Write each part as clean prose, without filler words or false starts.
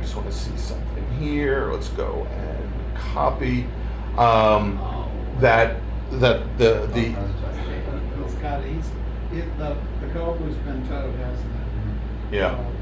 just want to see something here. Let's go and copy that the He's got the Cobra's been towed, hasn't it? yeah.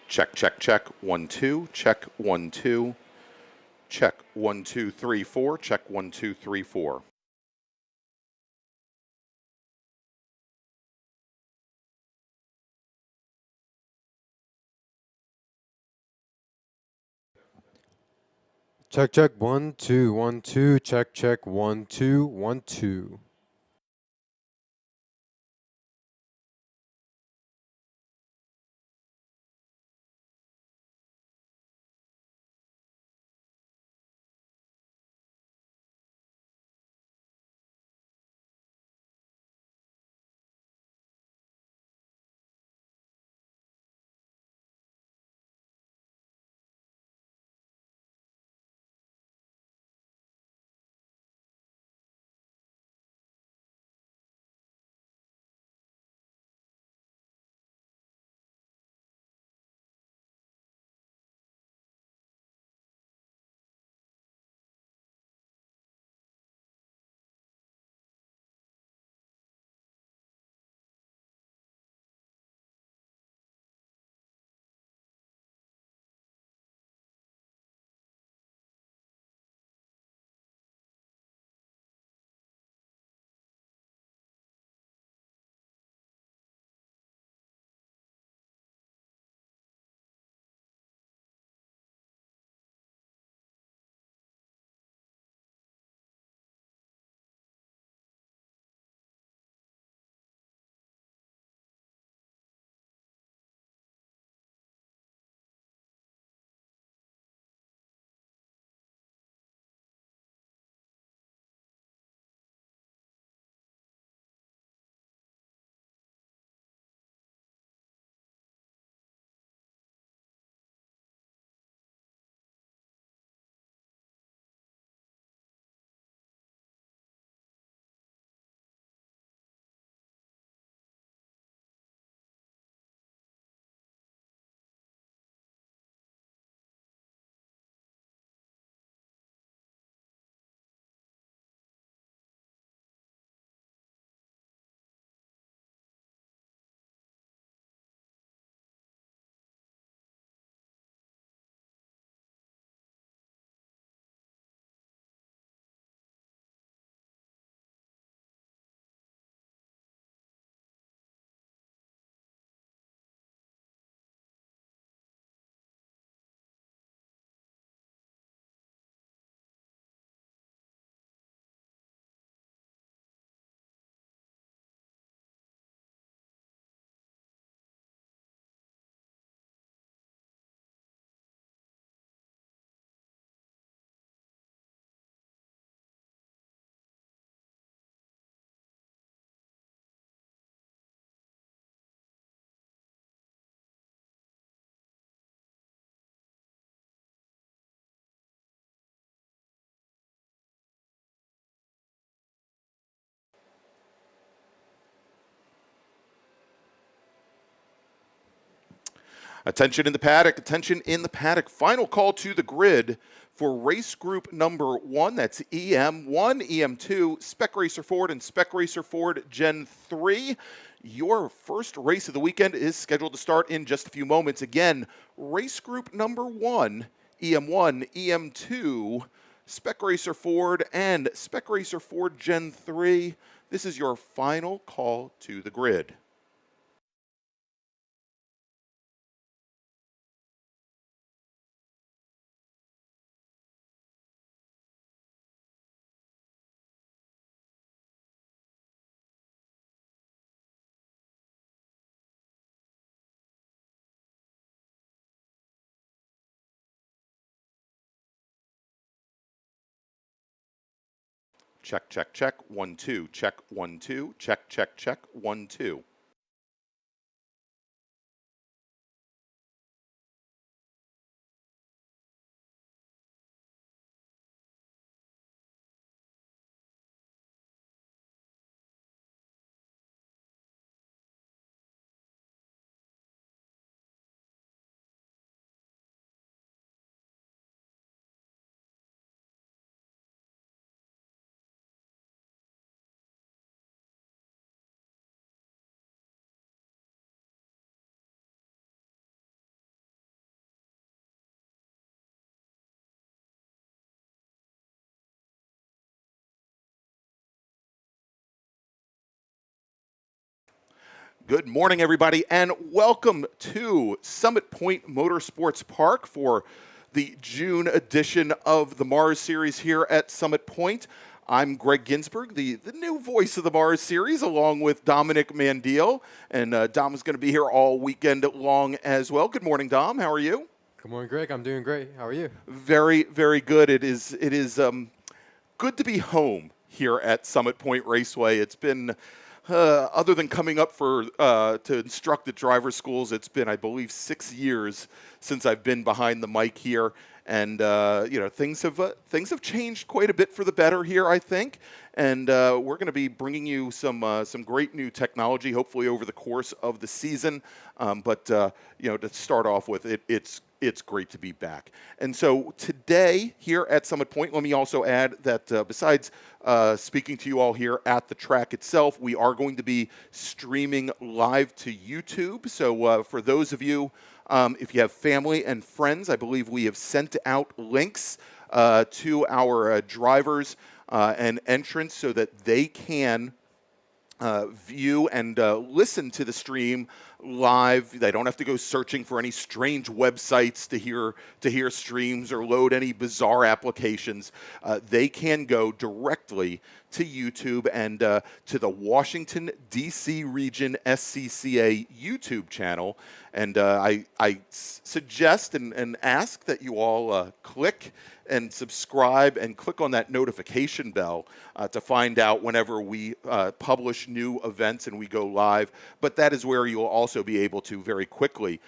Check, check, check. 1, 2. Check, 1, 2. Check, 1, 2, 3, 4. Check, 1, 2, 3, 4. Check, check, 1, 2, 1, 2. Check, check, 1, 2, 1, 2. Attention in the paddock, attention in the paddock. Final call to the grid for race group number 1. That's EM1, EM2, Spec Racer Ford, and Spec Racer Ford Gen 3. Your first race of the weekend is scheduled to start in just a few moments. Again, race group number 1, EM1, EM2, Spec Racer Ford, and Spec Racer Ford Gen 3. This is your final call to the grid. Check, check, check. 1, 2. Check, 1, 2. Check, check, check. 1, 2. Good morning, everybody, and welcome to Summit Point Motorsports Park for the June edition of the MARRS series here at Summit Point. I'm Greg Ginsberg, the new voice of the MARRS series, along with Dominic Mandiel, and Dom is going to be here all weekend long as well. Good morning, Dom. How are you? Good morning, Greg. I'm doing great. How are you? Very, very good. It is good to be home here at Summit Point Raceway. It's been other than coming up for to instruct at driver schools, it's been, I believe, 6 years since I've been behind the mic here, and things have changed quite a bit for the better here, I think. And we're going to be bringing you some great new technology, hopefully over the course of the season. But to start off with, it's great to be back. And so today here at Summit Point, let me also add that besides speaking to you all here at the track itself, we are going to be streaming live to YouTube. So for those of you, if you have family and friends, I believe we have sent out links to our drivers and entrants so that they can view and listen to the stream live. They don't have to go searching for any strange websites to hear streams or load any bizarre applications. They can go directly to YouTube and to the Washington, D.C. region SCCA YouTube channel. And I suggest and ask that you all click and subscribe and click on that notification bell to find out whenever we publish new events and we go live. But that is where you'll also be able to very quickly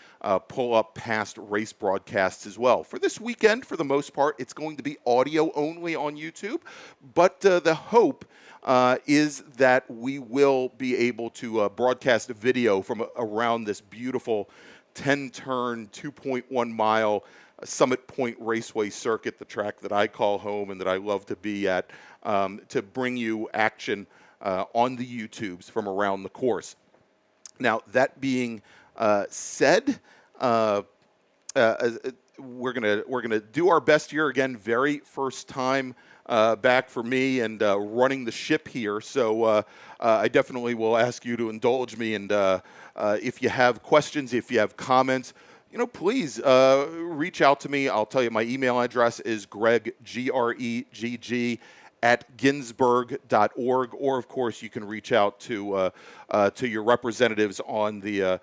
pull up past race broadcasts as well. For this weekend, for the most part, it's going to be audio only on YouTube, but the hope is that we will be able to broadcast a video from around this beautiful 10-turn, 2.1-mile Summit Point Raceway circuit, the track that I call home and that I love to be at, to bring you action on the YouTubes from around the course. Now, that being said, we're gonna do our best here again. Very first time back for me and running the ship here, so I definitely will ask you to indulge me. And if you have questions, if you have comments, please reach out to me. I'll tell you my email address is Greg, Gregg, @ginsberg.org, or of course you can reach out to your representatives on the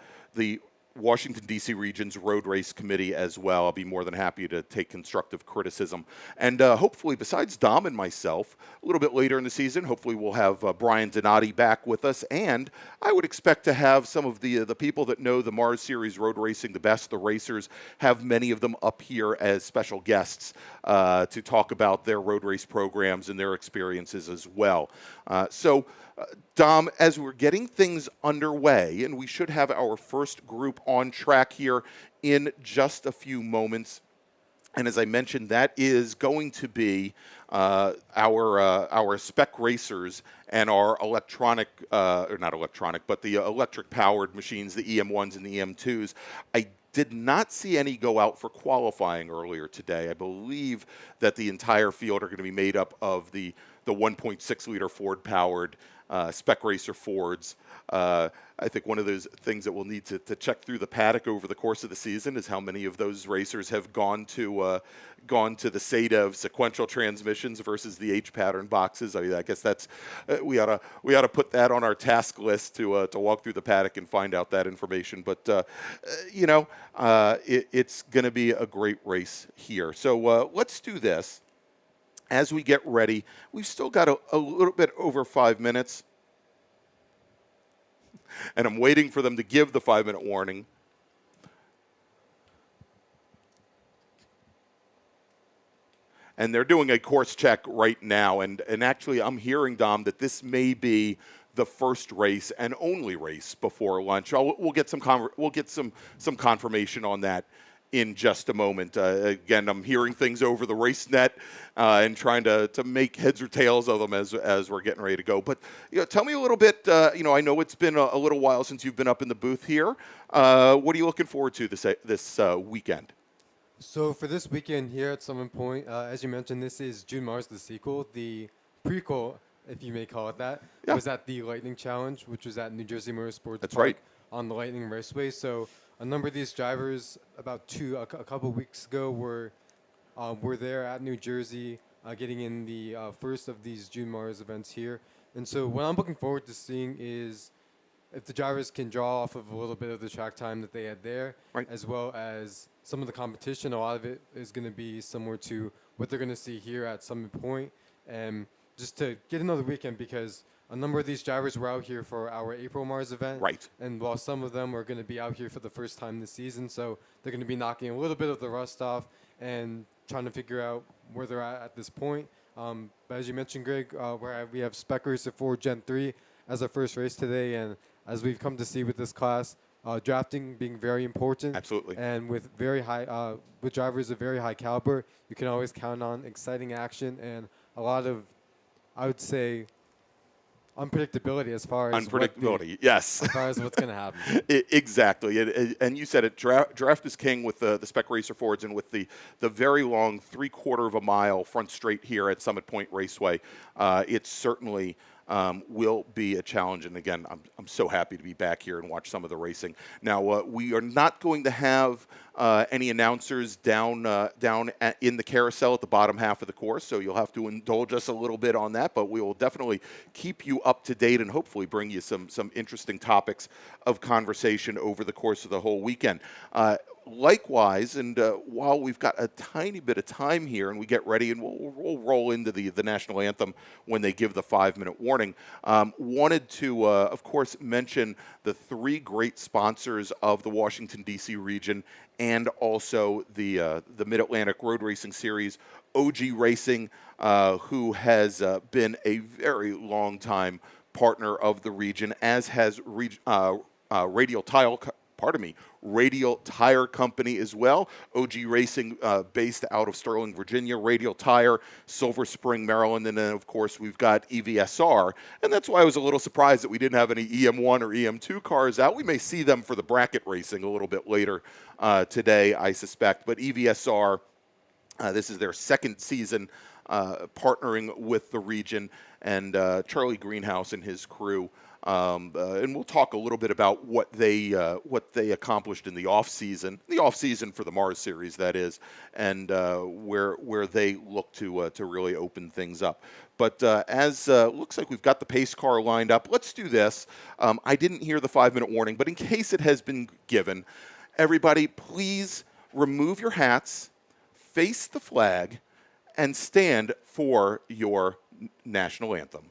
Washington, D.C. region's road race committee as well. I'll be more than happy to take constructive criticism. And hopefully, besides Dom and myself, a little bit later in the season, hopefully we'll have Brian Donati back with us. And I would expect to have some of the people that know the MARRS Series road racing the best, the racers, have many of them up here as special guests to talk about their road race programs and their experiences as well. Dom, as we're getting things underway, and we should have our first group on track here in just a few moments, and as I mentioned, that is going to be our spec racers and our electronic, or not electronic, but the electric-powered machines, the EM1s and the EM2s. I did not see any go out for qualifying earlier today. I believe that the entire field are going to be made up of the 1.6-liter Ford-powered spec racer Fords. I think one of those things that we'll need to check through the paddock over the course of the season is how many of those racers have gone to the SATA of sequential transmissions versus the H-pattern boxes. I mean, I guess that's we ought to put that on our task list to walk through the paddock and find out that information. But it's going to be a great race here. So let's do this. As we get ready, we've still got a little bit over 5 minutes. And I'm waiting for them to give the 5-minute warning. And they're doing a course check right now. And actually, I'm hearing, Dom, that this may be the first race and only race before lunch. We'll get some confirmation on that in just a moment. Again, I'm hearing things over the race net and trying to make heads or tails of them as we're getting ready to go. But tell me a little bit. I know it's been a little while since you've been up in the booth here. What are you looking forward to this weekend? So for this weekend here at Summit Point, as you mentioned, this is June MARRS, the sequel. The prequel if you may call it that, Yeah. was at the Lightning Challenge, which was at New Jersey Motorsports That's Park right. on the Lightning Raceway. So a number of these drivers about a couple weeks ago were there at New Jersey, getting in the first of these June MARRS events here. And so what I'm looking forward to seeing is if the drivers can draw off of a little bit of the track time that they had there, Right. as well as some of the competition. A lot of it is going to be similar to what they're going to see here at Summit Point, and just to get another weekend, because a number of these drivers were out here for our April MARRS event. Right. And while some of them are going to be out here for the first time this season, so they're going to be knocking a little bit of the rust off and trying to figure out where they're at this point. But as you mentioned, Greg, we have Spec Racer 4 Gen 3 as our first race today, and as we've come to see with this class, drafting being very important. Absolutely. And with with drivers of very high caliber, you can always count on exciting action and a lot of, I would say, unpredictability as far as Unpredictability, yes. as far as what's going to happen. Exactly. And you said it, draft is king with the Spec Racer Fords and with the very long 3/4 of a mile front straight here at Summit Point Raceway. It certainly will be a challenge. And again, I'm so happy to be back here and watch some of the racing. Now, we are not going to have any announcers down in the carousel at the bottom half of the course, so you'll have to indulge us a little bit on that, but we will definitely keep you up to date and hopefully bring you some interesting topics of conversation over the course of the whole weekend. Likewise, and while we've got a tiny bit of time here and we get ready, and we'll roll into the national anthem when they give the 5-minute warning, wanted to, of course, mention the 3 great sponsors of the Washington, D.C. region and also the Mid-Atlantic Road Racing Series, OG Racing, who has been a very long time partner of the region, as has Radial Tire Company as well. OG Racing, based out of Sterling, Virginia. Radial Tire, Silver Spring, Maryland. And then, of course, we've got EVSR. And that's why I was a little surprised that we didn't have any EM1 or EM2 cars out. We may see them for the bracket racing a little bit later today, I suspect. But EVSR, this is their second season partnering with the region. And Charlie Greenhouse and his crew. And we'll talk a little bit about what they accomplished in the off season for the MARRS series, that is, and where they look to really open things up. But as looks like we've got the pace car lined up, let's do this. I didn't hear the 5-minute warning, but in case it has been given, everybody, please remove your hats, face the flag, and stand for your national anthem.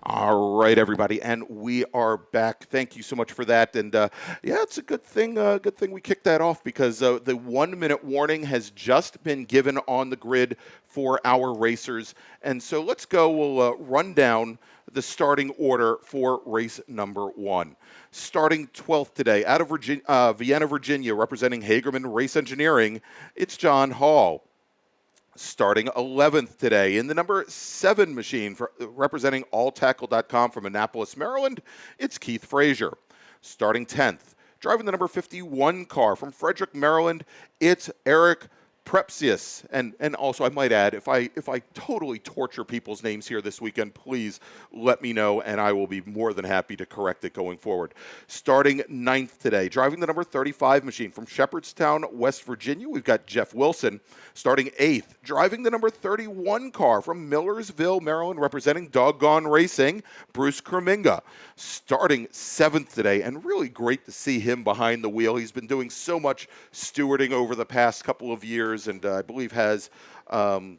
All right, everybody, and we are back. Thank you so much for that. And yeah, it's a good thing. Good thing we kicked that off, because the 1-minute warning has just been given on the grid for our racers. And so let's go. We'll run down the starting order for race number 1. Starting 12th today, out of Vienna, Virginia, representing Hagerman Race Engineering, it's John Hall. Starting 11th today in the number 7 machine, representing alltackle.com from Annapolis, Maryland, it's Keith Frazier. Starting 10th, driving the number 51 car from Frederick, Maryland, it's Eric Prepsius, and also I might add, if I totally torture people's names here this weekend, please let me know, and I will be more than happy to correct it going forward. Starting ninth today, driving the number 35 machine from Shepherdstown, West Virginia, we've got Jeff Wilson. Starting eighth, driving the number 31 car from Millersville, Maryland, representing Doggone Racing, Bruce Kreminga. Starting seventh today, and really great to see him behind the wheel. He's been doing so much stewarding over the past couple of years, and I believe has done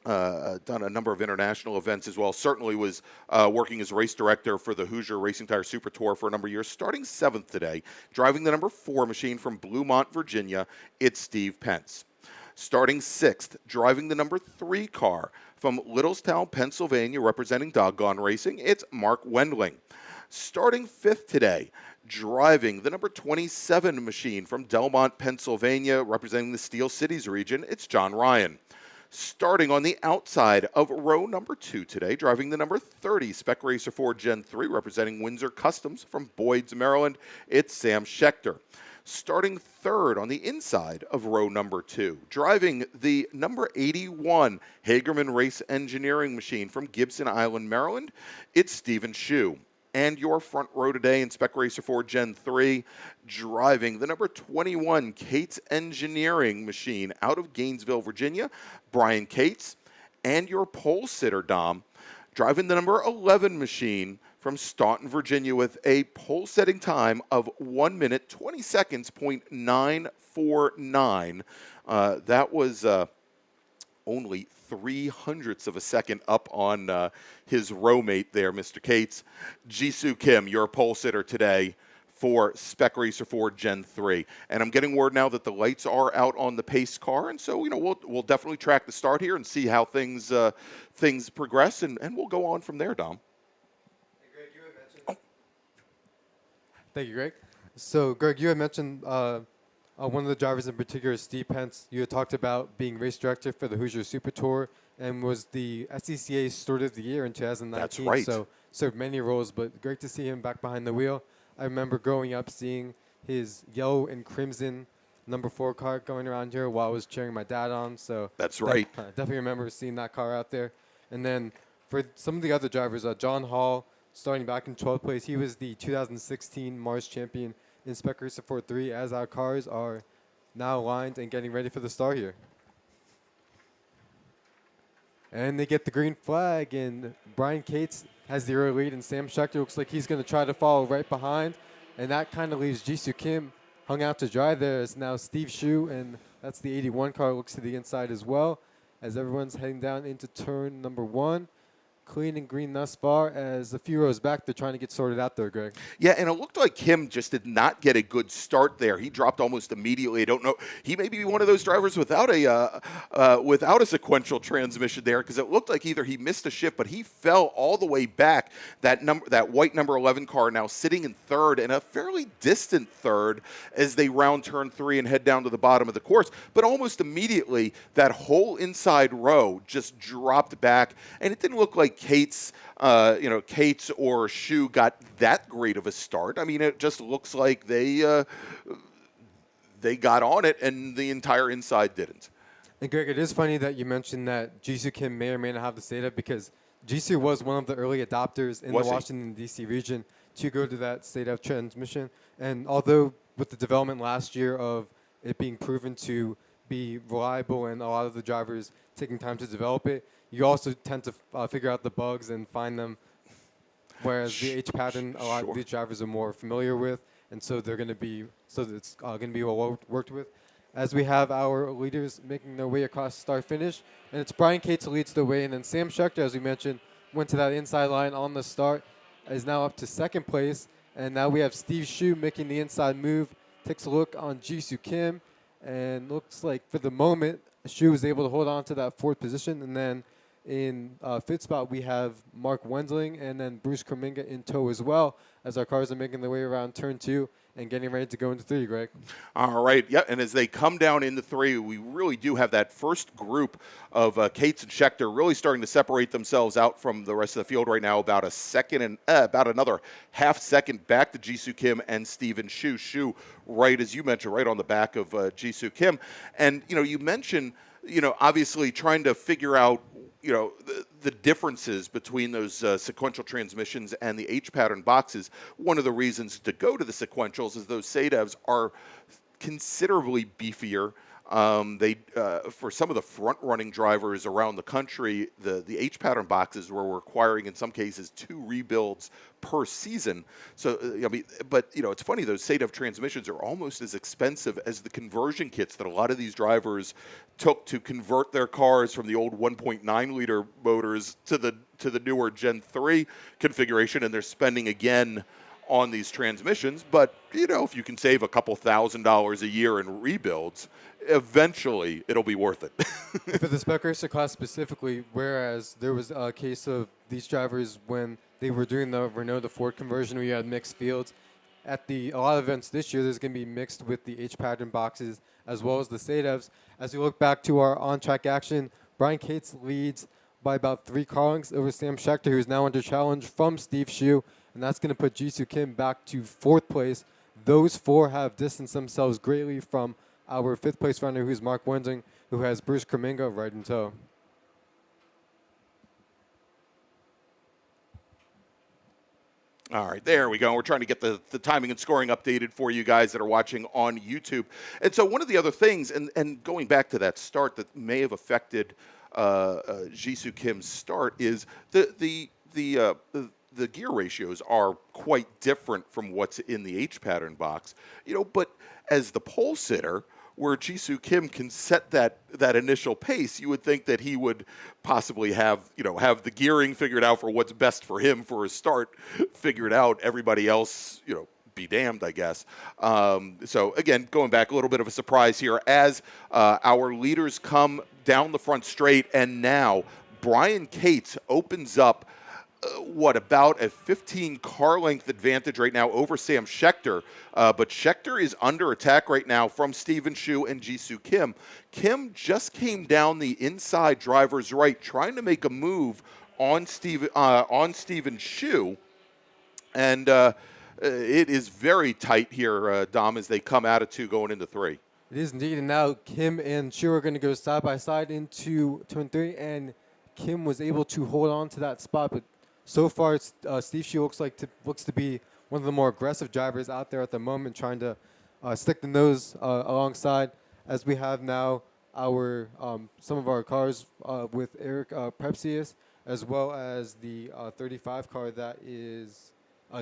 a number of international events as well. Certainly was working as race director for the Hoosier Racing Tire Super Tour for a number of years. Starting seventh today, driving the number 4 machine from Bluemont, Virginia, it's Steve Pence. Starting sixth, driving the number 3 car from Littlestown, Pennsylvania, representing Doggone Racing, it's Mark Wendling. Starting fifth today, driving the number 27 machine from Delmont, Pennsylvania, representing the Steel Cities region, it's John Ryan. Starting on the outside of row number 2 today, driving the number 30 Spec Racer Ford Gen 3, representing Windsor Customs from Boyds, Maryland, it's Sam Schechter. Starting third on the inside of row number 2, driving the number 81 Hagerman Race Engineering machine from Gibson Island, Maryland, it's Stephen Shue. And your front row today in Spec Racer Ford Gen 3, driving the number 21 Cates Engineering machine out of Gainesville, Virginia, Brian Cates. And your pole sitter, Dom, driving the number 11 machine from Staunton, Virginia, with a pole setting time of 1 minute, 20 seconds, .949. That was only 0.03 of a second up on his row mate there, Mr. Cates. Jisoo Kim, your pole sitter today for Spec Racer Ford Gen 3. And I'm getting word now that the lights are out on the pace car, and so we'll definitely track the start here and see how things progress, and we'll go on from there, Dom. Thank you, Greg. So, Greg, you had mentioned one of the drivers in particular, Steve Pence. You had talked about being race director for the Hoosier Super Tour and was the SCCA Steward of the Year in 2019. That's right. So served many roles, but great to see him back behind the wheel. I remember growing up seeing his yellow and crimson number 4 car going around here while I was cheering my dad on. So that's right. Definitely remember seeing that car out there. And then for some of the other drivers, John Hall, starting back in 12th place, he was the 2016 MARRS champion in Spec Racer Ford 3, as our cars are now aligned and getting ready for the start here. And they get the green flag, and Brian Cates has the early lead, and Sam Schechter looks like he's going to try to follow right behind. And that kind of leaves Jisoo Kim hung out to dry there. It's now Steve Shue, and that's the 81 car, looks to the inside as well, as everyone's heading down into turn number 1. Clean and green thus far, as a few rows back, they're trying to get sorted out there, Greg. Yeah, and it looked like Kim just did not get a good start there. He dropped almost immediately. I don't know. He may be one of those drivers without a sequential transmission there, because it looked like either he missed a shift, but he fell all the way back. That white number 11 car now sitting in third, and a fairly distant third as they round turn 3 and head down to the bottom of the course. But almost immediately, that whole inside row just dropped back, and it didn't look like Cates or Shue got that great of a start. I mean, it just looks like they got on it, and the entire inside didn't. And Greg, it is funny that you mentioned that Jisoo Kim may or may not have the SATA, because Jisoo was one of the early adopters in the Washington, D.C. region to go to that SATA transmission. And although with the development last year of it being proven to be reliable and a lot of the drivers taking time to develop it, you also tend to figure out the bugs and find them, whereas the H pattern a lot of these drivers are more familiar with, and so they're going to be it's going to be well worked with. As we have our leaders making their way across start finish, and it's Brian Cates who leads the way, and then Sam Schechter, as we mentioned, went to that inside line on the start, is now up to second place, and now we have Steve Shue making the inside move, takes a look on Jisoo Kim, and looks like for the moment Shue was able to hold on to that 4th position, and then In fifth spot, we have Mark Wendling and then Bruce Kuminga in tow as well, as our cars are making their way around turn 2 and getting ready to go into 3, Greg. All right, yeah, and as they come down into 3, we really do have that first group of Cates and Schechter really starting to separate themselves out from the rest of the field right now, about a second and about another half second back to Jisoo Kim and Steven Shu. Shu, right as you mentioned, right on the back of Jisoo Kim. And, you mentioned, obviously trying to figure out the differences between those sequential transmissions and the H-pattern boxes. One of the reasons to go to the sequentials is those SADEVs are considerably beefier. They for some of the front-running drivers around the country, the H-pattern boxes were requiring in some cases 2 rebuilds per season. So but it's funny, those SADEV transmissions are almost as expensive as the conversion kits that a lot of these drivers took to convert their cars from the old 1.9 liter motors to the newer Gen 3 configuration, and they're spending again on these transmissions. But if you can save a couple $1,000s a year in rebuilds, eventually it'll be worth it. For the Spec Racer class specifically, whereas there was a case of these drivers when they were doing the Renault to Ford conversion where you had mixed fields, at a lot of events this year, there's going to be mixed with the H-pattern boxes as well as the SADEVs. As we look back to our on-track action, Brian Cates leads by about 3 car lengths over Sam Schechter, who's now under challenge from Steve Shu, and that's going to put Jisoo Kim back to 4th place. Those 4 have distanced themselves greatly from our 5th place runner, who's Mark Wendling, who has Bruce Kuminga right in tow. All right, there we go. We're trying to get the timing and scoring updated for you guys that are watching on YouTube. And so one of the other things, and going back to that start that may have affected Jisoo Kim's start, is the gear ratios are quite different from what's in the H-pattern box. But as the pole sitter, where Jisoo Kim can set that initial pace, you would think that he would possibly have the gearing figured out for what's best for him for his start figured out. Everybody else, be damned, I guess. So again, going back, a little bit of a surprise here as our leaders come down the front straight, and now Brian Cates opens up about a 15 car length advantage right now over Sam Schechter. But Schechter is under attack right now from Steven Shu and Jisoo Kim. Kim just came down the inside driver's right, trying to make a move on Steven Shu. And it is very tight here, Dom, as they come out of 2 going into 3. It is indeed, and now Kim and Shu are going to go side by side into turn 3, and Kim was able to hold on to that spot, but so far, Steve Shu looks to be one of the more aggressive drivers out there at the moment, trying to stick the nose alongside. As we have now our some of our cars with Eric Prepsius, as well as the 35 car that is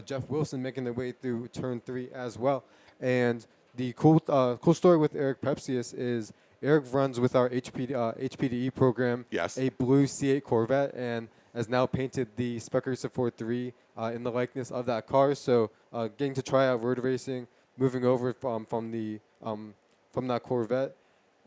Jeff Wilson making their way through turn 3 as well. And the cool story with Eric Prepsius is Eric runs with our HPDE program, yes, a blue C8 Corvette, and has now painted the Spec Racer 3 in the likeness of that car. So getting to try out road racing, moving over from that Corvette.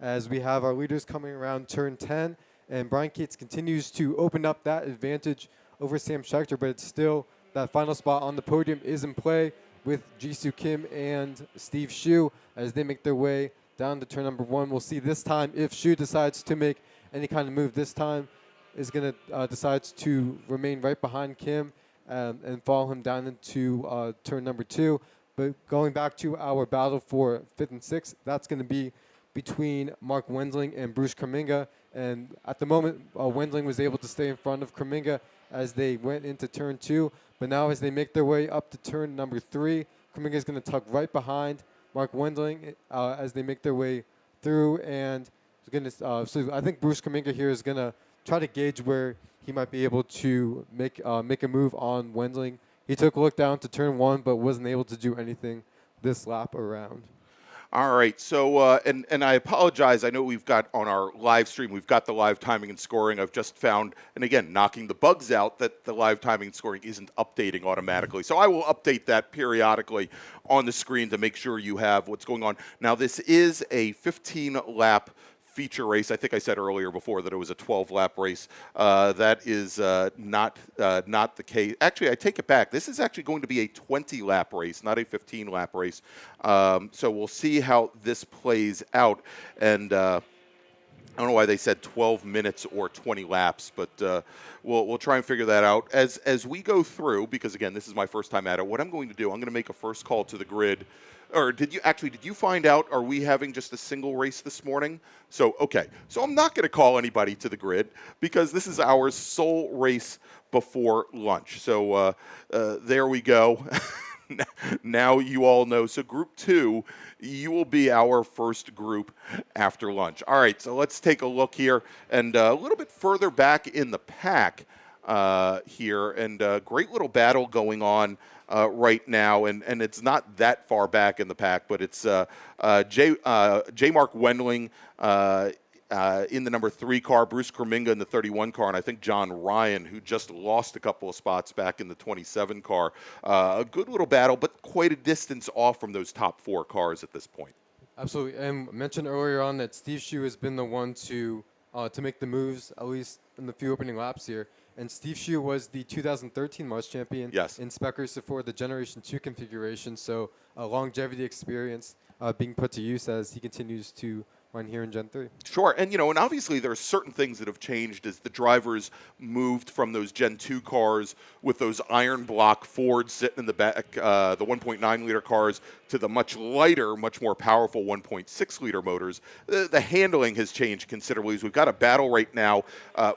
As we have our leaders coming around turn 10, and Brian Cates continues to open up that advantage over Sam Schechter, but it's still that final spot on the podium is in play with Jisoo Kim and Steve Shu as they make their way down to turn number 1. We'll see this time if Shu decides to make any kind of move this time. Is going to decides to remain right behind Kim and follow him down into turn number 2. But going back to our battle for 5th and 6th, that's going to be between Mark Wendling and Bruce Kuminga. And at the moment, Wendling was able to stay in front of Kuminga as they went into turn 2. But now as they make their way up to turn number 3, Kuminga is going to tuck right behind Mark Wendling as they make their way through. And so I think Bruce Kuminga here is going to try to gauge where he might be able to make a move on Wendling. He took a look down to turn 1, but wasn't able to do anything this lap around. All right, so and I apologize. I know we've got on our live stream, we've got the live timing and scoring. I've just found, and again, knocking the bugs out, that the live timing and scoring isn't updating automatically. So I will update that periodically on the screen to make sure you have what's going on. Now, this is a 15-lap feature race. I think I said earlier before that it was a 12-lap race. That is not the case. Actually, I take it back. This is actually going to be a 20-lap race, not a 15-lap race. So we'll see how this plays out. And I don't know why they said 12 minutes or 20 laps, but we'll try and figure that out as we go through. Because again, this is my first time at it. What I'm going to do, I'm going to make a first call to the grid. Or did you find out, are we having just a single race this morning? So, okay. So I'm not going to call anybody to the grid because this is our sole race before lunch. So there we go. Now you all know. So Group 2, you will be our first group after lunch. All right, so let's take a look here. And a little bit further back in the pack here. And great little battle going on right now, and it's not that far back in the pack, but it's J. Mark Wendling in the number 3 car, Bruce Kreminga in the 31 car, and I think John Ryan, who just lost a couple of spots back in the 27 car. A good little battle, but quite a distance off from those top 4 cars at this point. Absolutely, and I mentioned earlier on that Steve Shue has been the one to make the moves, at least in the few opening laps here. And Steve Shue was the 2013 MARRS champion in Spec Racer for the Generation 2 configuration, so a longevity experience being put to use as he continues to run here in Gen 3. Sure, and and obviously there are certain things that have changed as the drivers moved from those Gen 2 cars with those iron block Fords sitting in the back, the 1.9 liter cars, to the much lighter, much more powerful 1.6 liter motors. The handling has changed considerably. We've got a battle right now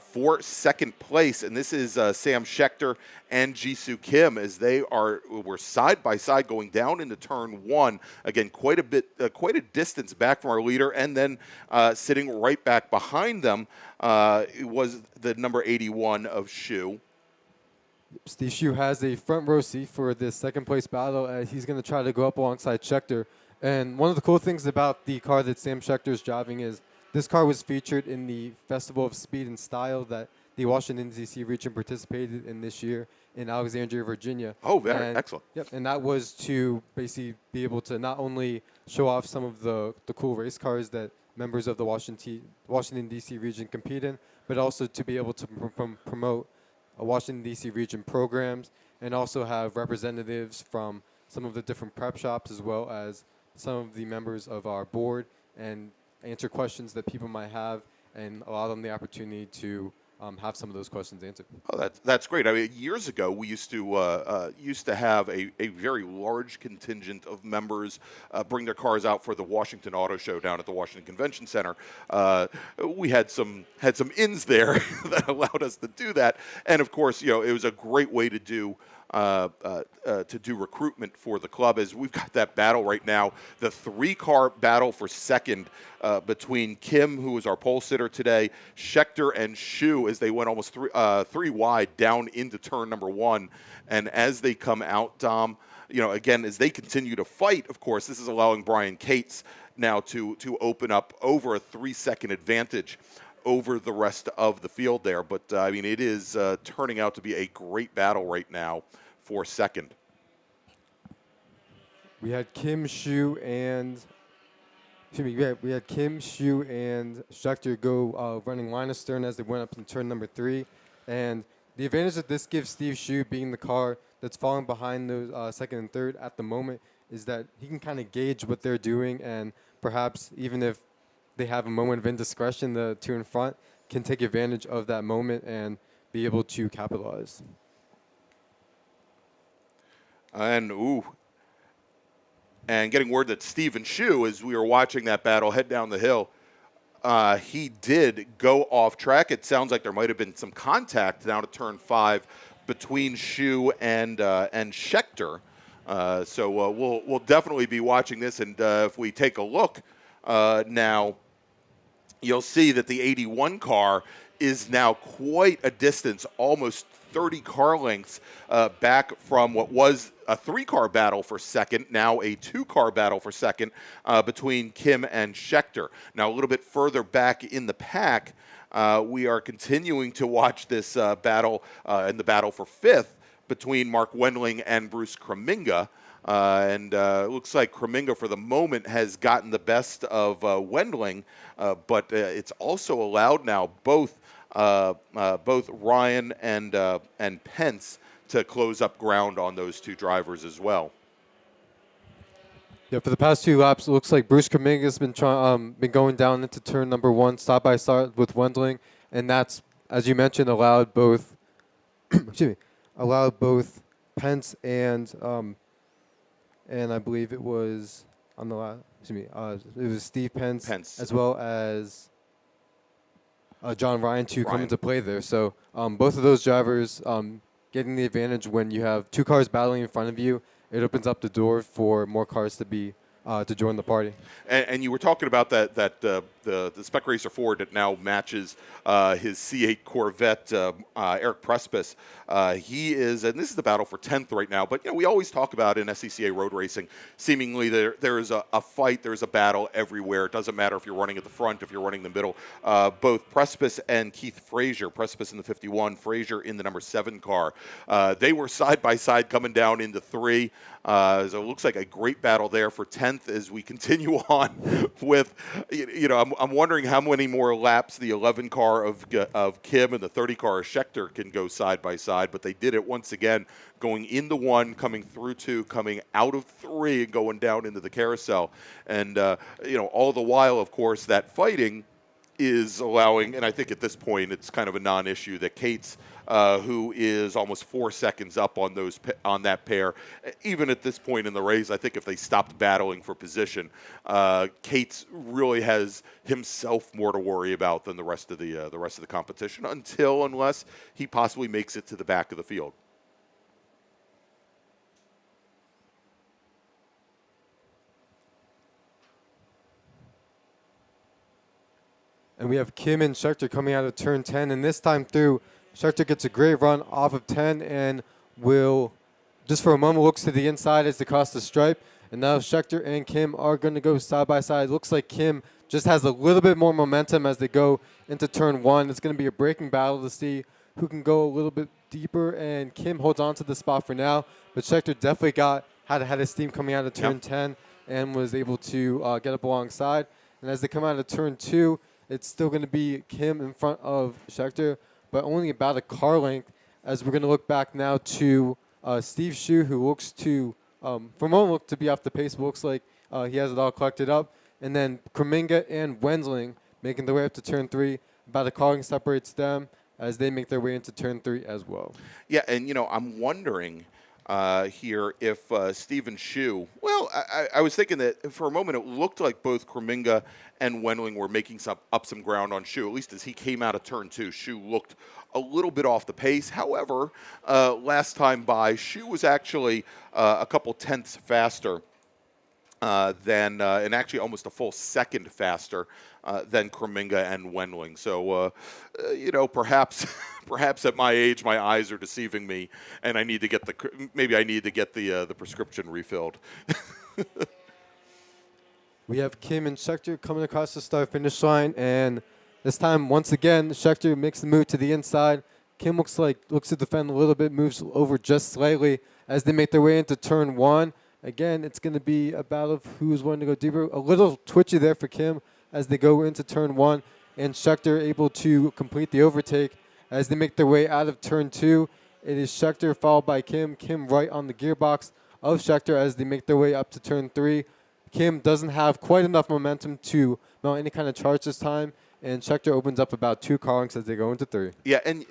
for second place, and this is Sam Schechter and Jisoo Kim as were side by side going down into turn 1. Again, quite a distance back from our leader, and then sitting right back behind them was the number 81 of Shue. Steve Shue has a front row seat for this second place battle as he's going to try to go up alongside Schechter. And one of the cool things about the car that Sam Schechter is driving is this car was featured in the Festival of Speed and Style that the Washington, D.C. region participated in this year in Alexandria, Virginia. Oh, very excellent. Yep, and that was to basically be able to not only show off some of the cool race cars that members of the Washington, D.C. region compete in, but also to be able to promote Washington, D.C. region programs and also have representatives from some of the different prep shops as well as some of the members of our board and answer questions that people might have and allow them the opportunity to have some of those questions answered. Oh, that's great. I mean, years ago, we used to have a very large contingent of members bring their cars out for the Washington Auto Show down at the Washington Convention Center. We had some ins there that allowed us to do that, and of course, it was a great way to do recruitment for the club. As we've got that battle right now, the 3-car battle for second between Kim, who was our pole sitter today, Schechter and Shue, as they went almost three wide down into turn number 1. And as they come out, Dom, again, as they continue to fight, of course, this is allowing Brian Cates now to open up over a 3-second advantage over the rest of the field there. But, I mean, it is turning out to be a great battle right now for second. We had Kim, Shue, and Schechter go running line astern as they went up in turn number 3. And the advantage that this gives Steve Shue, being the car that's falling behind those second and third at the moment, is that he can kind of gauge what they're doing, and perhaps even if they have a moment of indiscretion, the two in front can take advantage of that moment and be able to capitalize. And getting word that Stephen Shue, as we were watching that battle head down the hill, he did go off track. It sounds like there might have been some contact down at turn 5 between Shue and Schechter. So we'll definitely be watching this. And if we take a look now, you'll see that the 81 car is now quite a distance, almost 30 car lengths back from what was a 3-car battle for second, now a 2-car battle for second between Kim and Schechter. Now, a little bit further back in the pack, we are continuing to watch this battle in the battle for 5th between Mark Wendling and Bruce Kreminga. And it looks like Kreminga for the moment has gotten the best of Wendling, but it's also allowed now both Ryan and Pence to close up ground on those two drivers as well. Yeah, for the past 2 laps, it looks like Bruce Kreminga's been going down into turn number 1, side by side with Wendling, and that's, as you mentioned, allowed both Pence and I believe it was on the last. It was Steve Pence as well as John Ryan to come into play there. So both of those drivers getting the advantage when you have 2 cars battling in front of you. It opens up the door for more cars to be to join the party. And you were talking about that the Spec Racer Ford that now matches his C8 Corvette, Eric Prespis. He is, and this is the battle for 10th right now, but we always talk about in SCCA road racing, seemingly there is a fight, there's a battle everywhere. It doesn't matter if you're running at the front, if you're running the middle. Both Prespis and Keith Frazier, Prespis in the 51, Frazier in the number 7 car, they were side by side coming down into 3. So it looks like a great battle there for 10th as we continue on with, I'm wondering how many more laps the 11 car of Kim and the 30 car of Schechter can go side by side, but they did it once again, going into 1, coming through 2, coming out of 3, and going down into the carousel. And, all the while, of course, that fighting is allowing, and I think at this point it's kind of a non-issue, that Cates, who is almost 4 seconds up on that pair, even at this point in the race, I think if they stopped battling for position, Cates really has himself more to worry about than the rest of the competition, unless he possibly makes it to the back of the field. And we have Kim and Schechter coming out of turn 10, and this time through, Schechter gets a great run off of 10 and will, just for a moment, looks to the inside as they cross the stripe. And now Schechter and Kim are going to go side by side. Looks like Kim just has a little bit more momentum as they go into turn 1. It's going to be a breaking battle to see who can go a little bit deeper, and Kim holds on to the spot for now. But Schechter definitely had his steam coming out of turn 10 and was able to get up alongside. And as they come out of turn 2, it's still going to be Kim in front of Schechter, but only about a car length, as we're going to look back now to Steve Shu, who looks to, for a moment, look to be off the pace, but looks like he has it all collected up. And then Kreminga and Wendling making their way up to turn 3. About a car length separates them as they make their way into turn 3 as well. Yeah, and, I'm wondering here if Stephen Shu, well, I was thinking that for a moment it looked like both Kreminga and Wendling were making up some ground on Shu, at least as he came out of turn 2. Shu looked a little bit off the pace. However, last time by, Shu was actually a couple tenths faster than, and actually almost a full second faster than Kreminga and Wendling. So, perhaps at my age, my eyes are deceiving me, and I need to get the prescription refilled. We have Kim and Schechter coming across the start-finish line, and this time, once again, Schechter makes the move to the inside. Kim looks to defend a little bit, moves over just slightly as they make their way into turn 1. Again, it's going to be a battle of who's wanting to go deeper. A little twitchy there for Kim as they go into turn 1, and Schechter able to complete the overtake as they make their way out of turn 2. It is Schechter followed by Kim. Kim right on the gearbox of Schechter as they make their way up to turn 3. Kim doesn't have quite enough momentum to mount any kind of charge this time, and Schechter opens up about 2 car lengths as they go into 3. Yeah, and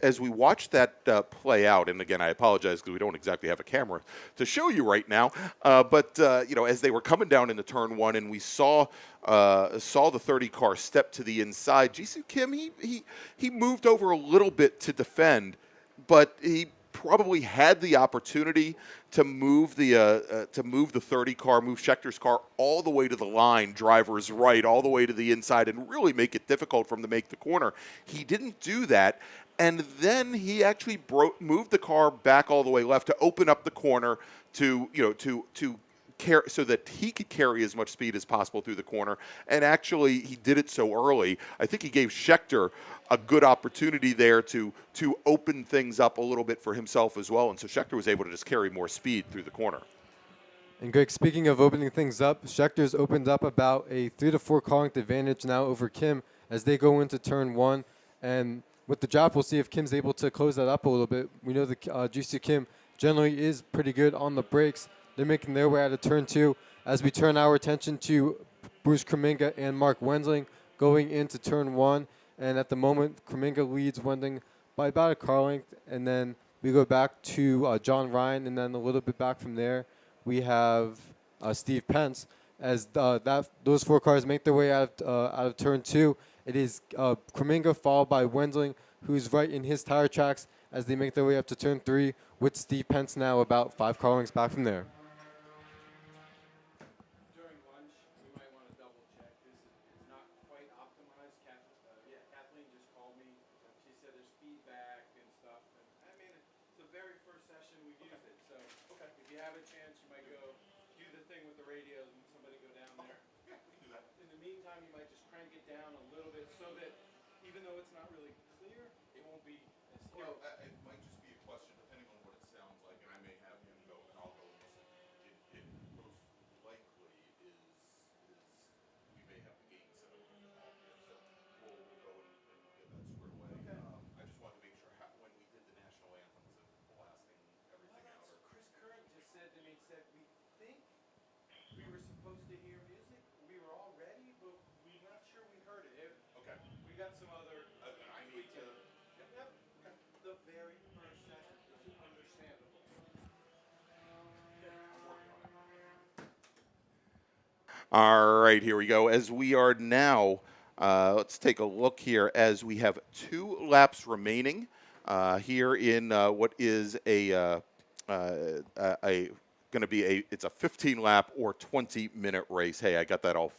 as we watch that play out, and again, I apologize because we don't exactly have a camera to show you right now, but as they were coming down into turn 1, and we saw the 30 car step to the inside, Jisoo Kim, he moved over a little bit to defend, but he probably had the opportunity to move the 30 car, move Schechter's car all the way to the line, driver's right, all the way to the inside, and really make it difficult for him to make the corner. He didn't do that, and then he actually moved the car back all the way left to open up the corner to so that he could carry as much speed as possible through the corner. And actually, he did it so early. I think he gave Schechter a good opportunity there to open things up a little bit for himself as well. And so Schechter was able to just carry more speed through the corner. And Greg, speaking of opening things up, Schechter's opened up about a 3 to 4 car length advantage now over Kim as they go into turn 1. And with the drop, we'll see if Kim's able to close that up a little bit. We know that Jisoo Kim generally is pretty good on the brakes. They're making their way out of turn 2 as we turn our attention to Bruce Kuminga and Mark Wendling going into turn 1. And at the moment, Kuminga leads Wendling by about a car length. And then we go back to John Ryan, and then a little bit back from there, we have Steve Pence. As those 4 cars make their way out of turn 2, it is Kuminga followed by Wendling, who's right in his tire tracks as they make their way up to turn 3, with Steve Pence now about 5 car lengths back from there. During lunch, we might want to double check. This is not quite optimized. Kathleen just called me. She said there's feedback and stuff. And I mean, it's the very first session we used it. So if you have a chance, you might go do the thing with the radios and somebody go down there. Yeah, we can do that. In the meantime, you might just crank it down a little bit so that even though it's not really clear, it won't be as Well, it might just be a question, depending on what it sounds like, and I may have him go, and I'll go and listen. It most likely is we may have the game set up in the off here, so we'll go and get that squared away. Okay. I just wanted to make sure when we did the national anthem, was it blasting everything out? Or Chris Curran just said to me, we think we were supposed to hear music. We were all ready, but we're not sure we heard it. okay, We got some other I need to. Yep. The very first session is understandable. All right, here we go. As we are now, let's take a look here as we have 2 laps remaining here in what is going to be it's a 15 lap or 20-minute race. Hey, I got that all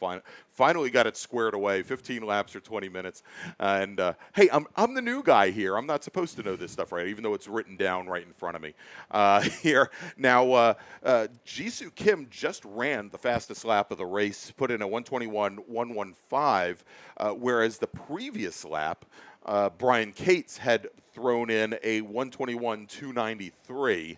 finally got it squared away. 15 laps or 20 minutes. And hey, I'm the new guy here. I'm not supposed to know this stuff, right? Even though it's written down right in front of me here. Now, Jisoo Kim just ran the fastest lap of the race, put in a 1:21.115, whereas the previous lap, Brian Cates had thrown in a 1:21.293.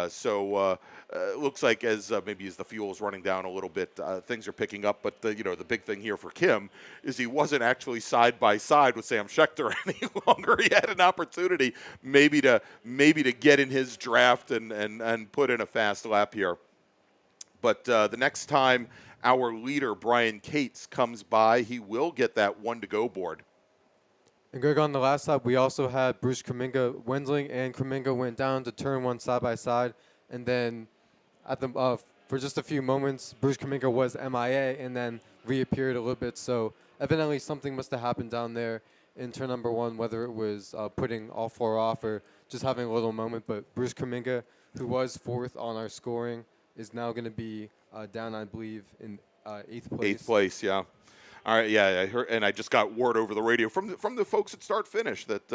So it looks like maybe as the fuel is running down a little bit, things are picking up. But the big thing here for Kim is he wasn't actually side by side with Sam Schechter any longer. He had an opportunity maybe to get in his draft and put in a fast lap here. But the next time our leader Brian Cates comes by, he will get that 1 to go board. And Greg, on the last lap, we also had Bruce Kuminga, Wendling, and Kuminga went down to turn 1 side by side, and then at the for just a few moments, Bruce Kuminga was MIA and then reappeared a little bit. So evidently something must have happened down there in turn number 1, whether it was putting all 4 off or just having a little moment. But Bruce Kuminga, who was 4th on our scoring, is now going to be down, I believe, in 8th place. 8th place, yeah. All right, yeah, I heard, and I just got word over the radio from the folks at Start Finish that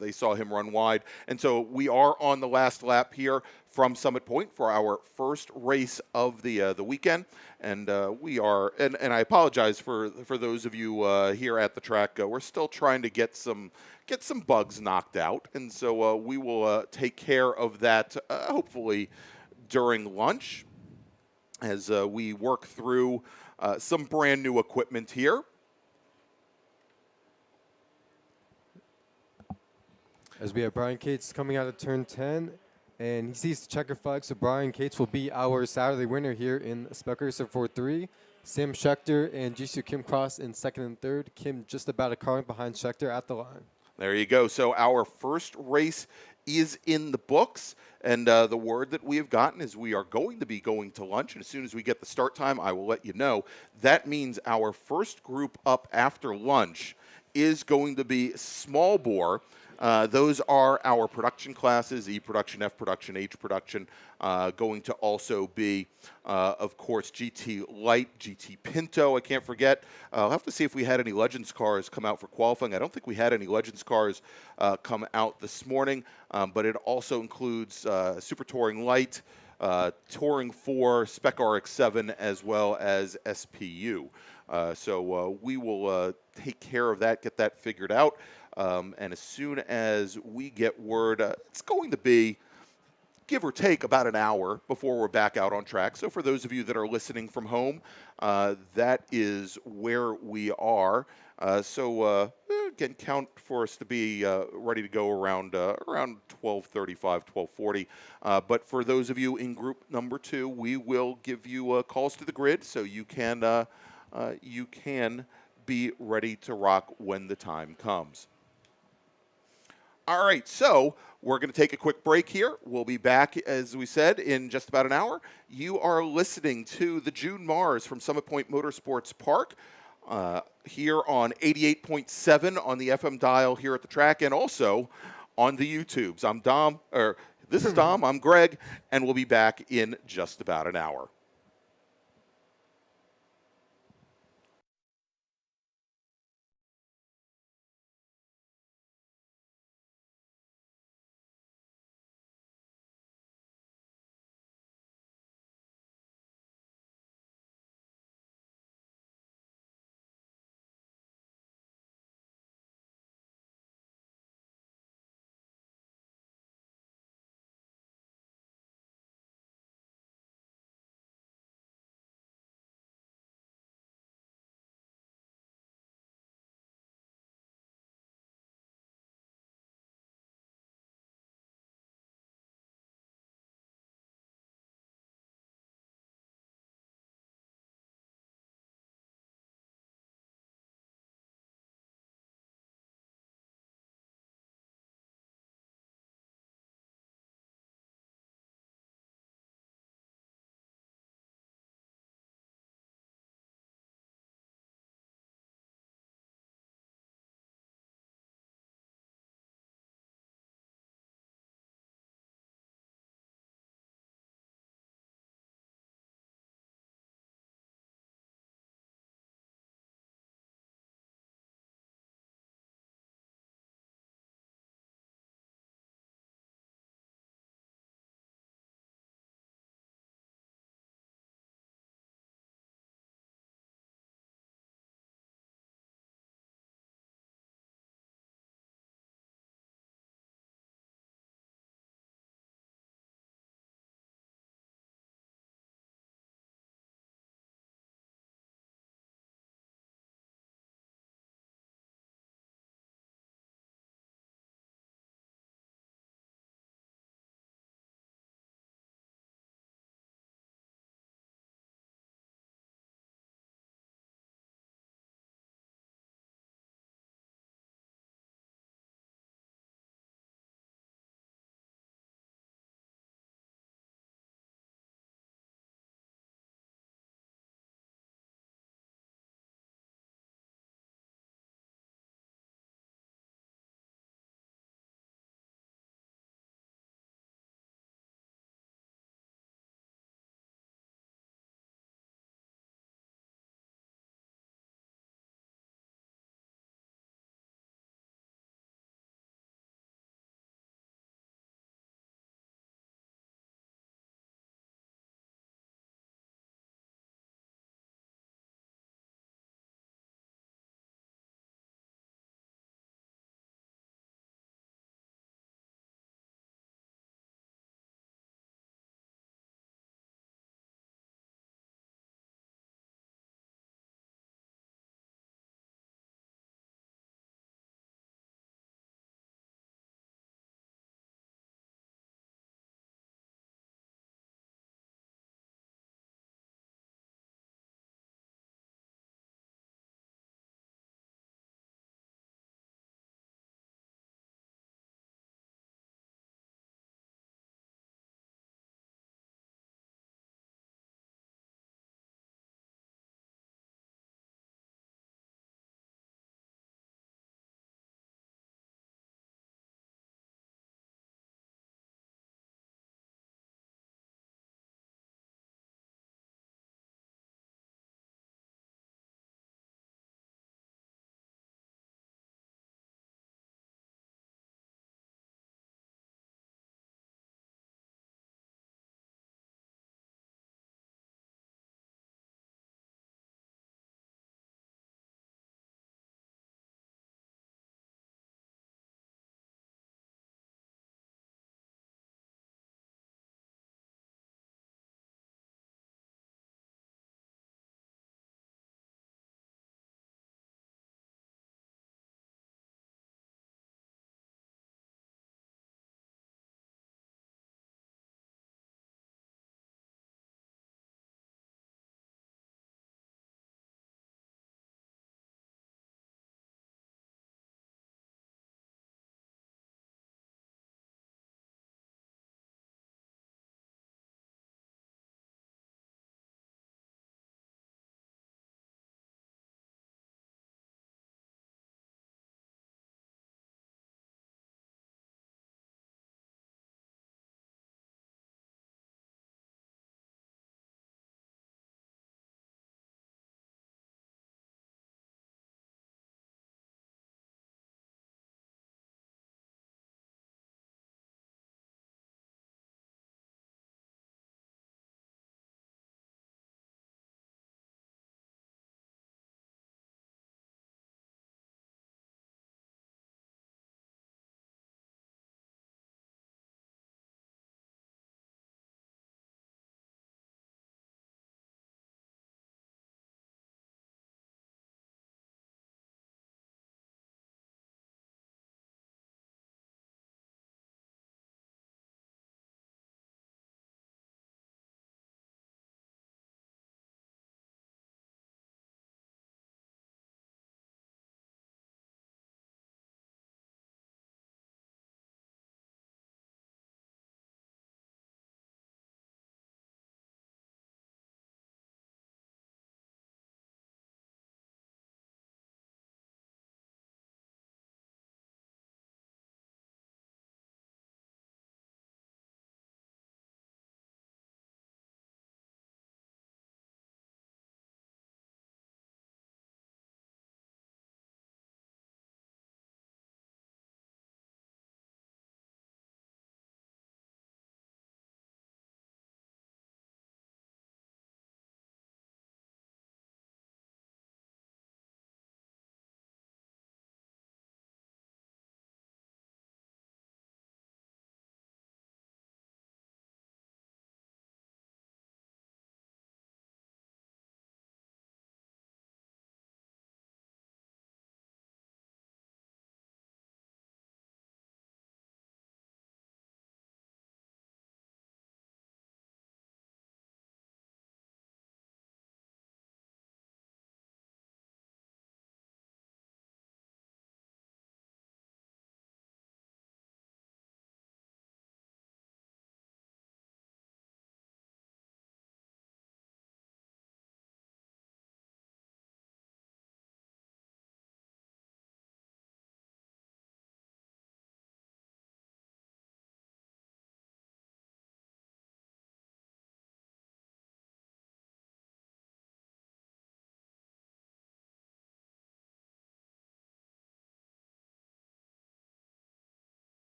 they saw him run wide, and so we are on the last lap here from Summit Point for our first race of the weekend, and we are, and I apologize for those of you here at the track. We're still trying to get some bugs knocked out, and so we will take care of that hopefully during lunch as we work through some brand new equipment here. As we have Brian Cates coming out of turn 10, and he sees the checker flag, so Brian Cates will be our Saturday winner here in Spec Racer 4-3. Sam Schechter and Jisoo Kim cross in 2nd and 3rd. Kim just about a car behind Schechter at the line. There you go. So our first race is in the books, and the word that we have gotten is we are going to be going to lunch, and as soon as we get the start time, I will let you know. That means our first group up after lunch is going to be small bore. Those are our production classes, E production, F production, H production, going to also be, of course, GT Light, GT Pinto, I can't forget. I'll have to see if we had any Legends cars come out for qualifying. I don't think we had any Legends cars come out this morning, but it also includes Super Touring Light, Touring 4, Spec RX-7, as well as SPU. So we will take care of that, get that figured out. And as soon as we get word, it's going to be give or take about an hour before we're back out on track. So for those of you that are listening from home, that is where we are. Again, count for us to be ready to go around 12:35, 12:40. But for those of you in group number 2, we will give you calls to the grid so you can be ready to rock when the time comes. All right, so we're going to take a quick break here. We'll be back, as we said, in just about an hour. You are listening to the June MARRS from Summit Point Motorsports Park here on 88.7 on the FM dial here at the track, and also on the YouTubes. This is Dom, I'm Greg, and we'll be back in just about an hour.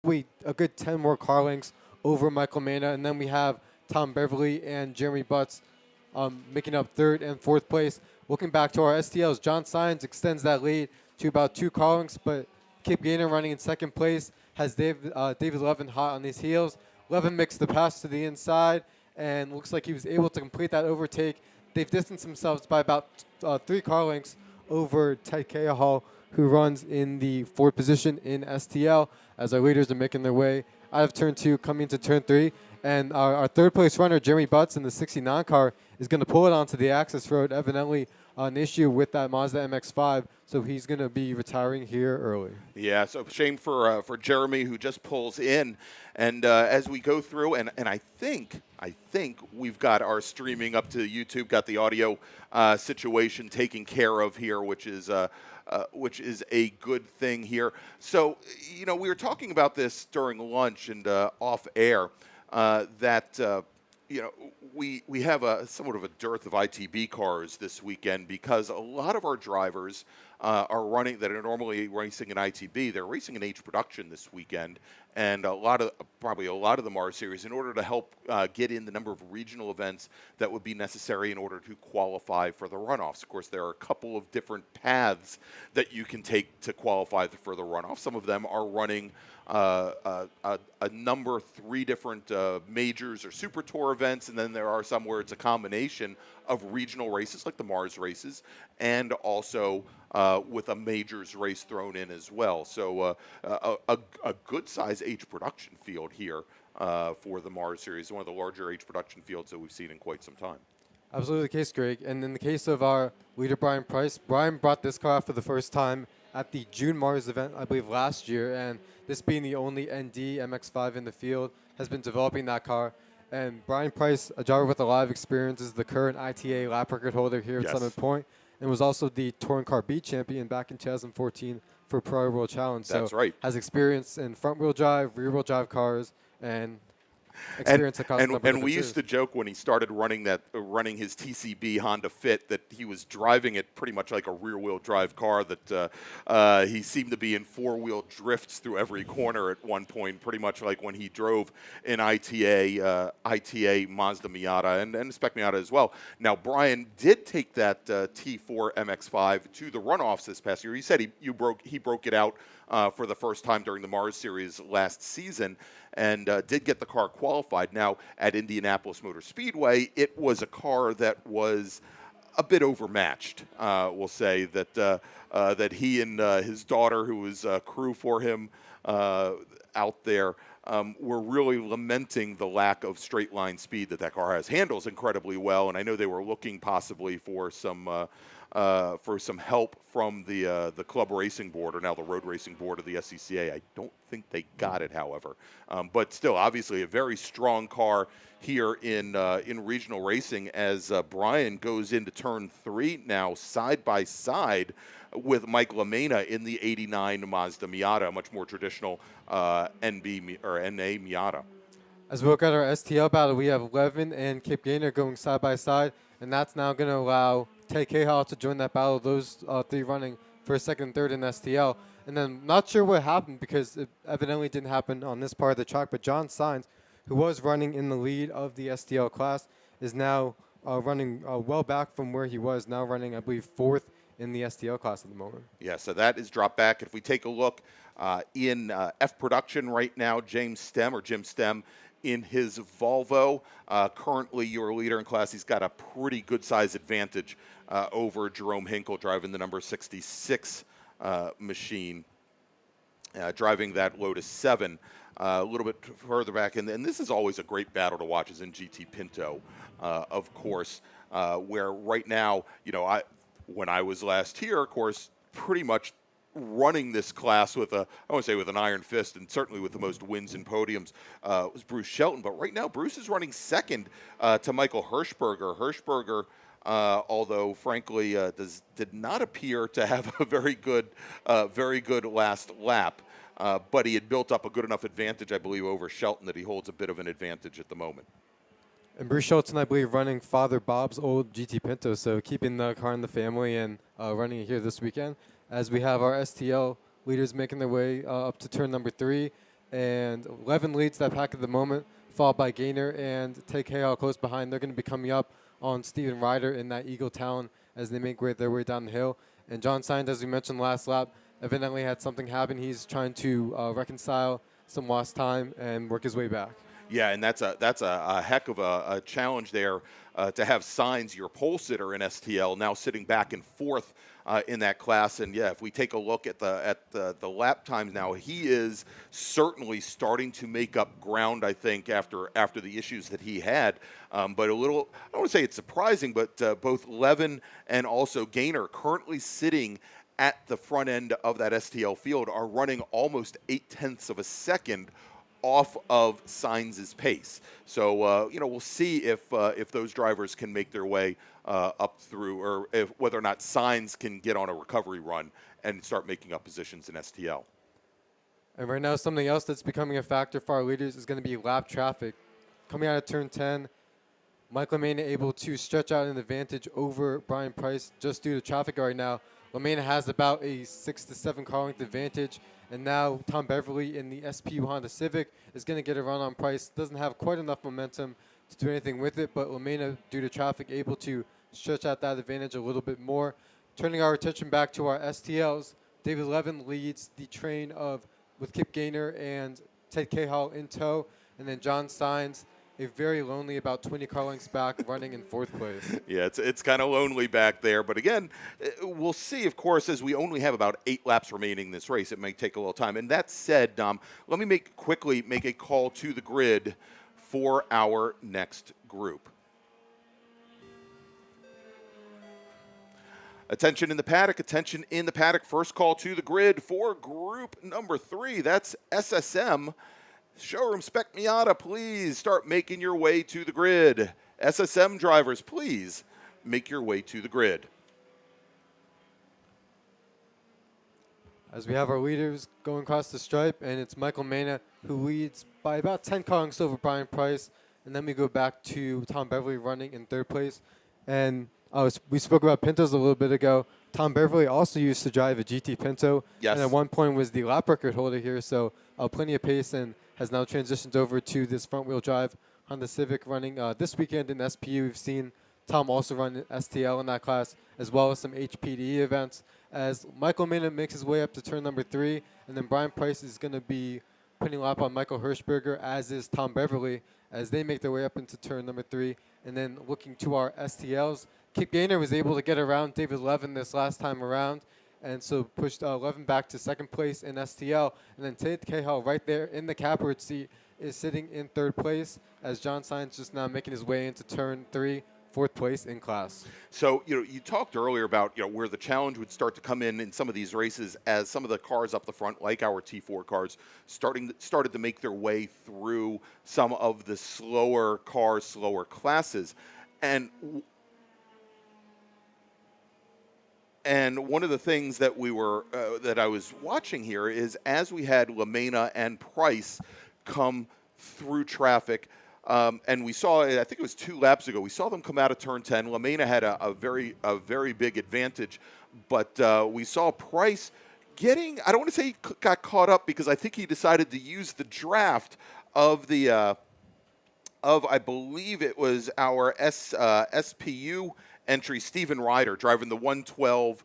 probably a good 10 more car lengths over Michael Mena. And then we have Tom Beverly and Jeremy Butts making up third and fourth place. Looking back to our STLs, John Sines extends that lead to about 2 car lengths, but Kip Gaynor running in second place has David Levin hot on his heels. Levin makes the pass to the inside and looks like he was able to complete that overtake. They've distanced themselves by about 3 car lengths over Ted Cahall, who runs in the fourth position in STL, as our leaders are making their way out of turn 2, coming into turn 3. And our third place runner, Jeremy Butts, in the 69 car, is going to pull it onto the access road, evidently an issue with that Mazda MX-5, so he's going to be retiring here early. Yeah, so shame for Jeremy, who just pulls in. And as we go through, and I think we've got our streaming up to YouTube, got the audio situation taken care of here, which is a good thing here. So, you know, we were talking about this during lunch and off air, that you know, we have somewhat of a dearth of ITB cars this weekend because a lot of our drivers are running that are normally racing in ITB. They're racing in H production this weekend, and probably a lot of the MARRS series in order to help get in the number of regional events that would be necessary in order to qualify for the runoffs. Of course, there are a couple of different paths that you can take to qualify for the runoff. Some of them are running a number 3 different majors or super tour events, and then there are some where it's a combination of regional races like the MARRS races and also with a majors race thrown in as well. So a good size H production field here for the MARRS series, one of the larger H production fields that we've seen in quite some time. Absolutely the case, Greg. And in the case of our leader, Brian Price, Brian brought this car out for the first time at the June MARRS event, I believe, last year. And this being the only ND MX-5 in the field, has been developing that car. And Brian Price, a driver with a lot of experience, is the current ITA lap record holder here at Summit Point, and was also the Touring Car B champion back in 2014 for Pro World Challenge. That's so right. Has experience in front-wheel drive, rear-wheel drive cars, and experience across a number of and we used to joke when he started running his TCB Honda Fit that he was driving it pretty much like a rear-wheel drive car, that he seemed to be in 4-wheel drifts through every corner at one point, pretty much like when he drove in ITA Mazda Miata and Spec Miata as well. Now, Brian did take that T4 MX-5 to the runoffs this past year. He said he broke it out for the first time during the MARRS series last season, and did get the car qualified. Now, at Indianapolis Motor Speedway, it was a car that was a bit overmatched. We'll say that he and his daughter, who was crew for him out there, were really lamenting the lack of straight line speed that car has. Handles incredibly well, and I know they were looking possibly for some help from the club racing board, or now the road racing board of the SCCA. I don't think they got it, however. But still, obviously, a very strong car here in regional racing as Brian goes into turn 3 now, side by side with Mike LaMena in the '89 Mazda Miata, a much more traditional NB or NA Miata. As we look at our STL battle, we have Levin and Kip Gaynor going side by side, and that's now going to allow Ted Cahall to join that battle, those 3 running for second and third in STL. And then not sure what happened, because it evidently didn't happen on this part of the track, but John Sines, who was running in the lead of the STL class, is now running well back from where he was, now running, I believe, 4th in the STL class at the moment. Yeah, so that is dropped back. If we take a look in F production right now, Jim Stem, in his Volvo, currently your leader in class. He's got a pretty good size advantage over Jerome Hinkle, driving the number 66 machine, driving that Lotus 7. A little bit further back, and this is always a great battle to watch, is in GT Pinto, of course, where right now, you know, when I was last here, of course, pretty much running this class with I won't say with an iron fist, and certainly with the most wins and podiums, was Bruce Shelton. But right now, Bruce is running second to Michael Hirschberger. Hirschberger, although frankly did not appear to have a very good last lap, but he had built up a good enough advantage, I believe, over Shelton that he holds a bit of an advantage at the moment. And Bruce Shelton, I believe, running Father Bob's old GT Pinto, so keeping the car in the family and running it here this weekend. As we have our STL leaders making their way up to turn number 3, and 11 leads that pack at the moment, followed by Gainer and Ted Cahill close behind. They're going to be coming up on Steven Ryder in that Eagle Talon as they make their way down the hill. And John Sainz, as we mentioned last lap, evidently had something happen. He's trying to reconcile some lost time and work his way back. Yeah, and that's a heck of a challenge there to have Sainz, your pole sitter in STL, now sitting back and forth in that class. And yeah, if we take a look at the lap times now, he is certainly starting to make up ground, I think, after the issues that he had. But a little, I don't want to say it's surprising, but both Levin and also Gainer currently sitting at the front end of that STL field are running almost 0.8 of a second off of Sainz's pace. So we'll see if those drivers can make their way up through, or whether or not Sainz can get on a recovery run and start making up positions in STL. And right now, something else that's becoming a factor for our leaders is going to be lap traffic. Coming out of turn 10, Mike LaMena able to stretch out an advantage over Brian Price just due to traffic right now. LaMena has about a 6 to 7 car length advantage, and now Tom Beverly in the SPU Honda Civic is going to get a run on Price. Doesn't have quite enough momentum to do anything with it, but LaMena, due to traffic, able to stretch out that advantage a little bit more. Turning our attention back to our STLs, David Levin leads the train with Kip Gaynor and Ted Cahill in tow, and then John Sainz, a very lonely, about 20 car lengths back, running in 4th place. Yeah, it's kind of lonely back there. But again, we'll see, of course, as we only have about 8 laps remaining in this race. It may take a little time. And that said, Dom, let me quickly make a call to the grid for our next group. Attention in the paddock, attention in the paddock. First call to the grid for group number 3. That's SSM. Showroom Spec Miata, please start making your way to the grid. SSM drivers, please make your way to the grid. As we have our leaders going across the stripe, and it's Michael Mena who leads by about 10 car lengths over Brian Price. And then we go back to Tom Beverly running in 3rd place. And we spoke about Pintos a little bit ago. Tom Beverly also used to drive a GT Pinto. Yes. And at one point was the lap record holder here, so plenty of pace, and has now transitioned over to this front-wheel drive Honda Civic running this weekend in SPU. We've seen Tom also run STL in that class, as well as some HPDE events. As Michael Mena makes his way up to turn number 3, and then Brian Price is going to be putting a lap on Michael Hirschberger, as is Tom Beverly, as they make their way up into turn number 3. And then looking to our STLs, Kip Gaynor was able to get around David Levin this last time around, and so pushed Levin back to 2nd place in STL. And then Ted Cahill right there in the catbird seat is sitting in 3rd place, as John Sainz just now making his way into turn 3, 4th place in class. So, you talked earlier about, where the challenge would start to come in some of these races, as some of the cars up the front, like our T4 cars, started to make their way through some of the slower cars, slower classes. And one of the things that that I was watching here is, as we had LaMena and Price come through traffic, and we saw, I think it was 2 laps ago, we saw them come out of turn 10. LaMena had a very big advantage, but we saw Price getting, I don't want to say he got caught up, because I think he decided to use the draft of I believe it was our SPU entry, Steven Ryder, driving the 112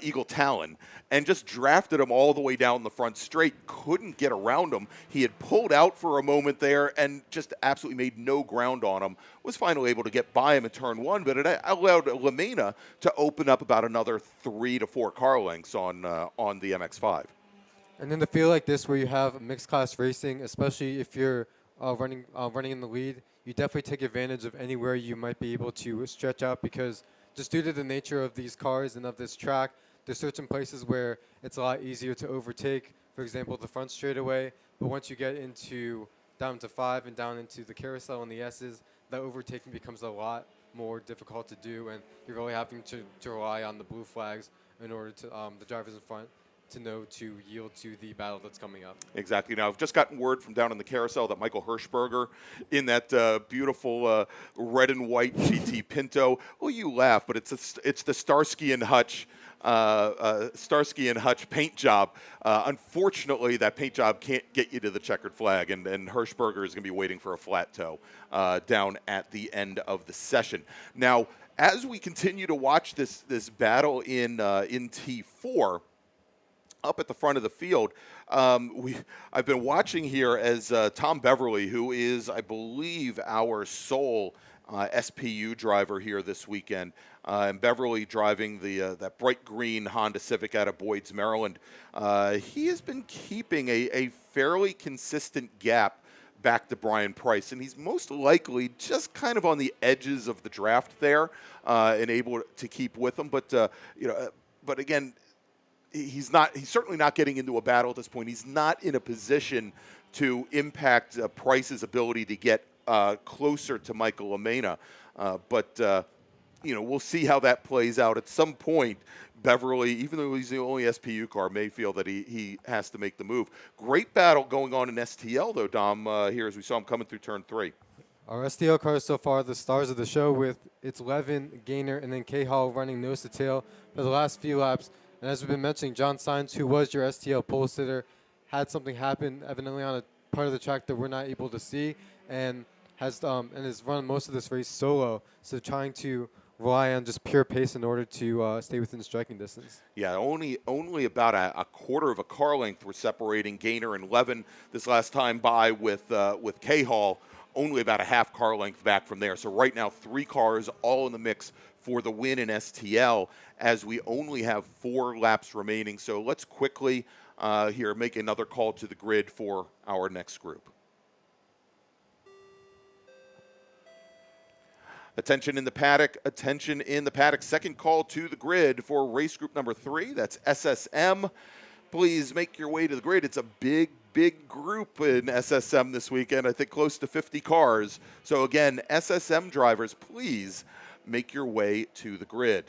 Eagle Talon, and just drafted him all the way down the front straight. Couldn't get around him. He had pulled out for a moment there and just absolutely made no ground on him. Was finally able to get by him in turn 1, but it allowed LaMena to open up about another 3 to 4 car lengths on the MX-5. And in a field like this, where you have mixed class racing, especially if you're running in the lead, you definitely take advantage of anywhere you might be able to stretch out, because just due to the nature of these cars and of this track, there's certain places where it's a lot easier to overtake. For example, the front straightaway. But once you get down to 5 and down into the carousel and the S's, that overtaking becomes a lot more difficult to do, and you're really having to rely on the blue flags in order to the drivers in front to know to yield to the battle that's coming up. Exactly. Now, I've just gotten word from down in the carousel that Michael Hirschberger, in that beautiful red and white GT Pinto, well, you laugh, but it's the Starsky and Hutch Starsky and Hutch paint job. Unfortunately, that paint job can't get you to the checkered flag, and Hirschberger is going to be waiting for a flat toe down at the end of the session. Now, as we continue to watch this battle in T4, up at the front of the field, I've been watching here as Tom Beverly, who is, I believe, our sole SPU driver here this weekend, and Beverly driving that bright green Honda Civic out of Boyd's, Maryland. He has been keeping a fairly consistent gap back to Brian Price, and he's most likely just kind of on the edges of the draft there, and able to keep with him. But but again, he's certainly not getting into a battle at this point. He's not in a position to impact Price's ability to get closer to Michael Lamena. But we'll see how that plays out. At some point, Beverly, even though he's the only SPU car, may feel that he has to make the move. Great battle going on in STL, though, Dom, here as we saw him coming through turn 3. Our STL cars so far, the stars of the show, with it's Levin, Gaynor, and then K-Hall running nose to tail for the last few laps. And as we've been mentioning, John Sainz, who was your STL pole sitter, had something happen evidently on a part of the track that we're not able to see, and has run most of this race solo. So trying to rely on just pure pace in order to stay within striking distance. Yeah, only about a quarter of a car length were separating Gaynor and Levin this last time by with K-Hall. Only about a half car length back from there. So right now, 3 cars all in the mix for the win in STL, as we only have 4 laps remaining. So let's quickly here make another call to the grid for our next group. Attention in the paddock, attention in the paddock. Second call to the grid for race group number 3. That's SSM. Please make your way to the grid. It's a big group in SSM this weekend. I think close to 50 cars. So again, SSM drivers, please make your way to the grid.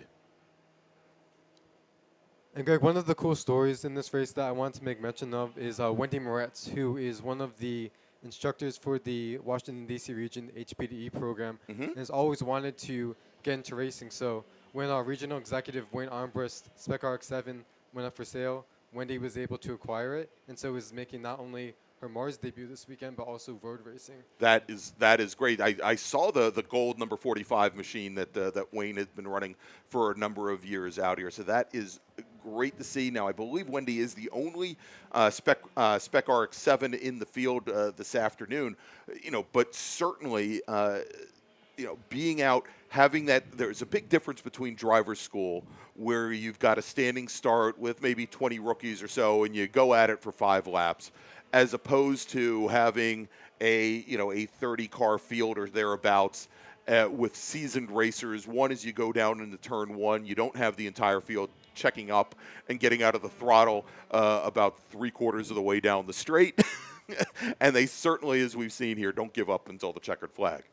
And Greg, one of the cool stories in this race that I wanted to make mention of is Wendy Moretz, who is one of the instructors for the Washington, D.C. region HPDE program, and has always wanted to get into racing. So when our regional executive Wayne Armbrust Spec RX-7 went up for sale, Wendy was able to acquire it, and so is making not only her MARRS debut this weekend, but also road racing. That is great. I saw the gold number 45 machine that Wayne has been running for a number of years out here. So that is great to see. Now, I believe Wendy is the only Spec RX-7 in the field this afternoon. But certainly, being out, having that, there's a big difference between driver's school, where you've got a standing start with maybe 20 rookies or so, and you go at it for 5 laps, as opposed to having a 30-car field or thereabouts with seasoned racers. One is you go down into turn 1, you don't have the entire field checking up and getting out of the throttle about 3/4 of the way down the straight. And they certainly, as we've seen here, don't give up until the checkered flag.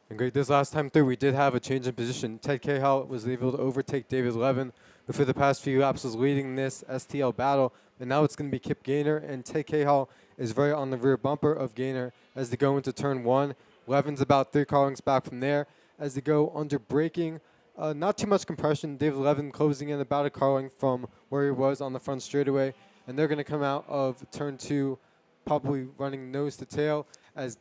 And great, this last time through, we did have a change in position. Ted Cahill was able to overtake David Levin, who for the past few laps was leading this STL battle. And now it's going to be Kip Gaynor, and Ted Cahill is right on the rear bumper of Gaynor as they go into turn 1. Levin's about 3 car lengths back from there as they go under braking. Not too much compression. David Levin closing in about a car length from where he was on the front straightaway. And they're going to come out of turn 2 probably running nose to tail as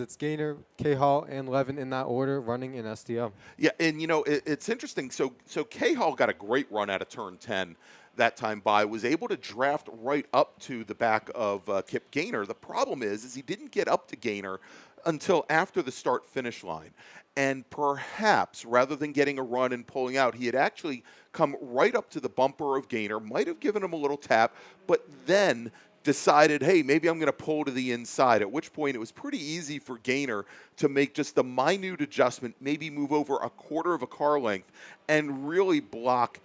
it's Gaynor, K-Hall, and Levin in that order running in STL. Yeah, and it's interesting. So K-Hall got a great run out of turn 10 that time by, was able to draft right up to the back of Kip Gaynor. The problem is he didn't get up to Gaynor until after the start-finish line. And perhaps, rather than getting a run and pulling out, he had actually come right up to the bumper of Gaynor, might have given him a little tap, but then decided, hey, maybe I'm going to pull to the inside, at which point it was pretty easy for Gaynor to make just a minute adjustment, maybe move over a 1/4 of a car length, and really block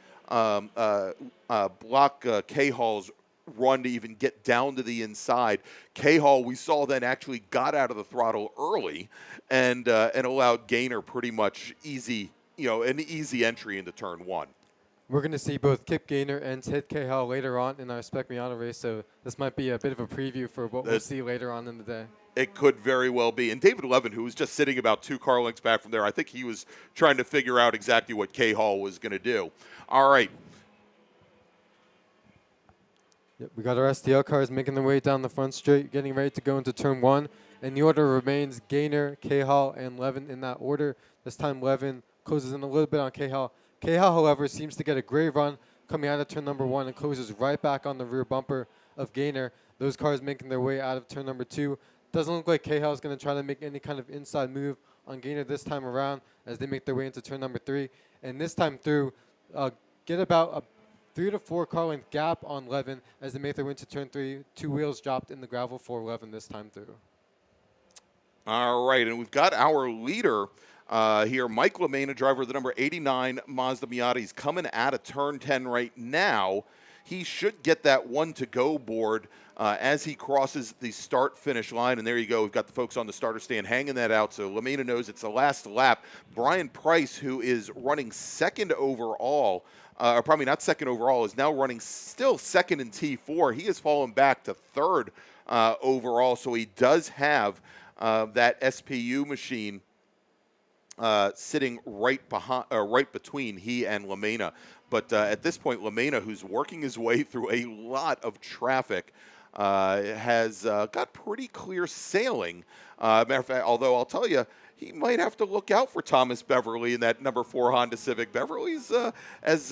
K-Hall's run to even get down to the inside. K-Hall, we saw then, actually got out of the throttle early and allowed Gaynor pretty much an easy entry into turn 1. We're going to see both Kip Gaynor and Ted Cahill later on in our Spec Miata race, so this might be a bit of a preview for what we'll see later on in the day. It could very well be. And David Levin, who was just sitting about 2 car lengths back from there, I think he was trying to figure out exactly what Cahill was going to do. All right. Yep, we got our STL cars making their way down the front straight, getting ready to go into turn 1. And the order remains Gaynor, Cahill, and Levin in that order. This time Levin closes in a little bit on Cahill. Cahill, however, seems to get a great run coming out of turn number 1 and closes right back on the rear bumper of Gaynor. Those cars making their way out of turn number 2. Doesn't look like Cahill is going to try to make any kind of inside move on Gaynor this time around as they make their way into turn number 3. And this time through, get about a 3 to 4 car length gap on Levin as they make their way into turn 3. 2 wheels dropped in the gravel for Levin this time through. All right, and we've got our leader here, Mike LaMena, driver of the number 89 Mazda Miata. He's coming out of turn 10 right now. He should get that 1 to go board as he crosses the start-finish line. And there you go. We've got the folks on the starter stand hanging that out. So LaMena knows it's the last lap. Brian Price, who is running second overall, or probably not second overall, is now running still second in T4. He has fallen back to third overall. So he does have that SPU machine sitting right behind, right between he and LaMena. But at this point, LaMena, who's working his way through a lot of traffic, has got pretty clear sailing. Matter of fact, although I'll tell you, he might have to look out for Thomas Beverly in that number 4 Honda Civic. Beverly's, as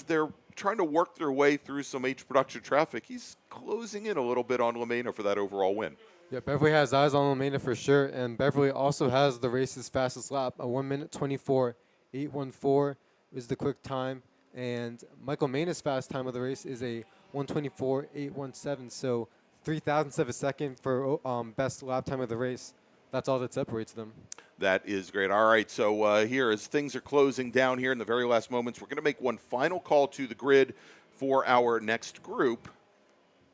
they're trying to work their way through some H production traffic, he's closing in a little bit on LaMena for that overall win. Yeah, Beverly has eyes on LaMena for sure, and Beverly also has the race's fastest lap. A 1:24.814 is the quick time, and Michael Maina's fast time of the race is a 1:24.817, so 0.003 of a second for best lap time of the race. That's all that separates them. That is great. All right, so here as things are closing down here in the very last moments, we're going to make one final call to the grid for our next group,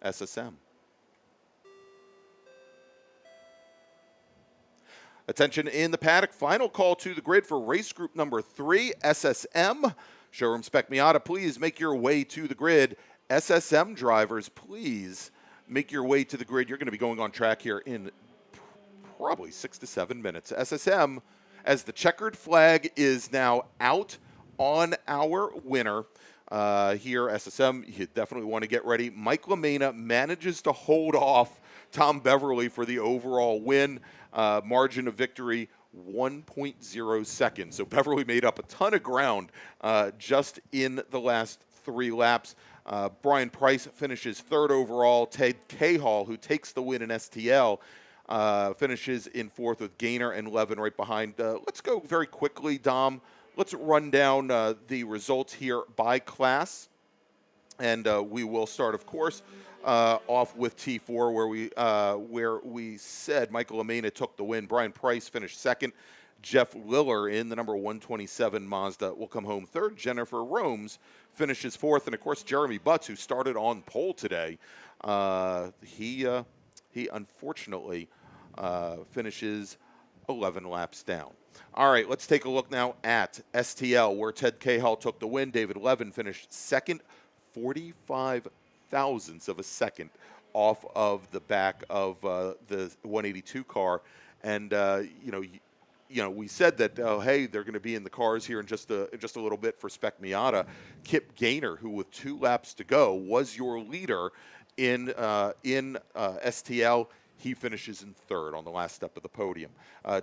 SSM. Attention in the paddock, final call to the grid for race group number 3, SSM. Showroom Spec Miata, please make your way to the grid. SSM drivers, please make your way to the grid. You're going to be going on track here in probably 6 to 7 minutes. SSM, as the checkered flag is now out on our winner here, SSM, you definitely want to get ready. Mike LaMena manages to hold off Tom Beverly for the overall win. Margin of victory, 1.0 seconds. So Beverly made up a ton of ground just in the last 3 laps. Brian Price finishes 3rd overall. Ted Cahill, who takes the win in STL, finishes in 4th with Gaynor and Levin right behind. Let's go very quickly, Dom. Let's run down the results here by class. And we will start, of course, off with T4, where we said Michael LaMena took the win. Brian Price finished 2nd. Jeff Liller in the number 127 Mazda will come home 3rd. Jennifer Romes finishes 4th. And, of course, Jeremy Butts, who started on pole today, he unfortunately finishes 11 laps down. All right, let's take a look now at STL, where Ted Cahill took the win. David Levin finished 2nd, 45 thousandths of a second off of the back of the 182 car. And, we said that, hey, they're going to be in the cars here in just a little bit for Spec Miata. Kip Gaynor, who with 2 laps to go was your leader in STL, he finishes in 3rd on the last step of the podium.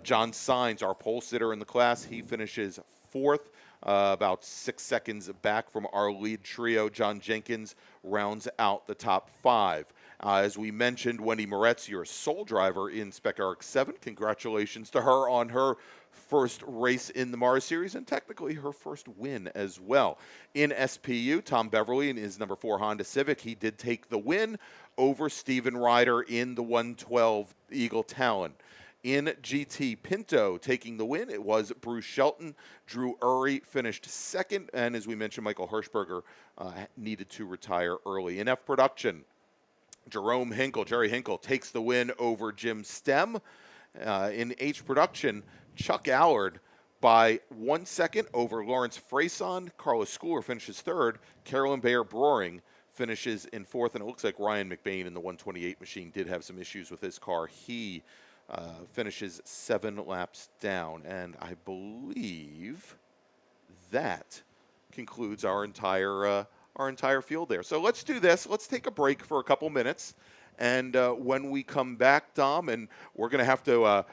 John Sainz, our pole sitter in the class, he finishes 4th. About 6 seconds back from our lead trio. John Jenkins rounds out the top 5. As we mentioned, Wendy Moretz, your sole driver in Spec RX-7. Congratulations to her on her first race in the MARRS series and technically her first win as well. In SPU, Tom Beverly in his number 4 Honda Civic, he did take the win over Steven Ryder in the 112 Eagle Talon. In GT Pinto, taking the win, it was Bruce Shelton. Drew Urry finished 2nd, and as we mentioned, Michael Hirschberger needed to retire early. In F Production, Jerry Hinkle, takes the win over Jim Stem. In H Production, Chuck Allard by 1 second over Lawrence Freyson. Carlos Schooler finishes third. Carolyn Bayer-Broering finishes in fourth, and it looks like Ryan McBain in the 128 machine did have some issues with his car. He finishes 7 laps down, and I believe that concludes our entire field there. So let's do this. Let's take a break for a couple minutes, and when we come back, Dom, and we're going to have to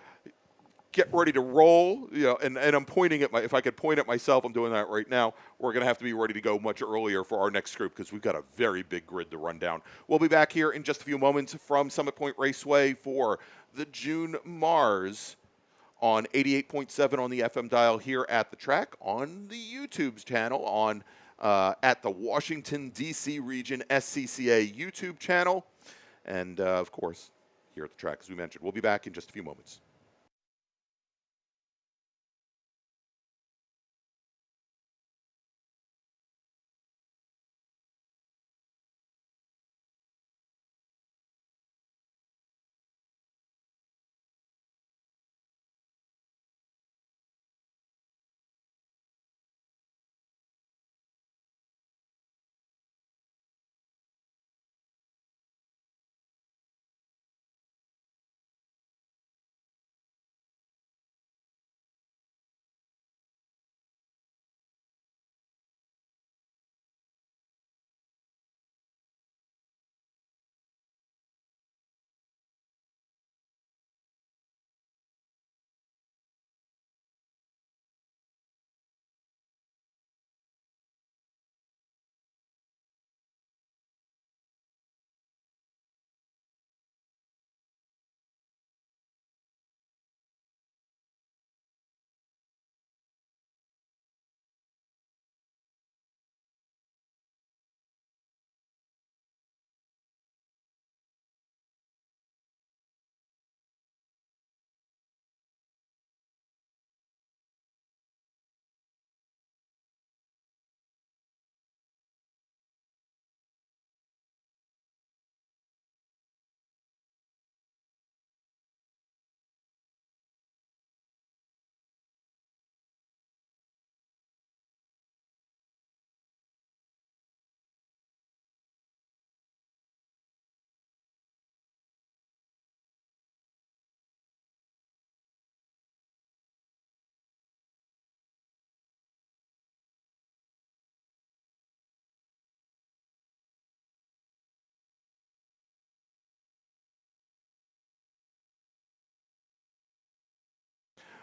get ready to roll, and I'm pointing at if I could point at myself, I'm doing that right now. We're going to have to be ready to go much earlier for our next group because we've got a very big grid to run down. We'll be back here in just a few moments from Summit Point Raceway for the June MARRS on 88.7 on the FM dial here at the track, on the YouTube's channel, on at the Washington, D.C. region SCCA YouTube channel, and of course, here at the track, as we mentioned. We'll be back in just a few moments.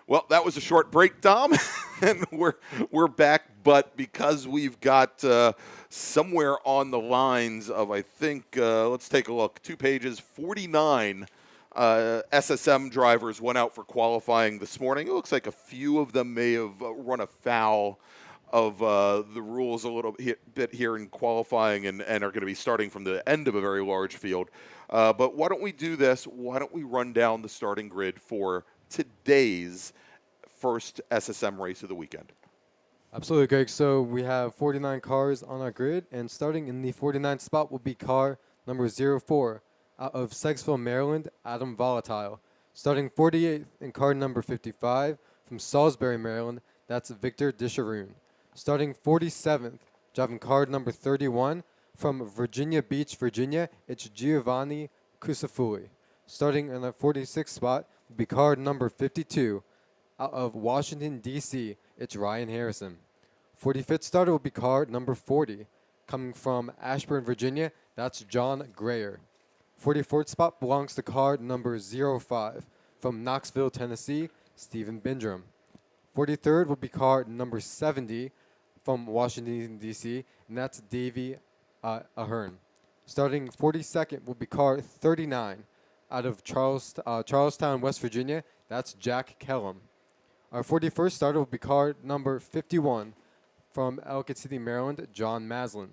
Well, that was a short break, Dom, and we're back. But because we've got somewhere on the lines of, I think, let's take a look, 2 pages, 49 SSM drivers went out for qualifying this morning. It looks like a few of them may have run afoul of the rules a little bit here in qualifying and are going to be starting from the end of a very large field. But why don't we do this? Why don't we run down the starting grid for today's first SSM race of the weekend? Absolutely, Greg. So we have 49 cars on our grid, and starting in the 49th spot will be car number 04 out of Sykesville, Maryland, Adam Volatile. Starting 48th in car number 55 from Salisbury, Maryland, that's Victor Disharoon. Starting 47th, driving car number 31 from Virginia Beach, Virginia, it's Giovanni Cusafulli. Starting in the 46th spot will be car number 52 out of Washington, D.C., it's Ryan Harrison. 45th starter will be car number 40. Coming from Ashburn, Virginia, that's John Grayer. 44th spot belongs to car number 05 from Knoxville, Tennessee, Stephen Bindrum. 43rd will be car number 70 from Washington, D.C., and that's Davey Ahern. Starting 42nd will be car 39 out of Charlestown, West Virginia, that's Jack Kellum. Our 41st starter will be car number 51 from Ellicott City, Maryland, John Maslin.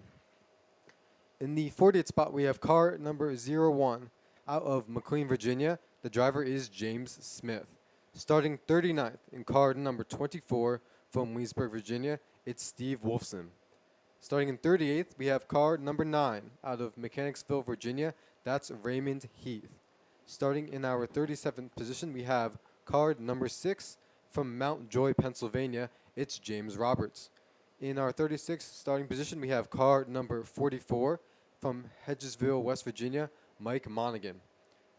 In the 40th spot, we have car number 01 out of McLean, Virginia. The driver is James Smith. Starting 39th in car number 24 from Leesburg, Virginia, it's Steve Wolfson. Starting in 38th, we have car number 9 out of Mechanicsville, Virginia. That's Raymond Heath. Starting in our 37th position, we have car number 6 from Mount Joy, Pennsylvania, it's James Roberts. In our 36th starting position, we have car number 44 from Hedgesville, West Virginia, Mike Monaghan.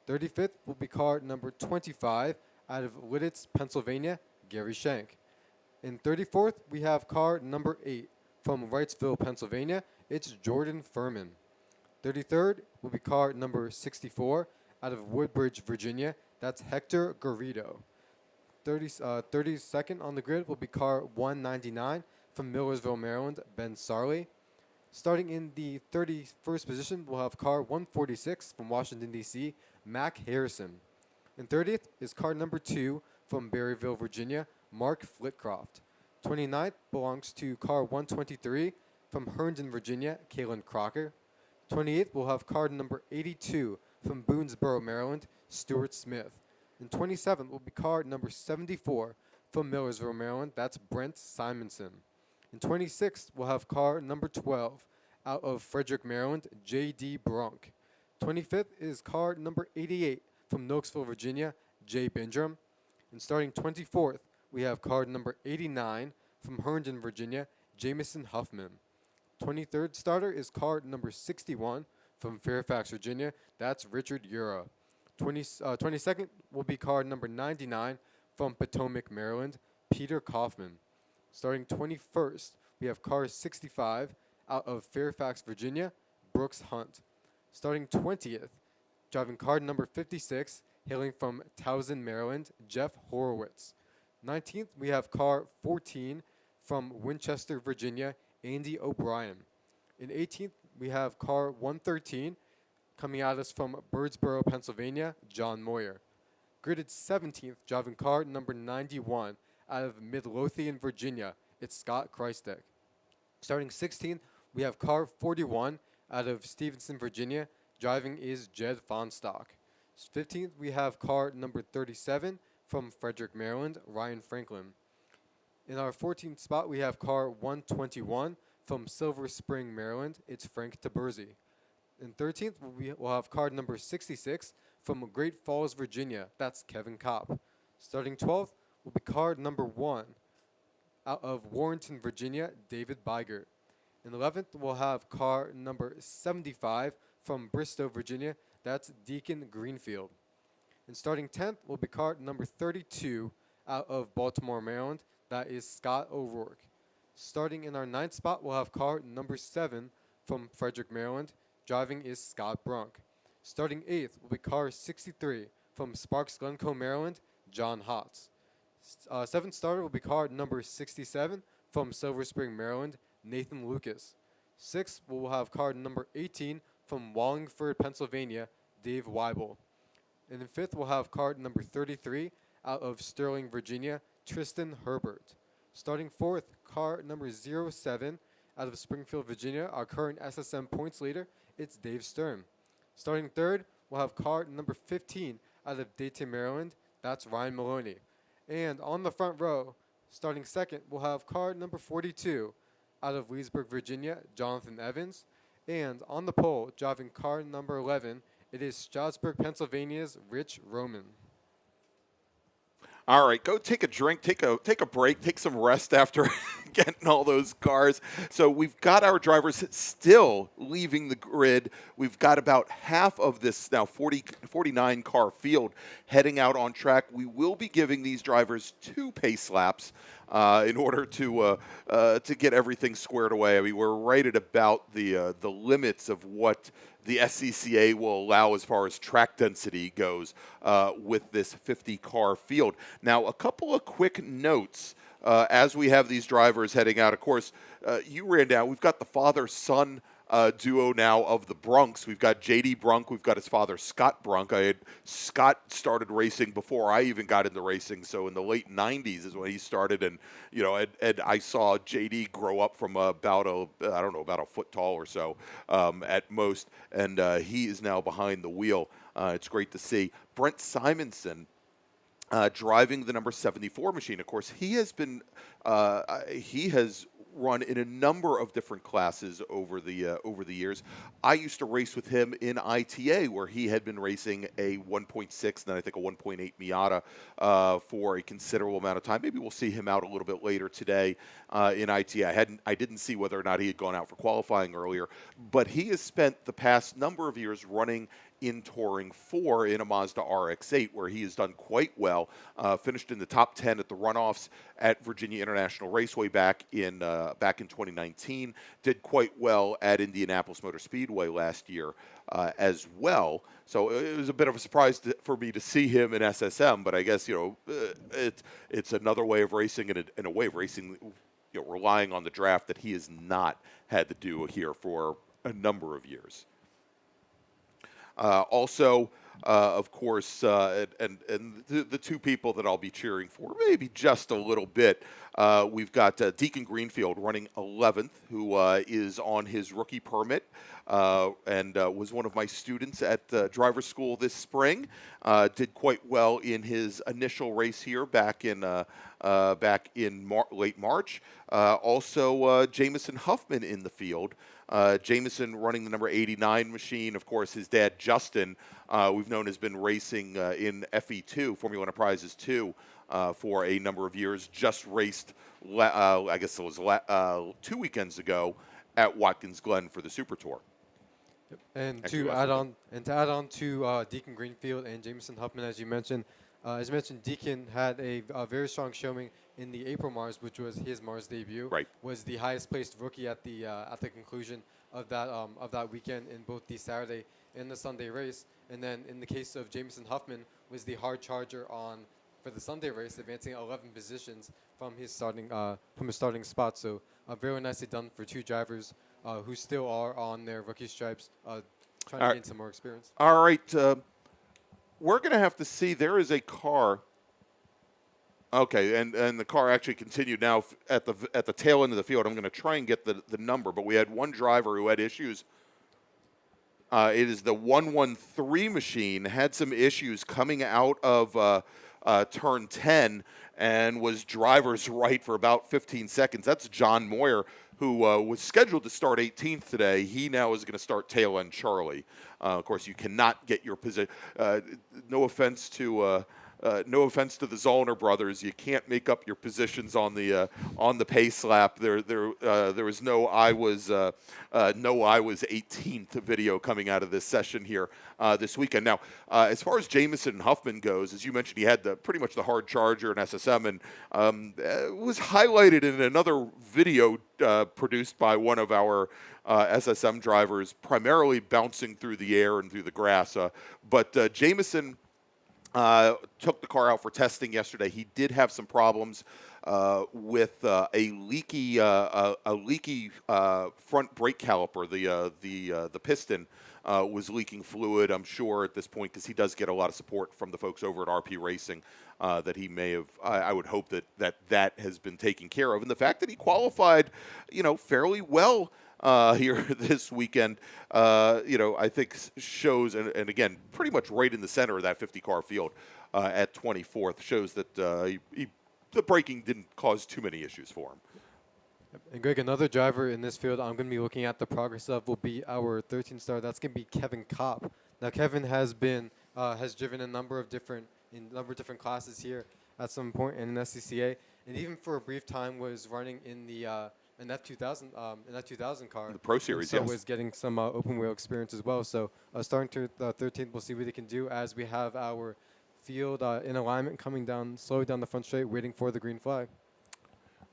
35th will be car number 25 out of Lidditz, Pennsylvania, Gary Shank. In 34th, we have car number 8 from Wrightsville, Pennsylvania, it's Jordan Furman. 33rd will be car number 64 out of Woodbridge, Virginia, that's Hector Garrido. 32nd on the grid will be car 199 from Millersville, Maryland, Ben Sarley. Starting in the 31st position, we'll have car 146 from Washington, D.C., Mac Harrison. In 30th is car number 2 from Berryville, Virginia, Mark Flitcroft. 29th belongs to car 123 from Herndon, Virginia, Kalen Crocker. 28th will have car number 82 from Boonesboro, Maryland, Stuart Smith. And 27th will be car number 74 from Millersville, Maryland, that's Brent Simonson. In 26th, we'll have car number 12 out of Frederick, Maryland, J.D. Brunk. 25th is car number 88 from Knoxville, Virginia, Jay Bindrum. And starting 24th, we have car number 89 from Herndon, Virginia, Jamison Huffman. 23rd starter is car number 61 from Fairfax, Virginia, that's Richard Ura. 22nd will be car number 99 from Potomac, Maryland, Peter Kaufman. Starting 21st, we have car 65 out of Fairfax, Virginia, Brooks Hunt. Starting 20th, driving car number 56, hailing from Towson, Maryland, Jeff Horowitz. 19th, we have car 14 from Winchester, Virginia, Andy O'Brien. In 18th, we have car 113 coming at us from Birdsboro, Pennsylvania, John Moyer. Gridded 17th, driving car number 91 out of Midlothian, Virginia, it's Scott Kreistek. Starting 16th, we have car 41 out of Stevenson, Virginia. Driving is Jed Fonstock. 15th, we have car number 37 from Frederick, Maryland, Ryan Franklin. In our 14th spot, we have car 121 from Silver Spring, Maryland. It's Frank Taberzi. In 13th, we will have car number 66 from Great Falls, Virginia. That's Kevin Kopp. Starting 12th will be car number 1 out of Warrenton, Virginia, David Bygert. In 11th, we'll have car number 75 from Bristow, Virginia. That's Deacon Greenfield. And starting 10th will be car number 32 out of Baltimore, Maryland. That is Scott O'Rourke. Starting in our 9th spot, we'll have car number 7 from Frederick, Maryland. Driving is Scott Brunk. Starting 8th will be car 63 from Sparks, Glencoe, Maryland, John Hotz. 7th starter will be car number 67 from Silver Spring, Maryland, Nathan Lucas. 6th, we'll have car number 18 from Wallingford, Pennsylvania, Dave Weibel. And in 5th, we'll have car number 33 out of Sterling, Virginia, Tristan Herbert. Starting 4th, car number 07 out of Springfield, Virginia, our current SSM points leader, it's Dave Stern. Starting 3rd, we'll have car number 15 out of Dayton, Maryland, that's Ryan Maloney. And on the front row, starting 2nd, we'll have car number 42 out of Leesburg, Virginia, Jonathan Evans. And on the pole, driving car number 11, it is Strasburg, Pennsylvania's Rich Roman. All right, go take a drink, take a break, take some rest after getting all those cars. So we've got our drivers still leaving the grid. We've got about half of this now 49 car field heading out on track. We will be giving these drivers 2 pace laps in order to get everything squared away. I mean, we're right at about the limits of what the SCCA will allow as far as track density goes with this 50-car field. Now, a couple of quick notes as we have these drivers heading out. Of course, you ran down. We've got the father-son duo now of the Brunks. We've got J.D. Brunk. We've got his father, Scott Brunk. Scott started racing before I even got into racing, so in the late 90s is when he started, and and I saw J.D. grow up from about a foot tall or so at most, and he is now behind the wheel. It's great to see. Brent Simonson driving the number 74 machine. Of course, he has run in a number of different classes over the years. I used to race with him in ITA, where he had been racing a 1.6 and then I think a 1.8 Miata for a considerable amount of time. Maybe we'll see him out a little bit later today in ITA. I didn't see whether or not he had gone out for qualifying earlier, but he has spent the past number of years running in Touring 4 in a Mazda RX-8, where he has done quite well. Finished in the top 10 at the runoffs at Virginia International Raceway back in 2019. Did quite well at Indianapolis Motor Speedway last year as well. So it was a bit of a surprise for me to see him in SSM, but I guess it's another way of racing and a way of racing, relying on the draft that he has not had to do here for a number of years. Also, of course, and the two people that I'll be cheering for, maybe just a little bit, we've got Deacon Greenfield running 11th, who is on his rookie permit and was one of my students at driver's school this spring. Did quite well in his initial race here back in late March. Also, Jamison Huffman in the field. Jamison running the number 89 machine. Of course, his dad, Justin, we've known has been racing in FE2, Formula Enterprises 2, for a number of years. Just raced, I guess it was 2 weekends ago, at Watkins Glen for the Super Tour. Yep. And to add on to Deacon Greenfield and Jamison Huffman, as you mentioned, Deacon had a very strong showing in the April MARRS, which was his MARRS debut. Right. Was the highest placed rookie at the conclusion of that weekend in both the Saturday and the Sunday race. And then in the case of Jamison Huffman, was the hard charger for the Sunday race, advancing 11 positions from his starting spot. So very nicely done for two drivers who still are on their rookie stripes, trying to gain some more experience. All right. We're going to have to see. There is a car. Okay, and the car actually continued now at the tail end of the field. I'm going to try and get the number, but we had one driver who had issues. It is the 113 machine, had some issues coming out of turn 10 and was driver's right for about 15 seconds. That's John Moyer, who was scheduled to start 18th today. He now is going to start tail end Charlie. Of course, you cannot get your position. No offense to the Zollner brothers, you can't make up your positions on the pace lap. There was no I was 18th video coming out of this session here this weekend. Now, as far as Jamison and Huffman goes, as you mentioned, he had pretty much the hard charger in SSM, and was highlighted in another video produced by one of our SSM drivers, primarily bouncing through the air and through the grass. But Jamison took the car out for testing yesterday. He did have some problems with a leaky front brake caliper. The piston was leaking fluid, I'm sure, at this point, because he does get a lot of support from the folks over at RP Racing that he may have. I would hope that has been taken care of. And the fact that he qualified, fairly well here this weekend, I think shows, and again, pretty much right in the center of that 50-car field at 24th, shows that the braking didn't cause too many issues for him. And Greg, another driver in this field I'm going to be looking at the progress of will be our 13 star. That's going to be Kevin Kopp. Now, Kevin has driven a number of different classes here at some point in an SCCA, and even for a brief time was running in the in that 2000 car. The Pro Series, so was getting some open wheel experience as well. So starting to 13th, we'll see what they can do as we have our field in alignment coming down slowly down the front straight, waiting for the green flag.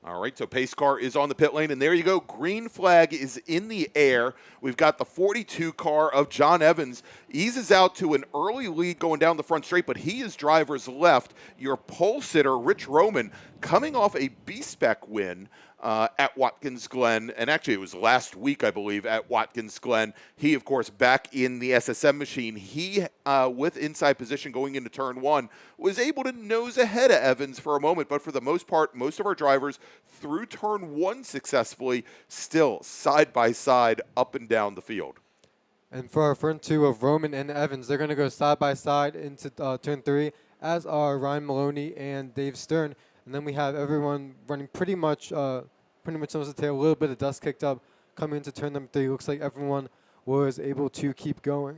All right, so pace car is on the pit lane, and there you go. Green flag is in the air. We've got the 42 car of John Evans. Eases out to an early lead going down the front straight, but he is driver's left. Your pole sitter, Rich Roman, coming off a B-Spec win at Watkins Glen, and actually it was last week, I believe, at Watkins Glen. He, of course, back in the SSM machine. He, with inside position going into turn 1, was able to nose ahead of Evans for a moment, but for the most part, most of our drivers through turn 1 successfully, still side by side up and down the field. And for our front two of Roman and Evans, they're going to go side by side into turn 3, as are Ryan Maloney and Dave Stern. And then we have everyone running pretty much pretty much nose to tail. A little bit of dust kicked up coming into turn number 3. Looks like everyone was able to keep going.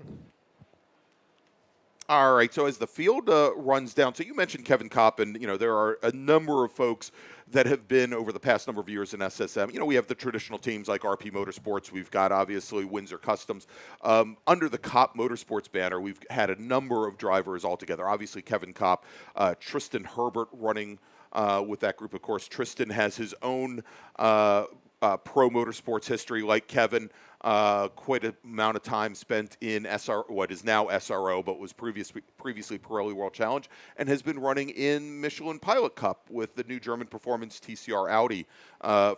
All right, so as the field runs down, so you mentioned Kevin Kopp, and there are a number of folks that have been over the past number of years in SSM. We have the traditional teams like RP Motorsports. We've got obviously Windsor Customs. Under the Kopp Motorsports banner, we've had a number of drivers altogether. Obviously, Kevin Kopp, Tristan Herbert running with that group. Of course, Tristan has his own pro motorsports history like Kevin. Quite an amount of time spent in what is now SRO, but was previously Pirelli World Challenge, and has been running in Michelin Pilot Cup with the new German performance TCR Audi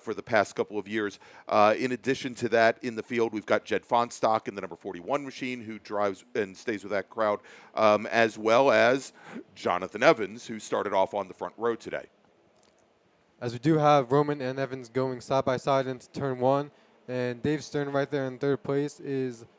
for the past couple of years. In addition to that, in the field, we've got Jed Fonstock in the number 41 machine, who drives and stays with that crowd, as well as Jonathan Evans, who started off on the front row today. As we do have Roman and Evans going side by side into turn 1. And Dave Stern right there in third place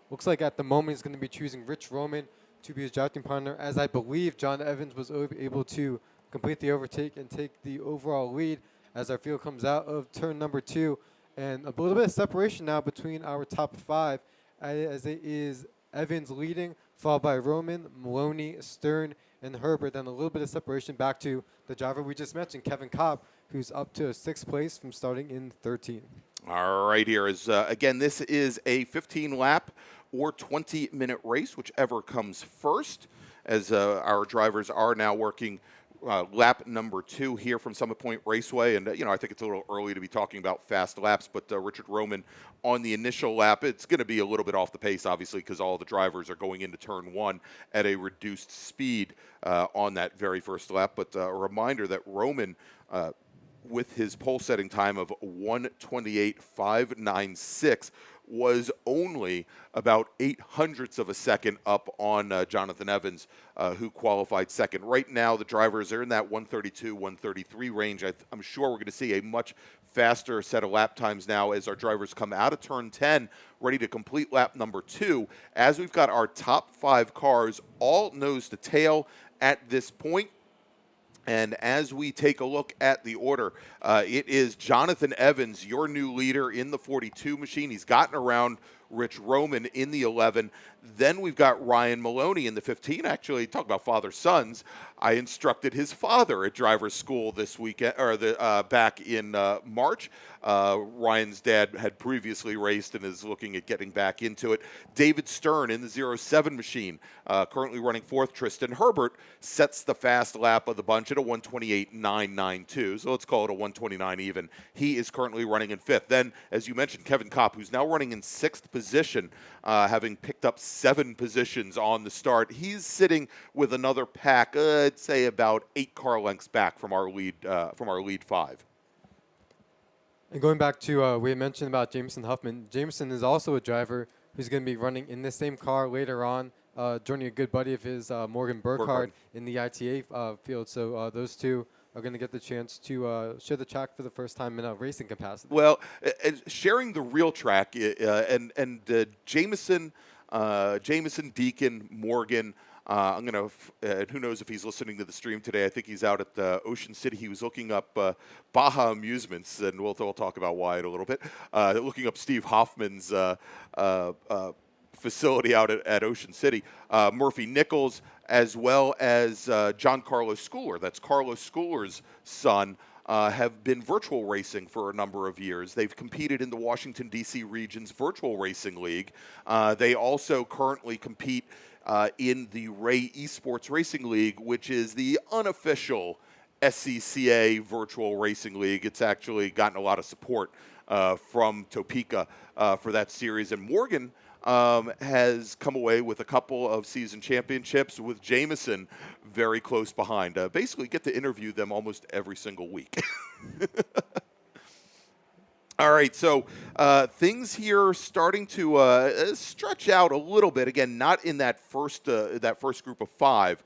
looks like at the moment he's going to be choosing Rich Roman to be his drafting partner, as I believe John Evans was able to complete the overtake and take the overall lead as our field comes out of turn number 2. And a little bit of separation now between our top 5, as it is Evans leading, followed by Roman, Maloney, Stern, and Herbert. Then a little bit of separation back to the driver we just mentioned, Kevin Kopp, who's up to 6th place from starting in 13. All right, here is, again, this is a 15-lap or 20-minute race, whichever comes first, as our drivers are now working lap number 2 here from Summit Point Raceway. And, I think it's a little early to be talking about fast laps, but Richard Roman on the initial lap, it's going to be a little bit off the pace, obviously, because all the drivers are going into turn 1 at a reduced speed on that very first lap. But a reminder that Roman, with his pole setting time of 1:28.596, was only about 0.08 of a second up on Jonathan Evans, who qualified second. Right now, the drivers are in that 1:32, 1:33 range. I'm sure we're going to see a much faster set of lap times now as our drivers come out of turn 10, ready to complete lap number 2, as we've got our top 5 cars all nose to tail at this point. And as we take a look at the order, it is Jonathan Evans, your new leader in the 42 machine. He's gotten around Rich Roman in the 11. Then we've got Ryan Maloney in the 15. Actually, talk about father-sons. I instructed his father at driver's school this weekend, or back in March. Ryan's dad had previously raced and is looking at getting back into it. David Stern in the 07 machine, currently running 4th. Tristan Herbert sets the fast lap of the bunch at a 1:28.992. So let's call it a 1:29 even. He is currently running in 5th. Then, as you mentioned, Kevin Kopp, who's now running in 6th position, having picked up 7 positions on the start. He's sitting with another pack, I'd say about 8 car lengths back from our lead 5. And going back to we had mentioned about Jameson Huffman. Jameson is also a driver who's going to be running in the same car later on, joining a good buddy of his, Morgan Burkhardt, in the ITA field. So those two are going to get the chance to share the track for the first time in a racing capacity. Well, sharing the real track, and Jameson, Deacon, Morgan. I'm going to, and who knows if he's listening to the stream today. I think he's out at Ocean City. He was looking up Baja Amusements, and we'll talk about why in a little bit. Looking up Steve Hoffman's facility out at Ocean City. Murphy Nichols, as well as John Carlos Schooler. That's Carlos Schooler's son. Have been virtual racing for a number of years. They've competed in the Washington, D.C. region's Virtual Racing League. They also currently compete in the Ray Esports Racing League, which is the unofficial SCCA Virtual Racing League. It's actually gotten a lot of support from Topeka for that series. And Morgan has come away with a couple of season championships, with Jameson very close behind. Basically get to interview them almost every single week. All right, so things here starting to stretch out a little bit. Again, not in that first group of 5,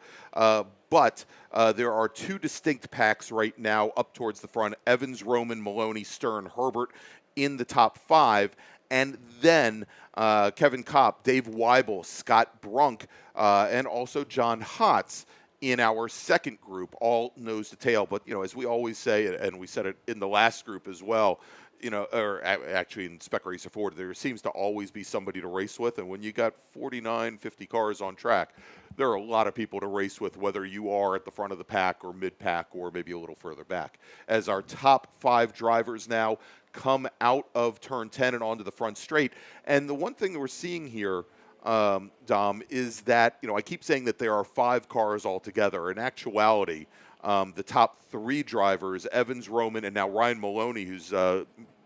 but there are 2 distinct packs right now up towards the front. Evans, Roman, Maloney, Stern, Herbert in the top 5. And then Kevin Kopp, Dave Weibel, Scott Brunk, and also John Hotz in our second group, all nose to tail. But, as we always say, and we said it in the last group as well, actually in Spec Racer Ford, there seems to always be somebody to race with. And when you got 49, 50 cars on track, there are a lot of people to race with, whether you are at the front of the pack or mid-pack or maybe a little further back. As our top 5 drivers now come out of turn 10 and onto the front straight. And the one thing that we're seeing here, Dom, is that, I keep saying that there are 5 cars altogether. In actuality, the top 3 drivers, Evans, Roman, and now Ryan Maloney, who's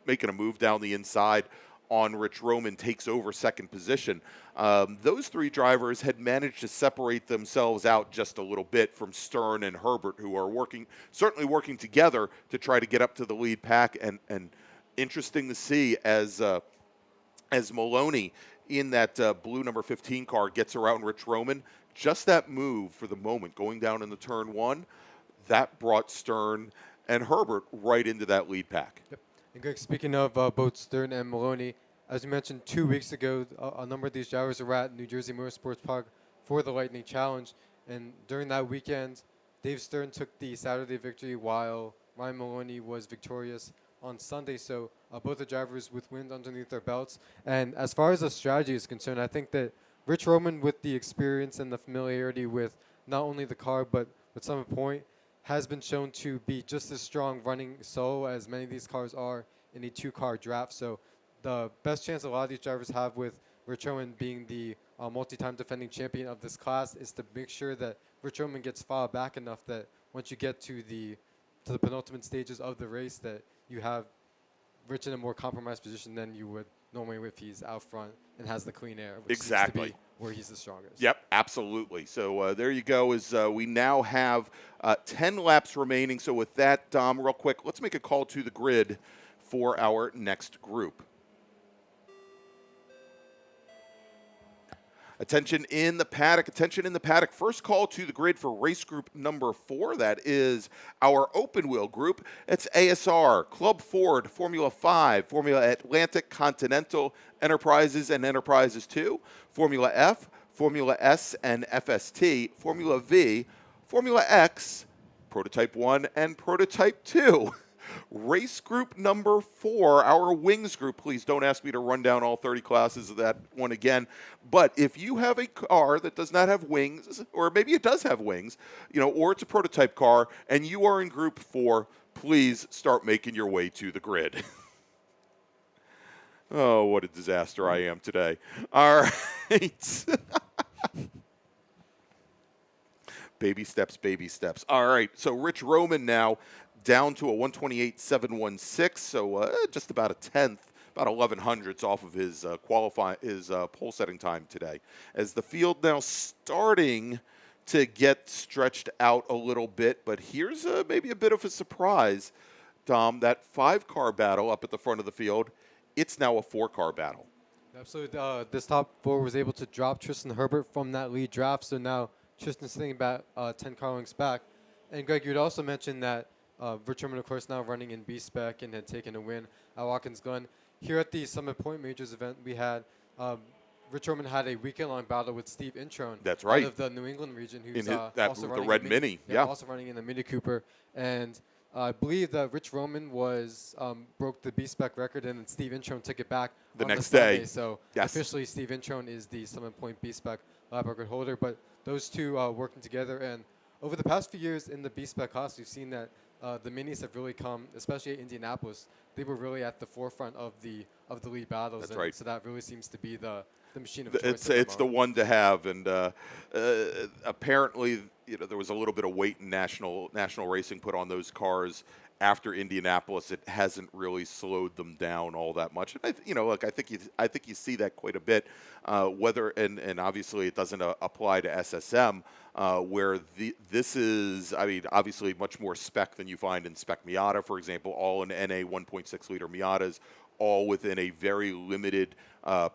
making a move down the inside on Rich Roman, takes over second position. Those 3 drivers had managed to separate themselves out just a little bit from Stern and Herbert, who are certainly working together to try to get up to the lead pack. And interesting to see as Maloney in that blue number 15 car gets around Rich Roman, just that move for the moment, going down in the turn 1, that brought Stern and Herbert right into that lead pack. Yep. And Greg, speaking of both Stern and Maloney, as you mentioned 2 weeks ago, a number of these drivers were at New Jersey Motorsports Park for the Lightning Challenge. And during that weekend, Dave Stern took the Saturday victory while Ryan Maloney was victorious on Sunday. So both the drivers with wins underneath their belts. And as far as the strategy is concerned, I think that Rich Roman, with the experience and the familiarity with not only the car but with Summit Point, has been shown to be just as strong running solo as many of these cars are in a 2-car draft. So the best chance a lot of these drivers have with Rich Roman being the multi-time defending champion of this class is to make sure that Rich Roman gets far back enough that once you get to the penultimate stages of the race, that you have Rich in a more compromised position than you would normally if he's out front and has the clean air, which Exactly. seems to be where he's the strongest. Yep, absolutely. So there you go. We now have 10 laps remaining. So with that, Dom, real quick, let's make a call to the grid for our next group. Attention in the paddock. Attention in the paddock. First call to the grid for race group number 4. That is our open wheel group. It's ASR, Club Ford, Formula 5, Formula Atlantic, Continental, Enterprises, and Enterprises 2, Formula F, Formula S, and FST, Formula V, Formula X, Prototype 1, and Prototype 2. Race group number 4, our wings group. Please don't ask me to run down all 30 classes of that one again. But if you have a car that does not have wings, or maybe it does have wings, or it's a prototype car, and you are in group 4, please start making your way to the grid. Oh, what a disaster I am today. All right. Baby steps, baby steps. All right, so Rich Roman now down to a 128.716, so just about a tenth, about 11 hundredths off of his pole setting time today. As the field now starting to get stretched out a little bit, but here's maybe a bit of a surprise, Dom. That 5-car battle up at the front of the field, it's now a 4-car battle. Absolutely. This top 4 was able to drop Tristan Herbert from that lead draft, so now Tristan's sitting about 10 car lengths back. And Greg, you'd also mentioned that Rich Roman, of course, now running in B-Spec and had taken a win at Watkins Glen. Here at the Summit Point Majors event, we had Rich Roman had a weekend-long battle with Steve Introne. That's right. Out of the New England region, who's also running the red Mini. Yeah, also running in the Mini Cooper. And I believe that Rich Roman broke the B-Spec record, and then Steve Introne took it back the on next the Sunday. day. So yes, officially, Steve Introne is the Summit Point B-Spec lap record holder. But those two working together, and over the past few years in the B-Spec class, we've seen that the minis have really come, especially at Indianapolis. They were really at the forefront of the lead battles. That's right. So that really seems to be the machine of choice. It's the one to have, and apparently, there was a little bit of weight in national racing put on those cars after Indianapolis. It hasn't really slowed them down all that much. And I think you see that quite a bit. And obviously it doesn't apply to SSM, where this is, obviously much more spec than you find in Spec Miata, for example, all in NA 1.6 liter Miatas, all within a very limited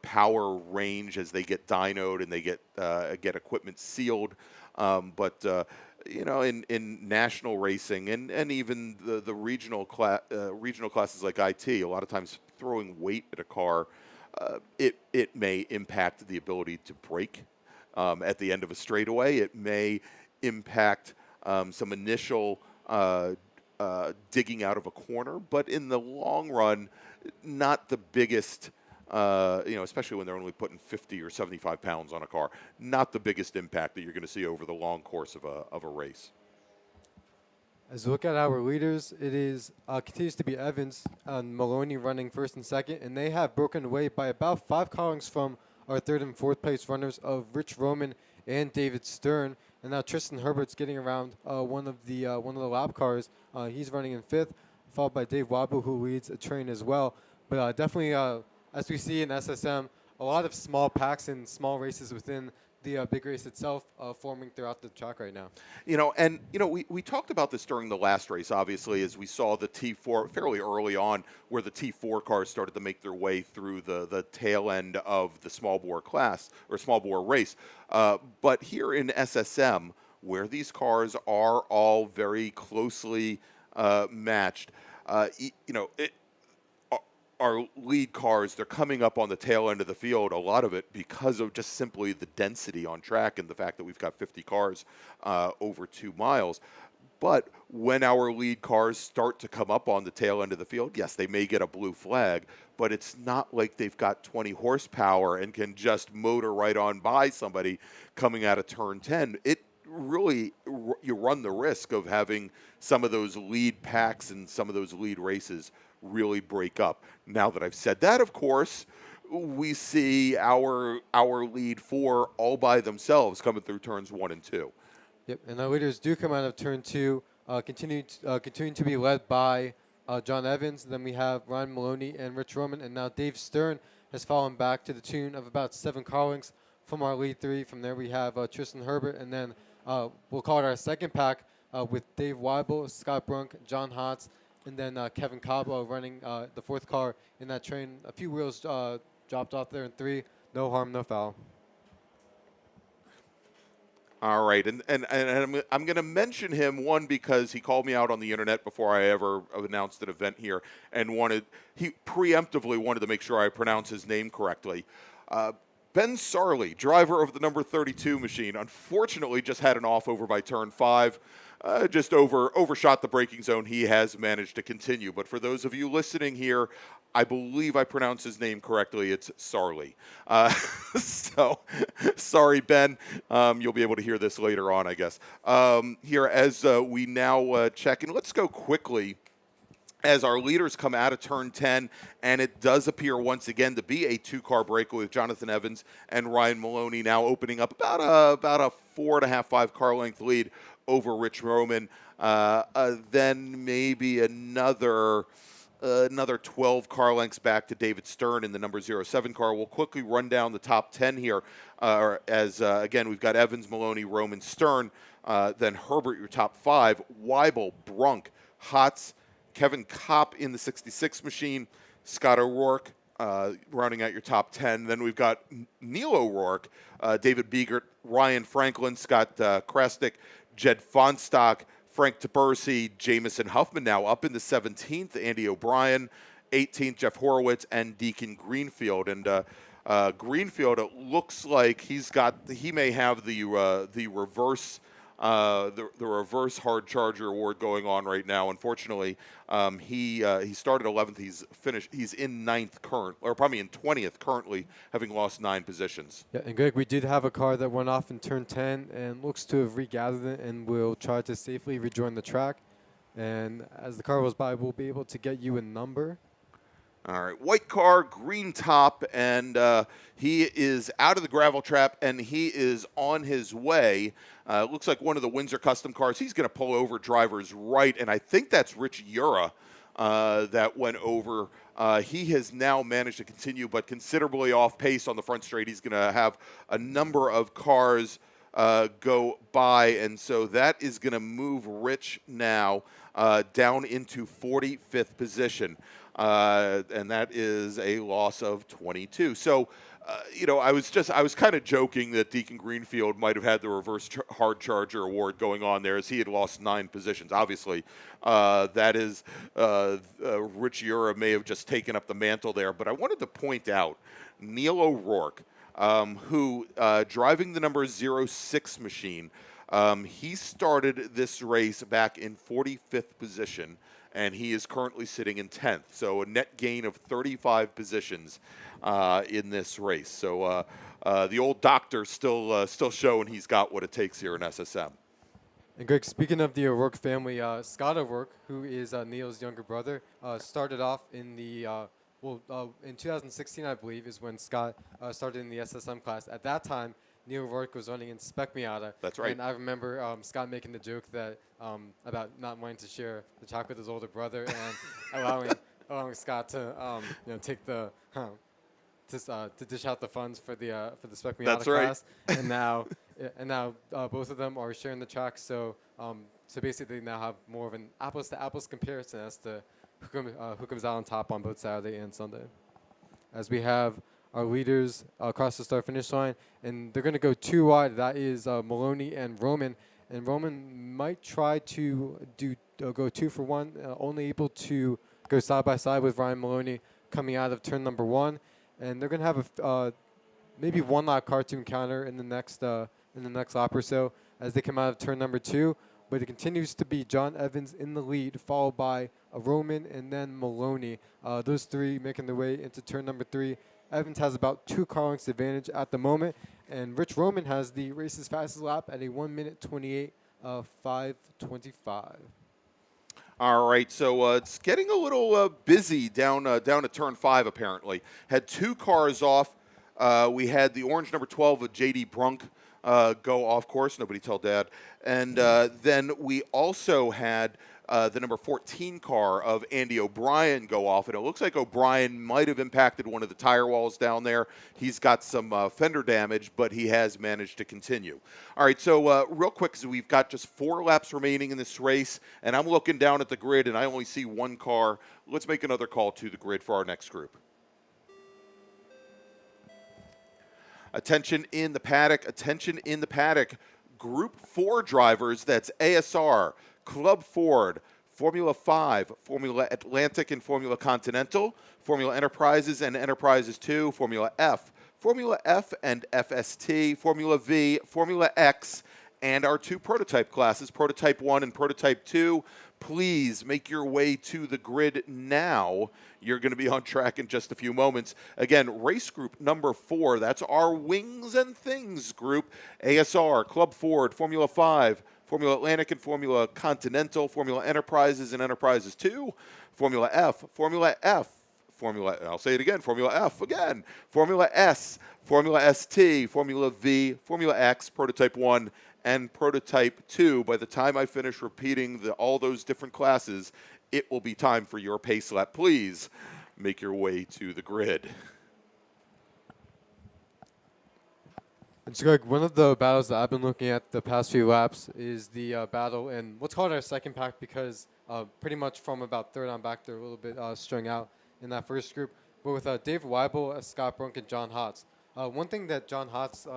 power range as they get dynoed and they get equipment sealed. But in national racing and even the regional classes like IT, a lot of times throwing weight at a car, it may impact the ability to brake at the end of a straightaway. It may impact some initial digging out of a corner, but in the long run, not the biggest. Especially when they're only putting 50 or 75 pounds on a car, not the biggest impact that you're going to see over the long course of a race. As we look at our leaders, it is continues to be Evans and Maloney running first and second, and they have broken away by about 5 car lengths from our third and fourth place runners of Rich Roman and David Stern. And now Tristan Herbert's getting around one of the lap cars. He's running in fifth, followed by Dave Wabu, who leads a train as well. But definitely, as we see in SSM, a lot of small packs and small races within the big race itself forming throughout the track right now. We talked about this during the last race, obviously, as we saw the T4 fairly early on, where the T4 cars started to make their way through the tail end of the small bore class or small bore race. But here in SSM, where these cars are all very closely matched, our lead cars, they're coming up on the tail end of the field, a lot of it because of just simply the density on track and the fact that we've got 50 cars over 2 miles. But when our lead cars start to come up on the tail end of the field, yes, they may get a blue flag, but it's not like they've got 20 horsepower and can just motor right on by somebody coming out of turn 10. It really, you run the risk of having some of those lead packs and some of those lead races really break up. Now that I've said that, of course, we see our lead 4 all by themselves coming through turns 1 and 2. Yep, and our leaders do come out of turn 2, continuing to be led by John Evans. Then we have Ryan Maloney and Rich Roman, and now Dave Stern has fallen back to the tune of about 7 car lengths from our lead 3. From there we have Tristan Herbert, and then we'll call it our second pack with Dave Weibel, Scott Brunk, John Hotz, and then Kevin Cabo running the 4th car in that train. A few wheels dropped off there in 3. No harm, no foul. All right, and I'm going to mention him, one, because he called me out on the internet before I ever announced an event here, and he preemptively wanted to make sure I pronounce his name correctly. Ben Sarley, driver of the number 32 machine, unfortunately just had an off over by turn 5. Just overshot the braking zone. He has managed to continue. But for those of you listening here, I believe I pronounced his name correctly. It's Sarley. So, sorry, Ben. You'll be able to hear this later on, I guess. Here, as we now check in, let's go quickly as our leaders come out of turn 10, and it does appear once again to be a 2-car breakaway with Jonathan Evans and Ryan Maloney now opening up about a 4.5, 5 car length lead over Rich Roman. Then maybe another 12 car lengths back to David Stern in the number 07 car. We'll quickly run down the top 10 here again, we've got Evans, Maloney, Roman, Stern, then Herbert, your top 5, Weibel, Brunk, Hotz, Kevin Kopp in the 66 machine, Scott O'Rourke rounding out your top 10. Then we've got Neil O'Rourke, David Biegert, Ryan Franklin, Scott Krestik, Jed Fonstock, Frank Tabersi, Jamison Huffman now up in the 17th, Andy O'Brien, 18th, Jeff Horowitz, and Deacon Greenfield. And Greenfield, it looks like he may have the reverse reverse hard charger award going on right now. Unfortunately, he started 11th. He's in 9th probably in 20th currently, having lost 9 positions. Yeah, and Greg, we did have a car that went off in turn 10 and looks to have regathered it and will try to safely rejoin the track. And as the car goes by, we'll be able to get you a number. All right, white car, green top, and he is out of the gravel trap, and he is on his way. Looks like one of the Windsor Custom cars. He's going to pull over drivers right, and I think that's Rich Ura that went over. He has now managed to continue, but considerably off pace on the front straight. He's going to have a number of cars go by, and so that is going to move Rich now down into 45th position. And that is a loss of 22. So, I was kind of joking that Deacon Greenfield might have had the reverse hard charger award going on there, as he had lost 9 positions. Obviously, that is Rich Ura may have just taken up the mantle there. But I wanted to point out Neil O'Rourke, who driving the number 06 machine. He started this race back in 45th position, and he is currently sitting in 10th. So a net gain of 35 positions in this race. So the old doctor still showing he's got what it takes here in SSM. And Greg, speaking of the O'Rourke family, Scott O'Rourke, who is Neil's younger brother, started off in the in 2016, I believe, is when Scott started in the SSM class. At that time, Neil O'Rourke was running in Spec Miata. That's right. And I remember Scott making the joke that about not wanting to share the track with his older brother and allowing Scott to take the to dish out the funds for the Spec Miata class. Right. And now both of them are sharing the track. So basically now have more of an apples to apples comparison as to who comes out on top on both Saturday and Sunday. As we have our leaders across the start-finish line, and they're going to go 2 wide. That is Maloney and Roman. And Roman might try to go 2 for 1, only able to go side-by-side with Ryan Maloney coming out of turn number 1. And they're going to have maybe one lap cartoon counter in the next lap or so as they come out of turn number 2. But it continues to be John Evans in the lead, followed by Roman and then Maloney. Those 3 making their way into turn number 3. Evans has about 2 car lengths advantage at the moment, and Rich Roman has the race's fastest lap at a 1:28.525. All right, so it's getting a little busy down at turn 5. Apparently, had 2 cars off. We had the orange number 12 of JD Brunk go off course. Nobody tell Dad. And then we also had the number 14 car of Andy O'Brien go off, and it looks like O'Brien might have impacted one of the tire walls down there. He's got some fender damage, but he has managed to continue. All right, so real quick, so we've got just 4 laps remaining in this race, and I'm looking down at the grid, and I only see 1 car. Let's make another call to the grid for our next group. Attention in the paddock, attention in the paddock. Group 4 drivers, that's ASR, Club Ford, Formula 5, Formula Atlantic and Formula Continental, Formula Enterprises and Enterprises 2, Formula F and FST, Formula V, Formula X, and our 2 prototype classes, Prototype 1 and Prototype 2. Please make your way to the grid now. You're going to be on track in just a few moments. Again, race group number 4, that's our Wings and Things group. ASR, Club Ford, Formula 5, Formula Atlantic and Formula Continental, Formula Enterprises and Enterprises 2, Formula F, I'll say it again, Formula F again, Formula S, Formula ST, Formula V, Formula X, Prototype 1, and Prototype 2. By the time I finish repeating all those different classes, it will be time for your pace lap. Please make your way to the grid. And so, Greg, one of the battles that I've been looking at the past few laps is the battle in what's called our second pack, because pretty much from about third on back, they're a little bit strung out in that first group. But with Dave Weibel, Scott Brunk, and John Hotz. One thing that John Hotz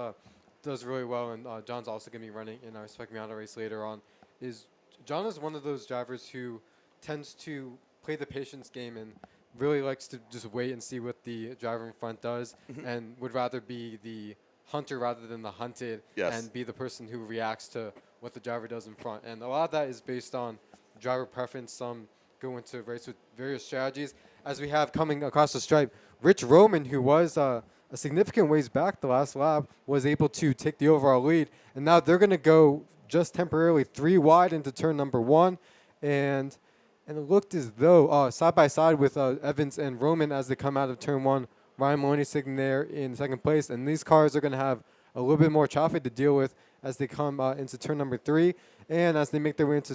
does really well, and John's also going to be running in our Spec Miata race later on, is John is one of those drivers who tends to play the patience game and really likes to just wait and see what the driver in front does, and would rather be the hunter rather than the hunted, and be the person who reacts to what the driver does in front. And a lot of that is based on driver preference. Some go into race with various strategies. As we have coming across the stripe, Rich Roman, who was a significant ways back the last lap, was able to take the overall lead. And now they're going to go just temporarily 3 wide into turn number 1. And it looked as though side by side with Evans and Roman as they come out of turn 1. Ryan Maloney sitting there in second place, and these cars are going to have a little bit more traffic to deal with as they come into turn number 3, and as they make their way into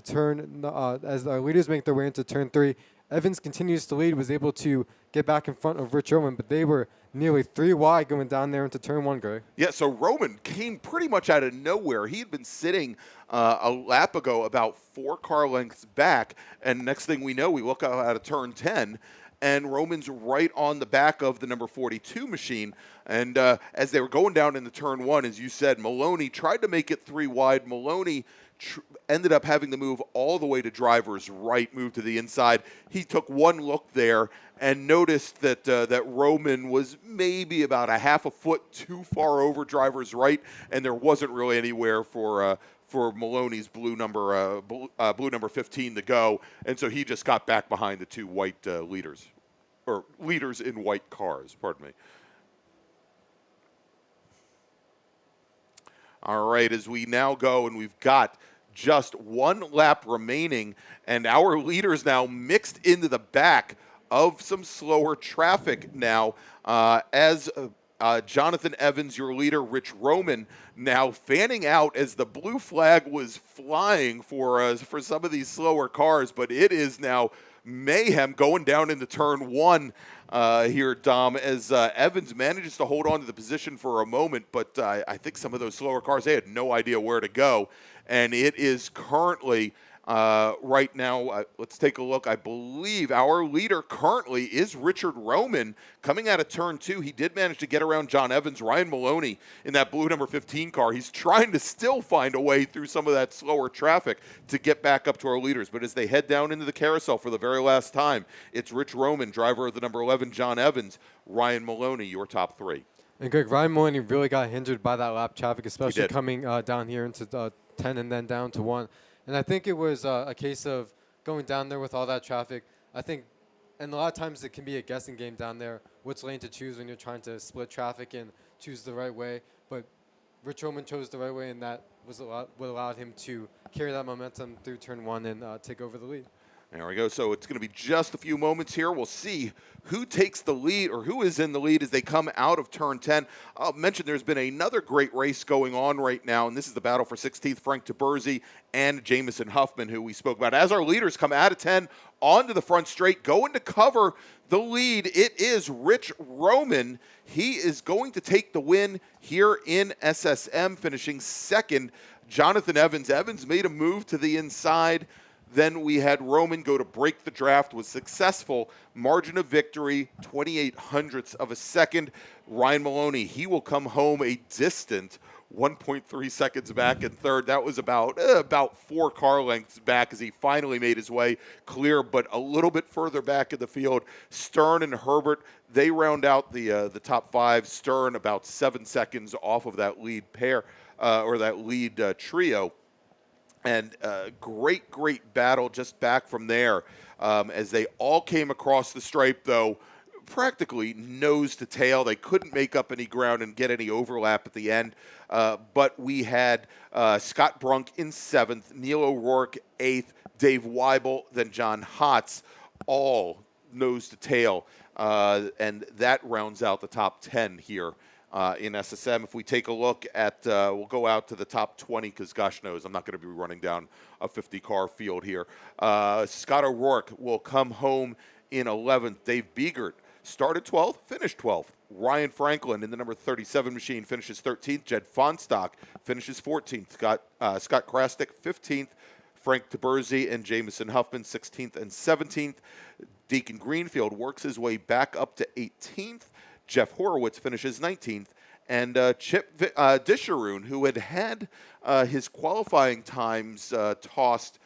as our leaders make their way into turn 3. Evans continues to lead, was able to get back in front of Rich Roman, but they were nearly 3 wide going down there into turn 1, Greg. Yeah, so Roman came pretty much out of nowhere. He had been sitting a lap ago about 4 car lengths back, and next thing we know, we look out of turn 10, and Roman's right on the back of the number 42 machine. And as they were going down into turn 1, as you said, Maloney tried to make it 3 wide. Maloney ended up having to move all the way to driver's right, move to the inside. He took one look there and noticed that that Roman was maybe about a half a foot too far over driver's right, and there wasn't really anywhere for Maloney's blue number 15 to go, and so he just got back behind the two white leaders, or leaders in white cars, pardon me. All right, as we now go, and we've got just one lap remaining, and our leaders now mixed into the back of some slower traffic now, as Jonathan Evans, your leader, Rich Roman, now fanning out as the blue flag was flying for some of these slower cars, but it is now mayhem going down into turn one here, Dom, as Evans manages to hold on to the position for a moment, but I think some of those slower cars, they had no idea where to go, and it is currently right now, let's take a look. I believe our leader currently is Richard Roman coming out of turn two. He did manage to get around John Evans. Ryan Maloney in that blue number 15 car. He's trying to still find a way through some of that slower traffic to get back up to our leaders. But as they head down into the carousel for the very last time, it's Rich Roman, driver of the number 11, John Evans, Ryan Maloney, your top three. And Greg, Ryan Maloney really got hindered by that lap traffic, especially coming down here into 10 and then down to 1. And I think it was a case of going down there with all that traffic. I think, and a lot of times it can be a guessing game down there, which lane to choose when you're trying to split traffic and choose the right way. But Rich Roman chose the right way, and that was what allowed him to carry that momentum through turn one and take over the lead. There we go. So it's going to be just a few moments here. We'll see who takes the lead or who is in the lead as they come out of turn 10. I'll mention there's been another great race going on right now, and this is the battle for 16th. Frank Taberzi and Jamison Huffman, who we spoke about. As our leaders come out of 10 onto the front straight, going to cover the lead, it is Rich Roman. He is going to take the win here in SSM, finishing second. Jonathan Evans. Evans made a move to the inside. Then we had Roman go to break the draft, was successful. Margin of victory, 28 hundredths of a second. Ryan Maloney, he will come home a distant 1.3 seconds back in third. That was about 4 car lengths back as he finally made his way clear, but a little bit further back in the field. Stern and Herbert, they round out the top 5. Stern about 7 seconds off of that lead pair, or that lead trio. And great battle just back from there as they all came across the stripe, though, practically nose to tail. They couldn't make up any ground and get any overlap at the end. But we had Scott Brunk in 7th, Neil O'Rourke 8th, Dave Weibel, then John Hotz, all nose to tail. And that rounds out the top 10 here. In SSM. If we take a look at, we'll go out to the top 20 because gosh knows I'm not going to be running down a 50-car field here. Scott O'Rourke will come home in 11th. Dave Biegert started 12th, finished 12th. Ryan Franklin in the number 37 machine finishes 13th. Jed Fonstock finishes 14th. Scott Krasnick 15th. Frank Taberzi and Jamison Huffman 16th and 17th. Deacon Greenfield works his way back up to 18th. Jeff Horowitz finishes 19th, and Chip Disharoon, who had his qualifying times tossed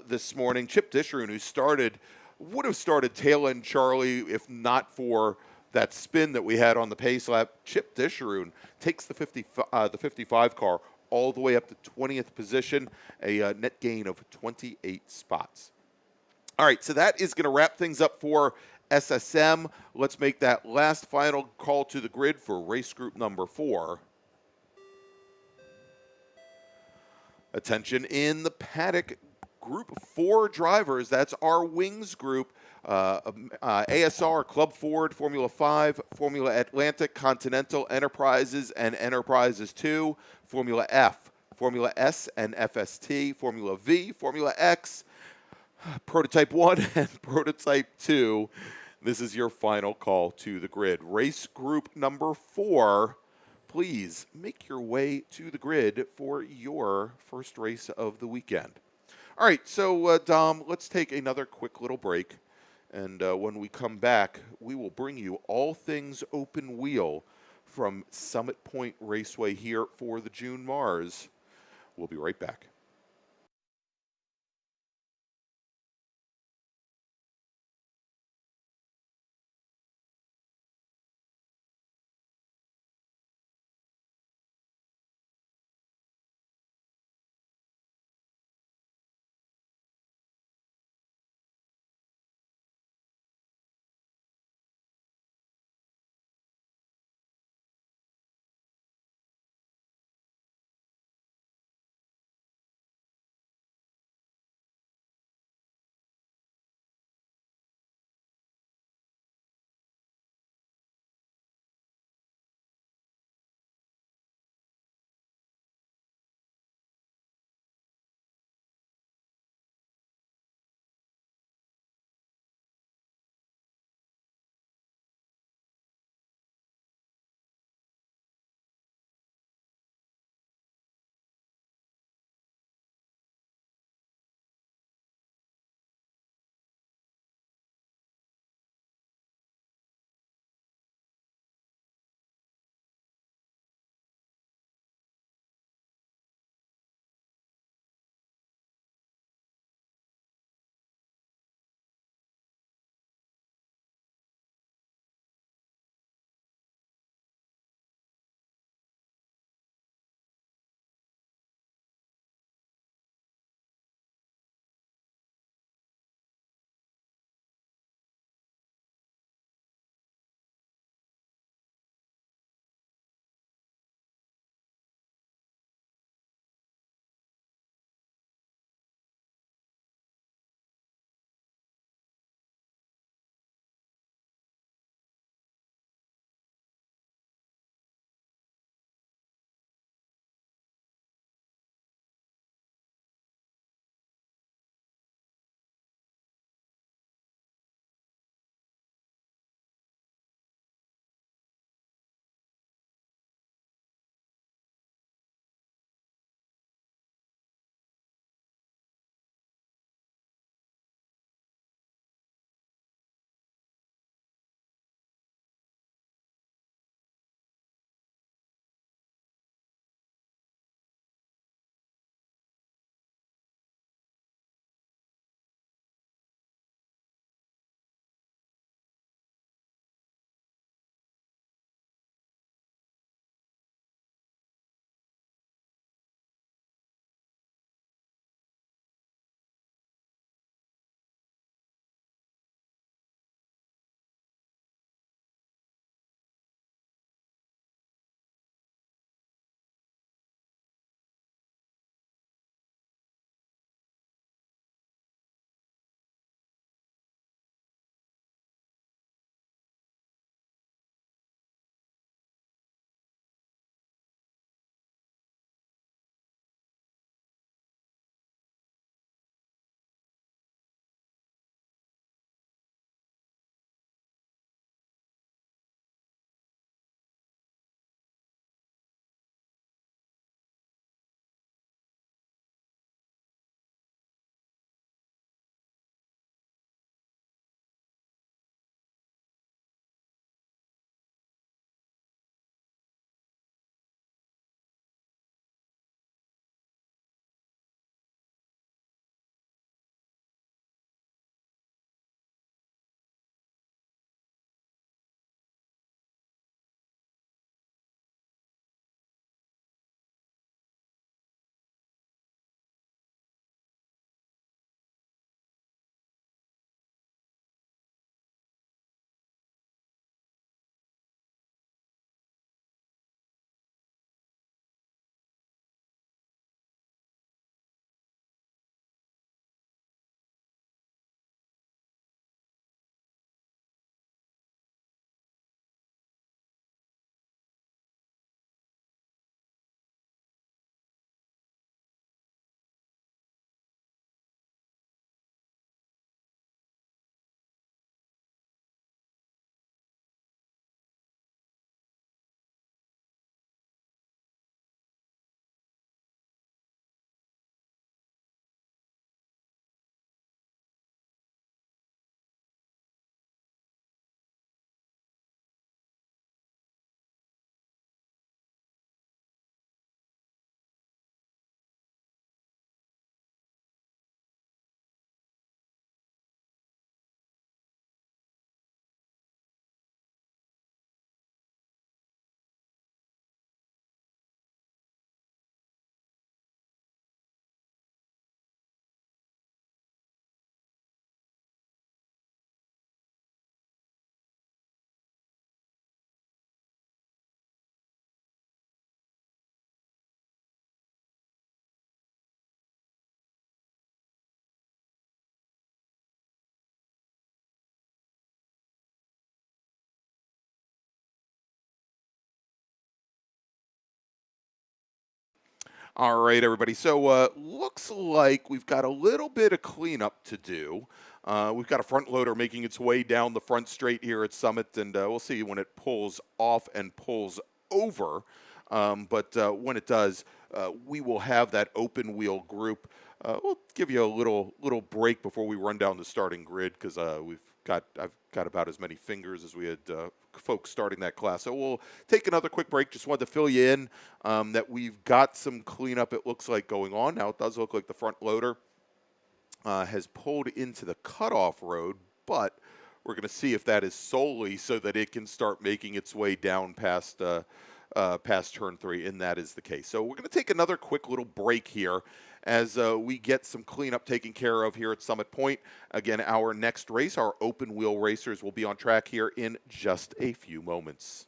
this morning. Chip Disharoon, who would have started tail end Charlie if not for that spin that we had on the pace lap. Chip Disharoon takes the 55 car all the way up to 20th position, a net gain of 28 spots. All right, so that is going to wrap things up for SSM. Let's make that last final call to the grid for race group number 4. Attention in the paddock, group 4 drivers. That's our wings group. ASR, Club Ford, Formula 5, Formula Atlantic, Continental, Enterprises, and Enterprises 2, Formula F, Formula S and FST, Formula V, Formula X, Prototype 1 and Prototype 2. This is your final call to the grid. Race group number 4, please make your way to the grid for your first race of the weekend. All right, so Dom, let's take another quick little break. And when we come back, we will bring you all things open wheel from Summit Point Raceway here for the June MARRS. We'll be right back. All right, everybody. So looks like we've got a little bit of cleanup to do. We've got a front loader making its way down the front straight here at Summit, and we'll see when it pulls off and pulls over. But when it does, we will have that open wheel group. We'll give you a little break before we run down the starting grid because I've got about as many fingers as we had folks starting that class. So we'll take another quick break. Just wanted to fill you in that we've got some cleanup, it looks like, going on. Now, it does look like the front loader has pulled into the cutoff road, but we're going to see if that is solely so that it can start making its way down past turn 3, and that is the case. So we're going to take another quick little break here as we get some cleanup taken care of here at Summit Point. Again, our next race, our open wheel racers, will be on track here in just a few moments.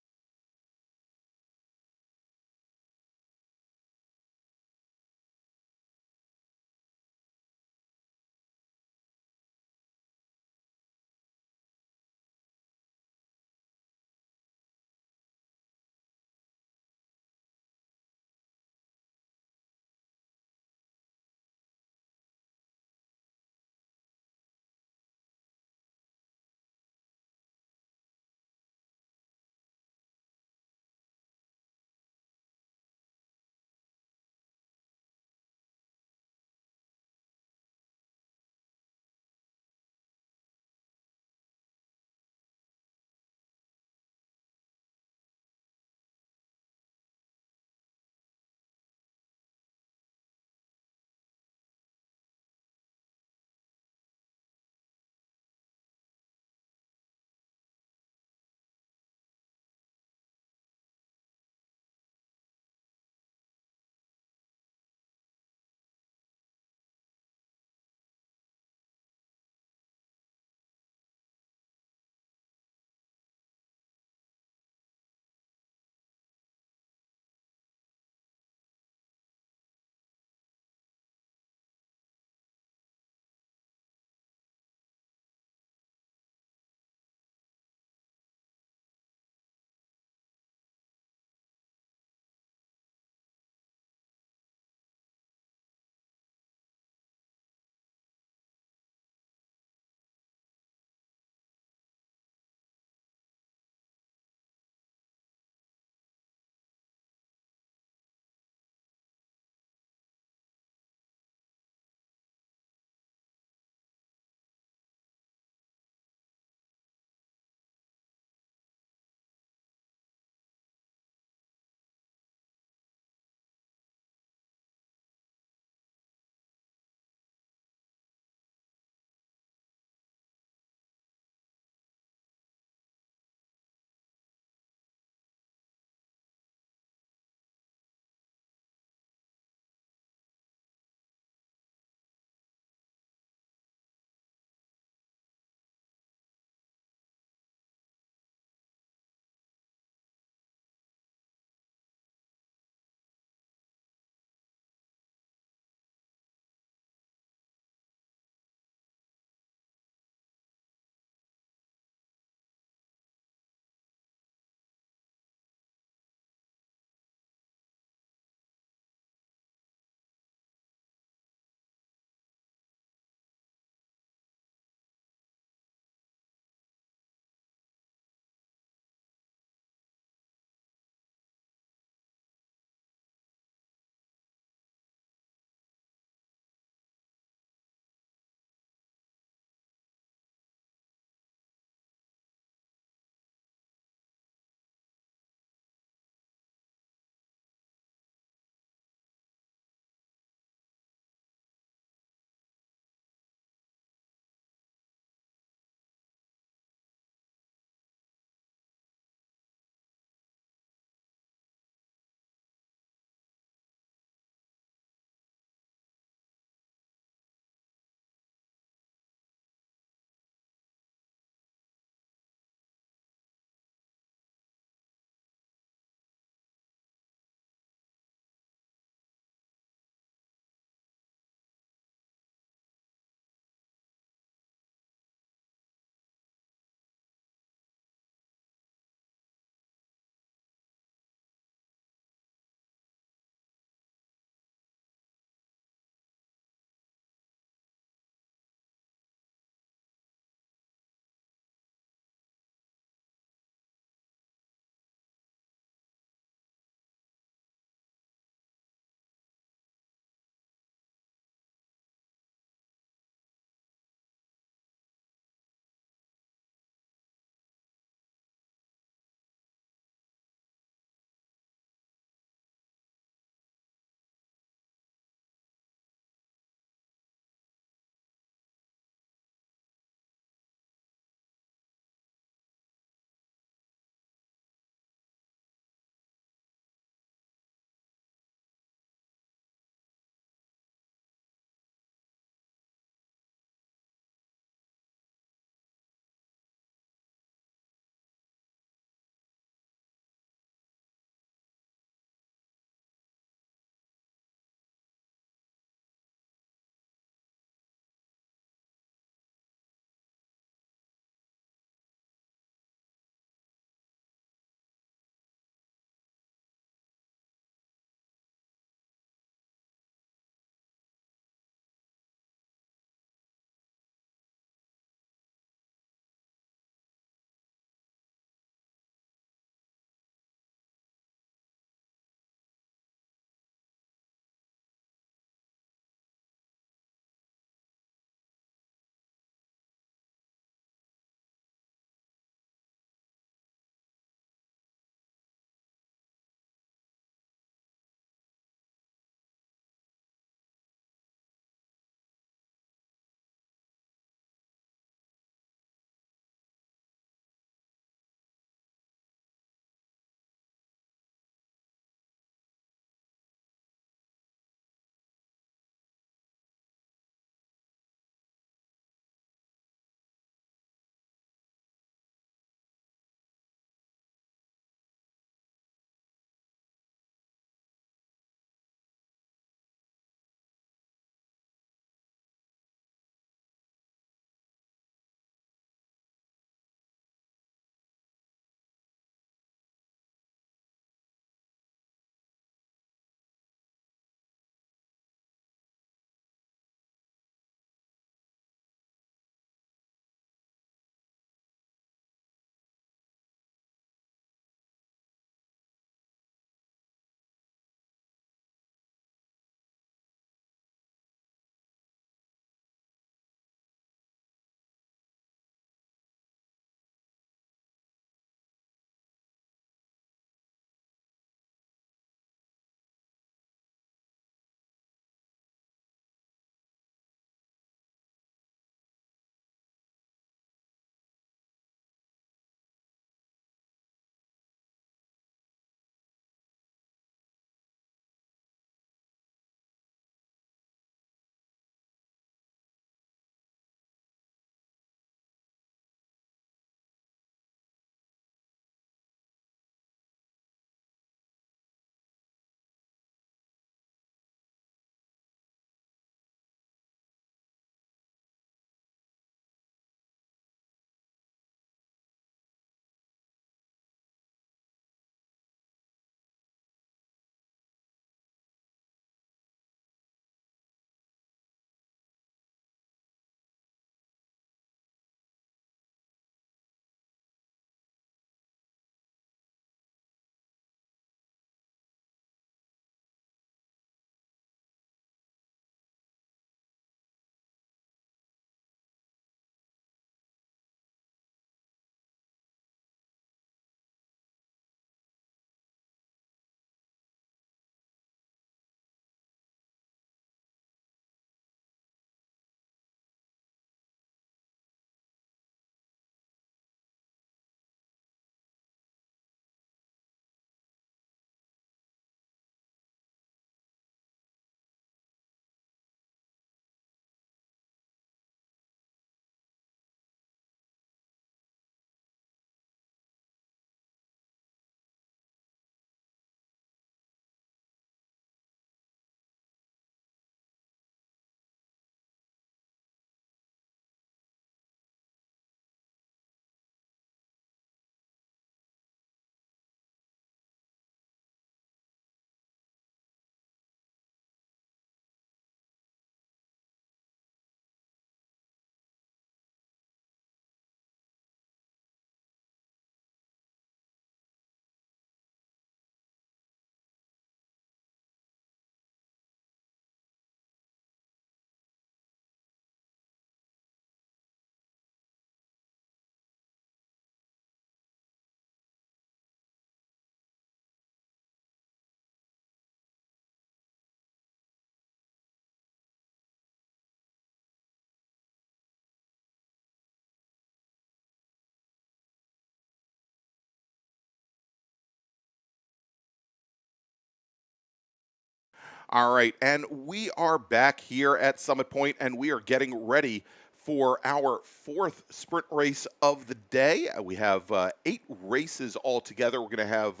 All right, and we are back here at Summit Point, and we are getting ready for our fourth sprint race of the day. We have 8 races all together. We're going to have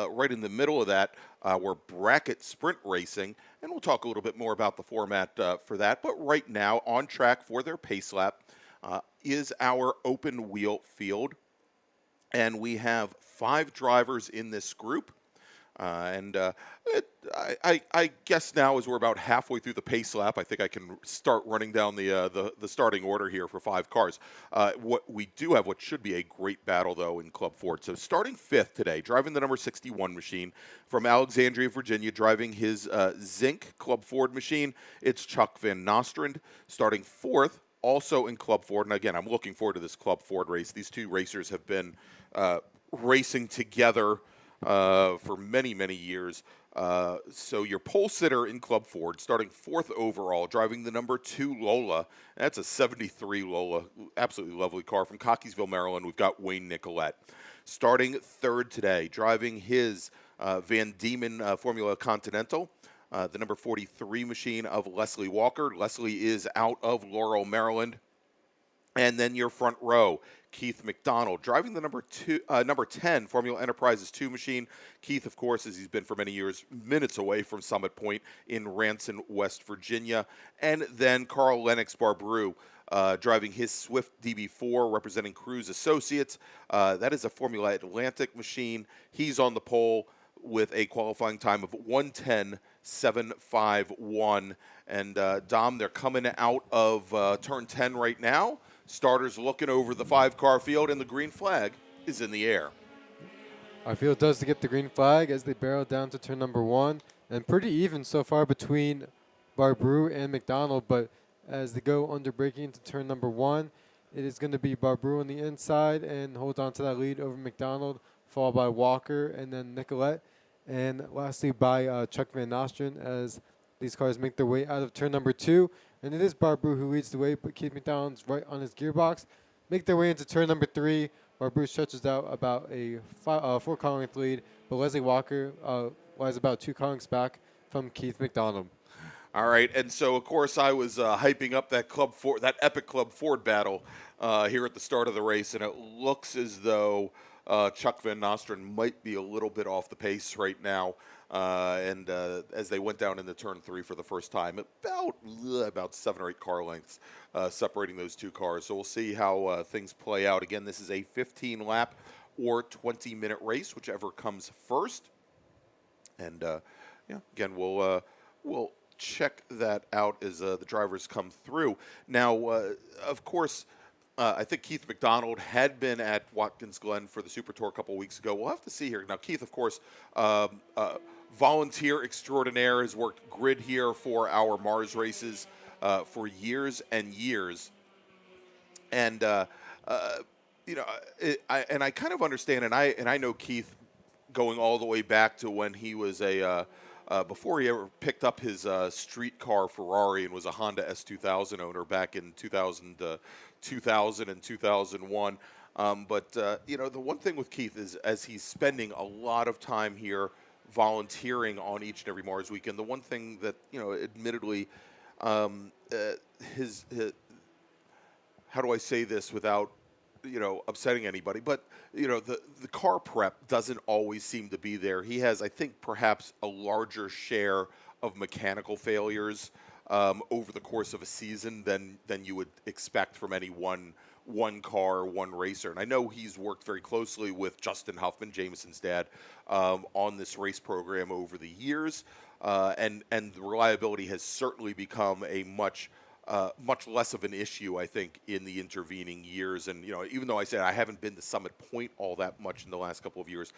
right in the middle of that, we're bracket sprint racing, and we'll talk a little bit more about the format for that. But right now, on track for their pace lap is our open wheel field, and we have 5 drivers in this group. I guess now, as we're about halfway through the pace lap, I think I can start running down the starting order here for 5 cars. What we do have, what should be a great battle, though, in Club Ford. So starting 5th today, driving the number 61 machine from Alexandria, Virginia, driving his Zinc Club Ford machine, it's Chuck Van Nostrand. Starting 4th, also in Club Ford, and again, I'm looking forward to this Club Ford race. These 2 racers have been racing together for many, many years. So your pole sitter in Club Ford, starting 4th overall, driving the number 2 Lola. That's a 73 Lola, absolutely lovely car from Cockeysville, Maryland. We've got Wayne Nicolette. Starting 3rd today, driving his Van Diemen Formula Continental, the number 43 machine of Leslie Walker. Leslie is out of Laurel, Maryland. And then your front row, Keith McDonald, driving the number 10 Formula Enterprises 2 machine. Keith, of course, as he's been for many years, minutes away from Summit Point in Ranson, West Virginia. And then Carl Lennox Barbrew, driving his Swift DB4, representing Cruise Associates. That is a Formula Atlantic machine. He's on the pole with a qualifying time of 1:10.751. And Dom, they're coming out of turn 10 right now. Starters looking over the 5-car field, and the green flag is in the air. Our field does get the green flag as they barrel down to turn number 1, and pretty even so far between Barbrew and McDonald, but as they go under braking into turn number 1, it is going to be Barbrew on the inside and hold on to that lead over McDonald, followed by Walker and then Nicolette, and lastly by Chuck Van Nostrand as these cars make their way out of turn number 2. And it is Barbrew who leads the way, but Keith McDonald's right on his gearbox. Make their way into turn number 3. Barbrew stretches out about a 4-car length lead, but Leslie Walker lies about 2 car lengths back from Keith McDonald. All right, and so, of course, I was hyping up that that epic Club Ford battle here at the start of the race, and it looks as though Chuck Van Nostrand might be a little bit off the pace right now. And as they went down into turn 3 for the first time, about 7 or 8 car lengths separating those 2 cars. So we'll see how things play out. Again, this is a 15-lap or 20-minute race, whichever comes first. And again, we'll check that out as the drivers come through. Now, of course, I think Keith McDonald had been at Watkins Glen for the Super Tour a couple weeks ago. We'll have to see here. Now, Keith, of course, volunteer extraordinaire, has worked grid here for our MARRS races for years and years. And, I kind of understand, and I know Keith going all the way back to when he was before he ever picked up his street car Ferrari and was a Honda S2000 owner back in 2000 and 2001. But the one thing with Keith is, as he's spending a lot of time here volunteering on each and every MARRS weekend, the one thing that, admittedly, his how do I say this without, upsetting anybody, but, the car prep doesn't always seem to be there. He has, I think, perhaps a larger share of mechanical failures over the course of a season than you would expect from any one car, one racer. And I know he's worked very closely with Justin Huffman, Jameson's dad, on this race program over the years. And the reliability has certainly become a much less of an issue, I think, in the intervening years. And, even though I said I haven't been to Summit Point all that much in the last couple of years,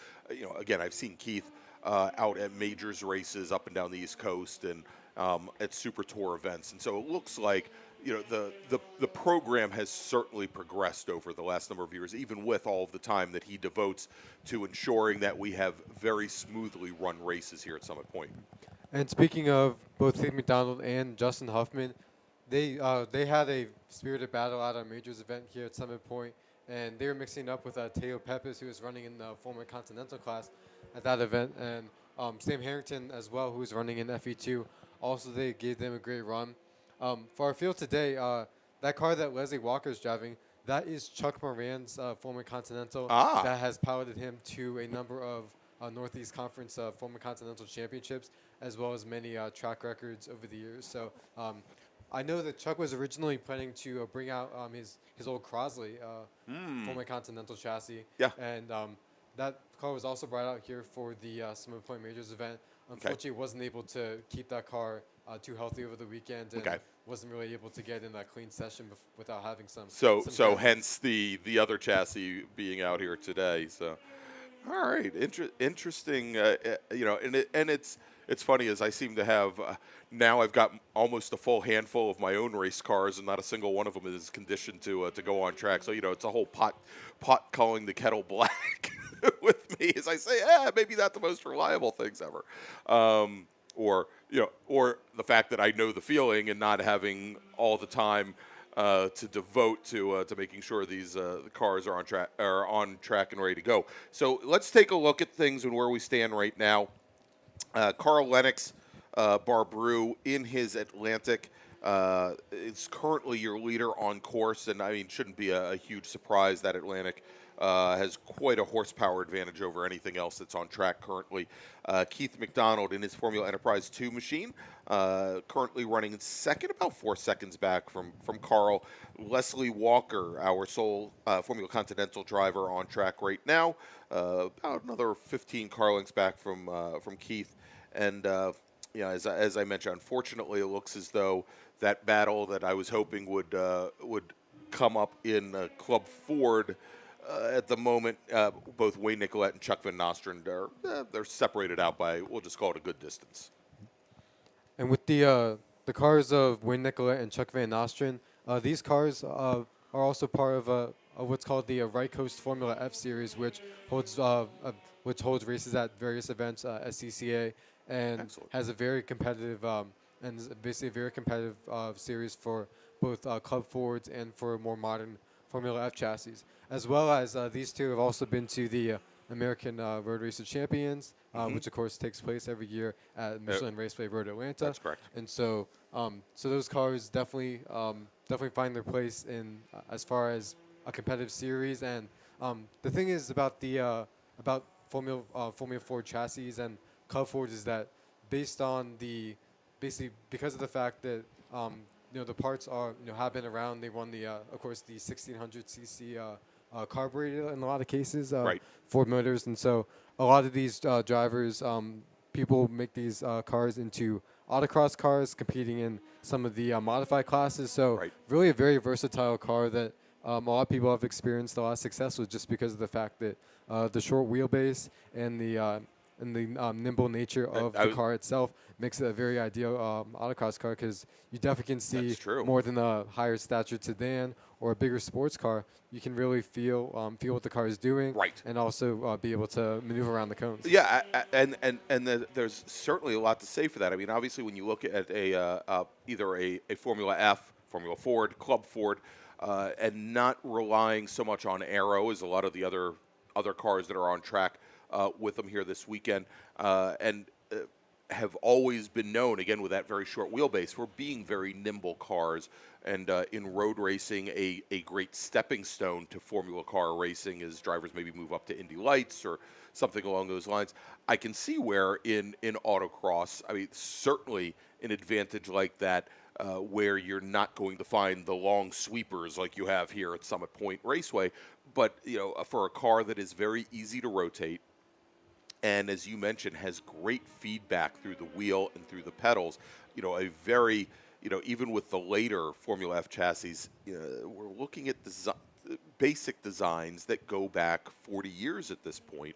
again, I've seen Keith out at majors races up and down the East Coast and at Super Tour events. And so it looks like, the program has certainly progressed over the last number of years, even with all of the time that he devotes to ensuring that we have very smoothly run races here at Summit Point. And speaking of both Keith McDonald and Justin Huffman, they had a spirited battle at our majors event here at Summit Point, and they were mixing up with Teo Pepis, who was running in the former Continental class at that event. And Sam Harrington as well, who's running in FE2. Also, they gave them a great run. For our field today, that car that Leslie Walker's driving, that is Chuck Moran's former Continental. Ah. That has piloted him to a number of Northeast Conference former Continental championships, as well as many track records over the years. So I know that Chuck was originally planning to bring out his old Crosley former Continental chassis. Yeah. And that car was also brought out here for the Summit Point Majors event. Unfortunately, wasn't able to keep that car too healthy over the weekend, and wasn't really able to get in that clean session without having some. So hence the other chassis being out here today. So, all right, interesting. You know, and it's funny as I seem to have now I've got almost a full handful of my own race cars, and not a single one of them is conditioned to go on track. So you know, it's a whole pot calling the kettle black with me as I say, maybe not the most reliable things ever. Or you know, or the fact that I know the feeling and not having all the time to devote to making sure these the cars are on track and ready to go. So let's take a look at things and where we stand right now. Carl Lennox, Barbrew in his Atlantic, is currently your leader on course, and I mean, shouldn't be a huge surprise that Atlantic has quite a horsepower advantage over anything else that's on track currently. Keith McDonald in his Formula Enterprise 2 machine, currently running second, about 4 seconds back from Carl. Leslie Walker, our sole Formula Continental driver on track right now, about another 15 car lengths back from Keith. And yeah, as I mentioned, unfortunately, it looks as though that battle that I was hoping would come up in Club Ford. At the moment, both Wayne Nicolette and Chuck Van Nostrand they're separated out by, we'll just call it a good distance. And with the cars of Wayne Nicolette and Chuck Van Nostrand, these cars are also part of what's called the Right Coast Formula F Series, which holds races at various events, SCCA, and Excellent. has a very competitive and is basically a very competitive series for both Club Fords and for more modern Formula F chassis, as well as these two have also been to the American Road Racer Champions, which of course takes place every year at Michelin Raceway Road Atlanta. That's correct. And so, so those cars definitely find their place in as far as a competitive series. And the thing is about the about Formula Ford chassis and Club Ford is that based on basically because of the fact that you know, the parts are, you know, have been around. They run the, of course, the 1600cc carburetor in a lot of cases, Right. Ford motors, and so a lot of these drivers, people make these cars into autocross cars, competing in some of the modified classes. So really a very versatile car that a lot of people have experienced a lot of success with, just because of the fact that the short wheelbase and the nimble nature of the car itself makes it a very ideal autocross car, because you definitely can see more than a higher stature sedan or a bigger sports car. You can really feel what the car is doing, and also be able to maneuver around the cones. Yeah, and there's certainly a lot to say for that. I mean, obviously, when you look at either a Formula F, Formula Ford, Club Ford, and not relying so much on aero as a lot of the other cars that are on track with them here this weekend, and have always been known, again, with that very short wheelbase, for being very nimble cars. And in road racing, a great stepping stone to Formula car racing as drivers maybe move up to Indy Lights or something along those lines. I can see where in autocross, I mean, certainly an advantage like that, where you're not going to find the long sweepers like you have here at Summit Point Raceway, but you know, for a car that is very easy to rotate, and as you mentioned, has great feedback through the wheel and through the pedals. You know, a very, you know, even with the later Formula F chassis, we're looking at basic designs that go back 40 years at this point,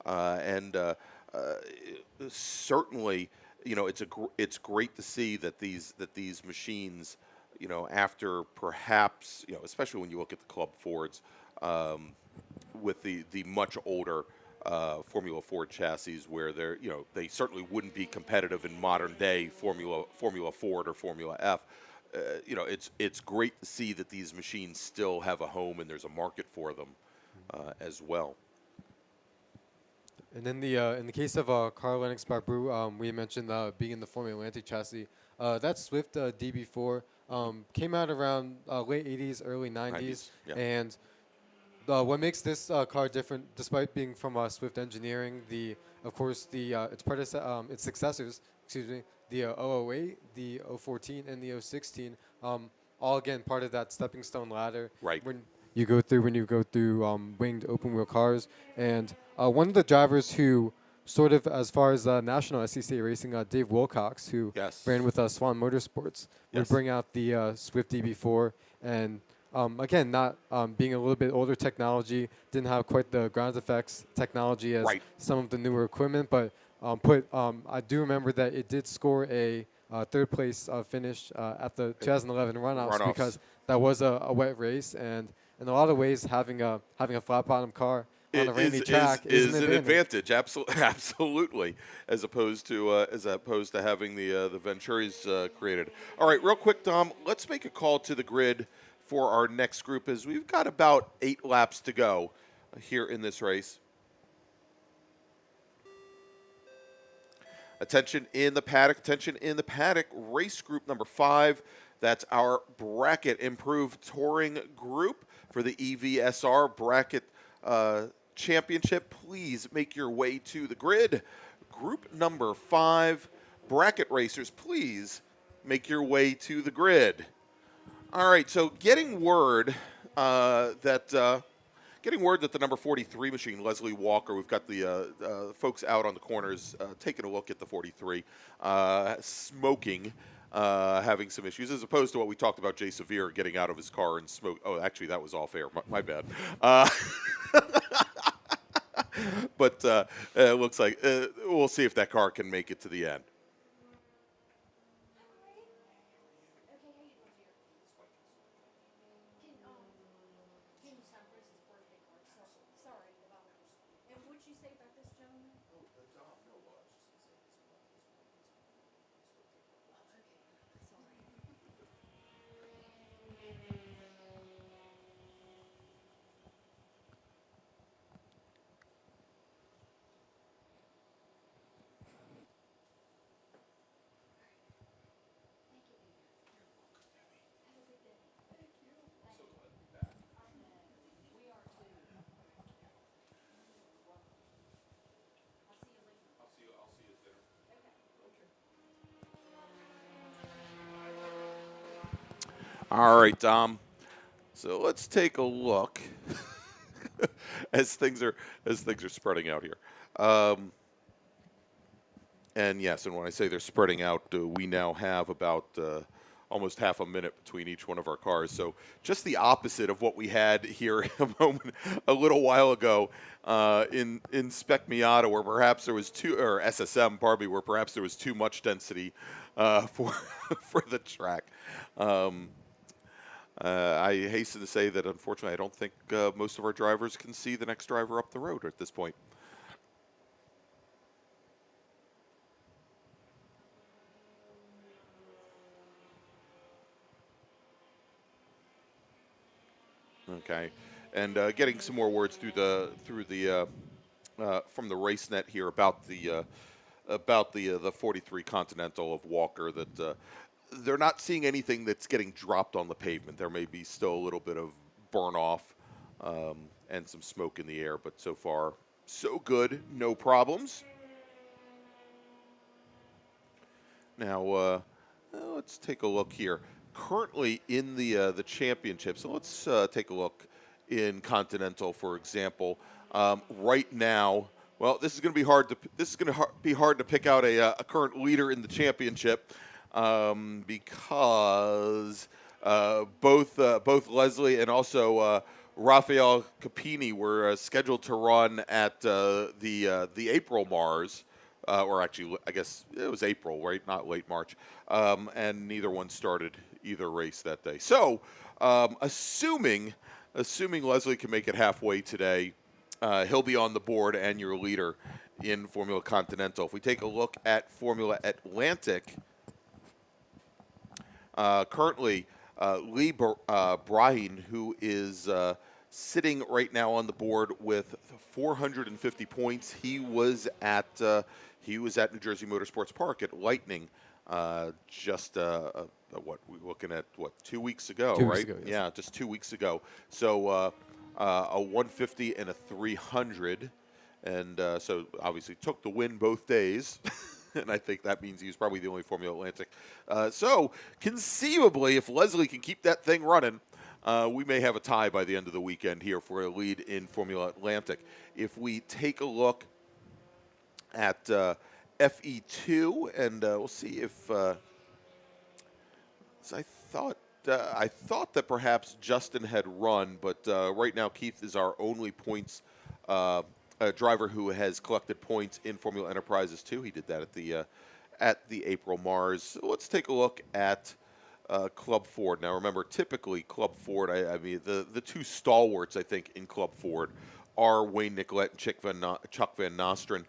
and certainly, you know, it's great to see that these machines, you know, after perhaps, you know, especially when you look at the Club Fords, with the much older Formula Ford chassis, where they're, you know, they certainly wouldn't be competitive in modern day Formula Ford or Formula F. You know, it's great to see that these machines still have a home and there's a market for them as well. And in the case of Carl Lennox Barbrou, we mentioned being in the Formula Atlantic chassis. That Swift DB4 came out around late 80s, early 90s, 90s, yeah. and what makes this car different, despite being from Swift Engineering, of course its successors, excuse me, the 008, the 014, and the 016, all again part of that stepping stone ladder. Right. When you go through winged open wheel cars, and one of the drivers who sort of, as far as national SCCA racing, Dave Wilcox, who Yes. ran with Swan Motorsports, would Yes. bring out the Swift DB4, and again, not being a little bit older technology, didn't have quite the ground effects technology as Right. some of the newer equipment, but I do remember that it did score a third place finish at the 2011 runoffs, Runoffs. because that was a wet race, and in a lot of ways, having a flat bottom car on a rainy track is an an advantage. advantage. Absolutely, as opposed to having the Venturis created. All right, real quick, Dom. Let's make a call to the grid for our next group, as we've got about 8 laps to go here in this race. Attention in the paddock. Attention in the paddock. Race group number 5. That's our bracket improved touring group for the EVSR bracket championship. Please make your way to the grid. Group number 5, bracket racers, please make your way to the grid. All right, so getting word that the number 43 machine, Leslie Walker, we've got the folks out on the corners taking a look at the 43, smoking, having some issues, as opposed to what we talked about Jay Severe getting out of his car and smoke. Oh, actually, that was off air. My bad. But it looks like we'll see if that car can make it to the end. All right, Dom. So let's take a look as things are spreading out here. And yes, and when I say they're spreading out, we now have about almost half a minute between each one of our cars. So just the opposite of what we had here a little while ago in Spec Miata, where perhaps there was or SSM, pardon me, where perhaps there was too much density for the track. I hasten to say that, unfortunately, I don't think most of our drivers can see the next driver up the road at this point. Okay, and getting some more words through the from the race net here about the 43 Continental of Walker, that they're not seeing anything that's getting dropped on the pavement. There may be still a little bit of burn off and some smoke in the air, but so far so good, no problems. Now let's take a look here. Currently in the championship, so let's take a look in Continental, for example. Right now, well, this is going to be hard to pick out a current leader in the championship because both Leslie and also Rafael Capini were scheduled to run at the April MARRS. Or actually, I guess it was April, right? Not late March. And neither one started either race that day. So, assuming Leslie can make it halfway today, he'll be on the board and your leader in Formula Continental. If we take a look at Formula Atlantic, currently Lee Bryan, who is sitting right now on the board with 450 points. He was at New Jersey Motorsports Park at Lightning just what we looking at 2 weeks ago, 2 right? weeks ago, yes. Yeah, just 2 weeks ago. So a 150 and a 300, and so obviously took the win both days. And I think that means he was probably the only Formula Atlantic. So conceivably, if Leslie can keep that thing running, we may have a tie by the end of the weekend here for a lead in Formula Atlantic. If we take a look at FE2, and we'll see if I thought that perhaps Justin had run, but right now Keith is our only points driver who has collected points in Formula Enterprises 2. He did that at the April MARRS. So let's take a look at Club Ford. Now remember, typically Club Ford, I mean the two stalwarts I think in Club Ford are Wayne Nicolette and Chuck Van Nostrand,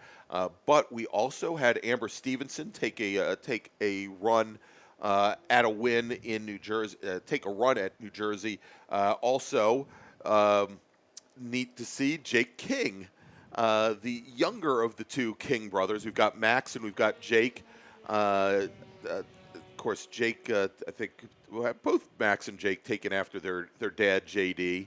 but we also had Amber Stevenson take a run at a win in New Jersey, take a run at New Jersey. Also, neat to see Jake King, the younger of the two King brothers. We've got Max and we've got Jake. Of course, Jake, I think we'll have both Max and Jake taken after their dad, JD.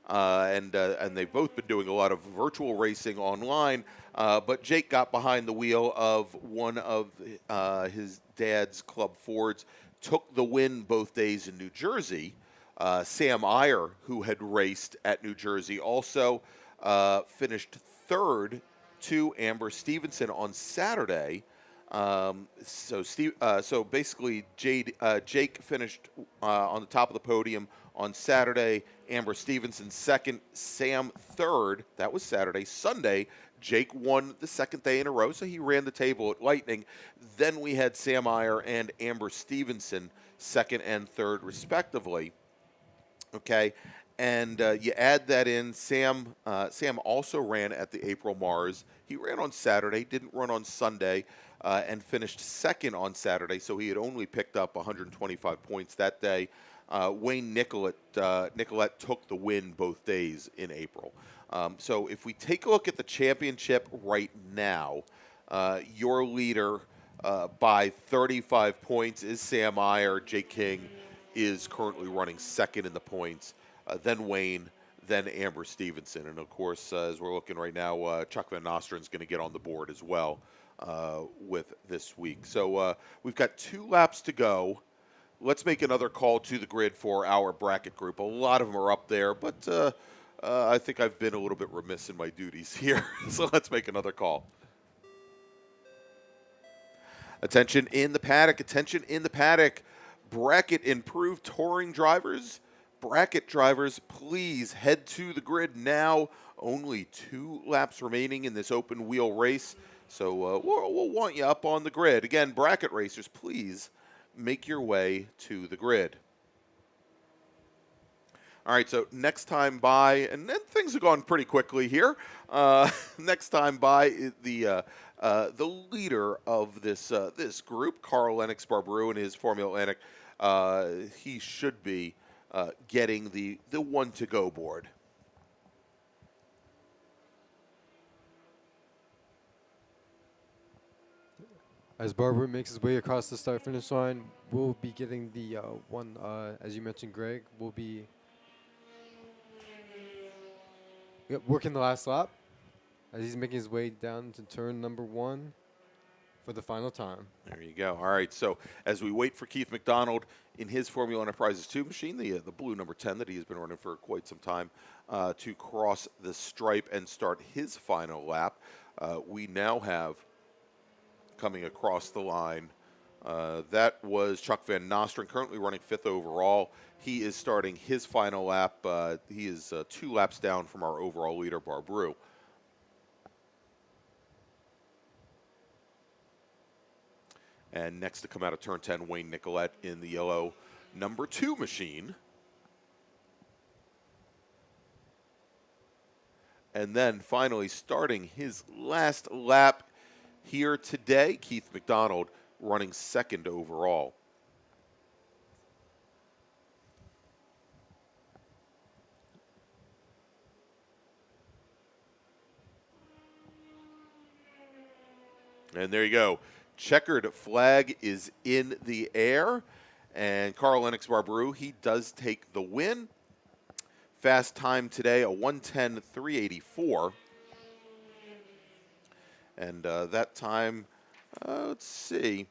And they've both been doing a lot of virtual racing online. But Jake got behind the wheel of one of his dad's Club Fords, took the win both days in New Jersey. Sam Iyer, who had raced at New Jersey, also finished third to Amber Stevenson on Saturday. So basically, Jake finished on the top of the podium on Saturday. Amber Stevenson second, Sam third. That was Saturday. Sunday, Jake won the second day in a row, so he ran the table at Lightning. Then we had Sam Iyer and Amber Stevenson second and third, respectively. Okay, and you add that in. Sam also ran at the April MARRS. He ran on Saturday, didn't run on Sunday, and finished second on Saturday, so he had only picked up 125 points that day. Wayne Nicolette took the win both days in April. So if we take a look at the championship right now, your leader by 35 points is Sam Iyer. Jake King is currently running second in the points, then Wayne, then Amber Stevenson. And, of course, as we're looking right now, Chuck Van Nostrand's going to get on the board as well with this week. So we've got 2 laps to go. Let's make another call to the grid for our bracket group. A lot of them are up there, but I think I've been a little bit remiss in my duties here. So let's make another call. Attention in the paddock. Attention in the paddock. Bracket improved touring drivers. Bracket drivers, please head to the grid now. Only 2 laps remaining in this open wheel race. So we'll want you up on the grid. Again, bracket racers, please make your way to the grid. All right, so next time by, and then things have gone pretty quickly here. Next time by, the leader of this group, Carl Lennox Barberu, and his Formula Atlantic, he should be getting the one to go board. As Barber makes his way across the start-finish line, we'll be getting the one, as you mentioned, Greg, will be working the last lap as he's making his way down to turn number 1 for the final time. There you go. All right, so as we wait for Keith McDonald in his Formula Enterprises 2 machine, the blue number 10 that he has been running for quite some time, to cross the stripe and start his final lap, we now have coming across the line. That was Chuck Van Nostrand, currently running 5th overall. He is starting his final lap. He is 2 laps down from our overall leader, Barberu. And next to come out of turn 10, Wayne Nicolette in the yellow number 2 machine. And then finally starting his last lap here today, Keith McDonald running 2nd overall. And there you go. Checkered flag is in the air. And Carl Lennox Barberou, he does take the win. Fast time today, a 1:10.384. And that time, let's see,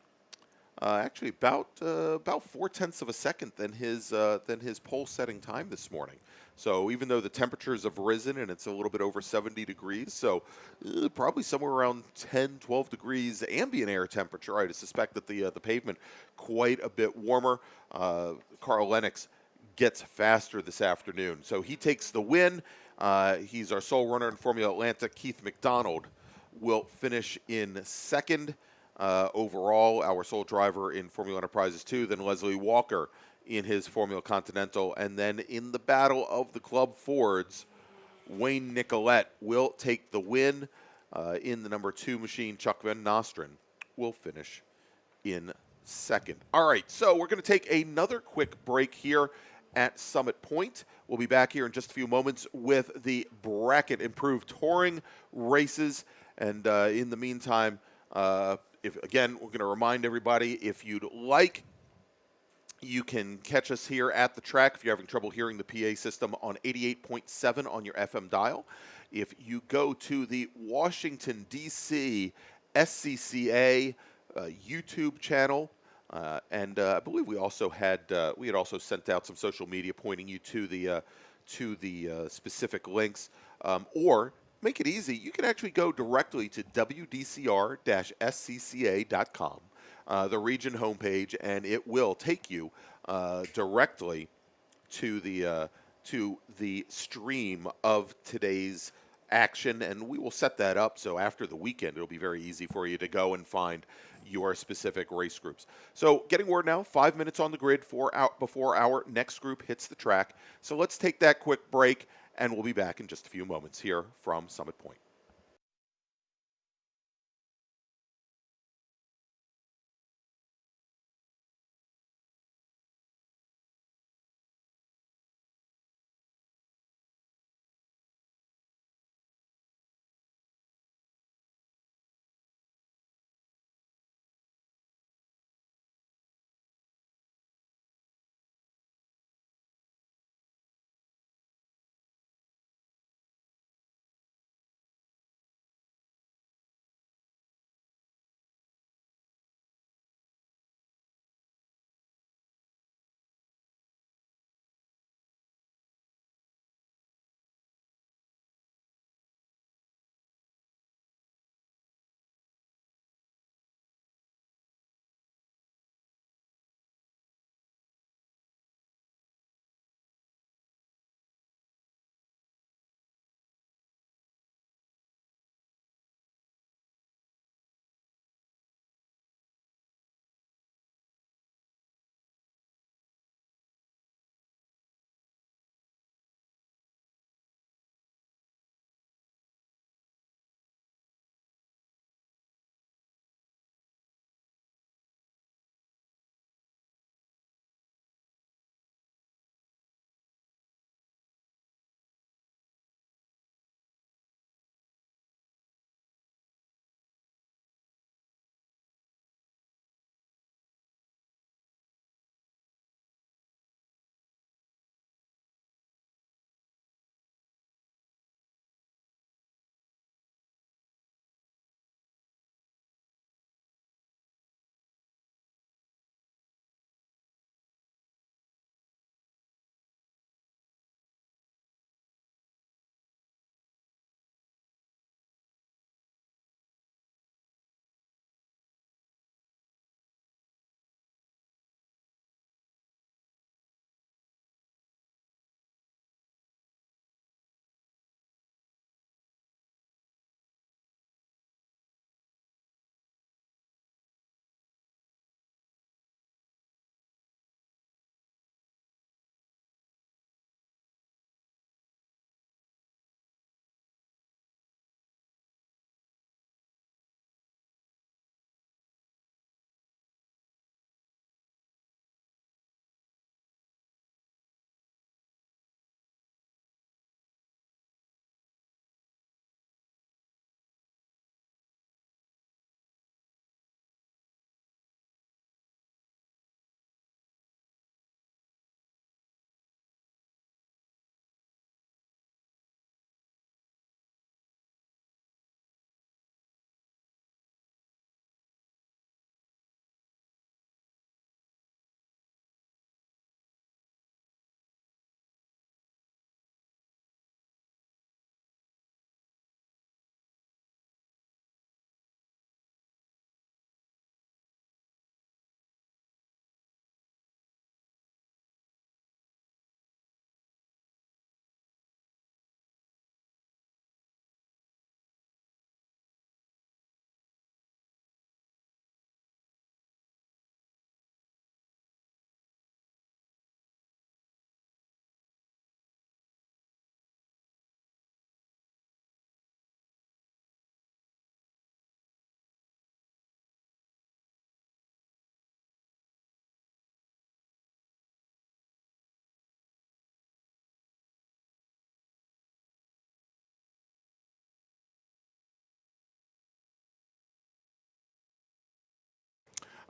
actually about 4/10 of a second than his pole setting time this morning. So even though the temperatures have risen and it's a little bit over 70 degrees, so probably somewhere around 10, 12 degrees ambient air temperature, I suspect that the pavement quite a bit warmer. Carl Lennox gets faster this afternoon, so he takes the win. He's our sole runner in Formula Atlanta. Keith McDonald will finish in second. Overall, our sole driver in Formula Enterprises 2, then Leslie Walker in his Formula Continental, and then in the battle of the Club Fords, Wayne Nicolette will take the win. In the number 2 machine, Chuck Van Nostrand will finish in second. All right, so we're going to take another quick break here at Summit Point. We'll be back here in just a few moments with the bracket improved touring races. And in the meantime, again, we're going to remind everybody, if you'd like, you can catch us here at the track if you're having trouble hearing the PA system on 88.7 on your FM dial. If you go to the Washington, D.C. SCCA YouTube channel, and I believe we had also sent out some social media pointing you to the specific links, or make it easy. You can actually go directly to WDCR-SCCA.com, the region homepage, and it will take you directly to the stream of today's action, and we will set that up so after the weekend it'll be very easy for you to go and find your specific race groups. So getting word now, 5 minutes on the grid before our next group hits the track. So let's take that quick break, and we'll be back in just a few moments here from Summit Point.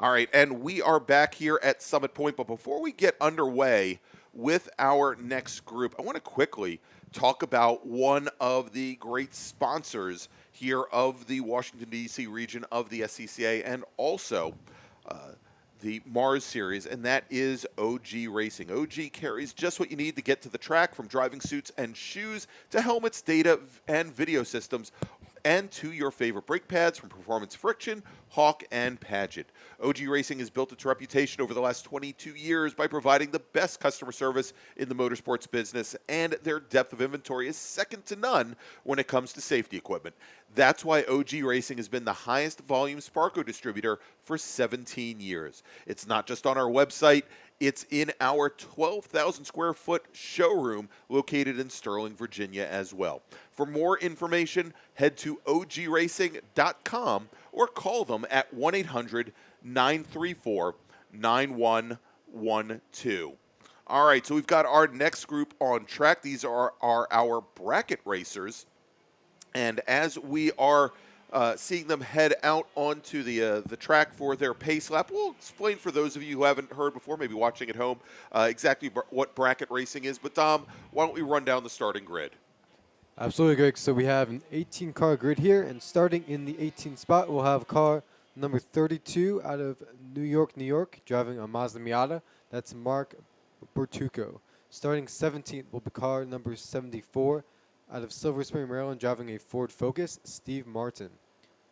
All right, and we are back here at Summit Point. But before we get underway with our next group, I want to quickly talk about one of the great sponsors here of the Washington, D.C. region of the SCCA and also the MARRS series, and that is OG Racing. OG carries just what you need to get to the track, from driving suits and shoes to helmets, data, and video systems, and to your favorite brake pads from Performance Friction, Hawk, and Paget. OG Racing has built its reputation over the last 22 years by providing the best customer service in the motorsports business, and their depth of inventory is second to none when it comes to safety equipment. That's why OG Racing has been the highest volume Sparco distributor for 17 years. It's not just on our website. It's in our 12,000 square foot showroom located in Sterling, Virginia as well. For more information, head to ogracing.com or call them at 1-800-934-9112. All right, so we've got our next group on track. These are our bracket racers. And as we are seeing them head out onto the track for their pace lap, we'll explain for those of you who haven't heard before, maybe watching at home, exactly what bracket racing is. But Dom, why don't we run down the starting grid? Absolutely, Greg. So we have an 18-car grid here, and starting in the 18th spot, we'll have car number 32 out of New York, driving a Mazda Miata. That's Mark Bertucco. Starting 17th will be car number 74 out of Silver Spring, Maryland, driving a Ford Focus, Steve Martin.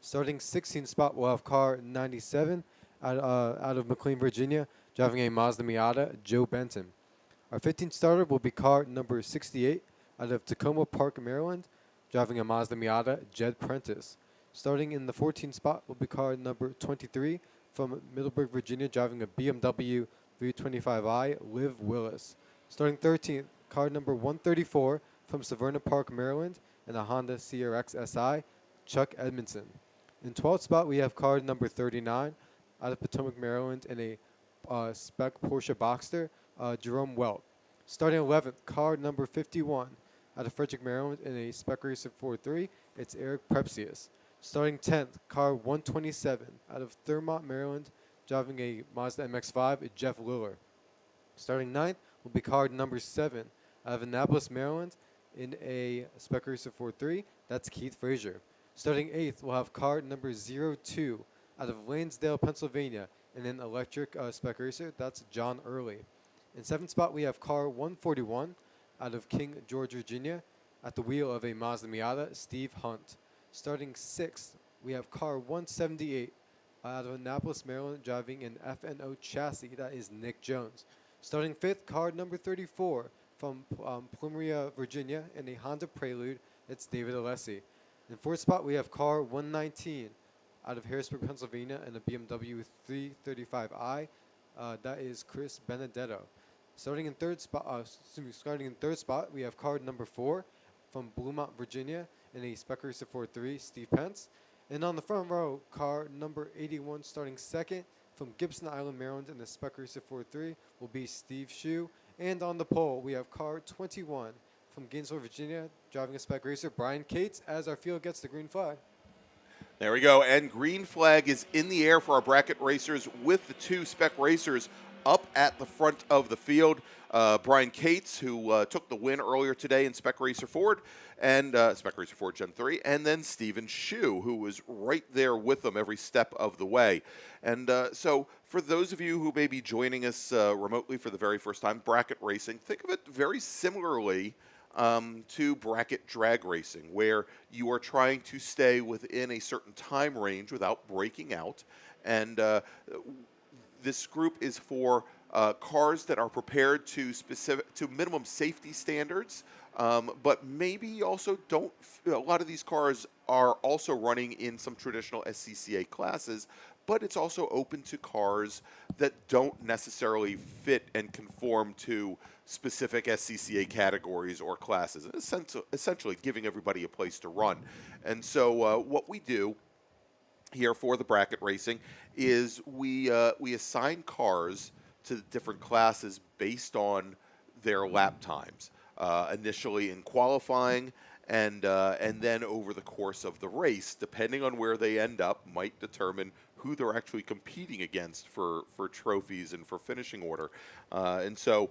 Starting 16th spot, we'll have car 97 out of McLean, Virginia, driving a Mazda Miata, Joe Benton. Our 15th starter will be car number 68 out of Tacoma Park, Maryland, driving a Mazda Miata, Jed Prentice. Starting in the 14th spot will be car number 23 from Middleburg, Virginia, driving a BMW 325i, Liv Willis. Starting 13th, car number 134 from Severna Park, Maryland, and a Honda CRX SI, Chuck Edmondson. In 12th spot, we have car number 39 out of Potomac, Maryland, in a Spec Porsche Boxster, Jerome Welt. Starting 11th, car number 51 out of Frederick, Maryland, in a Spec Racer 4.3, it's Eric Prepsius. Starting 10th, car 127 out of Thurmont, Maryland, driving a Mazda MX-5, Jeff Liller. Starting 9th will be car number 7 out of Annapolis, Maryland, in a Spec Racer 4.3, that's Keith Frazier. Starting 8th, we'll have car number 02 out of Lansdale, Pennsylvania, in an electric Spec Racer, that's John Early. In 7th spot, we have car 141 out of King George, Virginia, at the wheel of a Mazda Miata, Steve Hunt. Starting 6th, we have car 178 out of Annapolis, Maryland, driving an FNO chassis, that is Nick Jones. Starting 5th, car number 34 from Plumeria, Virginia, in a Honda Prelude, it's David Alessi. In 4th spot, we have car 119 out of Harrisburg, Pennsylvania, in a BMW 335i, that is Chris Benedetto. Starting in third spot, we have card number 4 from Bluemont, Virginia, in a Spec Racer 4.3, Steve Pence. And on the front row, car number 81, starting second from Gibson Island, Maryland, in the Spec Racer 4.3, will be Steve Shue. And on the pole, we have car 21 from Gainesville, Virginia, driving a Spec Racer, Brian Cates, as our field gets the green flag. There we go, and green flag is in the air for our bracket racers with the 2 Spec Racers up at the front of the field. Brian Cates, who took the win earlier today in Spec Racer Ford, and Spec Racer Ford Gen 3, and then Stephen Shue, who was right there with them every step of the way. And so for those of you who may be joining us remotely for the very first time, bracket racing, think of it very similarly to bracket drag racing, where you are trying to stay within a certain time range without breaking out. And this group is for cars that are prepared to minimum safety standards, but maybe also don't. A lot of these cars are also running in some traditional SCCA classes, but it's also open to cars that don't necessarily fit and conform to specific SCCA categories or classes, essentially giving everybody a place to run. And so what we do here for the bracket racing is we assign cars to different classes based on their lap times, initially in qualifying, and then over the course of the race, depending on where they end up, might determine who they're actually competing against for trophies and for finishing order. And so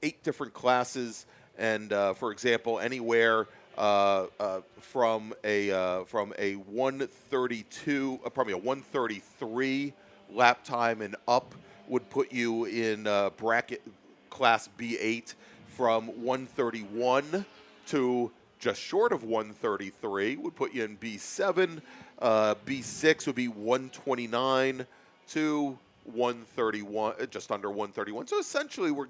8 different classes, and for example, anywhere from a 132, probably a 133 lap time and up would put you in bracket class B8. From 131 to just short of 133 would put you in B7. B6 would be 129 to 131, just under 131. So essentially, we're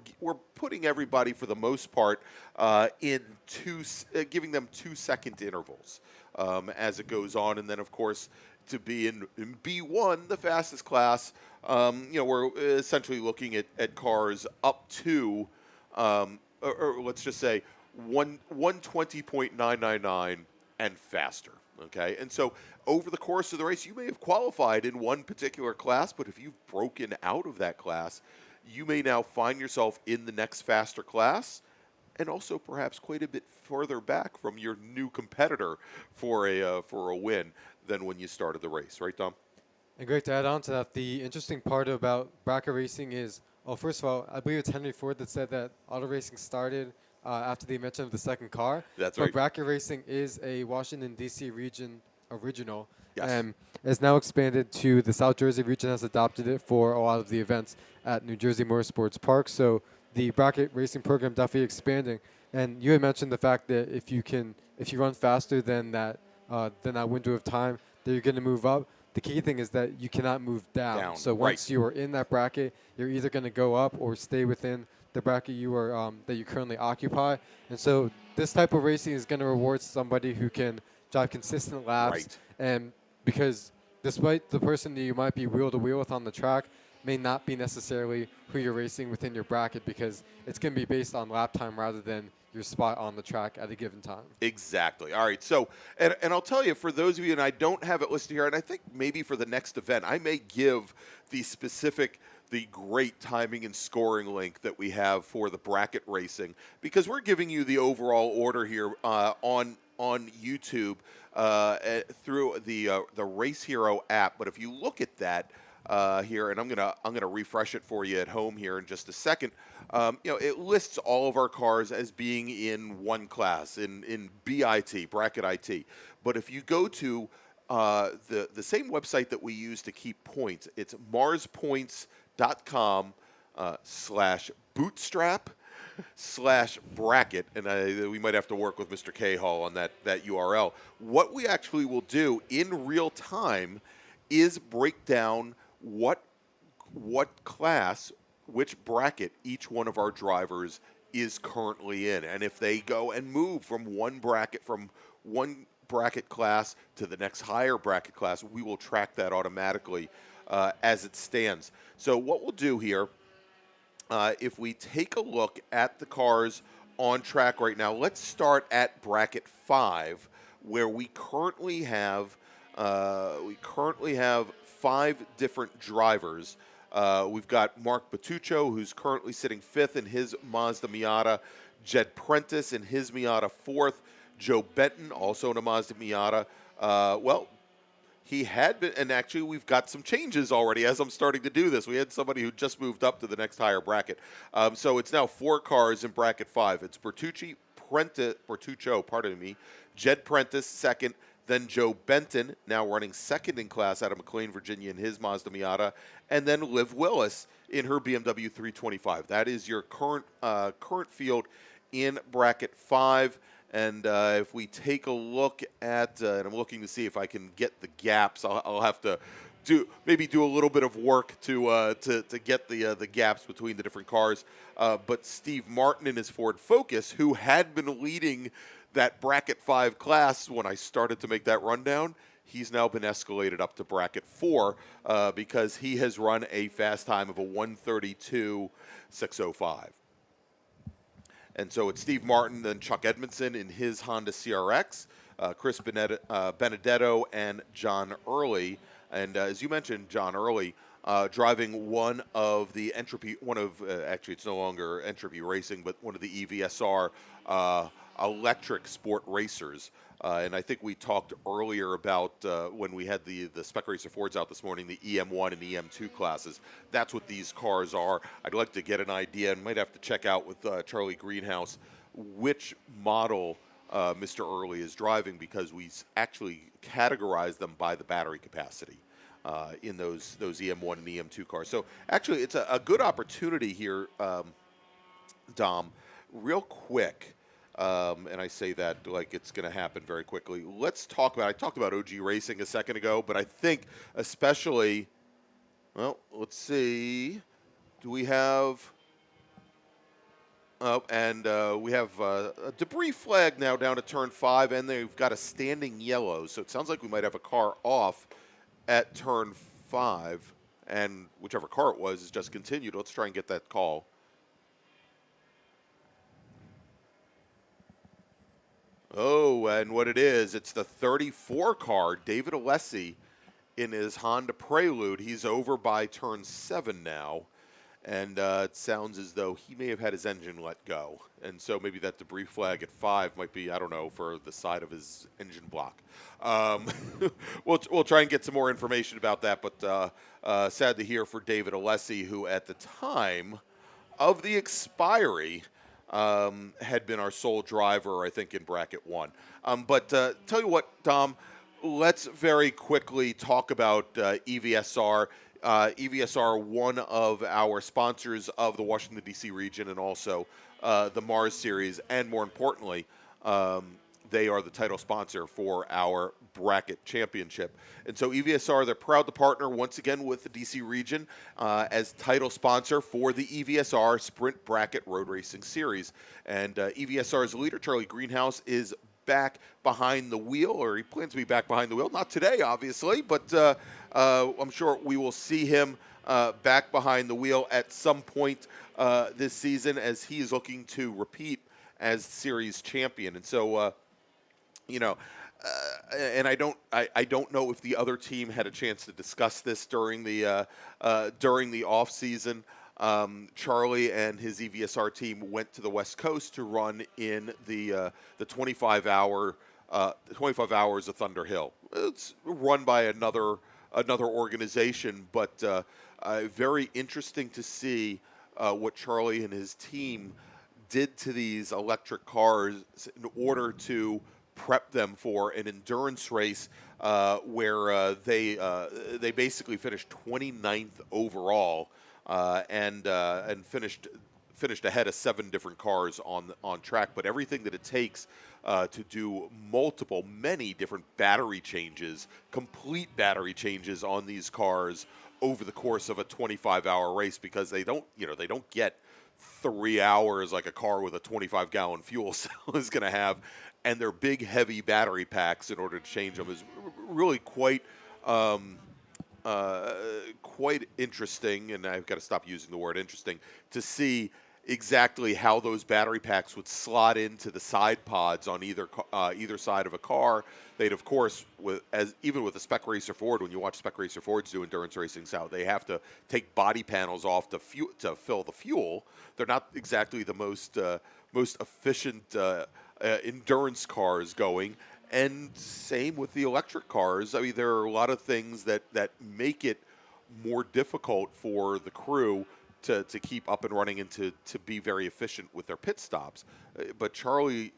putting everybody for the most part in giving them 2-second intervals as it goes on, and then of course to be in B1, the fastest class, we're essentially looking at cars up to, or let's just say 120.999 and faster. Okay, and so over the course of the race, you may have qualified in one particular class, but if you've broken out of that class, you may now find yourself in the next faster class, and also perhaps quite a bit further back from your new competitor for a win than when you started the race, right, Dom? And great to add on to that, the interesting part about bracket racing is, well, first of all, I believe it's Henry Ford that said that auto racing started after the invention of the second car. That's but right. Bracket racing is a Washington, D.C. region original. Yes. And it's now expanded to the South Jersey region, has adopted it for a lot of the events at New Jersey Motorsports Park. So the bracket racing program definitely expanding. And you had mentioned the fact that if you run faster than that window of time, that you're going to move up. The key thing is that you cannot move down. So once you are in that bracket, you're either going to go up or stay within the bracket you are that you currently occupy. And so this type of racing is going to reward somebody who can drive consistent laps. Right. And because despite the person that you might be wheel to wheel with on the track may not be necessarily who you're racing within your bracket, because it's going to be based on lap time rather than your spot on the track at a given time. Exactly. All right. So, and I'll tell you, for those of you, and I don't have it listed here, and I think maybe for the next event, I may give the great timing and scoring link that we have for the bracket racing, because we're giving you the overall order here on YouTube through the Race Hero app. But if you look at that here, and I'm gonna refresh it for you at home here in just a second. It lists all of our cars as being in one class, in BIT, bracket IT. But if you go to the same website that we use to keep points, it's marspoints.com/bootstrap/bracket, and we might have to work with Mr. Cahall on that URL. What we actually will do in real time is break down what class, which bracket each one of our drivers is currently in, and if they go and move from one bracket class to the next higher bracket class, we will track that automatically as it stands. So what we'll do here, if we take a look at the cars on track right now, let's start at bracket 5, where we currently have 5 different drivers. We've got Mark Batuccio, who's currently sitting 5th in his Mazda Miata, Jed Prentice in his Miata 4th, Joe Benton also in a Mazda Miata. He had been, and actually we've got some changes already as I'm starting to do this. We had somebody who just moved up to the next higher bracket. So it's now 4 cars in bracket 5. It's Bertuccio, Jed Prentice 2nd, then Joe Benton, now running 2nd in class out of McLean, Virginia, in his Mazda Miata, and then Liv Willis in her BMW 325. That is your current field in bracket 5. And if we take a look at, and I'm looking to see if I can get the gaps, I'll have to do a little bit of work to get the gaps between the different cars. But Steve Martin in his Ford Focus, who had been leading that bracket 5 class when I started to make that rundown, he's now been escalated up to bracket 4 because he has run a fast time of a 132.605. And so it's Steve Martin, then Chuck Edmondson in his Honda CRX, Chris Benedetto, and John Early. And as you mentioned, John Early driving one of actually it's no longer Entropy Racing, but one of the EVSR electric sport racers. And I think we talked earlier about when we had the Spec Racer Fords out this morning, the EM1 and EM2 classes. That's what these cars are. I'd like to get an idea, and might have to check out with Charlie Greenhouse which model Mr. Early is driving, because we actually categorize them by the battery capacity in those EM1 and EM2 cars. So actually, it's a good opportunity here, Dom, real quick. And I say that like it's going to happen very quickly. Let's talk about, I talked about OG Racing a second ago, but I think especially, well, let's see. Do we have, we have a debris flag now down at turn 5, and they've got a standing yellow. So it sounds like we might have a car off at turn 5, and whichever car it was has just continued. Let's try and get that call. Oh, and what it is, it's the 34 car, David Alessi, in his Honda Prelude. He's over by turn 7 now, and it sounds as though he may have had his engine let go. And so maybe that debris flag at 5 might be, I don't know, for the side of his engine block. We'll try and get some more information about that, but sad to hear for David Alessi, who at the time of the expiry had been our sole driver, I think, in bracket 1. But tell you what, Dom, let's very quickly talk about EVSR. EVSR, one of our sponsors of the Washington, D.C. region, and also the MARRS series, and more importantly, they are the title sponsor for our bracket championship. And so EVSR, they're proud to partner once again with the DC region as title sponsor for the EVSR Sprint Bracket Road Racing Series. And EVSR's leader, Charlie Greenhouse, is back behind the wheel, or he plans to be back behind the wheel. Not today, obviously, but I'm sure we will see him back behind the wheel at some point this season, as he is looking to repeat as series champion. And so, you know, and I don't know if the other team had a chance to discuss this during the off season. Charlie and his EVSR team went to the West Coast to run in the 25 hours of Thunder Hill. It's run by another organization, but very interesting to see what Charlie and his team did to these electric cars in order to prep them for an endurance race where they basically finished 29th overall and finished ahead of 7 different cars on track. But everything that it takes to do many different battery changes, complete battery changes on these cars over the course of a 25-hour race, because they don't get 3 hours like a car with a 25-gallon fuel cell is going to have. And their big, heavy battery packs in order to change them is really quite interesting. And I've got to stop using the word interesting to see exactly how those battery packs would slot into the side pods on either side of a car. They'd, of course, even with a Spec Racer Ford, when you watch Spec Racer Fords do endurance racing out, they have to take body panels off to fill the fuel. They're not exactly the most efficient endurance cars going. And same with the electric cars. I mean, there are a lot of things that make it more difficult for the crew to keep up and running and to be very efficient with their pit stops. But Charlie's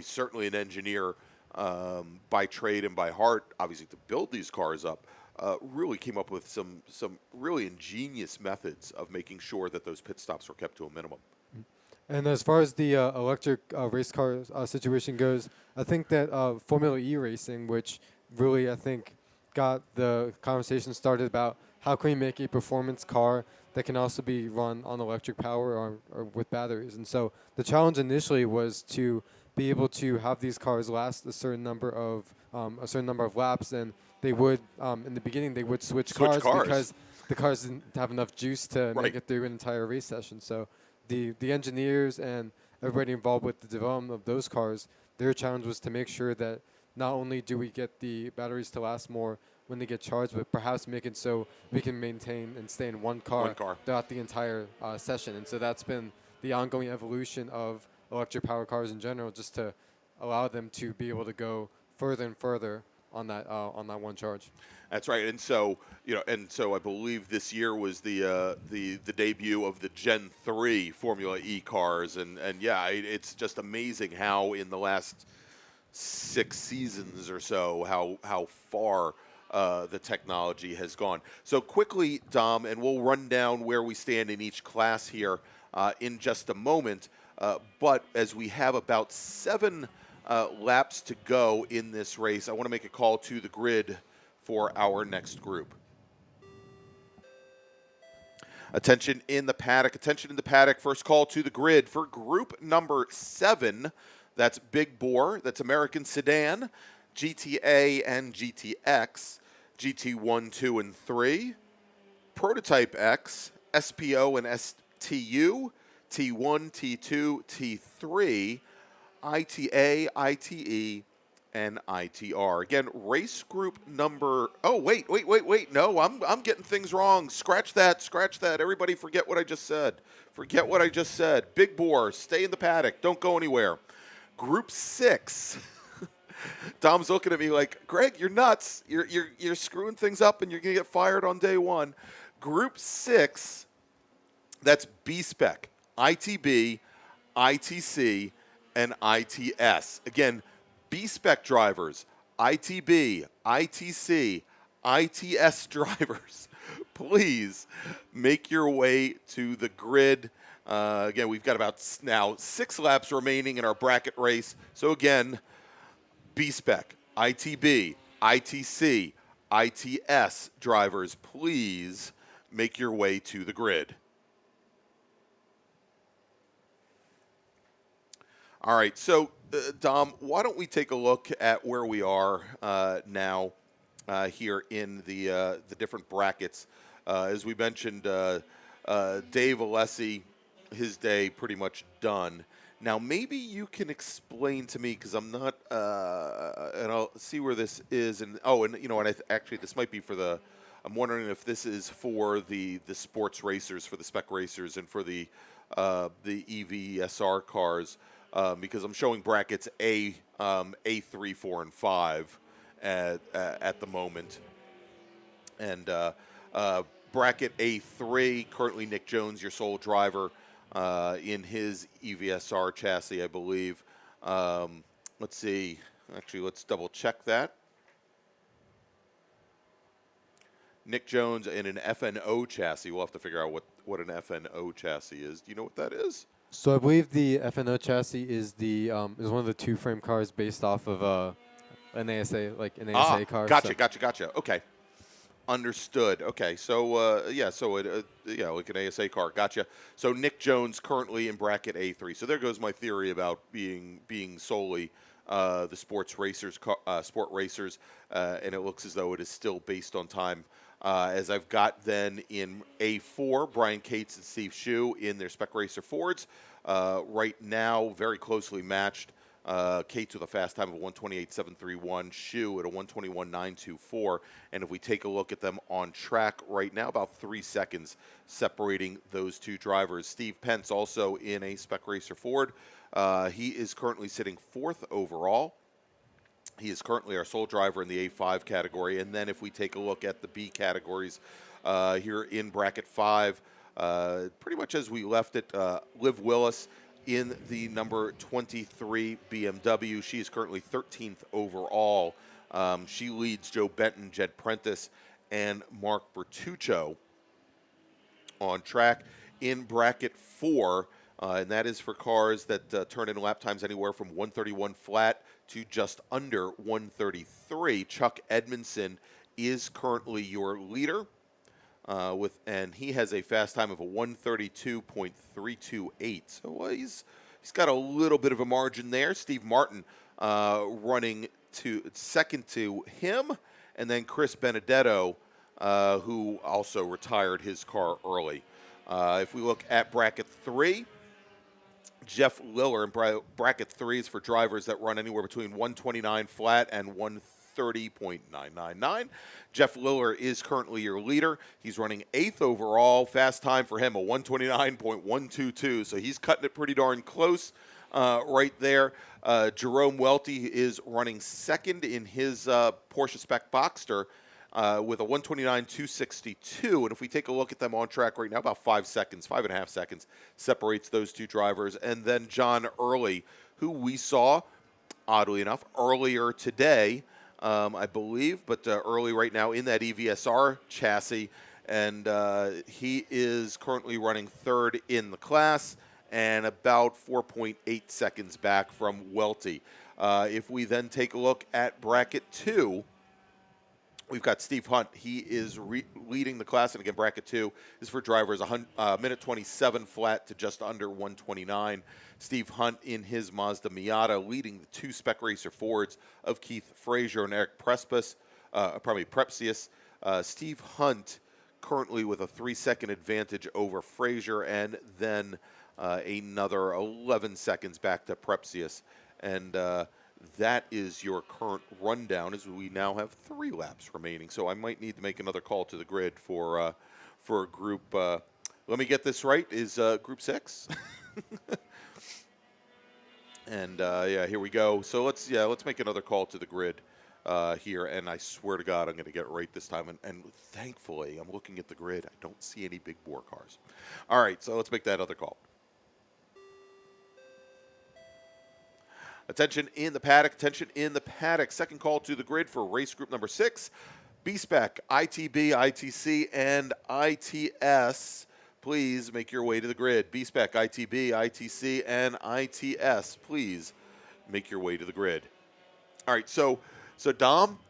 certainly an engineer by trade and by heart, obviously, to build these cars up. Really came up with some really ingenious methods of making sure that those pit stops were kept to a minimum. And as far as the electric race car situation goes, I think that Formula E racing, which really, I think, got the conversation started about how can we make a performance car that can also be run on electric power or with batteries. And so the challenge initially was to be able to have these cars last a certain number of laps, and they would in the beginning they would switch cars because the cars didn't have enough juice to make it through an entire race session. So the engineers and everybody involved with the development of those cars, their challenge was to make sure that not only do we get the batteries to last more when they get charged, but perhaps make it so we can maintain and stay in one car throughout the entire session. And so that's been the ongoing evolution of electric power cars in general, just to allow them to be able to go further and further on that one charge. That's right, and so I believe this year was the debut of the Gen 3 Formula E cars, and yeah, it's just amazing how in the last 6 seasons or so how far the technology has gone. So quickly, Dom, and we'll run down where we stand in each class here in just a moment. But as we have about 7 laps to go in this race, I want to make a call to the grid for our next group. Attention in the paddock. Attention in the paddock. First call to the grid for group number 7. That's Big Bore. That's American Sedan, GTA and GTX, GT1, 2, and 3, Prototype X, SPO and STU, T1, T2, T3, ITA, ITE, and ITR. Again, race group number. Oh, wait. No, I'm getting things wrong. Scratch that. Everybody forget what I just said. Big Bore, stay in the paddock. Don't go anywhere. Group 6. Dom's looking at me like, Greg, you're nuts. You're screwing things up and you're going to get fired on day 1. Group 6, that's B-Spec, ITB, ITC, and ITS. Again, B-Spec drivers, ITB, ITC, ITS drivers, please make your way to the grid. Again, we've got about now 6 laps remaining in our bracket race. So again, B-Spec, ITB, ITC, ITS drivers, please make your way to the grid. All right, so Dom, why don't we take a look at where we are now here in the different brackets. As we mentioned, Dave Alessi, his day pretty much done. Now, maybe you can explain to me, because I'm not, and I'll see where this is. And actually, this might be for the. I'm wondering if this is for the sports racers, for the spec racers, and for the EVSR cars, because I'm showing brackets A3, 4, and 5 at the moment, and bracket A3 currently Nick Jones, your sole driver. In his EVSR chassis, I believe. Let's see. Actually, let's double check that. Nick Jones in an FNO chassis. We'll have to figure out what an FNO chassis is. Do you know what that is? So I believe the FNO chassis is is one of the 2-frame cars based off of an ASA, like an ASA car. Gotcha. Okay. Understood. Okay, so like an ASA car. Gotcha. So Nick Jones currently in bracket A3. So there goes my theory about being solely the sport racers, and it looks as though it is still based on time. As I've got then in A4, Brian Cates and Steve Shue in their Spec Racer Fords. Right now, very closely matched. Cates with a fast time of 128.731, Shue at a 121.924, and if we take a look at them on track right now, about 3 seconds separating those two drivers. Steve Pence also in a Spec Racer Ford. He is currently sitting 4th overall. He is currently our sole driver in the A5 category, and then if we take a look at the B categories here in bracket 5, pretty much as we left it, Liv Willis in the number 23 BMW. She is currently 13th overall. She leads Joe Benton, Jed Prentice, and Mark Bertuccio on track in bracket 4, and that is for cars that turn in lap times anywhere from 131 flat to just under 133. Chuck Edmondson is currently your leader. And he has a fast time of a 132.328. So he's got a little bit of a margin there. Steve Martin running to second to him, and then Chris Benedetto, who also retired his car early. If we look at bracket 3, Jeff Liller in bracket 3 is for drivers that run anywhere between 129 flat and 130.999. Jeff Liller is currently your leader. He's running 8th overall. Fast time for him, a 129.122. So he's cutting it pretty darn close. right there. Jerome Welty is running second in his Porsche Spec Boxster with a 129.262. And if we take a look at them on track right now, about 5 seconds, 5.5 seconds separates those two drivers. And then John Early, who we saw, oddly enough, earlier today, I believe, but early right now in that EVSR chassis. And he is currently running third in the class and about 4.8 seconds back from Welty. If we then take a look at bracket 2, we've got Steve Hunt. He is leading the class, and again, bracket 2 is for drivers minute 27 flat to just under 129. Steve Hunt in his Mazda Miata, leading the two Spec Racer Fords of Keith Frazier and Eric Prepsius. Steve Hunt currently with a 3-second advantage over Frazier, and then another 11 seconds back to Prepsius. And that is your current rundown, as we now have 3 laps remaining. So I might need to make another call to the grid for group. Let me get this right. Is group 6? And yeah, here we go. So let's make another call to the grid here. And I swear to God, I'm going to get it right this time. And thankfully, I'm looking at the grid. I don't see any big bore cars. All right, so let's make that other call. Attention in the paddock, attention in the paddock. Second call to the grid for race group number 6. B-Spec, ITB, ITC, and ITS. Please make your way to the grid. B-Spec, ITB, ITC, and ITS. Please make your way to the grid. All right, so Dom,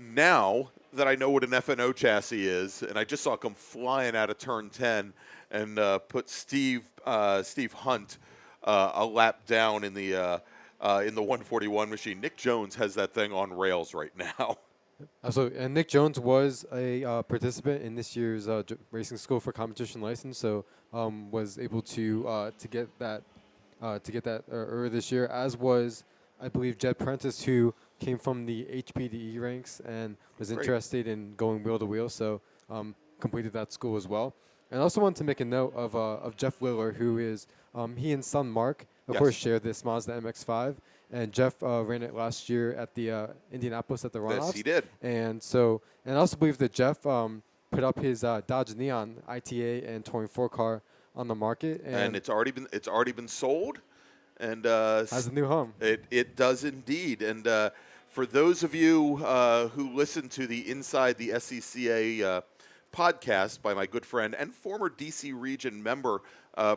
now that I know what an FNO chassis is, and I just saw it come flying out of turn 10 and put Steve Hunt a lap down in the 141 machine. Nick Jones has that thing on rails right now. Absolutely, and Nick Jones was a participant in this year's racing school for competition license, so was able to get that earlier this year. As was, I believe, Jed Prentice, who came from the HPDE ranks and was interested in going wheel to wheel, so completed that school as well. And I also wanted to make a note of Jeff Liller, who is he and son Mark, of course, share this Mazda MX-5. And Jeff ran it last year at the Indianapolis at the runoffs. Yes, he did. And I also believe that Jeff put up his Dodge Neon ITA and 24 car on the market, and it's already been sold, and has a new home. It does indeed. And for those of you who listen to the Inside the SCCA podcast by my good friend and former DC region member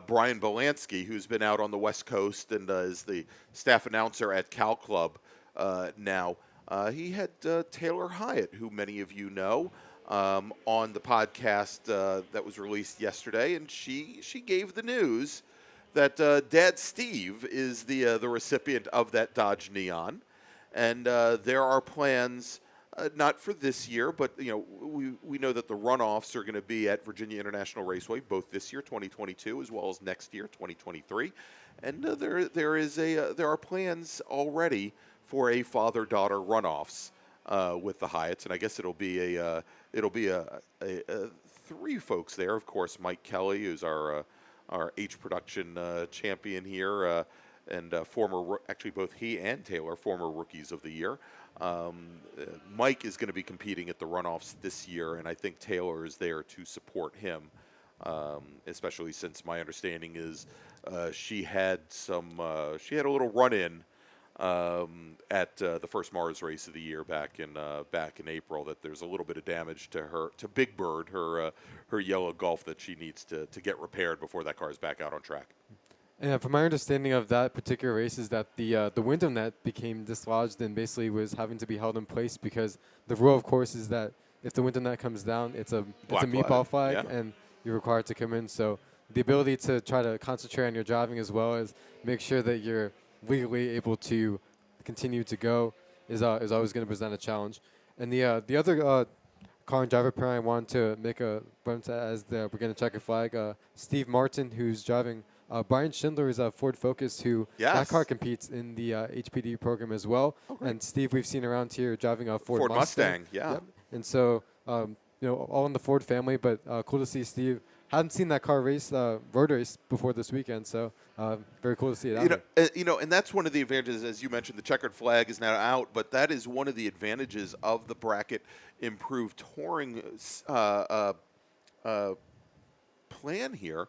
Brian Belansky, who's been out on the West Coast and is the staff announcer at Cal Club now. He had Taylor Hyatt, who many of you know, on the podcast that was released yesterday, and she gave the news that Dad Steve is the recipient of that Dodge Neon, and there are plans. Not for this year, but we know that the runoffs are going to be at Virginia International Raceway, both this year, 2022, as well as next year, 2023. And there are plans already for a father-daughter runoffs with the Hyatts, and I guess it'll be a 3 folks there. Of course, Mike Kelly, who's our H production champion here, and actually both he and Taylor, former rookies of the year. Mike is going to be competing at the runoffs this year, and I think Taylor is there to support him, especially since my understanding is she had a little run-in at the first MARRS race of the year back in April. That there's a little bit of damage to Big Bird, her yellow Golf, that she needs to get repaired before that car is back out on track. And from my understanding of that particular race is that the window net became dislodged and basically was having to be held in place, because the rule, of course, is that if the window net comes down, it's a meatball flag, and you're required to come in. So the ability to try to concentrate on your driving as well as make sure that you're legally able to continue to go is always going to present a challenge. And the other car and driver pairing I wanted to make a bump as we're going to check a flag. Steve Martin, who's driving. Brian Schindler is a Ford Focus, who that car competes in the HPD program as well. And Steve, we've seen around here driving a Ford Mustang. Yeah. Yep. And so, all in the Ford family, but cool to see Steve hadn't seen that car race, road race before this weekend, so very cool to see it out here. And that's one of the advantages, as you mentioned. The checkered flag is now out, but that is one of the advantages of the bracket improved touring plan here,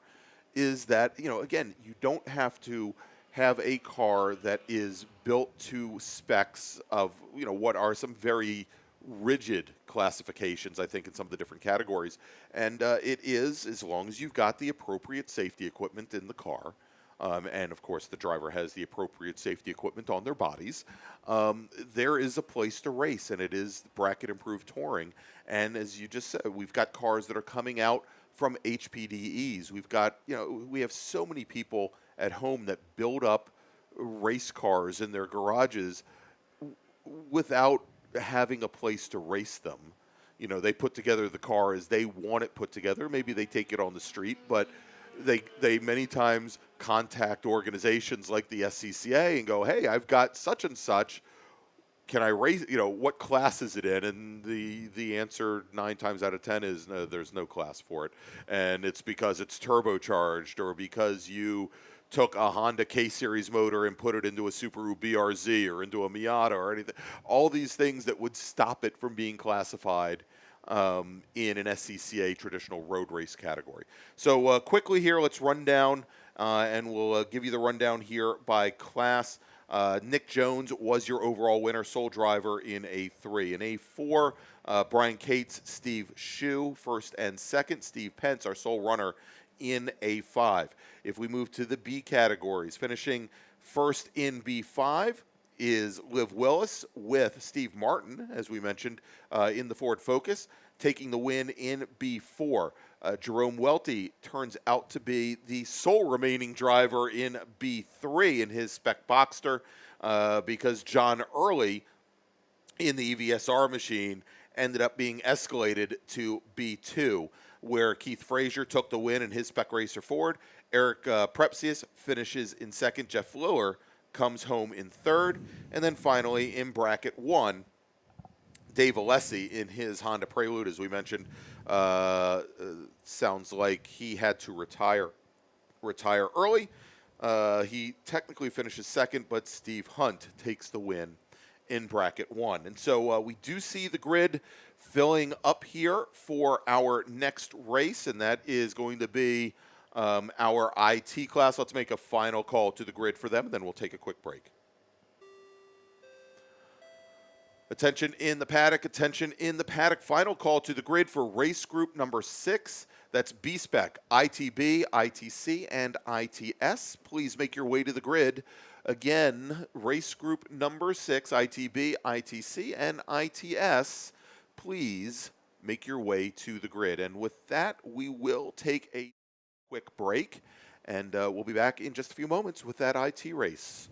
is that again, you don't have to have a car that is built to specs of what are some very rigid classifications, I think, in some of the different categories. And it is, as long as you've got the appropriate safety equipment in the car, and of course the driver has the appropriate safety equipment on their bodies, there is a place to race, and it is bracket improved touring. And as you just said, we've got cars that are coming out from HPDEs. We have so many people at home that build up race cars in their garages without having a place to race them. They put together the car as they want it put together. Maybe they take it on the street, but they many times contact organizations like the SCCA and go, "Hey, I've got such and such. Can I race? What class is it in?" And the answer 9 times out of 10 is no, there's no class for it, and it's because it's turbocharged, or because you took a Honda K-Series motor and put it into a Subaru BRZ or into a Miata or anything. All these things that would stop it from being classified in an SCCA traditional road race category. So quickly here, let's run down, and we'll give you the rundown here by class. Nick Jones was your overall winner, sole driver in A3. In A4, Brian Cates, Steve Shue, first and second. Steve Pence, our sole runner, in A5. If we move to the B categories, finishing first in B5 is Liv Willis with Steve Martin, as we mentioned, in the Ford Focus, taking the win in B4. Jerome Welty turns out to be the sole remaining driver in B3 in his Spec Boxster, because John Early in the EVSR machine ended up being escalated to B2, where Keith Frazier took the win in his Spec Racer Ford. Eric Prepsius finishes in second. Jeff Liller comes home in third. And then finally, in bracket 1, Dave Alessi in his Honda Prelude, as we mentioned, sounds like he had to retire early. He technically finishes second, but Steve Hunt takes the win in bracket 1. And so we do see the grid filling up here for our next race, and that is going to be our IT class. Let's make a final call to the grid for them, and then we'll take a quick break. Attention in the paddock, attention in the paddock. Final call to the grid for race group number 6. That's B-Spec, ITB, ITC, and ITS. Please make your way to the grid. Again, race group number 6, ITB, ITC, and ITS. Please make your way to the grid. And with that, we will take a quick break, and we'll be back in just a few moments with that IT race.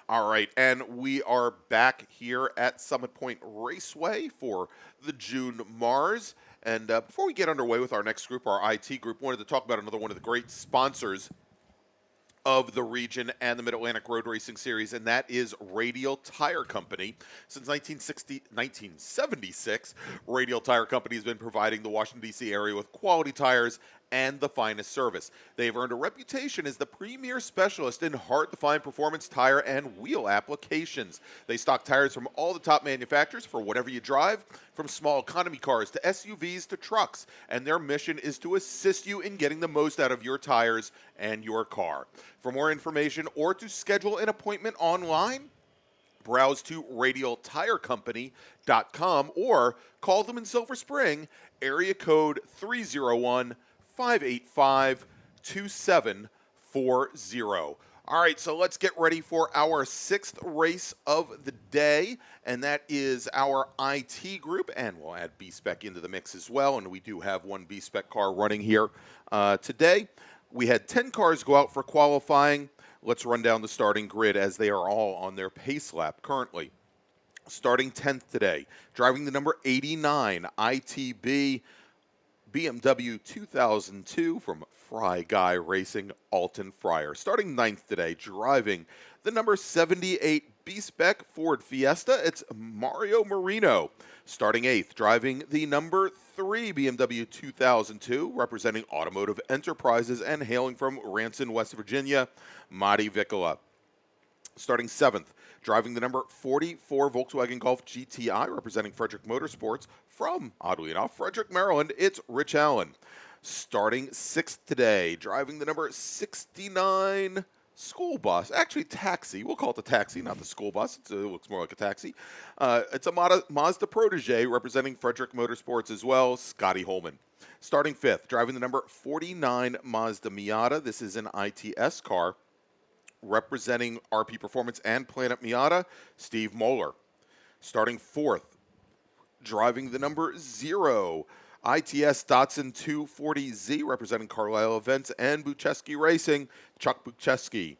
All right, and we are back here at Summit Point Raceway for the June MARRS. And before we get underway with our next group, our IT group, wanted to talk about another one of the great sponsors of the region and the Mid-Atlantic Road Racing Series, and that is Radial Tire Company. Since 1976, Radial Tire Company has been providing the Washington, D.C. area with quality tires and the finest service. They've earned a reputation as the premier specialist in hard-to-find performance tire and wheel applications. They stock tires from all the top manufacturers for whatever you drive, from small economy cars to SUVs to trucks, and their mission is to assist you in getting the most out of your tires and your car. For more information or to schedule an appointment online, browse to radialtirecompany.com or call them in Silver Spring, area code 301-585-2740. All right, so let's get ready for our sixth race of the day, and that is our IT group, and we'll add B-Spec into the mix as well, and we do have one B-Spec car running here today. We had 10 cars go out for qualifying. Let's run down the starting grid as they are all on their pace lap currently. Starting 10th today, driving the number 89 ITB BMW 2002 from Fry Guy Racing, Alton Fryer. Starting 9th today, driving the number 78 B-Spec Ford Fiesta, it's Mario Marino. Starting 8th, driving the number 3 BMW 2002, representing Automotive Enterprises and hailing from Ranson, West Virginia, Madi Vicola. Starting 7th, driving the number 44 Volkswagen Golf GTI, representing Frederick Motorsports from, oddly enough, Frederick, Maryland, it's Rich Allen. Starting 6th today, driving the number 69 school bus, actually taxi, we'll call it the taxi, not the school bus, it looks more like a taxi. It's a Mazda Protege representing Frederick Motorsports as well, Scotty Holman. Starting 5th, driving the number 49 Mazda Miata, this is an ITS car, representing RP Performance and Planet Miata, Steve Moeller. Starting 4th, driving the number 0 ITS Datsun 240Z, representing Carlisle Events and Bucheski Racing, Chuck Bucheski.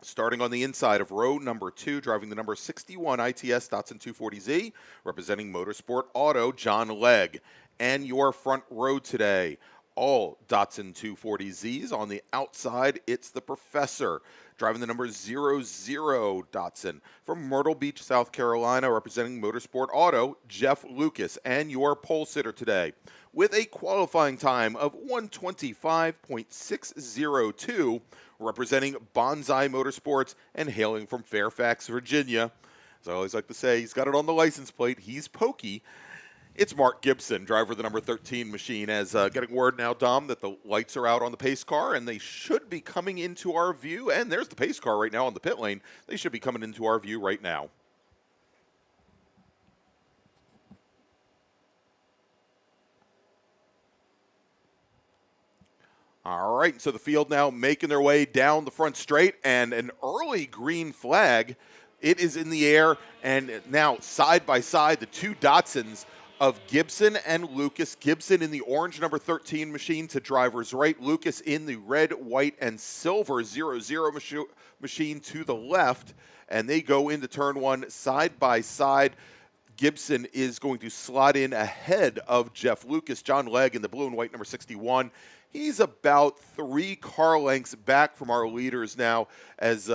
Starting on the inside of row number 2, driving the number 61 ITS Datsun 240Z, representing Motorsport Auto, John Legg. And your front row today, all Datsun 240Zs. On the outside, it's the Professor, driving the number 00 Datsun from Myrtle Beach, South Carolina, representing Motorsport Auto, Jeff Lucas. And your pole sitter today, with a qualifying time of 125.602, representing Bonsai Motorsports and hailing from Fairfax, Virginia. As I always like to say, he's got it on the license plate. He's pokey. It's Mark Gibson, driver of the number 13 machine, as getting word now, Dom, that the lights are out on the pace car, and they should be coming into our view. And there's the pace car right now on the pit lane. They should be coming into our view right now. All right, so the field now making their way down the front straight, and an early green flag. It is in the air, and now side by side, the two Datsuns of Gibson and Lucas. Gibson in the orange number 13 machine to driver's right. Lucas in the red, white, and silver 00 machine to the left. And they go into turn 1 side by side. Gibson is going to slot in ahead of Jeff Lucas. John Legg in the blue and white number 61. He's about 3 car lengths back from our leaders now, as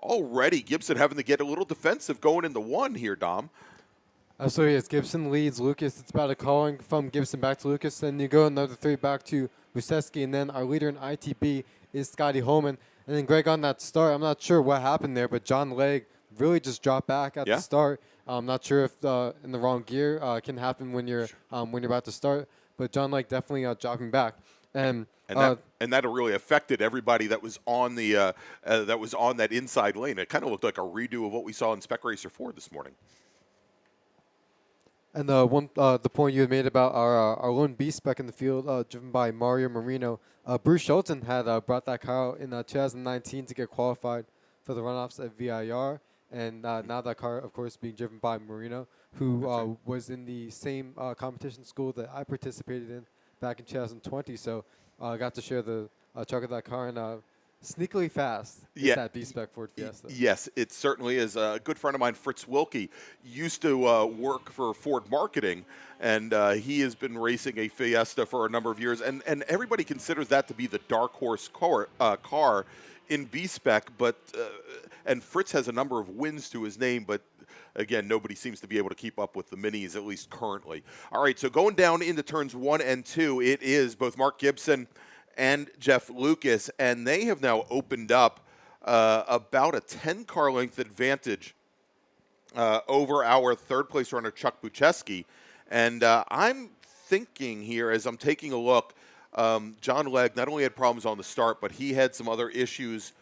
already Gibson having to get a little defensive going into 1 here, Dom. So yes, Gibson leads Lucas. It's about a calling from Gibson back to Lucas. Then you go another 3 back to Bucheski, and then our leader in ITB is Scotty Holman. And then Greg on that start, I'm not sure what happened there, but John Legg really just dropped back at the start. I'm not sure if in the wrong gear can happen when you're about to start, but John Legg definitely dropping back. And that really affected everybody that was on the that inside lane. It kind of looked like a redo of what we saw in Spec Racer 4 this morning. And the point you had made about our lone B-Spec in the field, driven by Mario Marino, Bruce Schulten had brought that car out in 2019 to get qualified for the runoffs at VIR, and now that car, of course, being driven by Marino, who was in the same competition school that I participated in back in 2020. So I got to share the truck of that car, and sneakily fast. Yeah. Is that B-Spec Ford Fiesta? Yes, it certainly is. A good friend of mine, Fritz Wilkie, used to work for Ford Marketing, and he has been racing a Fiesta for a number of years. And everybody considers that to be the dark horse car in B-Spec. And Fritz has a number of wins to his name, but again, nobody seems to be able to keep up with the minis, at least currently. All right, so going down into turns 1 and 2, it is both Mark Gibson and Jeff Lucas, and they have now opened up about a 10-car length advantage over our third-place runner, Chuck Bucheski. And I'm thinking here, as I'm taking a look, John Legg not only had problems on the start, but he had some other issues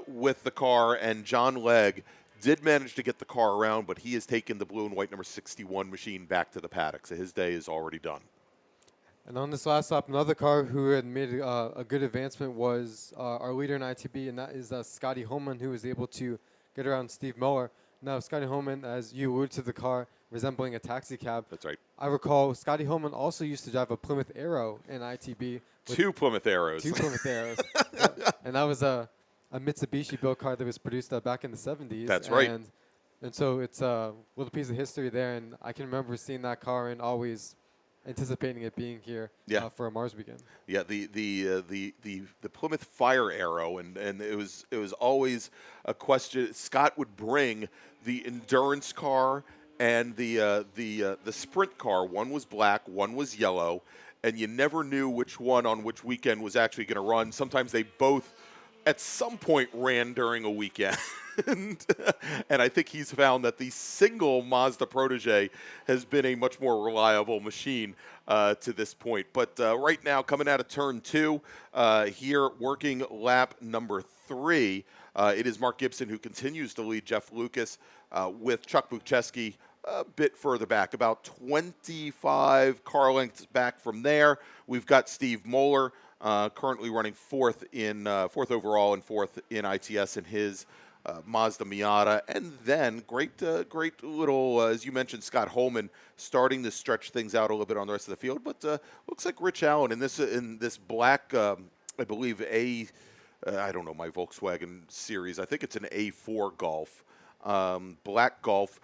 with the car, and John Legg did manage to get the car around, but he has taken the blue and white number 61 machine back to the paddock, so his day is already done. And on this last lap, another car who had made a good advancement was our leader in ITB, and that is Scotty Holman, who was able to get around Steve Miller. Now, Scotty Holman, as you alluded to the car, resembling a taxi cab. That's right. I recall Scotty Holman also used to drive a Plymouth Arrow in ITB. Two Plymouth Arrows. Two Plymouth Arrows. And that was a Mitsubishi-built car that was produced back in the 70s. That's right. And so it's a little piece of history there, and I can remember seeing that car and always anticipating it being here for a MARRS weekend. Yeah, the Plymouth Fire Arrow, and it was always a question. Scott would bring the endurance car and the sprint car. One was black, one was yellow, and you never knew which one on which weekend was actually going to run. Sometimes they both, at some point, ran during a weekend. And I think he's found that the single Mazda Protege has been a much more reliable machine to this point. But right now, coming out of turn 2, here working lap number 3, it is Mark Gibson who continues to lead Jeff Lucas with Chuck Bucheski a bit further back, about 25 car lengths back from there. We've got Steve Moeller currently running fourth overall and fourth in ITS in his Mazda Miata, and then great little, as you mentioned, Scott Holman starting to stretch things out a little bit on the rest of the field. But looks like Rich Allen in this black, I believe I don't know my Volkswagen series. I think it's an A4 Golf, black Golf.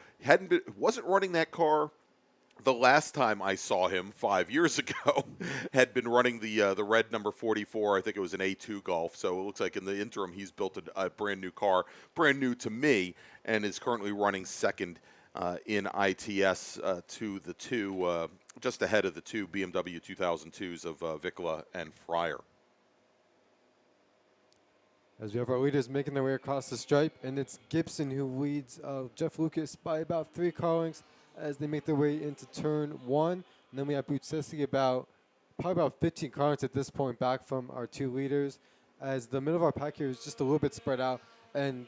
Wasn't running that car the last time I saw him 5 years ago. Had been running the red number 44. I think it was an A2 Golf. So it looks like in the interim he's built a brand new car, brand new to me, and is currently running second in ITS to the two, just ahead of the two BMW 2002s of Vikla and Fryer. As we have our leaders making their way across the stripe, and it's Gibson who leads Jeff Lucas by about 3 car lengths as they make their way into turn 1. And then we have Bucheski probably about 15 car lengths at this point back from our 2 leaders, as the middle of our pack here is just a little bit spread out. And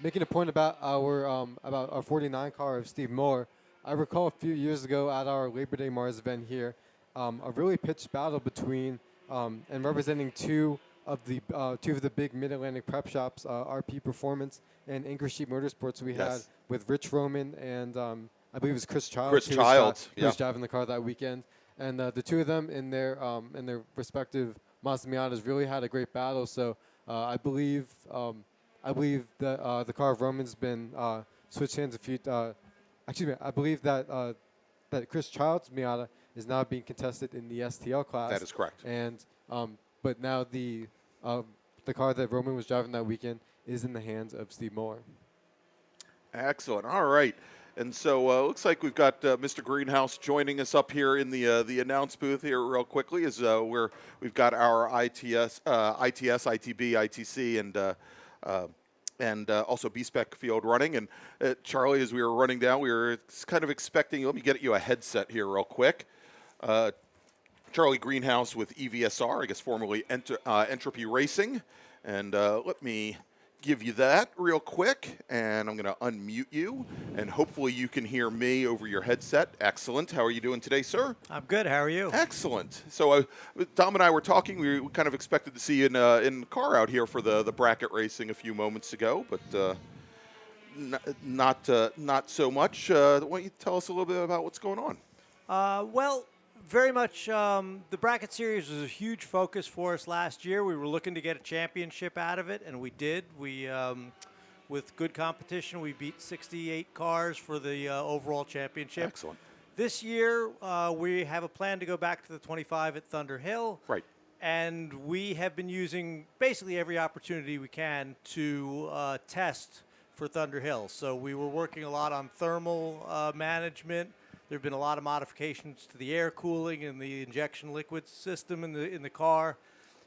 making a point about our 49 car of Steve Moore, I recall a few years ago at our Labor Day MARRS event here, a really pitched battle between and representing two of the big Mid-Atlantic prep shops, RP Performance and Anchor Sheet Motorsports. We had with Rich Roman and I believe it was Chris Childs. Who was driving the car that weekend, and the two of them in their respective Mazda Miatas really had a great battle. So I believe that the car of Roman's been switched hands a few. I believe that Chris Childs' Miata is now being contested in the STL class. That is correct. And but now the car that Roman was driving that weekend is in the hands of Steve Moore. Excellent. All right. And so looks like we've got Mr. Greenhouse joining us up here in the announce booth here real quickly, as we've got our ITS, ITB, ITC, and also B-Spec field running. And Charlie, as we were running down, we were kind of expecting, let me get you a headset here real quick. Charlie Greenhouse with EVSR, I guess formerly Entropy Racing. And let me give you that real quick, and I'm going to unmute you, and hopefully you can hear me over your headset. Excellent. How are you doing today, sir? I'm good. How are you? Excellent. So Dom and I were talking. We kind of expected to see you in the car out here for the bracket racing a few moments ago, but not so much. Why don't you tell us a little bit about what's going on? Well, very much. The bracket series was a huge focus for us last year. We were looking to get a championship out of it, and we did. We, with good competition, we beat 68 cars for the overall championship. Excellent. This year, we have a plan to go back to the 25 at Thunder Hill. Right. And we have been using basically every opportunity we can to test for Thunder Hill. So we were working a lot on thermal management. There have been a lot of modifications to the air cooling and the injection liquid system in the car.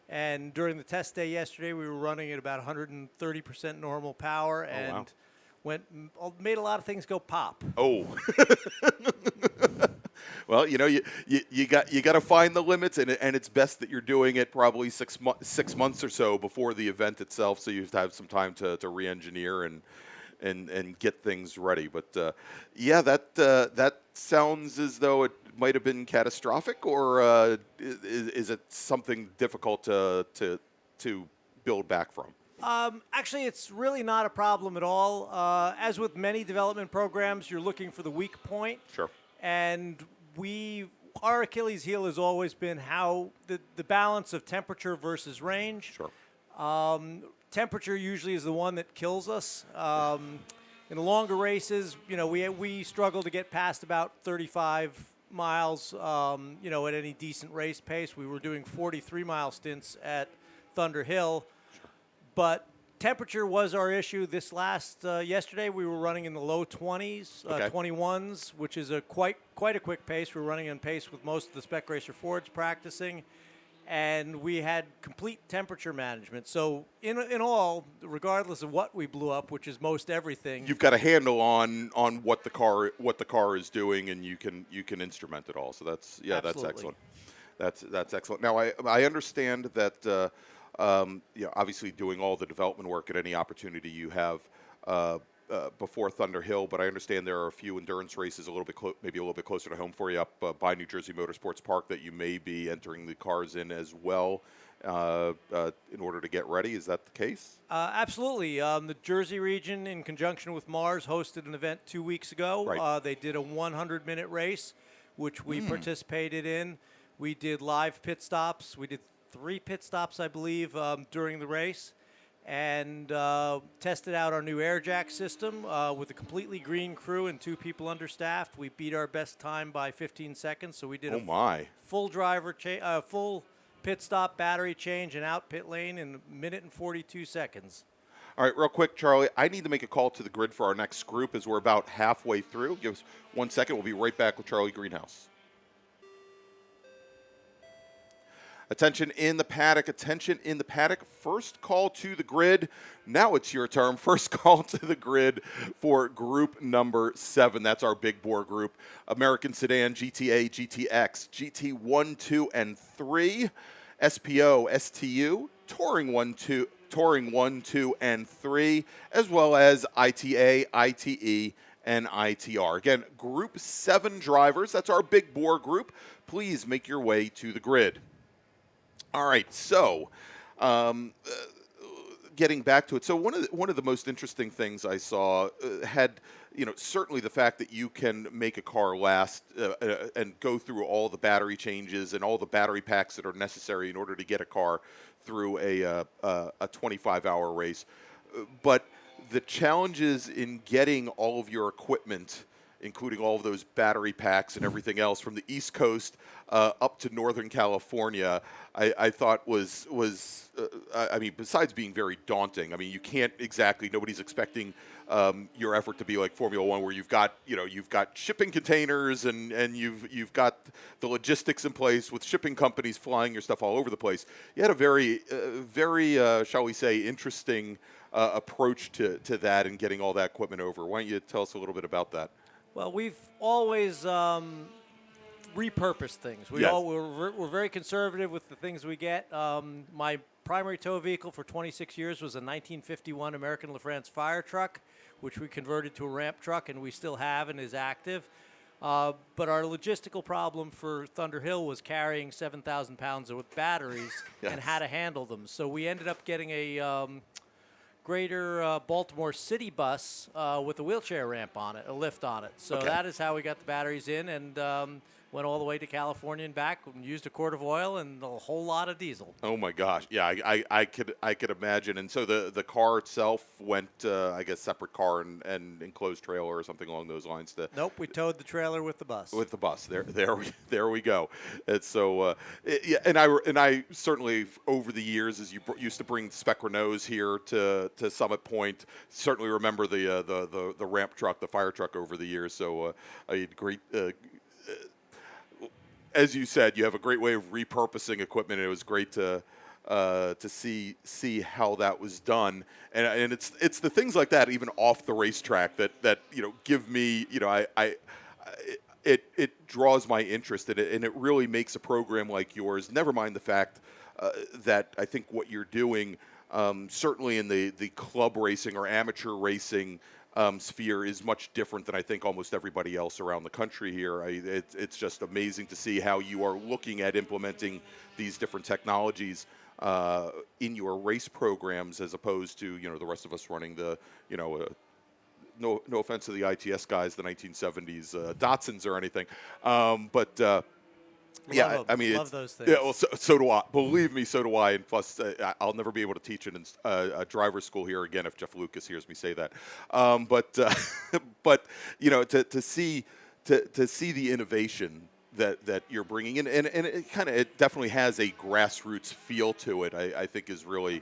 And during the test day yesterday, we were running at about 130% normal power, and made a lot of things go pop. Oh. Well, you know, you got to find the limits, and it's best that you're doing it probably 6 months or so before the event itself, so you have to have some time to re-engineer and get things ready. But yeah, that sounds as though it might have been catastrophic, or is it something difficult to build back from? Actually, it's really not a problem at all. As with many development programs, you're looking for the weak point. Sure. And our Achilles heel has always been how the balance of temperature versus range. Sure. Temperature usually is the one that kills us. In the longer races, you know, we struggle to get past about 35 miles, you know, at any decent race pace. We were doing 43-mile stints at Thunder Hill. Sure. But temperature was our issue. This last yesterday, we were running in the low 20s, 21s, which is quite a quick pace. We were running on pace with most of the Spec Racer Fords practicing, and we had complete temperature management. So in all, regardless of what we blew up, which is most everything, you've got a handle on what the car is doing, and you can instrument it all. So that's excellent. That's excellent. Now I understand that. Obviously doing all the development work at any opportunity you have before Thunder Hill, but I understand there are a few endurance races maybe a little bit closer to home for you up by New Jersey Motorsports Park that you may be entering the cars in as well in order to get ready. Is that the case? Absolutely. The Jersey region, in conjunction with MARRS, hosted an event 2 weeks ago. Right. They did a 100-minute race, which we participated in. We did live pit stops. We did 3 pit stops, I believe, during the race, and tested out our new air jack system with a completely green crew and 2 people understaffed. We beat our best time by 15 seconds, so we did full full pit stop, battery change, and out pit lane in 1 minute and 42 seconds. All right, real quick, Charlie, I need to make a call to the grid for our next group as we're about halfway through. Give us 1 second. We'll be right back with Charlie Greenhouse. Attention in the paddock, attention in the paddock. First call to the grid. Now it's your turn. First call to the grid for group number 7. That's our big bore group. American Sedan, GTA, GTX, GT1, 2, and 3, SPO, STU, Touring 1, 2, and 3, as well as ITA, ITE, and ITR. Again, group 7 drivers. That's our big bore group. Please make your way to the grid. All right, so getting back to it. So one of the most interesting things I saw had, you know, certainly the fact that you can make a car last and go through all the battery changes and all the battery packs that are necessary in order to get a car through a 25-hour race. But the challenges in getting all of your equipment, including all of those battery packs and everything else from the East Coast up to Northern California, I thought was I mean, besides being very daunting, I mean, you can't exactly, nobody's expecting your effort to be like Formula One, where you've got shipping containers and you've got the logistics in place with shipping companies flying your stuff all over the place. You had a very shall we say, interesting approach to that and getting all that equipment over. Why don't you tell us a little bit about that? Well, we've always repurposed things. We're very conservative with the things we get. My primary tow vehicle for 26 years was a 1951 American LaFrance fire truck, which we converted to a ramp truck, and we still have and is active. But our logistical problem for Thunder Hill was carrying 7,000 pounds of batteries and how to handle them. So we ended up getting a Greater Baltimore City bus with a wheelchair ramp on it, a lift on it. So that is how we got the batteries in, and went all the way to California and back, and used a quart of oil and a whole lot of diesel. Oh my gosh, yeah, I could imagine. And so the car itself went, I guess, separate car and enclosed trailer or something along those lines. Nope, we towed the trailer with the bus. With the bus, there we go. And so, yeah, and I certainly over the years, as you used to bring Spec Renaults here to Summit Point, certainly remember the ramp truck, the fire truck over the years. So I had great. As you said, you have a great way of repurposing equipment. And it was great to see how that was done, and it's the things like that, even off the racetrack, that give me it draws my interest in it, and it really makes a program like yours. Never mind the fact that I think what you're doing, certainly in the club racing or amateur racing sphere, is much different than I think almost everybody else around the country here. It's just amazing to see how you are looking at implementing these different technologies in your race programs, as opposed to the rest of us running the no offense to the ITS guys, the 1970s Datsuns or anything, but. Yeah, I mean, love those things. Yeah, well, so do I. Believe me, so do I. And plus, I'll never be able to teach in a driver's school here again if Jeff Lucas hears me say that. But to see the innovation that you're bringing in, and it definitely has a grassroots feel to it. I think is really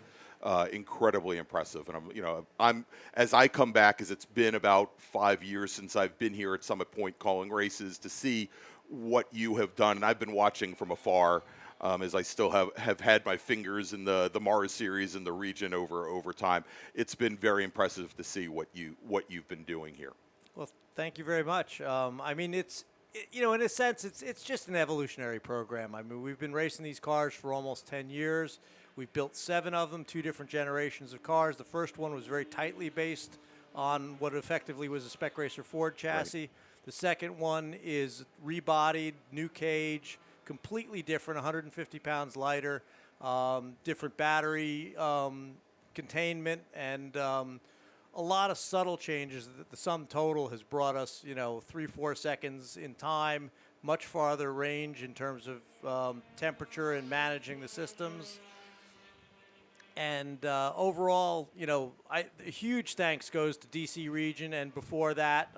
incredibly impressive. And I'm as I come back, as it's been about 5 years since I've been here at Summit Point calling races, to see what you have done, and I've been watching from afar, as I still have had my fingers in the MARRS series in the region over time. It's been very impressive to see what you've been doing here. Well, thank you very much. I mean, in a sense, it's just an evolutionary program. I mean, we've been racing these cars for almost 10 years. We've built 7 of them, 2 different generations of cars. The first one was very tightly based on what effectively was a Spec Racer Ford chassis. Right. The second one is rebodied, new cage, completely different, 150 pounds lighter, different battery containment, and a lot of subtle changes that the sum total has brought us, 3-4 seconds in time, much farther range in terms of temperature and managing the systems. And overall, a huge thanks goes to DC region, and before that,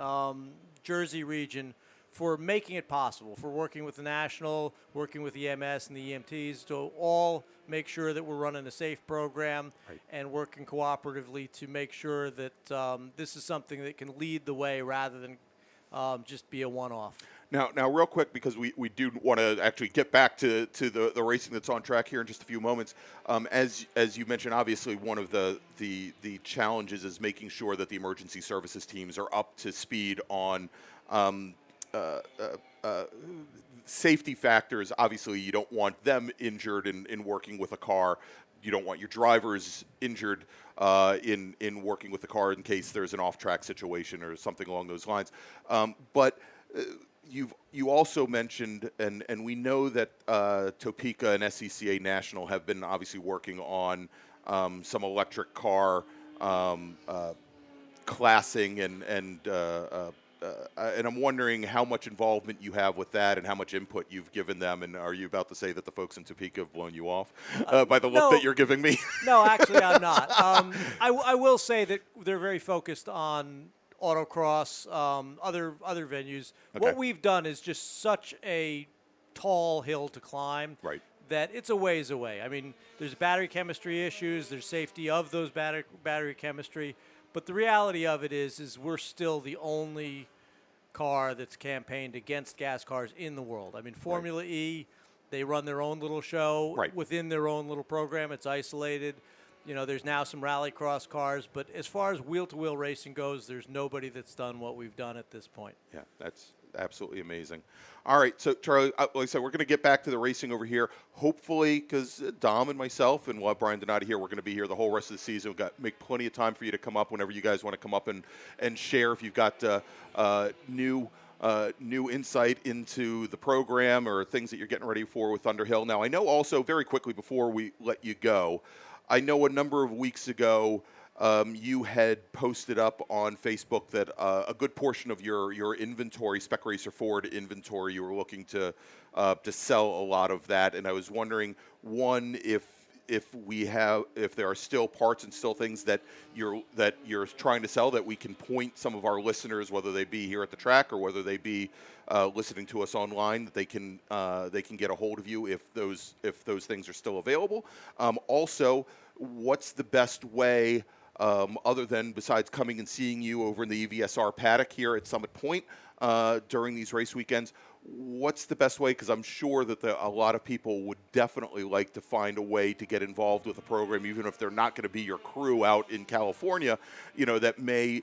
Jersey region, for making it possible, for working with the National, working with the EMS and the EMTs to all make sure that we're running a safe program, right, and working cooperatively to make sure that this is something that can lead the way rather than just be a one-off. Now, real quick, because we do want to actually get back to the racing that's on track here in just a few moments. As you mentioned, obviously one of the challenges is making sure that the emergency services teams are up to speed on safety factors. Obviously, you don't want them injured in working with a car. You don't want your drivers injured in working with the car in case there's an off-track situation or something along those lines. But you also mentioned, and we know that Topeka and SCCA National have been obviously working on some electric car classing, and I'm wondering how much involvement you have with that and how much input you've given them. And are you about to say that the folks in Topeka have blown you off by the look that you're giving me? No, actually, I'm not. I will say that they're very focused on autocross, other venues. Okay. What we've done is just such a tall hill to climb, right, that it's a ways away. I mean, there's battery chemistry issues, there's safety of those battery chemistry, but the reality of it is we're still the only car that's campaigned against gas cars in the world. I mean, Formula right. E, they run their own little show right. within their own little program. It's isolated. There's now some rallycross cars, but as far as wheel-to-wheel racing goes, there's nobody that's done what we've done at this point. Yeah, that's absolutely amazing. All right, so Charlie, like I said, we're going to get back to the racing over here. Hopefully, because Dom and myself, and we'll have Brian Donati here, we're going to be here the whole rest of the season. We've got make plenty of time for you to come up whenever you guys want to come up and share if you've got new insight into the program or things that you're getting ready for with Thunderhill. Now, I know also, very quickly before we let you go, I know a number of weeks ago you had posted up on Facebook that a good portion of your inventory, Spec Racer Ford inventory, you were looking to sell a lot of that, and I was wondering, one, if there are still parts and still things that you're trying to sell that we can point some of our listeners, whether they be here at the track or whether they be listening to us online, that they can get a hold of you if those things are still available. Also, what's the best way, other than besides coming and seeing you over in the EVSR paddock here at Summit Point during these race weekends? What's the best way? Because I'm sure that a lot of people would definitely like to find a way to get involved with the program, even if they're not going to be your crew out in California, that may,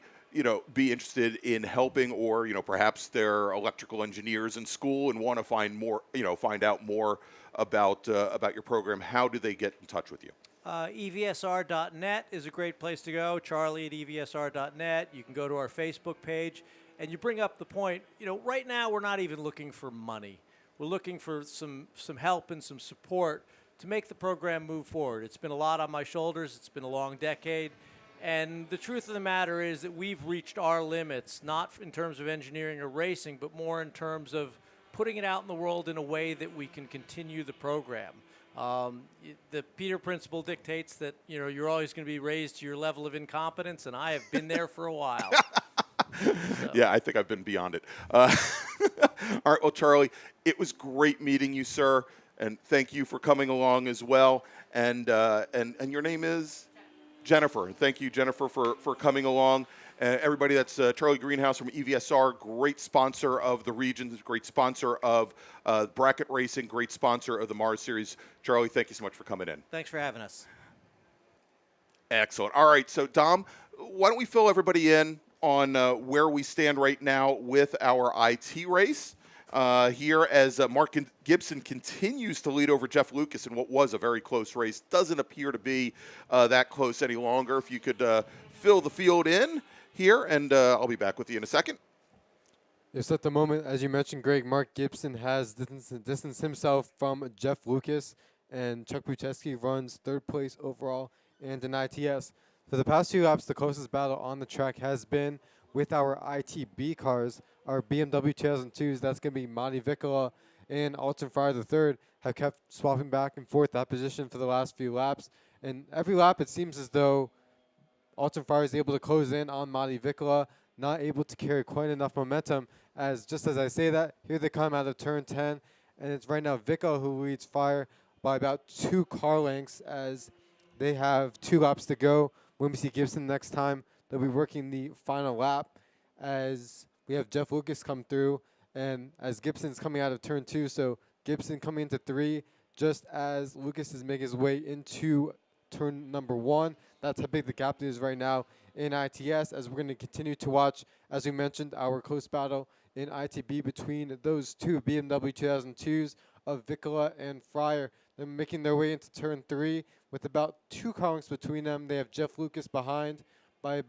be interested in helping, or, perhaps they're electrical engineers in school and want to find out more about your program. How do they get in touch with you? EVSR.net is a great place to go. Charlie at EVSR.net. You can go to our Facebook page. And you bring up the point, right now we're not even looking for money. We're looking for some help and some support to make the program move forward. It's been a lot on my shoulders. It's been a long decade. And the truth of the matter is that we've reached our limits, not in terms of engineering or racing, but more in terms of putting it out in the world in a way that we can continue the program. The Peter principle dictates that, you're always going to be raised to your level of incompetence, and I have been there for a while. So. Yeah, I think I've been beyond it. All right, well, Charlie, it was great meeting you, sir, and thank you for coming along as well. And your name is? Jennifer. Thank you, Jennifer, for coming along. Everybody, that's Charlie Greenhouse from EVSR, great sponsor of the region, great sponsor of bracket racing, great sponsor of the MARRS series. Charlie, thank you so much for coming in. Thanks for having us. Excellent. All right, so Dom, why don't we fill everybody in on where we stand right now with our IT race here, as Mark Gibson continues to lead over Jeff Lucas in what was a very close race. Doesn't appear to be that close any longer. If you could fill the field in here, and I'll be back with you in a second. Yes, at the moment, as you mentioned, Greg, Mark Gibson has distanced himself from Jeff Lucas, and Chuck Bucheski runs third place overall and in ITS. For the past few laps, the closest battle on the track has been with our ITB cars, our BMW 2002s. That's going to be Matti Vicola and Alton Fryer III have kept swapping back and forth that position for the last few laps. And every lap, it seems as though Alton Fryer is able to close in on Matti Vicola, not able to carry quite enough momentum. As just as I say that, here they come out of turn 10, and it's right now Vicola who leads Fryer by about 2 car lengths, as they have 2 laps to go. When we see Gibson next time, they'll be working the final lap, as we have Jeff Lucas come through, and as Gibson's coming out of turn 2, so Gibson coming into 3, just as Lucas is making his way into turn number 1. That's how big the gap is right now in ITS, as we're going to continue to watch, as we mentioned, our close battle in ITB between those 2 BMW 2002s of Vicola and Fryer. They're making their way into turn 3 with about 2 car lengths between them. They have Jeff Lucas behind by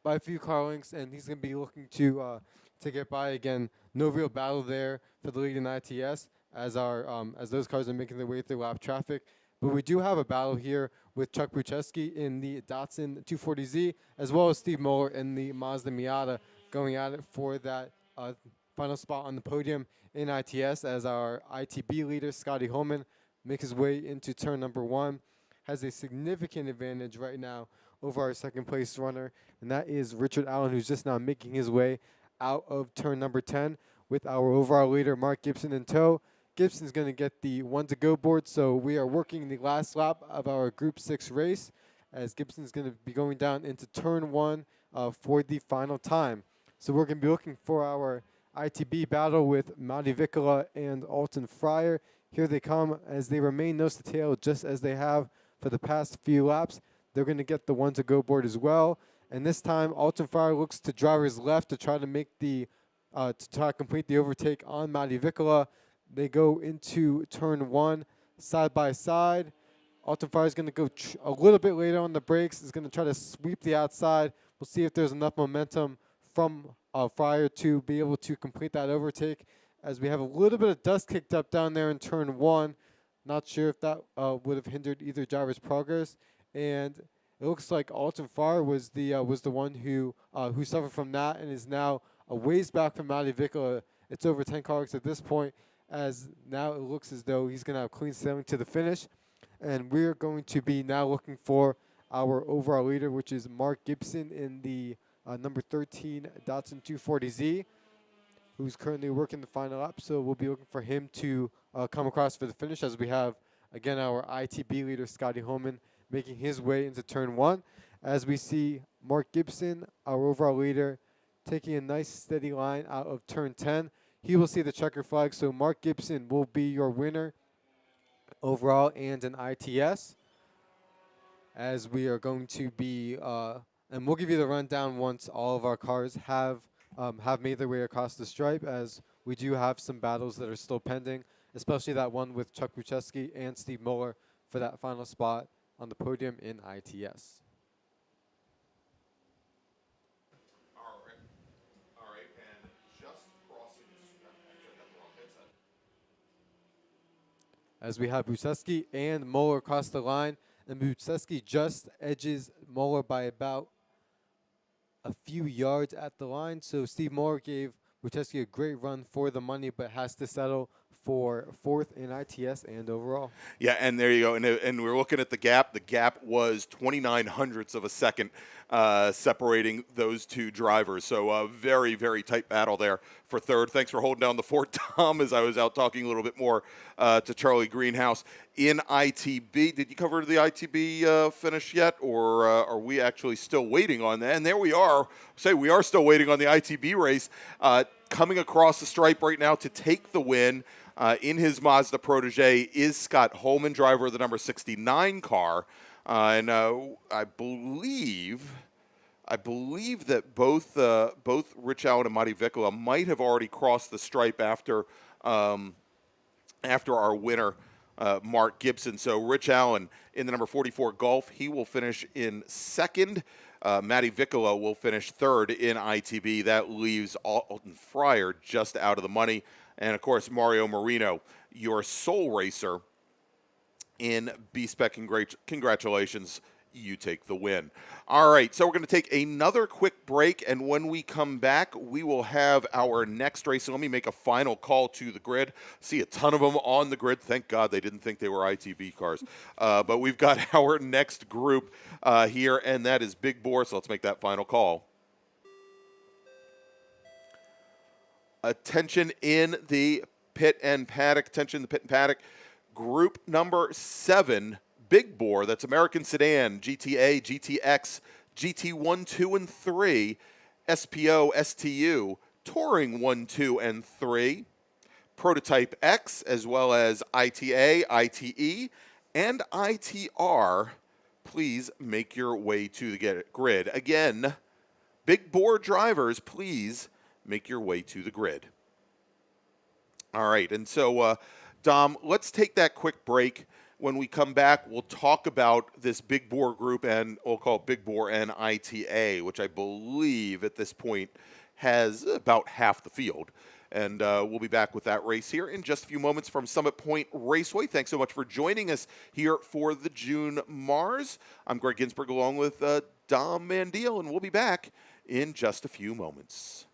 a few car lengths, and he's going to be looking to get by again. No real battle there for the lead in ITS, as those cars are making their way through lap traffic. But we do have a battle here with Chuck Bucheski in the Datsun 240Z, as well as Steve Moeller in the Mazda Miata, going at it for that final spot on the podium in ITS, as our ITB leader, Scotty Holman, makes his way into turn number 1, has a significant advantage right now over our second place runner, and that is Richard Allen, who's just now making his way out of turn number 10 with our overall leader, Mark Gibson, in tow. Gibson's going to get the 1-to-go board, so we are working the last lap of our Group 6 race, as Gibson's going to be going down into turn 1 for the final time. So we're going to be looking for our ITB battle with Matti Vicola and Alton Fryer. Here they come, as they remain nose to tail just as they have for the past few laps. They're going to get the 1-to-go board as well. And this time, Alton Fryer looks to driver's left to try to make to try to complete the overtake on Matti Vicola. They go into turn 1 side by side. Alton Fryer is going to go a little bit later on the brakes. He's going to try to sweep the outside. We'll see if there's enough momentum from Fryer to be able to complete that overtake, as we have a little bit of dust kicked up down there in turn 1. Not sure if that would have hindered either driver's progress. And It looks like Alton Farr was the one who suffered from that and is now a ways back from Matty Vicola. It's over 10 cars at this point, as now it looks as though he's going to have clean sailing to the finish. And we're going to be now looking for our overall leader, which is Mark Gibson in the number 13 Datsun 240Z, who's currently working the final lap. So we'll be looking for him to come across for the finish, as we have, again, our ITB leader, Scotty Holman, making his way into turn 1. As we see Mark Gibson, our overall leader, taking a nice steady line out of turn 10. He will see the checker flag, so Mark Gibson will be your winner overall and an ITS, as we are going to be, and we'll give you the rundown once all of our cars have made their way across the stripe, as we do have some battles that are still pending, especially that one with Chuck Bucheski and Steve Moeller for that final spot on the podium in ITS. All right, and just crossing the I got the wrong headset. As we have Bucheski and Moeller across the line, and Bucheski just edges Moeller by about a few yards at the line. So Steve Moeller gave Bucheski a great run for the money, but has to settle for 4th in ITS and overall. Yeah, and there you go. And we're looking at the gap. The gap was 29 hundredths of a second separating those two drivers. So a very, very tight battle there for 3rd. Thanks for holding down the fort, Tom, as I was out talking a little bit more to Charlie Greenhouse. In ITB, did you cover the ITB finish yet, or are we actually still waiting on that? And there we are. Say we are still waiting on the ITB race. Coming across the stripe right now to take the win in his Mazda Protege is Scott Holman, driver of the number 69 car. And I believe that both Rich Allen and Matti Vicola might have already crossed the stripe after our winner, Mark Gibson. So Rich Allen in the number 44 Golf, he will finish in 2nd. Matti Vicola will finish 3rd in ITB. That leaves Alton Fryer just out of the money. And, of course, Mario Marino, your sole racer in B-Spec. Congratulations. You take the win. All right, so we're going to take another quick break, and when we come back, we will have our next race. So let me make a final call to the grid. See a ton of them on the grid. Thank God they didn't think they were ITB cars. But we've got our next group here, and that is Big Bore, so let's make that final call. Attention in the pit and paddock. Attention in the pit and paddock. Group number 7. Big Bore, that's American Sedan, GTA, GTX, GT1, 2, and 3, SPO, STU, Touring 1, 2, and 3, Prototype X, as well as ITA, ITE, and ITR. Please make your way to the grid. Again, Big Bore drivers, please make your way to the grid. All right, and so, Dom, let's take that quick break. When we come back, we'll talk about this Big Bore group, and we'll call it Big Bore and ITA, which I believe at this point has about half the field. And we'll be back with that race here in just a few moments from Summit Point Raceway. Thanks so much for joining us here for the June MARRS. I'm Greg Ginsburg along with Dom Mandiel, and we'll be back in just a few moments.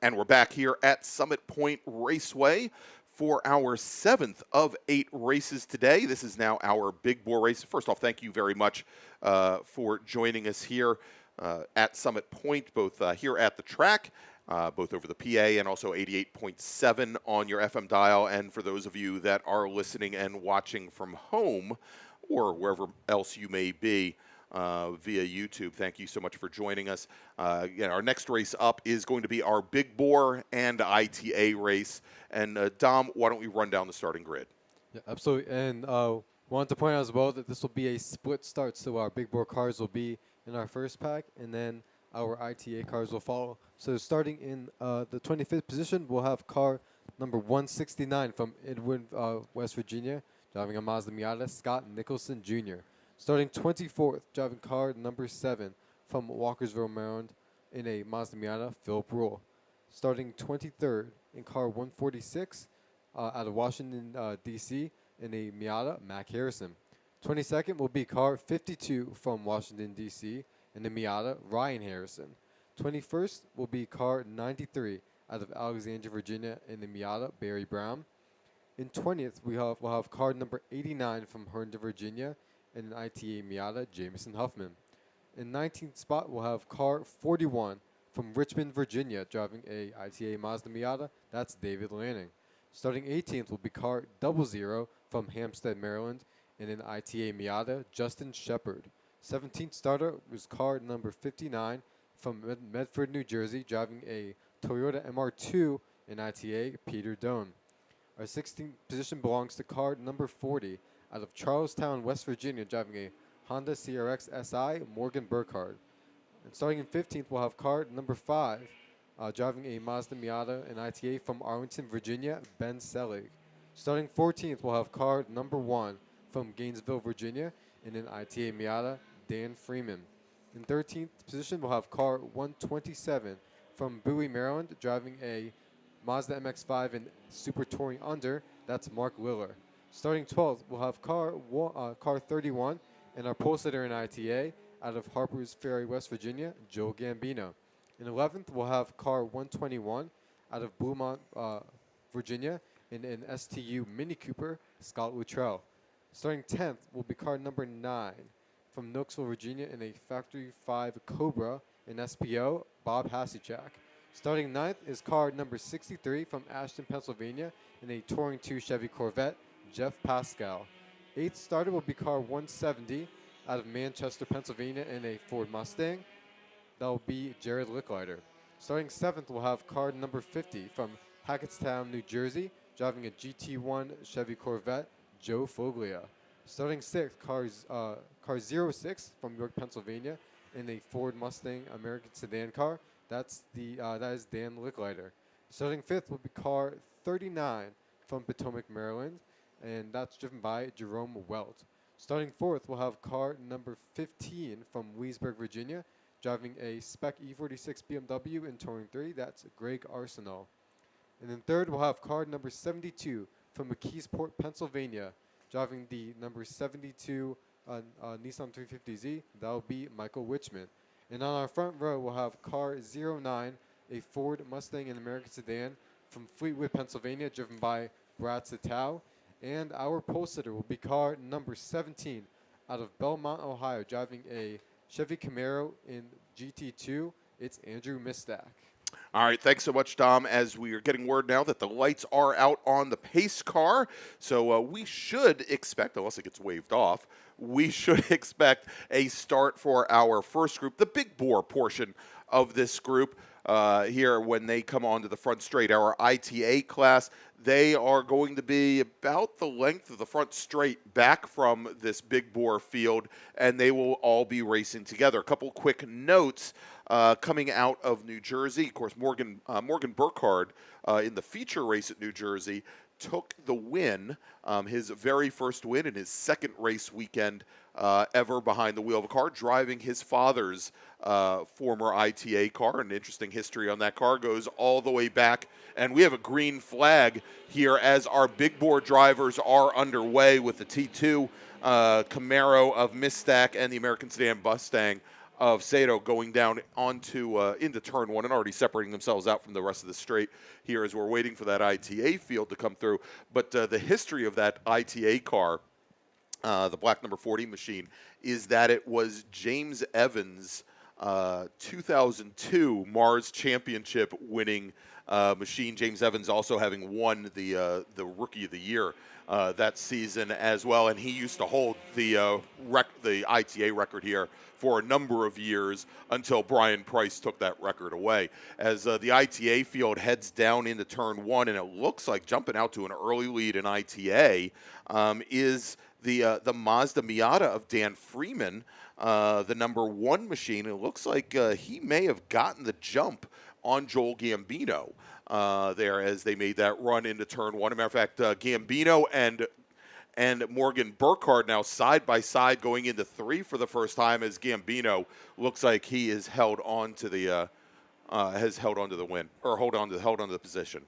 And we're back here at Summit Point Raceway for our 7th of 8 races today. This is now our big bore race. First off, thank you very much for joining us here at Summit Point, both here at the track, both over the PA and also 88.7 on your FM dial. And for those of you that are listening and watching from home or wherever else you may be, via YouTube. Thank you so much for joining us. Our next race up is going to be our Big Bore and ITA race. And Dom, why don't we run down the starting grid? Yeah, absolutely. And wanted to point out as well that this will be a split start. So our Big Bore cars will be in our first pack, and then our ITA cars will follow. So starting in the 25th position, we'll have car number 169 from Edwin, West Virginia, driving a Mazda Miata, Scott Nicholson Jr. Starting 24th, driving car number 7 from Walkersville, Maryland, in a Mazda Miata, Philip Rule. Starting 23rd in car 146 out of Washington, D.C., in a Miata, Mac Harrison. 22nd will be car 52 from Washington, D.C., in the Miata, Ryan Harrison. 21st will be car 93 out of Alexandria, Virginia, in the Miata, Barry Brown. In 20th, we'll have car number 89 from Herndon, Virginia, in an ITA Miata, Jameson Huffman. In 19th spot, we'll have car 41 from Richmond, Virginia, driving a ITA Mazda Miata. That's David Lanning. Starting 18th will be car 00 from Hampstead, Maryland, in an ITA Miata, Justin Shepard. 17th starter was car number 59 from Medford, New Jersey, driving a Toyota MR2 in ITA, Peter Doan. Our 16th position belongs to car number 40 out of Charlestown, West Virginia, driving a Honda CRX SI, Morgan Burkhardt. And starting in 15th, we'll have car number 5, driving a Mazda Miata and ITA from Arlington, Virginia, Ben Selig. Starting 14th, we'll have car number 1 from Gainesville, Virginia, in an ITA Miata, Dan Freeman. In 13th position, we'll have car 127 from Bowie, Maryland, driving a Mazda MX-5 and Super Touring Under. That's Mark Liller. Starting 12th, we'll have car 31 and our pole sitter in ITA out of Harpers Ferry, West Virginia, Joe Gambino. In 11th, we'll have car 121 out of Bluemont, Virginia, in an STU Mini Cooper, Scott Luttrell. Starting 10th will be car number 9 from Knoxville, Virginia, in a Factory 5 Cobra in SPO, Bob Hasicek. Starting 9th is car number 63 from Ashton, Pennsylvania, in a Touring 2 Chevy Corvette, Jeff Pascal. 8th starter will be car 170 out of Manchester, Pennsylvania, in a Ford Mustang. That will be Jared Licklider. Starting 7th, we'll have car number 50 from Hackettstown, New Jersey, driving a GT1 Chevy Corvette, Joe Foglia. Starting 6th, car 06 from York, Pennsylvania, in a Ford Mustang American sedan car. That is Dan Licklider. Starting 5th will be car 39 from Potomac, Maryland, and that's driven by Jerome Welt. Starting 4th, we'll have car number 15 from Leesburg, Virginia, driving a Spec E46 BMW in Touring 3. That's Greg Arsenal. And then 3rd, we'll have car number 72 from McKeesport, Pennsylvania, driving the number 72 Nissan 350Z. That'll be Michael Wichman. And on our front row, we'll have car 09, a Ford Mustang and American sedan from Fleetwood, Pennsylvania, driven by Brad Satow. And our pole sitter will be car number 17 out of Belmont, Ohio, driving a Chevy Camaro in GT2. It's Andrew Mistak. All right, thanks so much, Dom, as we are getting word now that the lights are out on the pace car. So we should expect, unless it gets waved off, we should expect a start for our first group, the big bore portion of this group here when they come onto the front straight. Our ITA class, they are going to be about the length of the front straight back from this big bore field, and they will all be racing together. A couple quick notes. Coming out of New Jersey, of course, Morgan Burkhardt in the feature race at New Jersey took the win, his very first win in his second race weekend ever behind the wheel of a car, driving his father's former ITA car. An interesting history on that car goes all the way back, and we have a green flag here as our big bore drivers are underway with the T2 Camaro of Mistak and the American Sedan Mustang of Sato going down onto into turn one and already separating themselves out from the rest of the straight here as we're waiting for that ITA field to come through. But the history of that ITA car, the black number 40 machine, is that it was James Evans' 2002 MARRS championship winning machine. James Evans also having won the Rookie of the Year that season as well, and he used to hold the ITA record here for a number of years until Brian Price took that record away. As the ITA field heads down into turn one, and it looks like jumping out to an early lead in ITA is the Mazda Miata of Dan Freeman, the number one machine. It looks like he may have gotten the jump on Joel Gambino there as they made that run into turn one. As a matter of fact, Gambino and Morgan Burkhardt now side by side going into three for the first time, as Gambino looks like he is held on to the win, or held on to the position.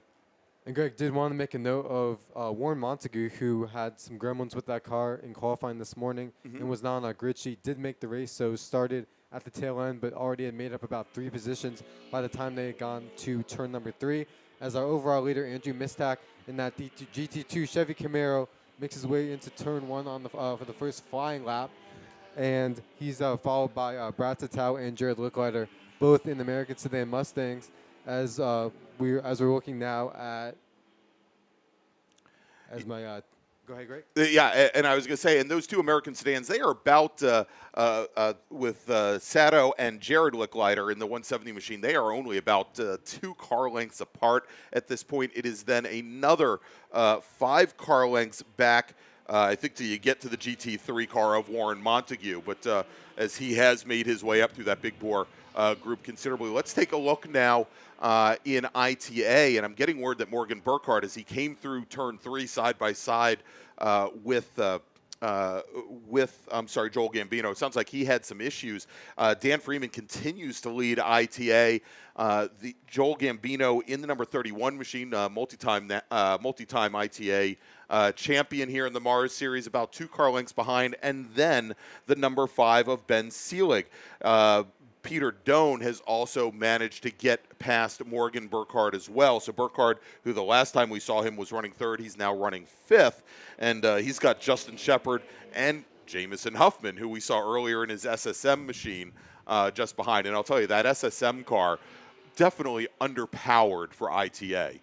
And Greg did want to make a note of Warren Montague, who had some gremlins with that car in qualifying this morning and was not on our grid sheet. Did make the race, so started at the tail end, but already had made up about 3 positions by the time they had gone to turn number 3. As our overall leader, Andrew Mistak, in that GT2 Chevy Camaro, makes his way into turn 1 on the for the first flying lap, and he's followed by Brad Tatau and Jared Licklider, both in American Sedan Mustangs. As we're looking now at go ahead, Greg. Yeah, and I was going to say, and those two American sedans, they are about with Sato and Jared Licklider in the 170 machine. They are only about 2 car lengths apart at this point. It is then another 5 car lengths back, I think, till you get to the GT3 car of Warren Montague. But as he has made his way up through that big bore group considerably. Let's take a look now in ITA, and I'm getting word that Morgan Burkhardt, as he came through turn 3 side by side with Joel Gambino. It sounds like he had some issues. Dan Freeman continues to lead ITA. The Joel Gambino in the number 31 machine, multi-time ITA champion here in the MARRS series, about 2 car lengths behind, and then the number 5 of Ben Seelig. Peter Doan has also managed to get past Morgan Burkhardt as well. So Burkhardt, who the last time we saw him was running 3rd, he's now running 5th. And he's got Justin Shepard and Jamison Huffman, who we saw earlier in his SSM machine, just behind. And I'll tell you, that SSM car, definitely underpowered for ITA.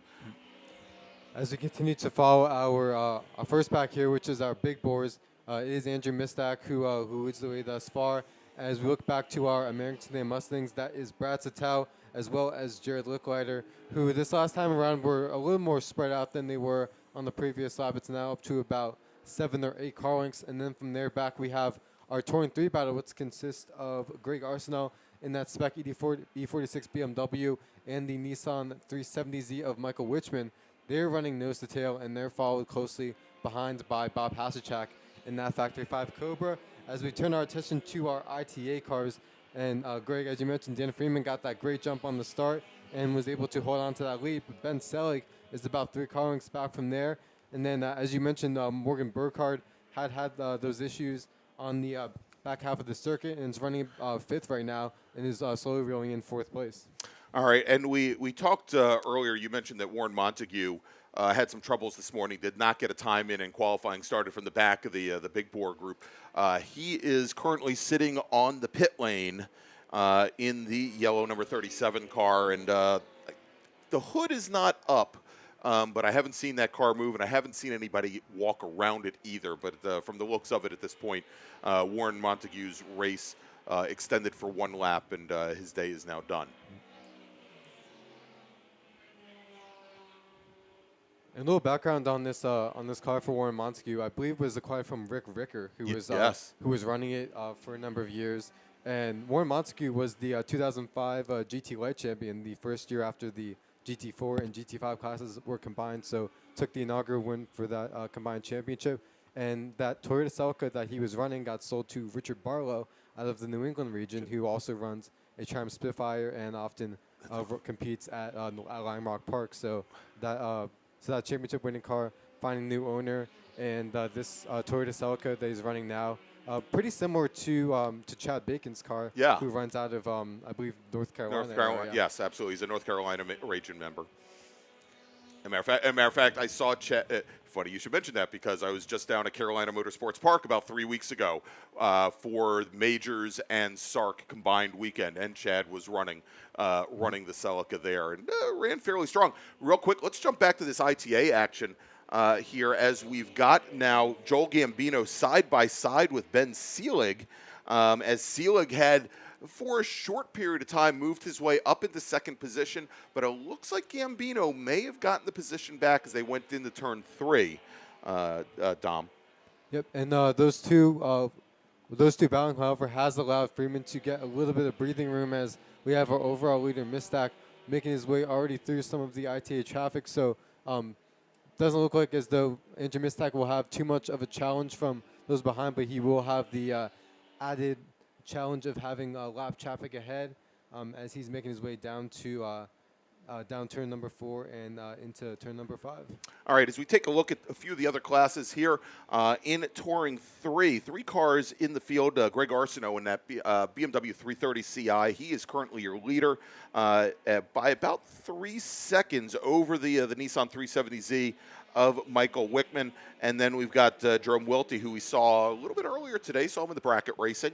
As we continue to follow our first pack here, which is our big bores, it is Andrew Mistak who leads the way thus far. As we look back to our American Sedan Mustangs, that is Brad Satau, as well as Jared Licklider, who this last time around were a little more spread out than they were on the previous lap. It's now up to about 7 or 8 car lengths. And then from there back, we have our Touring 3 battle, which consists of Greg Arsenault in that Spec E46 BMW and the Nissan 370Z of Michael Wichman. They're running nose to tail, and they're followed closely behind by Bob Hasachak in that Factory 5 Cobra. As we turn our attention to our ITA cars, and Greg, as you mentioned, Dan Freeman got that great jump on the start and was able to hold on to that lead. But Ben Selig is about 3 car lengths back from there. And then, as you mentioned, Morgan Burkhardt had those issues on the back half of the circuit and is running 5th right now and is slowly rolling in 4th place. All right, and we talked earlier, you mentioned that Warren Montague had some troubles this morning, did not get a time in qualifying, started from the back of the big bore group. He is currently sitting on the pit lane in the yellow number 37 car, and the hood is not up, but I haven't seen that car move, and I haven't seen anybody walk around it either. But from the looks of it at this point, Warren Montague's race extended for 1 lap, and his day is now done. And a little background on this car for Warren Montague, I believe was acquired from Rick Ricker, who was running it for a number of years. And Warren Montague was the 2005 GT Light champion, the first year after the GT4 and GT5 classes were combined. So took the inaugural win for that combined championship. And that Toyota Celica that he was running got sold to Richard Barlow out of the New England region, who also runs a Triumph Spitfire and often competes at Lime Rock Park. So that championship winning car finding new owner, and this Toyota Celica that he's running now pretty similar to Chad Bacon's car, Yeah. who runs out of I believe North Carolina. North Carolina, area. yes, absolutely. He's a North Carolina region member. As a matter of fact, I saw Chad. Funny you should mention that because I was just down at Carolina Motorsports Park about 3 weeks ago for Majors and SARC combined weekend, and Chad was running the Celica there and ran fairly strong. Real quick, let's jump back to this ITA action here as we've got now Joel Gambino side by side with Ben Seelig, as Seelig had, for a short period of time, moved his way up into second position, but it looks like Gambino may have gotten the position back as they went into turn 3, Dom. Yep, and those two battling, however, has allowed Freeman to get a little bit of breathing room as we have our overall leader, Mistak, making his way already through some of the ITA traffic. So doesn't look like as though Andrew Mistak will have too much of a challenge from those behind, but he will have the added challenge of having lap traffic ahead as he's making his way down to down turn number 4 and into turn number 5. All right, as we take a look at a few of the other classes here in Touring 3 cars in the field. Greg Arsenault in that BMW 330 Ci. He is currently your leader by about 3 seconds over the Nissan 370Z of Michael Wickman. And then we've got Jerome Welty, who we saw a little bit earlier today, saw him in the bracket racing,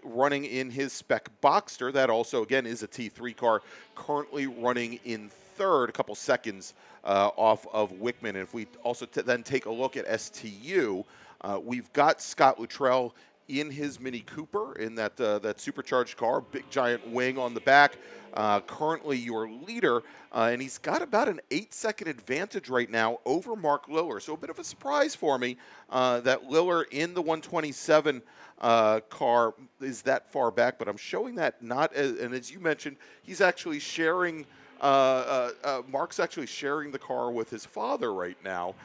running in his Spec Boxster. That also, again, is a T3 car, currently running in third, a couple seconds off of Wickman. And if we also then take a look at STU, we've got Scott Luttrell in his Mini Cooper in that supercharged car, big giant wing on the back. Currently your leader, and he's got about an 8-second advantage right now over Mark Liller. So a bit of a surprise for me that Liller in the 127 car is that far back, but I'm showing that not as, and as you mentioned, he's actually sharing, Mark's actually sharing the car with his father right now.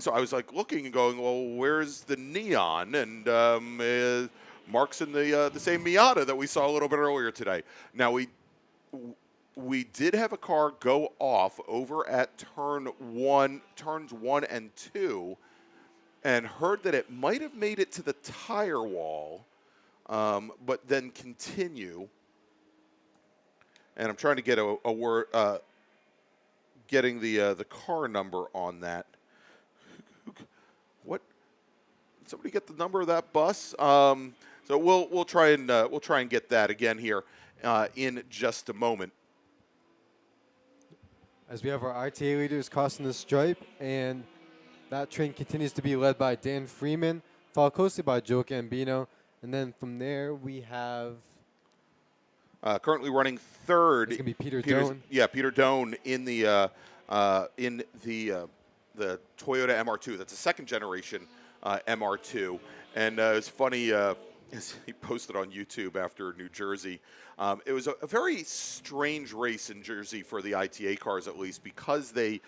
So I was like looking and going, well, where's the neon? And Mark's in the same Miata that we saw a little bit earlier today. Now we did have a car go off over at turns 1 and 2, and heard that it might have made it to the tire wall, but then continue. And I'm trying to get a word, getting the car number on that. What? Did somebody get the number of that bus? So we'll try and get that again here in just a moment. As we have our ITA leaders crossing the stripe, and that train continues to be led by Dan Freeman, followed closely by Joe Gambino, and then from there we have currently running third. It's gonna be Peter Doan. Yeah, Peter Doan in the Toyota MR2. That's a second generation MR2, and it's funny. As he posted on YouTube after New Jersey. It was a very strange race in Jersey for the ITA cars, at least, because there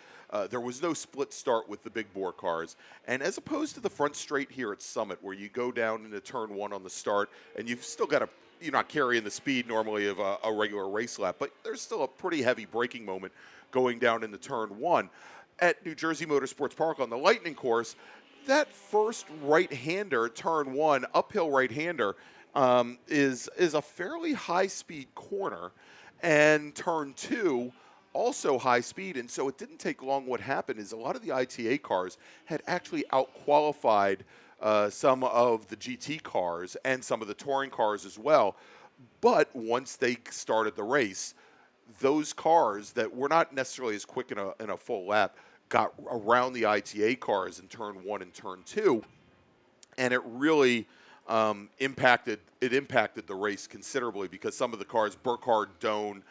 was no split start with the big bore cars. And as opposed to the front straight here at Summit, where you go down into turn 1 on the start, and you've still got you're not carrying the speed normally of a regular race lap, but there's still a pretty heavy braking moment going down into turn 1. At New Jersey Motorsports Park on the Lightning course, that first right-hander, turn 1, uphill right-hander, is a fairly high-speed corner, and turn 2, also high speed. And so it didn't take long. What happened is a lot of the ITA cars had actually out-qualified some of the GT cars and some of the touring cars as well. But once they started the race, those cars that were not necessarily as quick in a full lap got around the ITA cars in turn 1 and turn 2, and it really impacted the race considerably, because some of the cars, Burkhardt, Doan,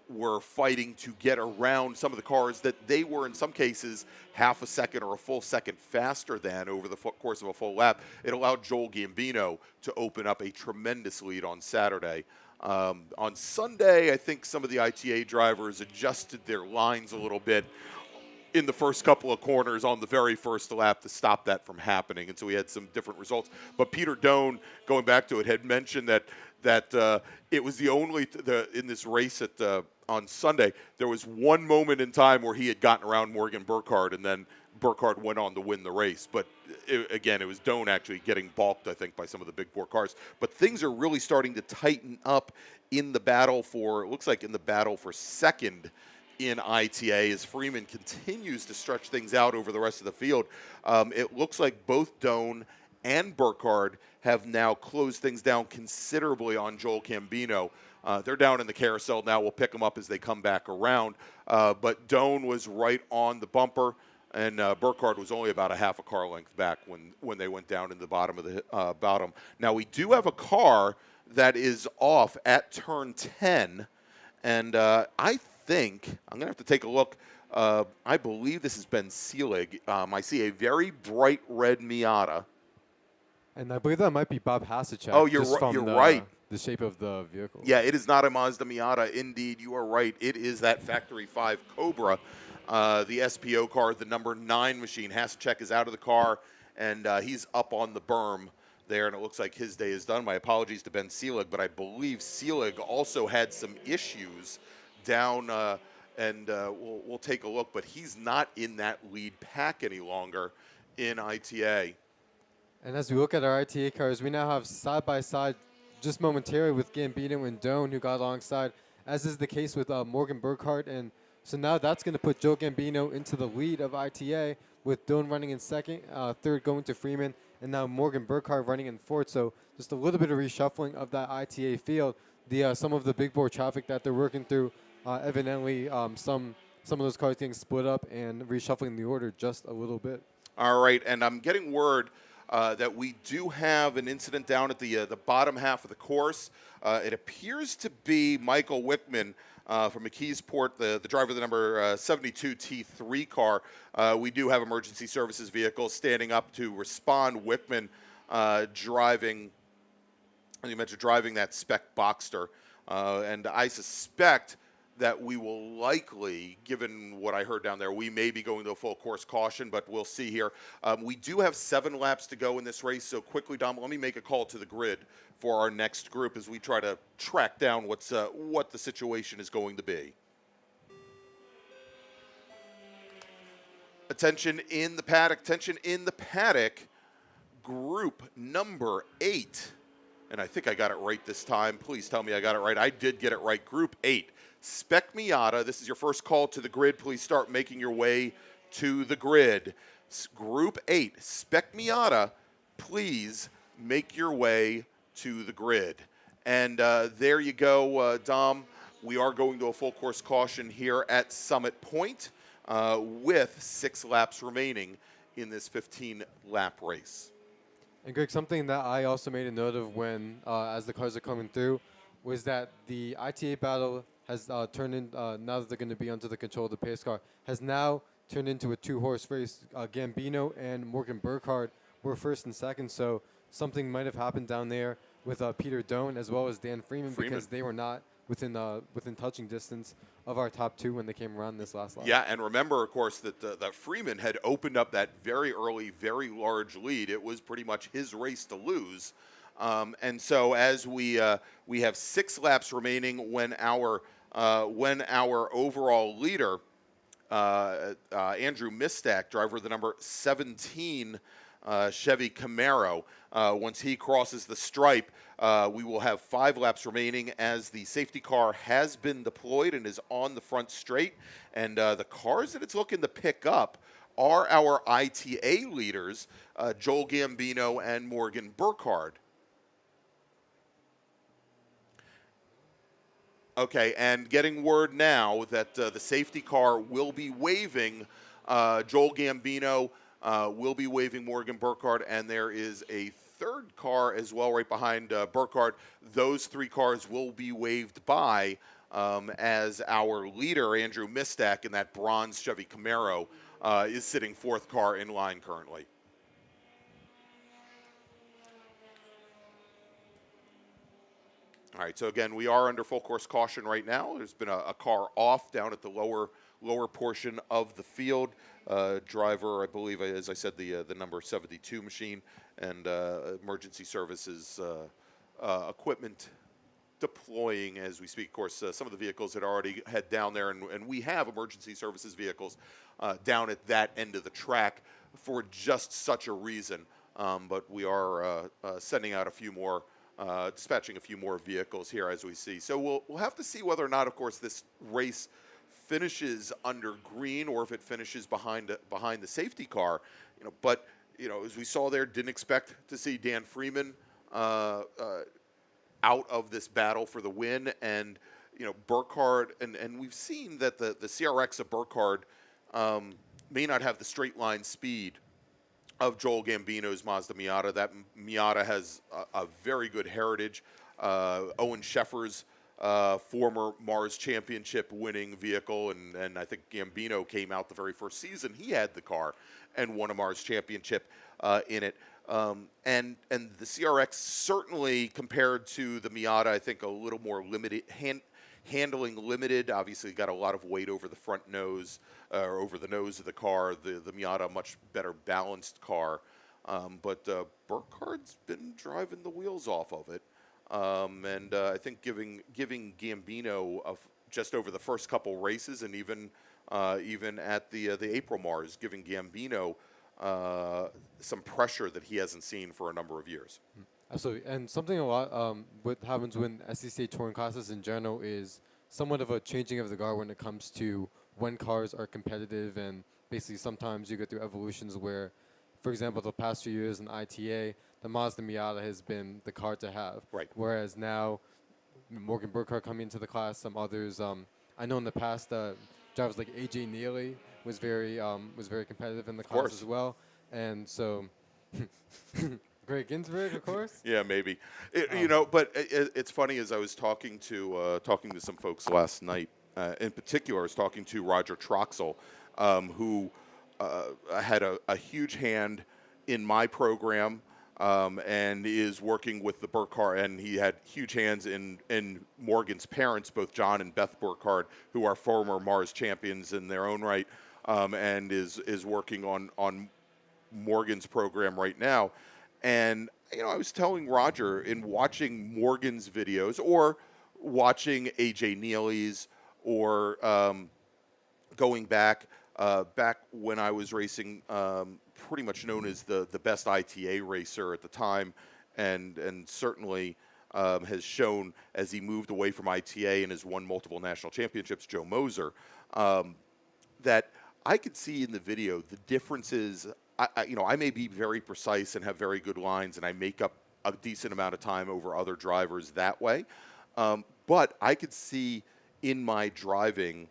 were fighting to get around some of the cars that they were in some cases half a second or a full second faster than over the course of a full lap. It allowed Joel Gambino to open up a tremendous lead on Saturday. On Sunday, I think some of the ITA drivers adjusted their lines a little bit in the first couple of corners on the very first lap to stop that from happening, and so we had some different results. But Peter Doan, going back to it, had mentioned that it was the only in this race on Sunday, there was one moment in time where he had gotten around Morgan Burkhardt, and then Burkhardt went on to win the race. But again, it was Doan actually getting balked, I think, by some of the big four cars. But things are really starting to tighten up in the battle for, it looks like in the battle for second in ITA as Freeman continues to stretch things out over the rest of the field. It looks like both Doan and Burkhardt have now closed things down considerably on Joel Gambino. They're down in the carousel now. We'll pick them up as they come back around. But Doan was right on the bumper, and Burkhardt was only about a half a car length back when they went down in the bottom of the bottom. Now, we do have a car that is off at turn 10, and I think I'm going to have to take a look. I believe this is Ben Seelig. I see a very bright red Miata. And I believe that might be Bob Hasicek. Oh, you're right. The shape of the vehicle. Yeah, it is not a Mazda Miata. Indeed, you are right. It is that Factory 5 Cobra, the SPO car, the number 9 machine. Hasicek is out of the car, and he's up on the berm there, and it looks like his day is done. My apologies to Ben Seelig, but I believe Seelig also had some issues down, and we'll take a look. But he's not in that lead pack any longer in ITA. And as we look at our ITA cars, we now have side-by-side just momentarily with Gambino and Doan, who got alongside, as is the case with Morgan Burkhardt. And so now that's going to put Joe Gambino into the lead of ITA, with Doan running in second, third going to Freeman, and now Morgan Burkhardt running in fourth. So just a little bit of reshuffling of that ITA field. Some of the big bore traffic that they're working through, evidently some of those cars getting split up and reshuffling the order just a little bit. All right, and I'm getting word that we do have an incident down at the bottom half of the course. It appears to be Michael Wickman from McKeesport, the driver of the number 72 T3 car. We do have emergency services vehicles standing up to respond. Wickman driving, as you mentioned, driving that Spec Boxster. And I suspect that we will likely, given what I heard down there, we may be going to a full course caution, but we'll see here. We do have 7 laps to go in this race, so quickly, Dom, let me make a call to the grid for our next group as we try to track down what the situation is going to be. Attention in the paddock, group number 8. And I think I got it right this time. Please tell me I got it right. I did get it right. Group 8. Spec Miata, this is your first call to the grid. Please start making your way to the grid. Group 8, Spec Miata, please make your way to the grid. And there you go, Dom. We are going to a full course caution here at Summit Point with 6 laps remaining in this 15-lap race. And Greg, something that I also made a note of when, as the cars are coming through, was that the ITA battle has turned in, now that they're going to be under the control of the pace car, has now turned into a 2-horse race. Gambino and Morgan Burkhardt were first and second, so something might have happened down there with Peter Doan as well as Dan Freeman, because they were not within touching distance of our top 2 when they came around this last lap. Yeah, and remember, of course, that Freeman had opened up that very early, very large lead. It was pretty much his race to lose. And so as we have 6 laps remaining when our overall leader, Andrew Mistack, driver of the number 17 Chevy Camaro, once he crosses the stripe, we will have 5 laps remaining as the safety car has been deployed and is on the front straight. And the cars that it's looking to pick up are our ITA leaders, Joel Gambino and Morgan Burkhardt. Okay, and getting word now that the safety car will be waving Joel Gambino, will be waving Morgan Burkhardt, and there is a third car as well right behind Burkhardt. Those 3 cars will be waved by as our leader, Andrew Mistack, in that bronze Chevy Camaro, is sitting 4th car in line currently. All right, so again, we are under full course caution right now. There's been a car off down at the lower portion of the field. Driver, I believe, as I said, the number 72 machine, and emergency services equipment deploying as we speak. Of course, some of the vehicles had already head down there, and we have emergency services vehicles down at that end of the track for just such a reason. But we are sending out a few more, dispatching a few more vehicles here as we see. So we'll have to see whether or not, of course, this race finishes under green or if it finishes behind the safety car. But as we saw there, didn't expect to see Dan Freeman out of this battle for the win, and Burkhardt, and we've seen that the CRX of Burkhardt may not have the straight line speed of Joel Gambino's Mazda Miata. That Miata has a very good heritage. Owen Scheffer's former MARRS championship winning vehicle, and I think Gambino came out the very first season he had the car and won a MARRS championship in it. And the CRX certainly, compared to the Miata, I think a little more limited, handling limited. Obviously got a lot of weight over the front nose, or over the nose of the car. The Miata, a much better balanced car. But Burkhardt's been driving the wheels off of it. And I think giving Gambino just over the first couple races, and even at the April MARRS, giving Gambino some pressure that he hasn't seen for a number of years. Absolutely, and something a lot what happens when SCCA touring classes in general is somewhat of a changing of the guard when it comes to when cars are competitive, and basically sometimes you go through evolutions where, for example, the past few years in ITA, the Mazda Miata has been the car to have. Right. Whereas now, Morgan Burkhardt coming into the class, some others, I know in the past, drivers like AJ Neely was very competitive in the class as well, and so Greg Ginsburg, of course. Yeah, maybe. But it's funny, as I was talking to some folks last night. In particular, I was talking to Roger Troxel, who had a huge hand in my program, and is working with the Burkhardt, and he had huge hands in Morgan's parents, both John and Beth Burkhardt, who are former MARRS champions in their own right, and is working on Morgan's program right now. And I was telling Roger, in watching Morgan's videos or watching AJ Neely's, or going back when I was racing, pretty much known as the best ITA racer at the time, and certainly has shown as he moved away from ITA and has won multiple national championships, Joe Moser, that I could see in the video the differences. I may be very precise and have very good lines, and I make up a decent amount of time over other drivers that way. But I could see in my driving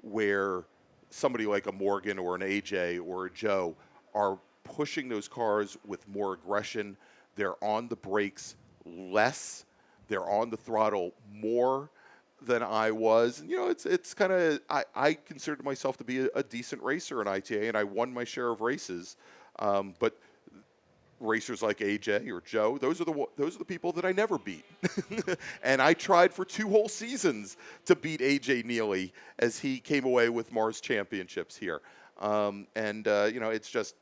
where somebody like a Morgan or an AJ or a Joe are pushing those cars with more aggression. They're on the brakes less. They're on the throttle more than I was. And, it's kind of, I considered myself to be a decent racer in ITA, and I won my share of races. But racers like AJ or Joe, those are the people that I never beat. And I tried for 2 whole seasons to beat AJ Neely as he came away with MARRS championships here. It's just,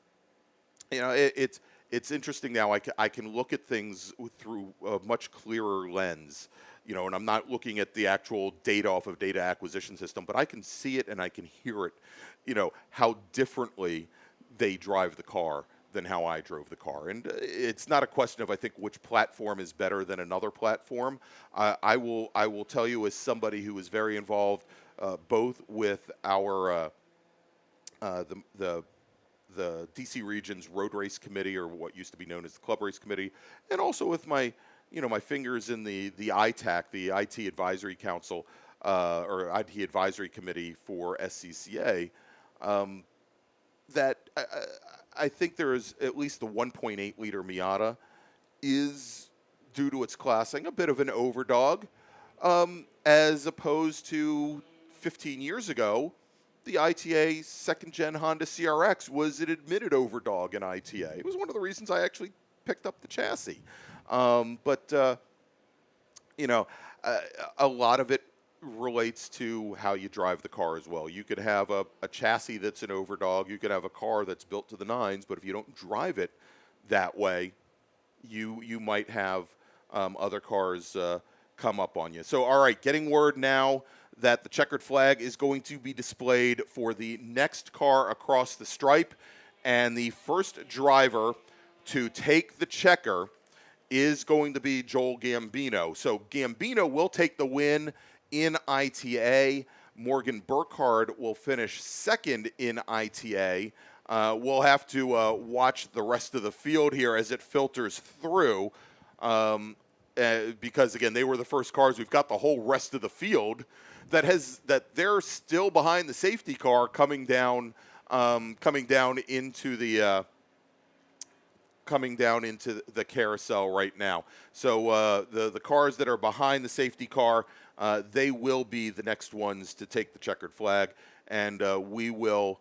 it's interesting now. I can look at things through a much clearer lens, and I'm not looking at the actual data off of data acquisition system, but I can see it and I can hear it, how differently they drive the car than how I drove the car. And it's not a question of, I think, which platform is better than another platform. I will tell you, as somebody who is very involved both with our the DC Region's Road Race Committee, or what used to be known as the Club Race Committee, and also with my fingers in the ITAC, the IT Advisory Council, or IT Advisory Committee for SCCA, that I think there is at least the 1.8 liter Miata is, due to its classing, a bit of an overdog, as opposed to 15 years ago, the ITA second-gen Honda CRX was an admitted overdog in ITA. It was one of the reasons I actually picked up the chassis. A lot of it relates to how you drive the car as well. You could have a chassis that's an overdog. You could have a car that's built to the nines, but if you don't drive it that way, you might have other cars come up on you. So, all right, getting word now that the checkered flag is going to be displayed for the next car across the stripe, and the first driver to take the checker is going to be Joel Gambino. So Gambino will take the win in ITA. Morgan Burkhardt will finish second in ITA. We'll have to watch the rest of the field here as it filters through because, again, they were the first cars. We've got the whole rest of the field that they're still behind the safety car coming down into the carousel right now. So the cars that are behind the safety car, they will be the next ones to take the checkered flag, and we will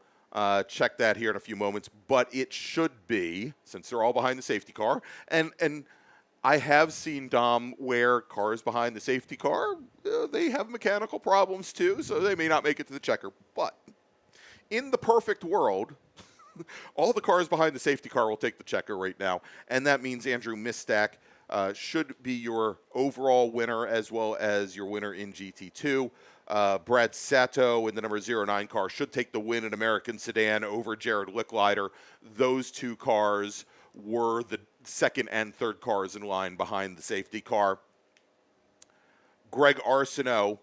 check that here in a few moments. But it should be, since they're all behind the safety car, and I have seen, Dom, where cars behind the safety car, they have mechanical problems too, so they may not make it to the checker. But in the perfect world, all the cars behind the safety car will take the checker right now, and that means Andrew Mistack should be your overall winner as well as your winner in GT2. Brad Sato in the number 09 car should take the win in American Sedan over Jared Licklider. Those two cars were the second and third cars in line behind the safety car. Greg Arsenault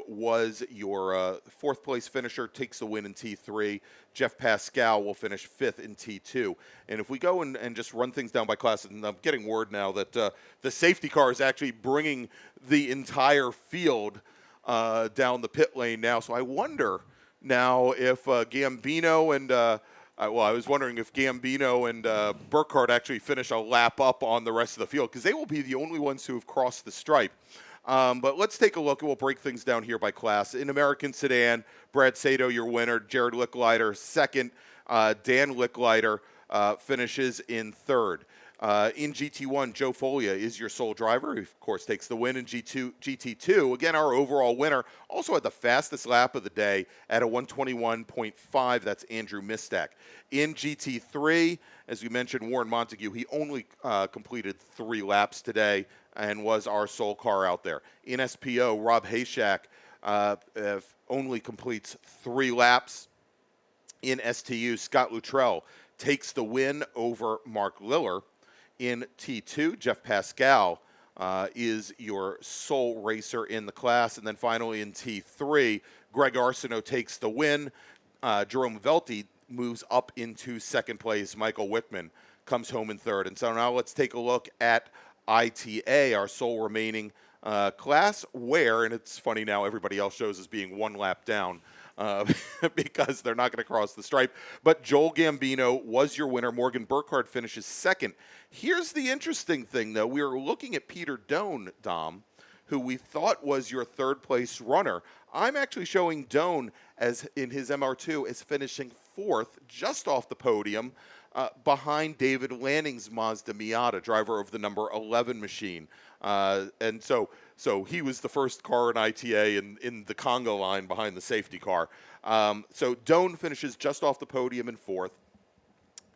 was your fourth place finisher, takes the win in T3. Jeff Pascal will finish fifth in T2. And if we go and just run things down by class, and I'm getting word now that the safety car is actually bringing the entire field down the pit lane now. So I wonder now if Gambino and I was wondering if Gambino and Burkhardt actually finish a lap up on the rest of the field, because they will be the only ones who have crossed the stripe. But let's take a look, and we'll break things down here by class. In American Sedan, Brad Sato, your winner. Jared Licklider, second. Dan Licklider finishes in third. In GT1, Joe Folia is your sole driver. He, of course, takes the win in GT2. Again, our overall winner. Also had the fastest lap of the day at a 121.5. That's Andrew Mistack. In GT3, as we mentioned, Warren Montague, he only completed 3 laps today and was our sole car out there. In SPO, Rob Hayshak only completes 3 laps. In STU, Scott Luttrell takes the win over Mark Liller. In T2, Jeff Pascal is your sole racer in the class. And then finally in T3, Greg Arsenault takes the win. Jerome Velti moves up into second place. Michael Wickman comes home in third. And so now let's take a look at ITA, our sole remaining class, where, and it's funny now, everybody else shows as being 1 lap down because they're not going to cross the stripe. But Joel Gambino was your winner. Morgan Burkhardt finishes second. Here's the interesting thing, though. We were looking at Peter Doan, Dom, who we thought was your third place runner. I'm actually showing Doan as in his MR2 as finishing fourth, just off the podium, behind David Lanning's Mazda Miata, driver of the number 11 machine. And so he was the first car in ITA in the Congo line behind the safety car. So Doan finishes just off the podium in fourth.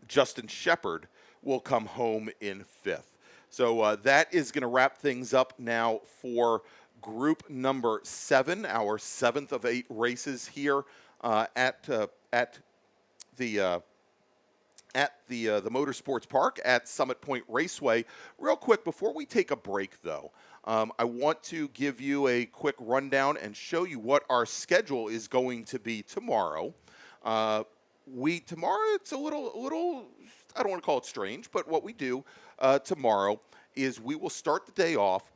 Justin Shepard will come home in fifth. So that is going to wrap things up now for group number 7, our 7th of 8 races here at the Motorsports Park at Summit Point Raceway. Real quick, before we take a break, though, I want to give you a quick rundown and show you what our schedule is going to be tomorrow. Tomorrow, it's a little, I don't want to call it strange, but what we do tomorrow is we will start the day off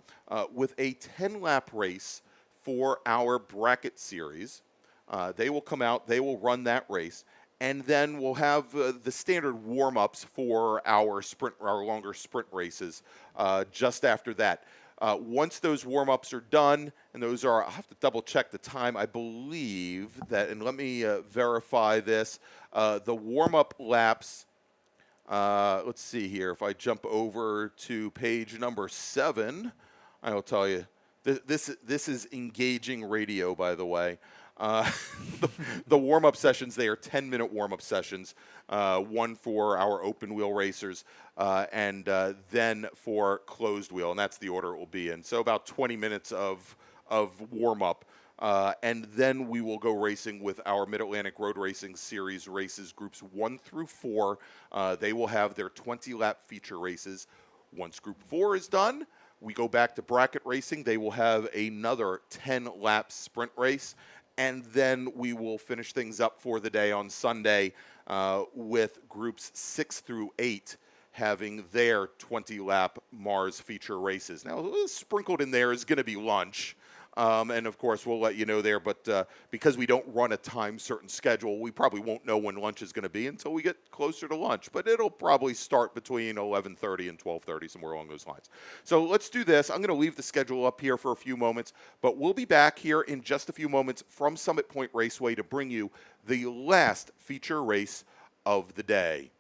with a 10-lap race for our bracket series. They will come out, they will run that race. And then we'll have the standard warm-ups for our longer sprint races just after that. Once those warm-ups are done, and those are, I'll have to double-check the time. I believe that, and let me verify this, the warm-up laps, let's see here. If I jump over to page number 7, I will tell you, this is engaging radio, by the way. Uh, the warm-up sessions, they are 10-minute warm-up sessions, one for our open wheel racers and then for closed wheel, and that's the order it will be in. So about 20 minutes of warm-up. And then we will go racing with our Mid-Atlantic Road Racing Series races, groups 1 through 4. They will have their 20-lap feature races. Once Group 4 is done, we go back to bracket racing. They will have another 10-lap sprint race. And then we will finish things up for the day on Sunday with groups 6 through 8 having their 20-lap MARRS feature races. Now, sprinkled in there is going to be lunch. And, of course, we'll let you know there. But because we don't run a time-certain schedule, we probably won't know when lunch is going to be until we get closer to lunch. But it'll probably start between 11:30 and 12:30, somewhere along those lines. So let's do this. I'm going to leave the schedule up here for a few moments. But we'll be back here in just a few moments from Summit Point Raceway to bring you the last feature race of the day.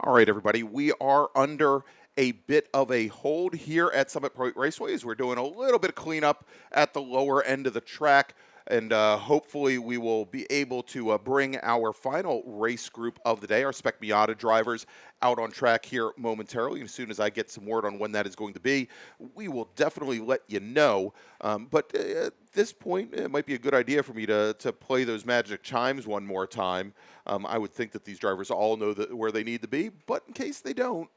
All right, everybody, we are under a bit of a hold here at Summit Point Raceways. We're doing a little bit of cleanup at the lower end of the track, and hopefully we will be able to bring our final race group of the day, our Spec Miata drivers, out on track here momentarily. As soon as I get some word on when that is going to be, we will definitely let you know. But at this point, it might be a good idea for me to play those magic chimes one more time. I would think that these drivers all know where they need to be, but in case they don't,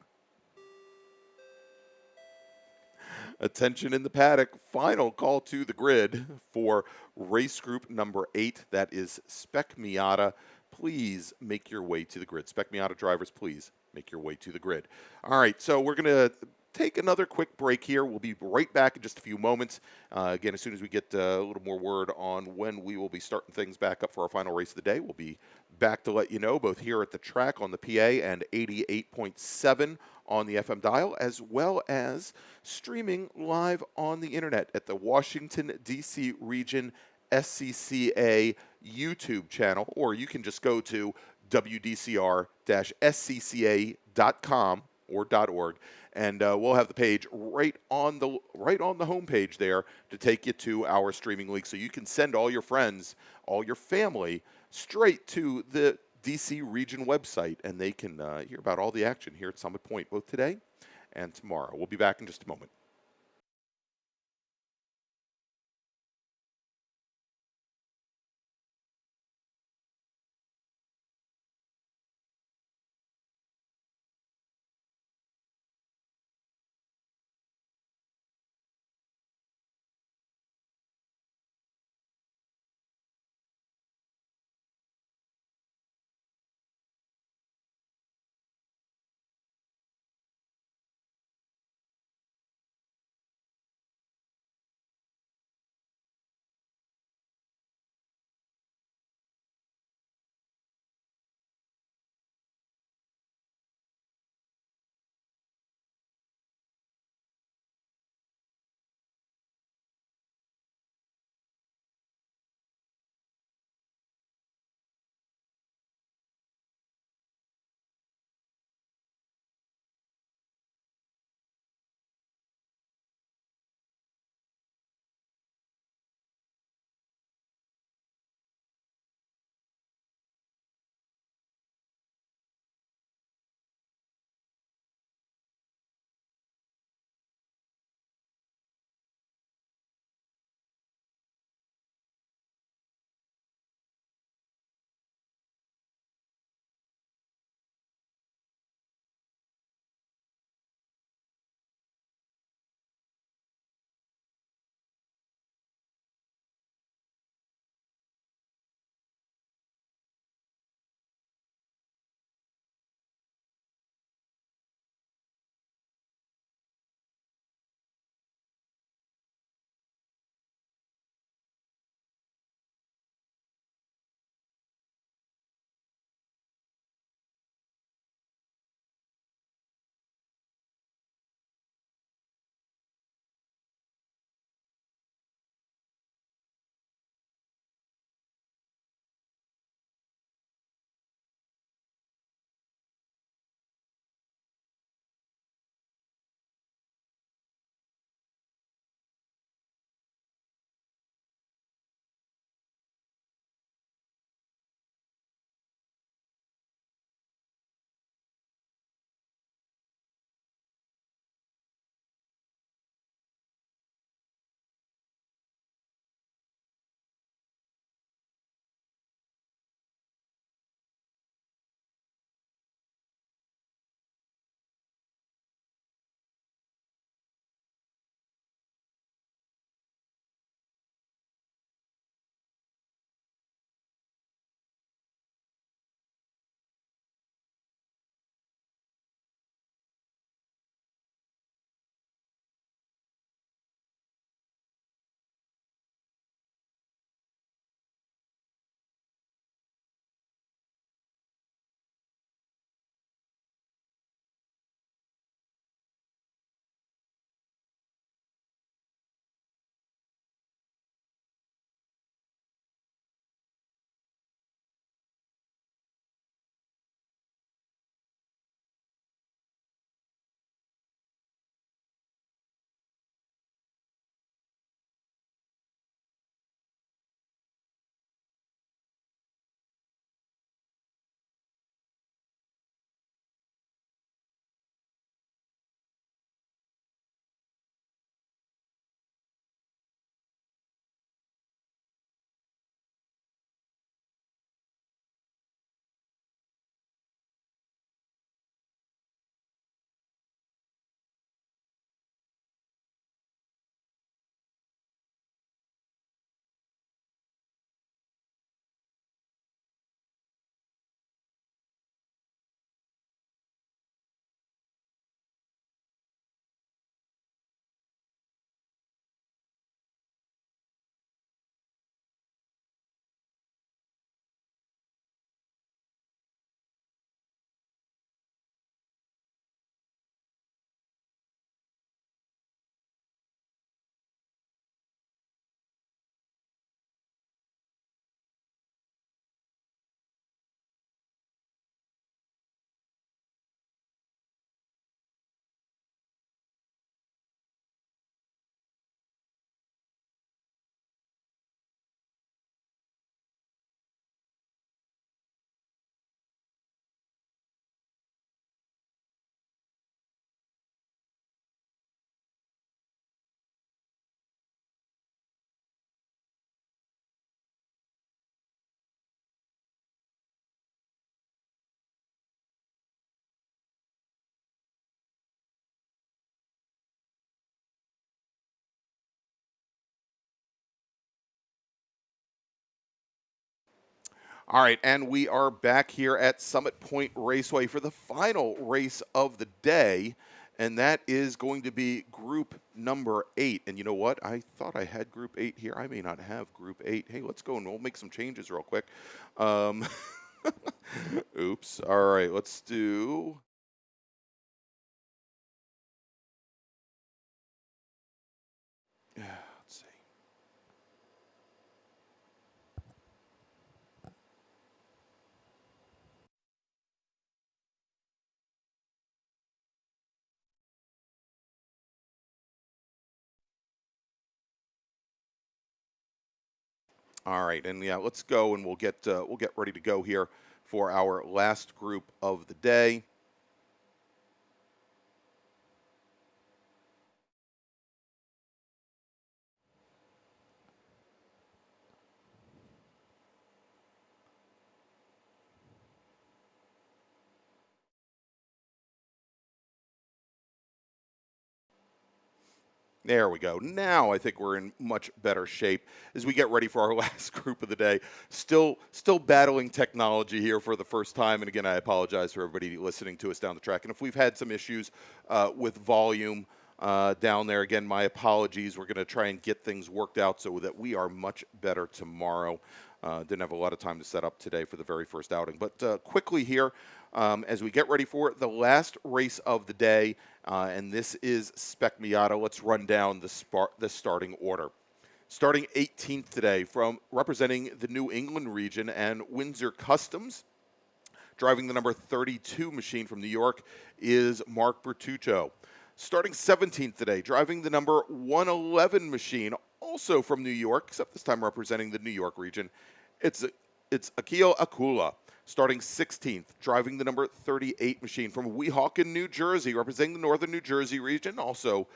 attention in the paddock, final call to the grid for race group number 8. That is Spec Miata. Please make your way to the grid. Spec Miata drivers, please make your way to the grid. All right, so we're going to take another quick break here. We'll be right back in just a few moments. Again, as soon as we get a little more word on when we will be starting things back up for our final race of the day, we'll be back to let you know, both here at the track on the PA and 88.7 on the FM dial, as well as streaming live on the internet at the Washington, D.C. region SCCA YouTube channel, or you can just go to WDCR-SCCA.com or .org, and we'll have the page right on the homepage there to take you to our streaming link, so you can send all your friends, all your family, straight to the DC region website, and they can hear about all the action here at Summit Point, both today and tomorrow. We'll be back in just a moment. All right, and we are back here at Summit Point Raceway for the final race of the day, and that is going to be Group number 8. And you know what? I thought I had Group 8 here. I may not have Group 8. Hey, let's go and we'll make some changes real quick. Oops. All right, let's do... Let's see. All right, and yeah, let's go and we'll get ready to go here for our last group of the day. There we go. Now I think we're in much better shape as we get ready for our last group of the day. Still battling technology here for the first time. And again, I apologize for everybody listening to us down the track. And if we've had some issues with volume down there, again, my apologies. We're going to try and get things worked out so that we are much better tomorrow. Didn't have a lot of time to set up today for the very first outing. But quickly here, as we get ready for the last race of the day, and this is Spec Miata. Let's run down the starting order. Starting 18th today, from representing the New England region and Windsor Customs, driving the number 32 machine from New York, is Mark Bertuccio. Starting 17th today, driving the number 111 machine, also from New York, except this time representing the New York region, it's Akio Akula. Starting 16th, driving the number 38 machine from Weehawken, New Jersey, representing the northern New Jersey region, also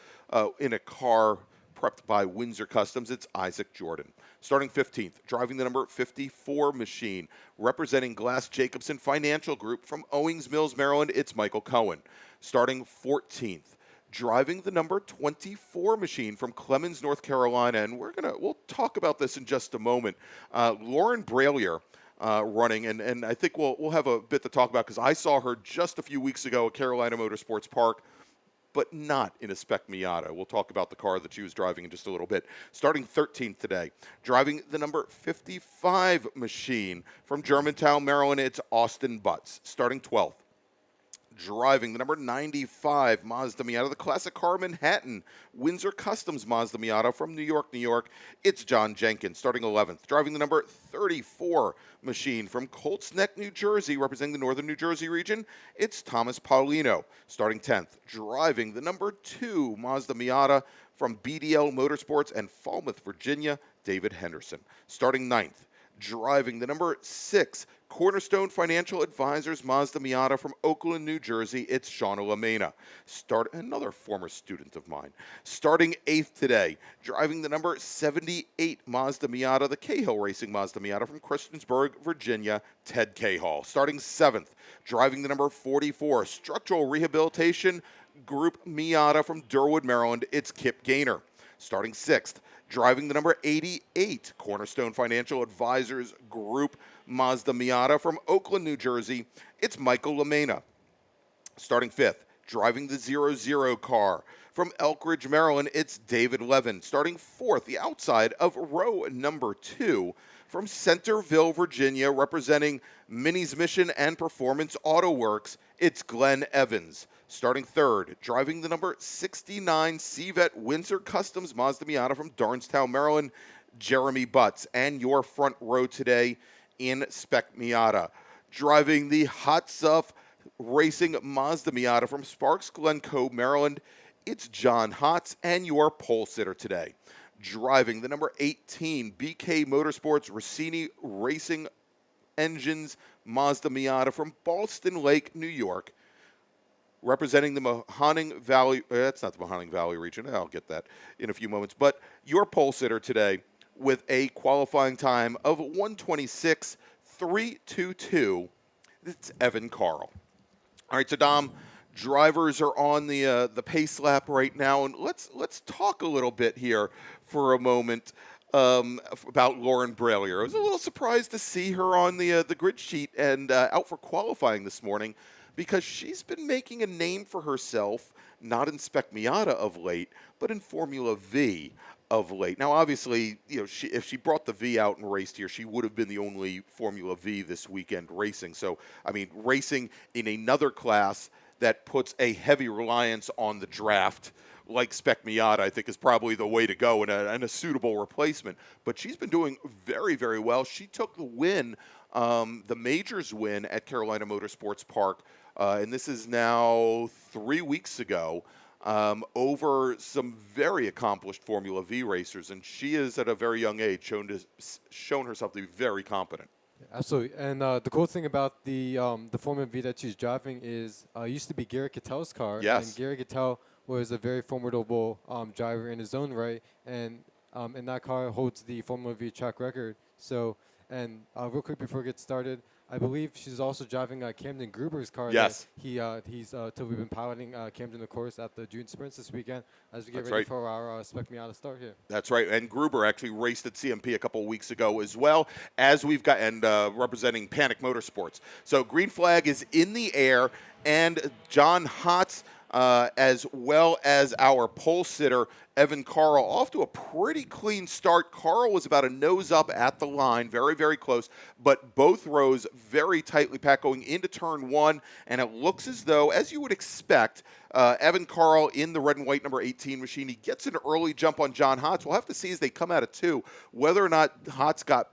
in a car prepped by Windsor Customs, it's Isaac Jordan. Starting 15th, driving the number 54 machine, representing Glass Jacobson Financial Group from Owings Mills, Maryland, it's Michael Cohen. Starting 14th, driving the number 24 machine from Clemens, North Carolina, and we'll talk about this in just a moment. Lauren Bralier, running, and I think we'll have a bit to talk about because I saw her just a few weeks ago at Carolina Motorsports Park, but not in a Spec Miata. We'll talk about the car that she was driving in just a little bit. Starting 13th today, driving the number 55 machine from Germantown, Maryland, it's Austin Butts. Starting 12th, driving the number 95 Mazda Miata, the Classic Car Manhattan, Windsor Customs Mazda Miata from New York, New York, it's John Jenkins. Starting 11th, driving the number 34 machine from Colts Neck, New Jersey, representing the northern New Jersey region, it's Thomas Paulino. Starting 10th, driving the number 2 Mazda Miata from BDL Motorsports and Falmouth, Virginia, David Henderson. Starting 9th, driving the number 6 Cornerstone Financial Advisors Mazda Miata from Oakland, New Jersey, it's Shauna Lamena. Another former student of mine. Starting 8th today, driving the number 78 Mazda Miata, the Cahill Racing Mazda Miata from Christiansburg, Virginia, Ted Cahall. Starting 7th, driving the number 44 Structural Rehabilitation Group Miata from Durwood, Maryland, it's Kip Gaynor. Starting 6th, driving the number 88 Cornerstone Financial Advisors Group Mazda Miata from Oakland, New Jersey, it's Michael Lamena. Starting 5th, driving the 00 car from Elk Ridge, Maryland, it's David Levin. Starting 4th, the outside of row number 2 from Centerville, Virginia, representing Minnie's Mission and Performance Auto Works, it's Glenn Evans. Starting 3rd, driving the number 69 Cvet Windsor Customs Mazda Miata from Darnestown, Maryland, Jeremy Butts. And your front row today in Spec Miata, driving the Hot Stuff Racing Mazda Miata from Sparks Glen Cove, Maryland, it's John Hotz. And your pole sitter today, driving the number 18 BK Motorsports Rossini Racing Engines Mazda Miata from Ballston Lake, New York, representing the Mahoning Valley, that's not the Mahoning Valley region, I'll get that in a few moments, but your pole sitter today with a qualifying time of 1:26.322, it's Evan Carl. All right, so Dom, drivers are on the pace lap right now, and let's talk a little bit here for a moment. about Lauren Bralier. I was a little surprised to see her on the grid sheet and out for qualifying this morning, because she's been making a name for herself, not in Spec Miata of late, but in Formula V of late. Now, obviously, if she brought the V out and raced here, she would have been the only Formula V this weekend racing. So, I mean, racing in another class that puts a heavy reliance on the draft, like Spec Miata, I think is probably the way to go, and a suitable replacement. But she's been doing very, very well. She took the win, the Majors win at Carolina Motorsports Park, and this is now 3 weeks ago, over some very accomplished Formula V racers. And she is, at a very young age, shown herself to be very competent. Absolutely, and the cool thing about the Formula V that she's driving is used to be Gary Cattell's car. Yes. And Gary Cattell was a very formidable driver in his own right, and that car holds the Formula V track record. So, and real quick before we get started, I believe she's also driving Camden Gruber's car. Yes. He's we've been piloting Camden, of course, at the June Sprints this weekend as we get That's ready right. for our Spec Miata start here. That's right. And Gruber actually raced at CMP a couple of weeks ago as well, as we've got, and representing Panic Motorsports. So green flag is in the air, and John Hotz, as well as our pole sitter, Evan Carl, off to a pretty clean start. Carl was about a nose up at the line, very, very close, but both rows very tightly packed going into turn one, and it looks as though, as you would expect, Evan Carl in the red and white number 18 machine, he gets an early jump on John Hotz. We'll have to see as they come out of two whether or not Hotz got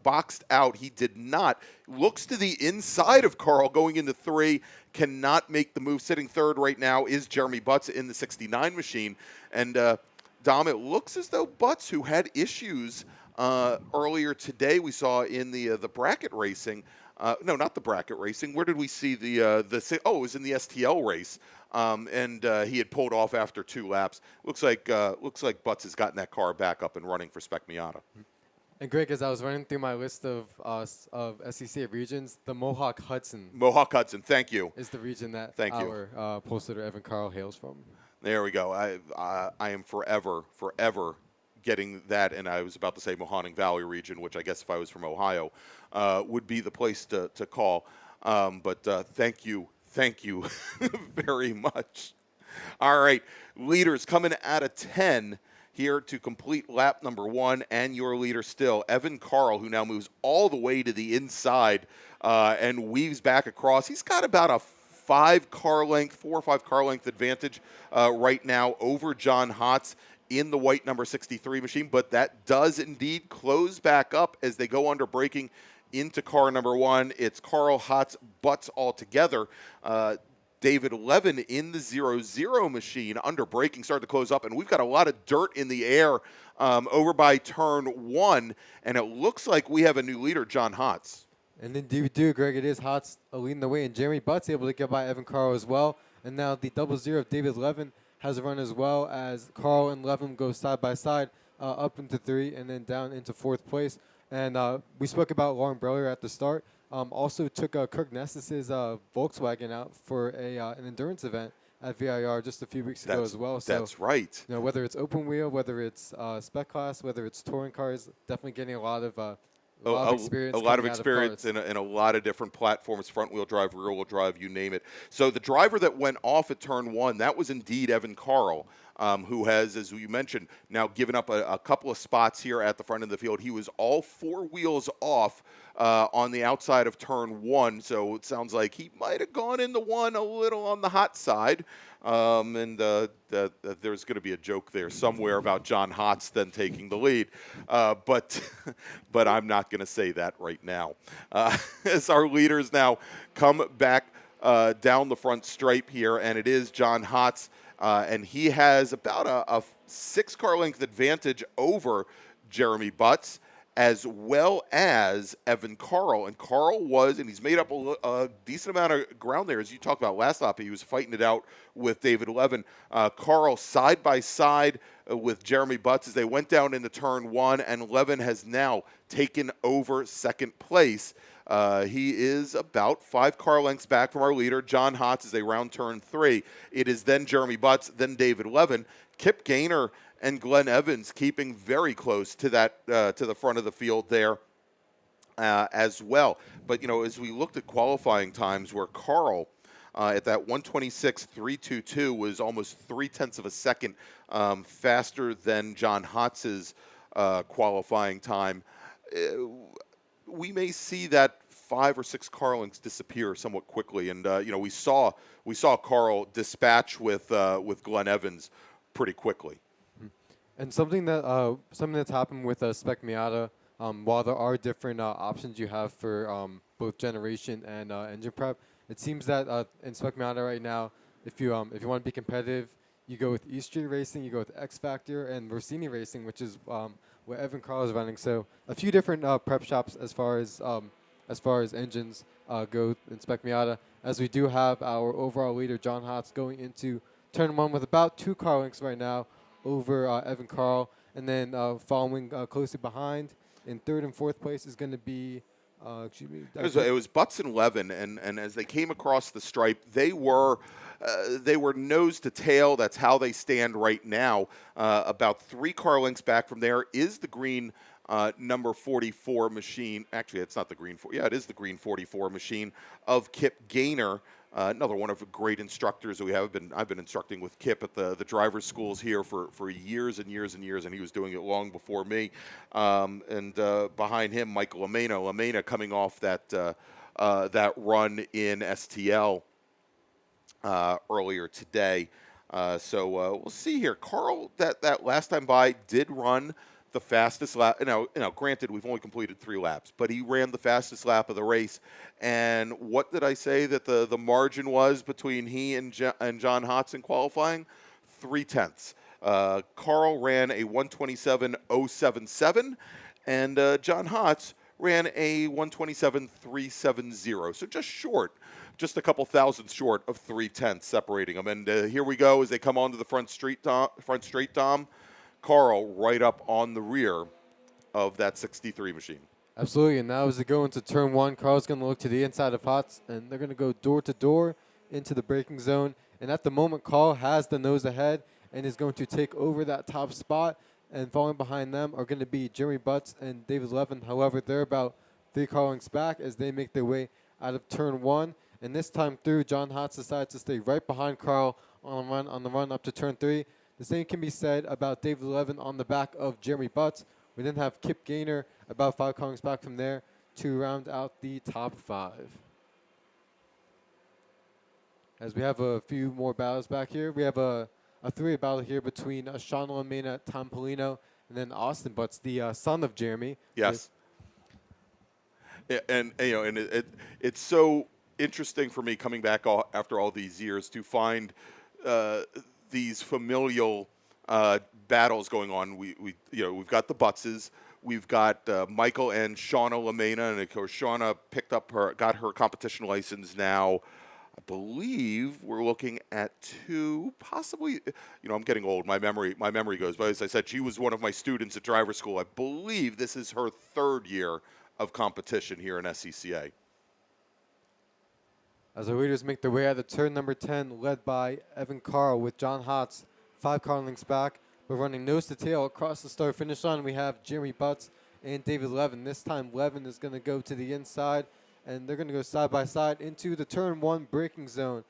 boxed out. He did not. Looks to the inside of Carl going into three, cannot make the move. Sitting third right now is Jeremy Butts in the 69 machine. And Dom, it looks as though Butts, who had issues earlier today, we saw in the bracket racing. No, not the bracket racing. Where did we see it was in the STL race, and he had pulled off after 2 laps. Looks like Butts has gotten that car back up and running for Spec Miata. And Greg, as I was running through my list of SCCA regions, the Mohawk Hudson Thank you. is the region that Thank you. our pole sitter Evan Carl hails from. There we go. I am forever getting that, and I was about to say Mahoning Valley region, which I guess if I was from Ohio, would be the place to call. But thank you very much. All right, leaders coming out of 10 here to complete lap number 1, and your leader still, Evan Carl, who now moves all the way to the inside and weaves back across. He's got about a 4 or 5 car length advantage right now over John Hotz in the white number 63 machine, but that does indeed close back up as they go under braking into car number 1. It's Carl, Hotz, Butts all together. David Levin in the 0-0 machine under braking started to close up, and we've got a lot of dirt in the air over by turn 1, and it looks like we have a new leader, John Hotz. And then we do, Greg, it is Hotz leading the way, and Jeremy Butts able to get by Evan Carl as well. And now the 0-0 of David Levin has a run as well, as Carl and Levin go side by side up into 3 and then down into 4th place. And we spoke about Lauren Breller at the start. Also took Kirk Nestis's Volkswagen out for an endurance event at VIR just a few weeks ago as well. So that's right. You know, whether it's open wheel, whether it's spec class, whether it's touring cars, definitely getting a lot of experience. A lot of experience in a lot of different platforms, front-wheel drive, rear-wheel drive, you name it. So the driver that went off at turn 1, that was indeed Evan Carl, who has, as you mentioned, now given up a couple of spots here at the front of the field. He was all 4 wheels off on the outside of turn 1, so it sounds like he might have gone into 1 a little on the hot side. And there's going to be a joke there somewhere about John Hotz then taking the lead, but I'm not going to say that right now. As our leaders now come back down the front stripe here, and it is John Hotz, and he has about a 6 car length advantage over Jeremy Butts, as well as Evan Carl. And Carl and he's made up a decent amount of ground there. As you talked about last lap, he was fighting it out with David Levin. Carl side by side with Jeremy Butts as they went down into turn 1, and Levin has now taken over 2nd place. He is about 5 car lengths back from our leader, John Hotz, as they round turn 3. It is then Jeremy Butts, then David Levin. Kip Gaynor and Glenn Evans keeping very close to that to the front of the field there as well. But, you know, as we looked at qualifying times where Carl at that 126.322 was almost 0.3 of a second faster than John Hotz's qualifying time, we may see that 5 or 6 car lengths disappear somewhat quickly. And, you know, we saw Carl dispatch with Glenn Evans pretty quickly. And something that's happened with Spec Miata, while there are different options you have for both generation and engine prep, it seems that in Spec Miata right now, if you want to be competitive, you go with E Street Racing, you go with X Factor and Rossini Racing, which is what Evan Carl is running. So a few different prep shops as far as engines go in Spec Miata, as we do have our overall leader John Hotz going into turn 1 with about 2 car lengths right now over Evan Carl, and then following closely behind in 3rd and 4th place is going to be it was Butts and Levin, and as they came across the stripe, they were nose to tail. That's how they stand right now. About 3 car lengths back from there is the green number 44 machine. Actually, it's not the green. Yeah, it is the green 44 machine of Kip Gaynor. Another one of the great instructors that we have. I've been instructing with Kip at the driver's schools here for years and years and years, and he was doing it long before me. And behind him, Michael Lamena. Lamena coming off that run in STL earlier today. So we'll see here. Carl, that last time by, did run the fastest lap. Now, granted, we've only completed 3 laps, but he ran the fastest lap of the race. And what did I say that the margin was between he and John Hotz in qualifying? 0.3. Carl ran a 127.077, and John Hotz ran a 127.370. So just short, just a couple thousandths short of 0.3 separating them. And here we go as they come onto the front straight, Dom. Carl right up on the rear of that 63 machine. Absolutely, and now as they go into turn 1, Carl's going to look to the inside of Hotz, and they're going to go door to door into the braking zone. And at the moment, Carl has the nose ahead and is going to take over that top spot. And following behind them are going to be Jeremy Butts and David Levin. However, they're about 3 car lengths back as they make their way out of turn 1. And this time through, John Hotz decides to stay right behind Carl on the run up to turn 3. The same can be said about David Levin on the back of Jeremy Butts. We then have Kip Gaynor about 5 car lengths back from there to round out the top 5. As we have a few more battles back here, we have a 3-way battle here between Sean Lamena, Tom Polino, and then Austin Butts, the son of Jeremy. Yes. And it's so interesting for me coming back after all these years to find these familial battles going on. We've got the Buttses, we've got Michael and Shauna Lamena, and of course Shauna got her competition license now. I believe we're looking at 2, possibly. I'm getting old. My memory goes. But as I said, she was one of my students at driver school. I believe this is her 3rd year of competition here in SCCA. As our leaders make their way out of turn number 10, led by Evan Carl with John Hotz, 5 car lengths back. We're running nose to tail across the start-finish line. We have Jeremy Butts and David Levin. This time, Levin is going to go to the inside, and they're going to go side by side into the turn 1 braking zone.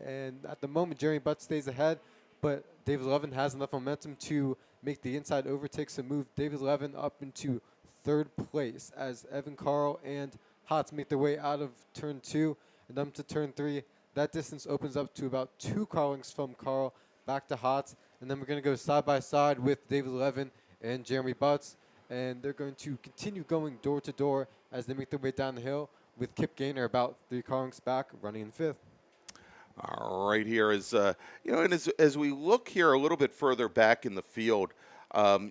And at the moment, Jeremy Butts stays ahead, but David Levin has enough momentum to make the inside overtakes to move David Levin up into 3rd place as Evan Carl and Hotz make their way out of turn 2 and up to turn 3. That distance opens up to about 2 car lengths from Carl back to Hotz. And then we're going to go side by side with David Levin and Jeremy Butts. And they're going to continue going door to door as they make their way down the hill with Kip Gaynor about 3 car lengths back, running in 5th. All right, here is, and as we look here a little bit further back in the field,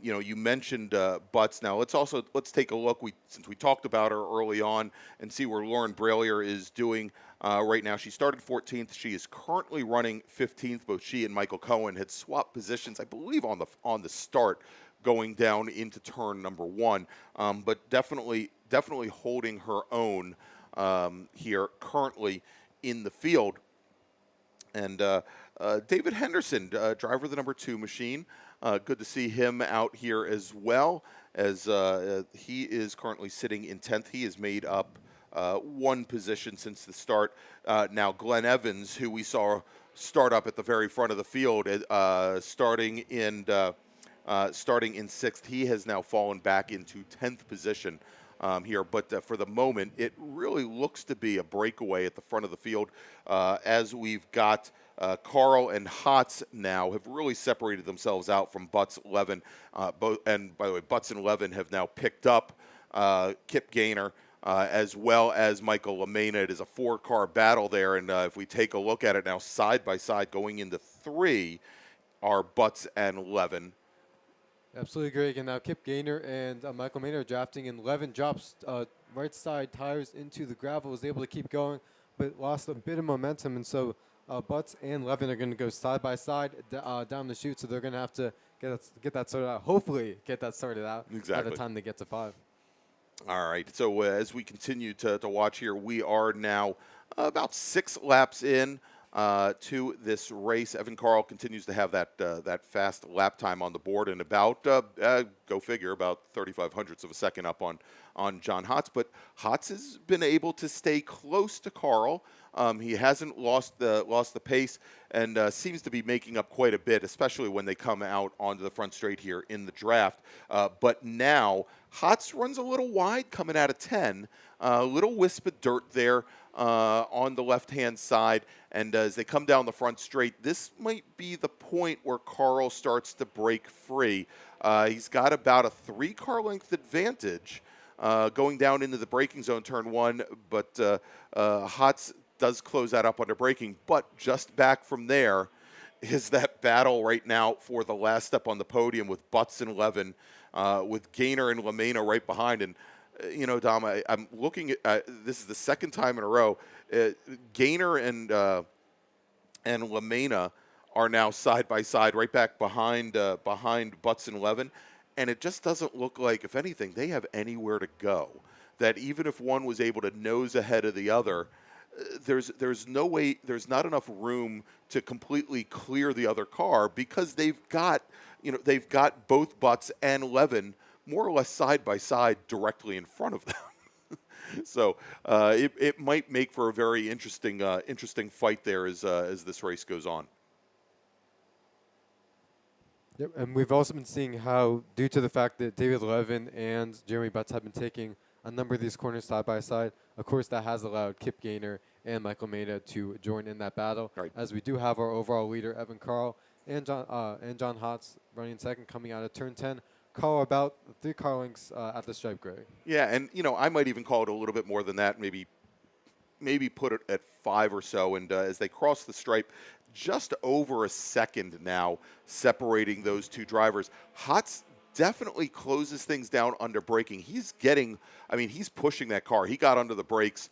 you mentioned Butts. Now let's take a look. Since we talked about her early on, and see where Lauren Bralier is doing right now. She started 14th. She is currently running 15th. Both she and Michael Cohen had swapped positions, I believe, on the start going down into turn number 1. But definitely holding her own here currently in the field. And David Henderson, driver of the number 2 machine, good to see him out here as well, as he is currently sitting in 10th. He has made up 1 position since the start. Now Glenn Evans, who we saw start up at the very front of the field, starting in 6th, he has now fallen back into 10th position here. But for the moment, it really looks to be a breakaway at the front of the field, as we've got Carl and Hotz now have really separated themselves out from Butts, Levin. And by the way, Butts and Levin have now picked up Kip Gaynor, as well as Michael Lamena. It is a 4-car battle there, and if we take a look at it now, side by side, going into 3 are Butts and Levin. Absolutely, Greg. And now Kip Gaynor and Michael Maynard are drafting, and Levin drops right side tires into the gravel, was able to keep going, but lost a bit of momentum. And so Butts and Levin are going to go side by side down the chute, so they're going to have to get that sorted out. Hopefully get that sorted out by the time they get to 5. All right, so as we continue to watch here, we are now about 6 laps in to this race. Evan Carl continues to have that fast lap time on the board, and about go figure, about 35 hundredths of a second up on John Hotz. But Hotz has been able to stay close to Carl. He hasn't lost the pace, and seems to be making up quite a bit, especially when they come out onto the front straight here in the draft. But now Hotz runs a little wide coming out of 10. A little wisp of dirt there on the left-hand side. And as they come down the front straight, this might be the point where Carl starts to break free. He's got about a 3-car length advantage going down into the braking zone, turn 1. But Hotz does close that up under braking. But just back from there is that battle right now for the last step on the podium with Butts and Levin, with Gaynor and Lamena right behind. And you know, Dom, I'm looking at this is the second time in a row. Gaynor and Lamena are now side by side, right back behind Butts and Levin, and it just doesn't look like, if anything, they have anywhere to go. That even if one was able to nose ahead of the other, there's no way, there's not enough room to completely clear the other car, because they've got both Butts and Levin more or less side by side directly in front of them. So it might make for a very interesting fight there as this race goes on. Yep, and we've also been seeing how, due to the fact that David Levin and Jeremy Butts have been taking a number of these corners side by side, of course that has allowed Kip Gaynor and Michael Maynard to join in that battle. Right. As we do have our overall leader, Evan Carl, and John Hotz running second, coming out of turn 10. Carl about 3 car lengths at the stripe, Greg. Yeah, and I might even call it a little bit more than that, maybe put it at 5 or so. And as they cross the stripe, just over a second now separating those 2 drivers. Hotz definitely closes things down under braking. He's pushing that car. He got under the brakes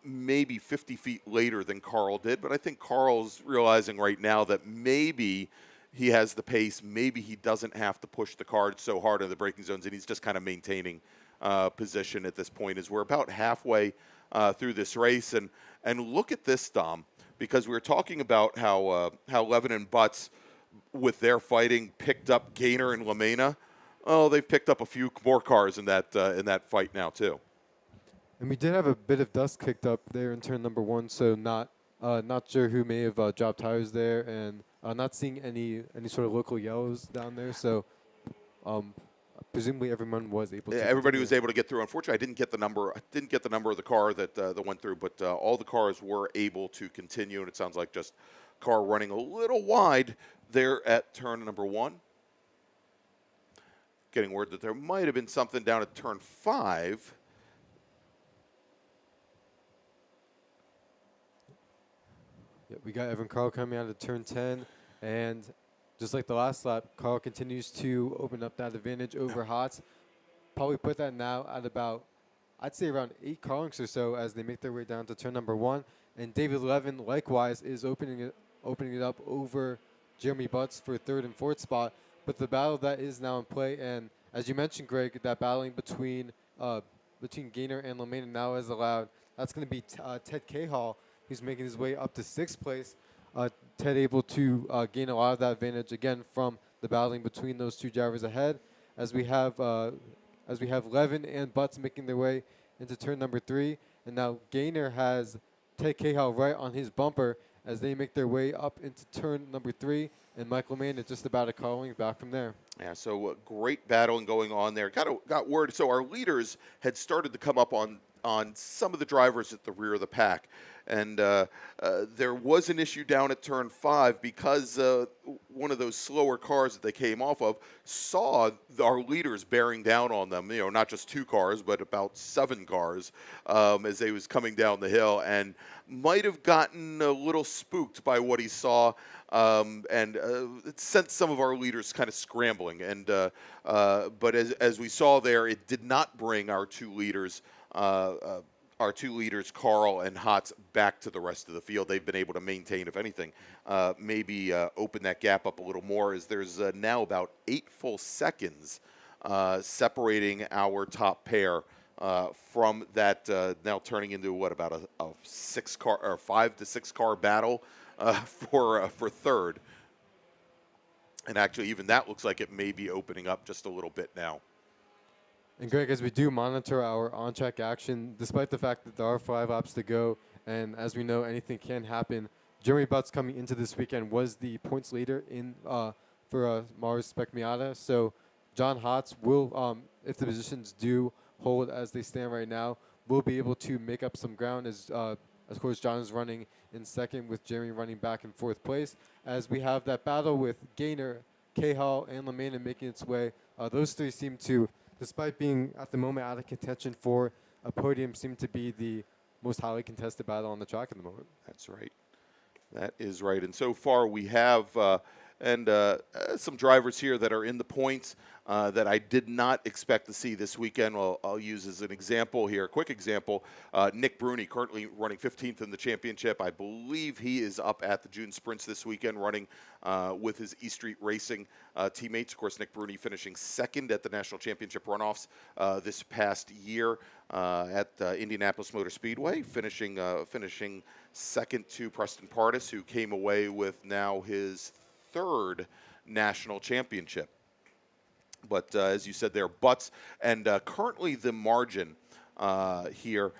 maybe 50 feet later than Carl did, but I think Carl's realizing right now that maybe he has the pace, maybe he doesn't have to push the car so hard in the braking zones, and he's just kind of maintaining position at this point, as we're about halfway through this race. And look at this, Dom, because we were talking about how Levin and Butts, with their fighting, picked up Gaynor and Lamena. Oh, they've picked up a few more cars in that fight now too. And we did have a bit of dust kicked up there in turn number 1, so not sure who may have dropped tires there, and not seeing any sort of local yellows down there. So presumably everyone was able to. Yeah, everybody was able to get through. Unfortunately, I didn't get the number. Of the car that went through, but all the cars were able to continue, and it sounds like just car running a little wide there at turn number 1. Getting word that there might have been something down at turn 5. Yeah, we got Evan Carl coming out of turn 10, and just like the last lap, Carl continues to open up that advantage over Hotz. Probably put that now at about, I'd say around 8 car lengths or so as they make their way down to turn number 1. And David Levin, likewise, is opening it up over Jeremy Butts for 3rd and 4th spot. but the battle that is now in play, and as you mentioned, Greg, that battling between Gainer and LaMena now is allowed. That's going to be Ted Cahall, who's making his way up to 6th place. Ted able to gain a lot of that advantage again from the battling between those two drivers ahead, as we have Levin and Butts making their way into turn number 3, and now Gainer has Ted Cahall right on his bumper as they make their way up into turn number 3, and Michael Mann is just about a car length back from there. Yeah, so great battling going on there. Got word. So our leaders had started to come up on some of the drivers at the rear of the pack. And there was an issue down at turn 5 because one of those slower cars that they came off of saw our leaders bearing down on them. You know, not just 2 cars, but about 7 cars as they was coming down the hill, and might have gotten a little spooked by what he saw, and it sent some of our leaders kind of scrambling. And but as we saw there, it did not bring our 2 leaders. Our 2 leaders, Carl and Hotz, back to the rest of the field. They've been able to maintain, if anything, maybe open that gap up a little more, as there's now about 8 full seconds separating our top pair from that, now turning into what, about a 6 car or 5 to 6 car battle for 3rd. And actually, even that looks like it may be opening up just a little bit now. And Greg, as we do monitor our on-track action, despite the fact that there are 5 laps to go, and as we know, anything can happen, Jeremy Butts coming into this weekend was the points leader in for MARRS Spec Miata. So John Hotz will, if the positions do hold as they stand right now, will be able to make up some ground as of course, John is running in 2nd with Jeremy running back in 4th place. As we have that battle with Gainer, Cahall, and LaMena making its way, those 3 seem to, despite being at the moment out of contention for a podium, seem to be the most highly contested battle on the track at the moment. That's right. That is right. And so far we have some drivers here that are in the points that I did not expect to see this weekend. Well, I'll use as an example here, a quick example. Nick Bruni, currently running 15th in the championship. I believe he is up at the June Sprints this weekend running with his E Street Racing teammates. Of course, Nick Bruni finishing 2nd at the National Championship runoffs this past year at Indianapolis Motor Speedway, finishing 2nd to Preston Pardis, who came away with now his 3rd national championship. But as you said there, Butts, and currently the margin here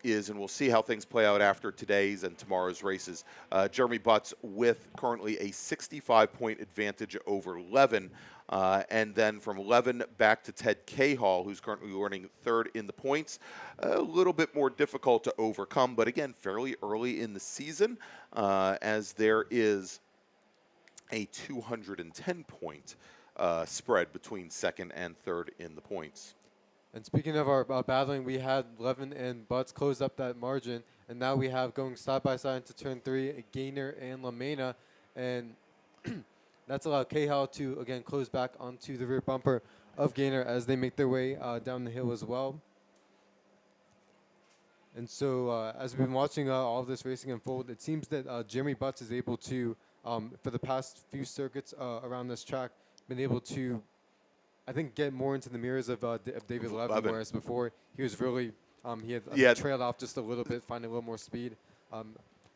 is, and we'll see how things play out after today's and tomorrow's races, Jeremy Butts with currently a 65-point advantage over Levin, and then from Levin back to Ted Cahall, who's currently running 3rd in the points. A little bit more difficult to overcome, but again, fairly early in the season, as there is a 210-point spread between 2nd and 3rd in the points. And speaking of our battling, we had Levin and Butts close up that margin, and now we have going side by side into turn 3, a Gainer and LaMena, and that's allowed Cahall to again close back onto the rear bumper of Gainer as they make their way down the hill as well. And so as we've been watching all of this racing unfold, it seems that Jeremy Butts is able to, for the past few circuits around this track, been able to, I think, get more into the mirrors of David Levin, whereas before he was really, he had trailed off just a little bit, finding a little more speed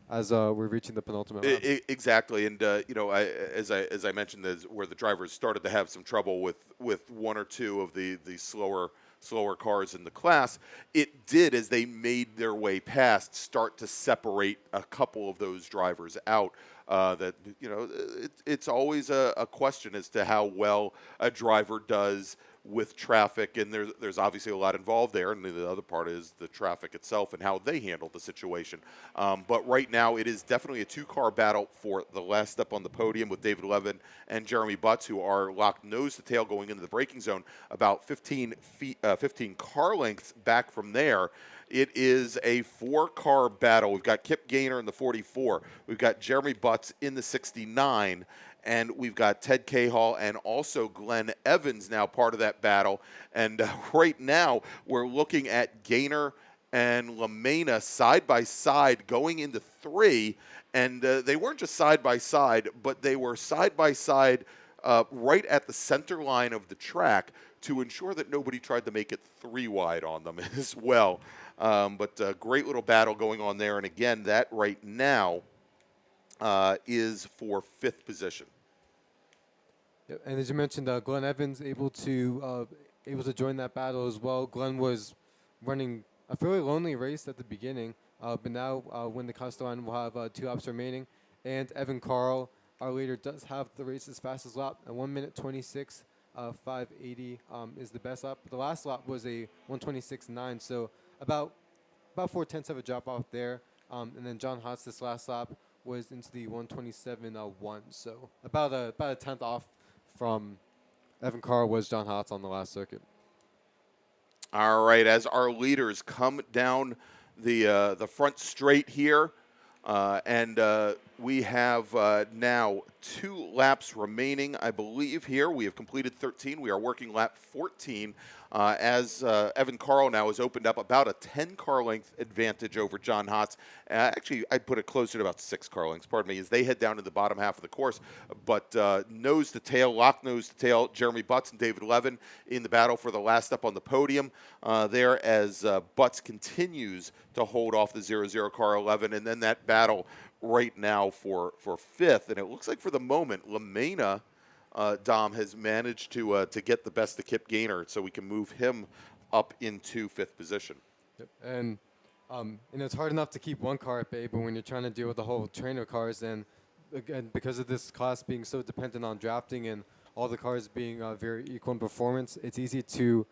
as we're reaching the penultimate round. Exactly, and you know, as I mentioned, where the drivers started to have some trouble with 1 or 2 of the slower cars in the class, it did, as they made their way past, start to separate a couple of those drivers out. That, you know, it's always a question as to how well a driver does with traffic, and there's obviously a lot involved there, and the other part is the traffic itself and how they handle the situation. But right now it is definitely a 2-car battle for the last step on the podium, with David Levin and Jeremy Butts, who are locked nose to tail going into the braking zone, about 15 car lengths back from there. It is a 4-car battle. We've got Kip Gainer in the 44. We've got Jeremy Butts in the 69. And we've got Ted Cahall and also Glenn Evans now part of that battle. And right now we're looking at Gainer and LaMena side by side going into 3. And they weren't just side by side, but they were side by side right at the center line of the track to ensure that nobody tried to make it 3 wide on them as well. But a great little battle going on there. And again, that right now is for 5th position. Yep. And as you mentioned, Glenn Evans able to join that battle as well. Glenn was running a fairly lonely race at the beginning, but now when the customer line will have 2 laps remaining. And Evan Carl, our leader, does have the race's fastest lap at 1 minute 26. 580 is the best lap. The last lap was a 126.9, so about 4/10 of a drop off there. And then John Hotz this last lap was into the 127.1, so about a tenth off from Evan Carr was John Hotz on the last circuit. All right, as our leaders come down the front straight here, and we have now 2 laps remaining, I believe, here. We have completed 13. We are working lap 14 as Evan Carl now has opened up about a 10-car length advantage over John Hotz. Actually, I'd put it closer to about 6 car lengths, pardon me, as they head down to the bottom half of the course. But nose to tail, lock nose to tail, Jeremy Butts and David Levin in the battle for the last up on the podium there as Butts continues to hold off the 0-0 car 11. And then that battle right now for 5th. And it looks like for the moment, LaMena, Dom, has managed to get the best of Kip Gaynor, so we can move him up into 5th position. Yep. And it's hard enough to keep one car at bay, but when you're trying to deal with the whole train of cars, and again, because of this class being so dependent on drafting and all the cars being very equal in performance, it's easy to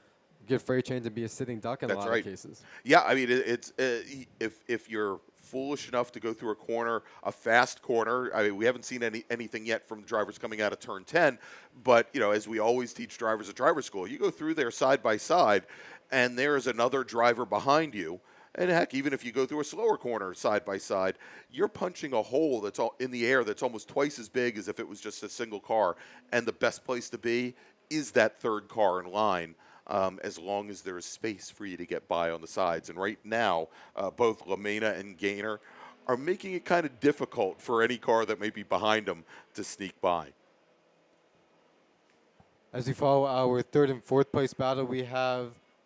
get freight trained and be a sitting duck in a lot of cases. Yeah, I mean, it's if you're foolish enough to go through a corner, a fast corner. I mean, we haven't seen anything yet from drivers coming out of turn 10, but as we always teach drivers at driver school, you go through there side by side, and there's another driver behind you. And heck, even if you go through a slower corner side by side, you're punching a hole that's all in the air that's almost twice as big as if it was just a single car. And the best place to be is that 3rd car in line. As long as there is space for you to get by on the sides. And right now, both LaMena and Gaynor are making it kind of difficult for any car that may be behind them to sneak by. As we follow our 3rd and 4th place battle,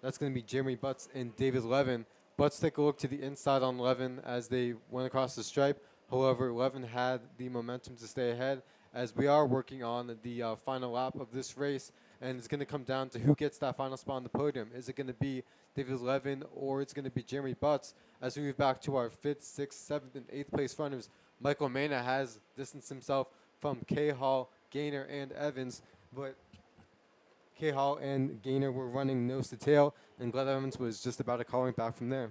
that's going to be Jeremy Butts and David Levin. Butts take a look to the inside on Levin as they went across the stripe. However, Levin had the momentum to stay ahead as we are working on the final lap of this race. And it's going to come down to who gets that final spot on the podium. Is it going to be David Levin or it's going to be Jeremy Butts? As we move back to our 5th, 6th, 7th, and 8th place runners, Michael Mena has distanced himself from K-Hall, Gaynor, and Evans. But K-Hall and Gaynor were running nose to tail, and Glenn Evans was just about a car length back from there.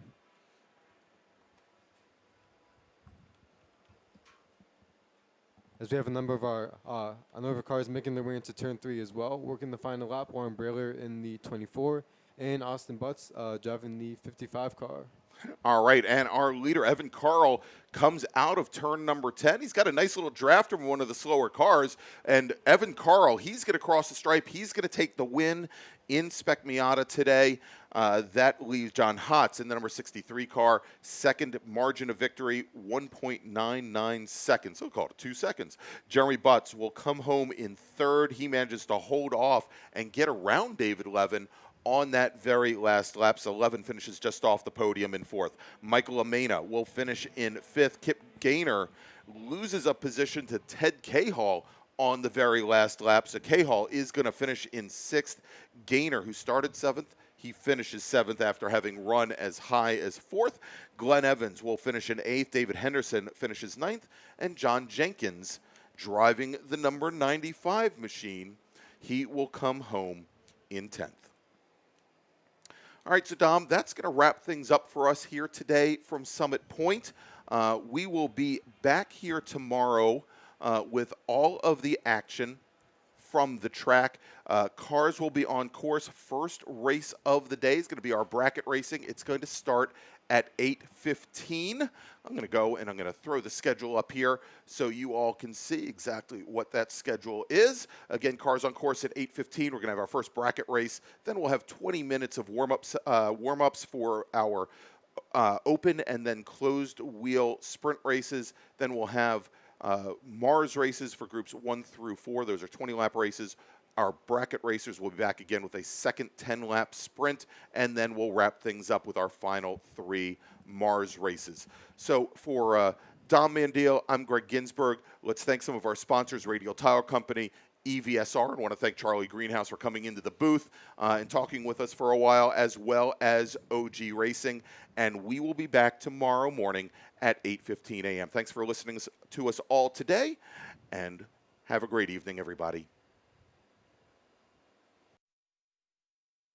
As we have a number of cars making their way into turn 3 as well, working the final lap. Warren Brailer in the 24, and Austin Butts driving the 55 car. All right, and our leader, Evan Carl, comes out of turn number 10. He's got a nice little draft from one of the slower cars, and Evan Carl, he's going to cross the stripe. He's going to take the win in Spec Miata today. That leaves John Hotz in the number 63 car, 2nd margin of victory, 1.99 seconds. So we'll call it 2 seconds. Jeremy Butts will come home in 3rd. He manages to hold off and get around David Levin on that very last lap. So Levin finishes just off the podium in 4th. Michael LaMena will finish in 5th. Kip Gaynor loses a position to Ted Cahall on the very last lap. So Cahall is going to finish in 6th. Gaynor, who started 7th, he finishes 7th after having run as high as 4th. Glenn Evans will finish in 8th. David Henderson finishes 9th. And John Jenkins, driving the number 95 machine, he will come home in 10th. All right, so Dom, that's going to wrap things up for us here today from Summit Point. We will be back here tomorrow with all of the action from the track. Cars will be on course. First race of the day is going to be our bracket racing. It's going to start at 8:15. I'm going to go and I'm going to throw the schedule up here so you all can see exactly what that schedule is. Again, cars on course at 8:15. We're going to have our first bracket race. Then we'll have 20 minutes of warm-ups for our open and then closed wheel sprint races. Then we'll have MARRS races for groups 1 through 4. Those are 20-lap races. Our bracket racers will be back again with a second 10-lap sprint, and then we'll wrap things up with our final 3 MARRS races. So for Dom Mandiel, I'm Greg Ginsberg. Let's thank some of our sponsors, Radial Tire Company, EVSR. I want to thank Charlie Greenhouse for coming into the booth and talking with us for a while, as well as OG Racing. And we will be back tomorrow morning at 8:15 a.m. Thanks for listening to us all today, and have a great evening, everybody.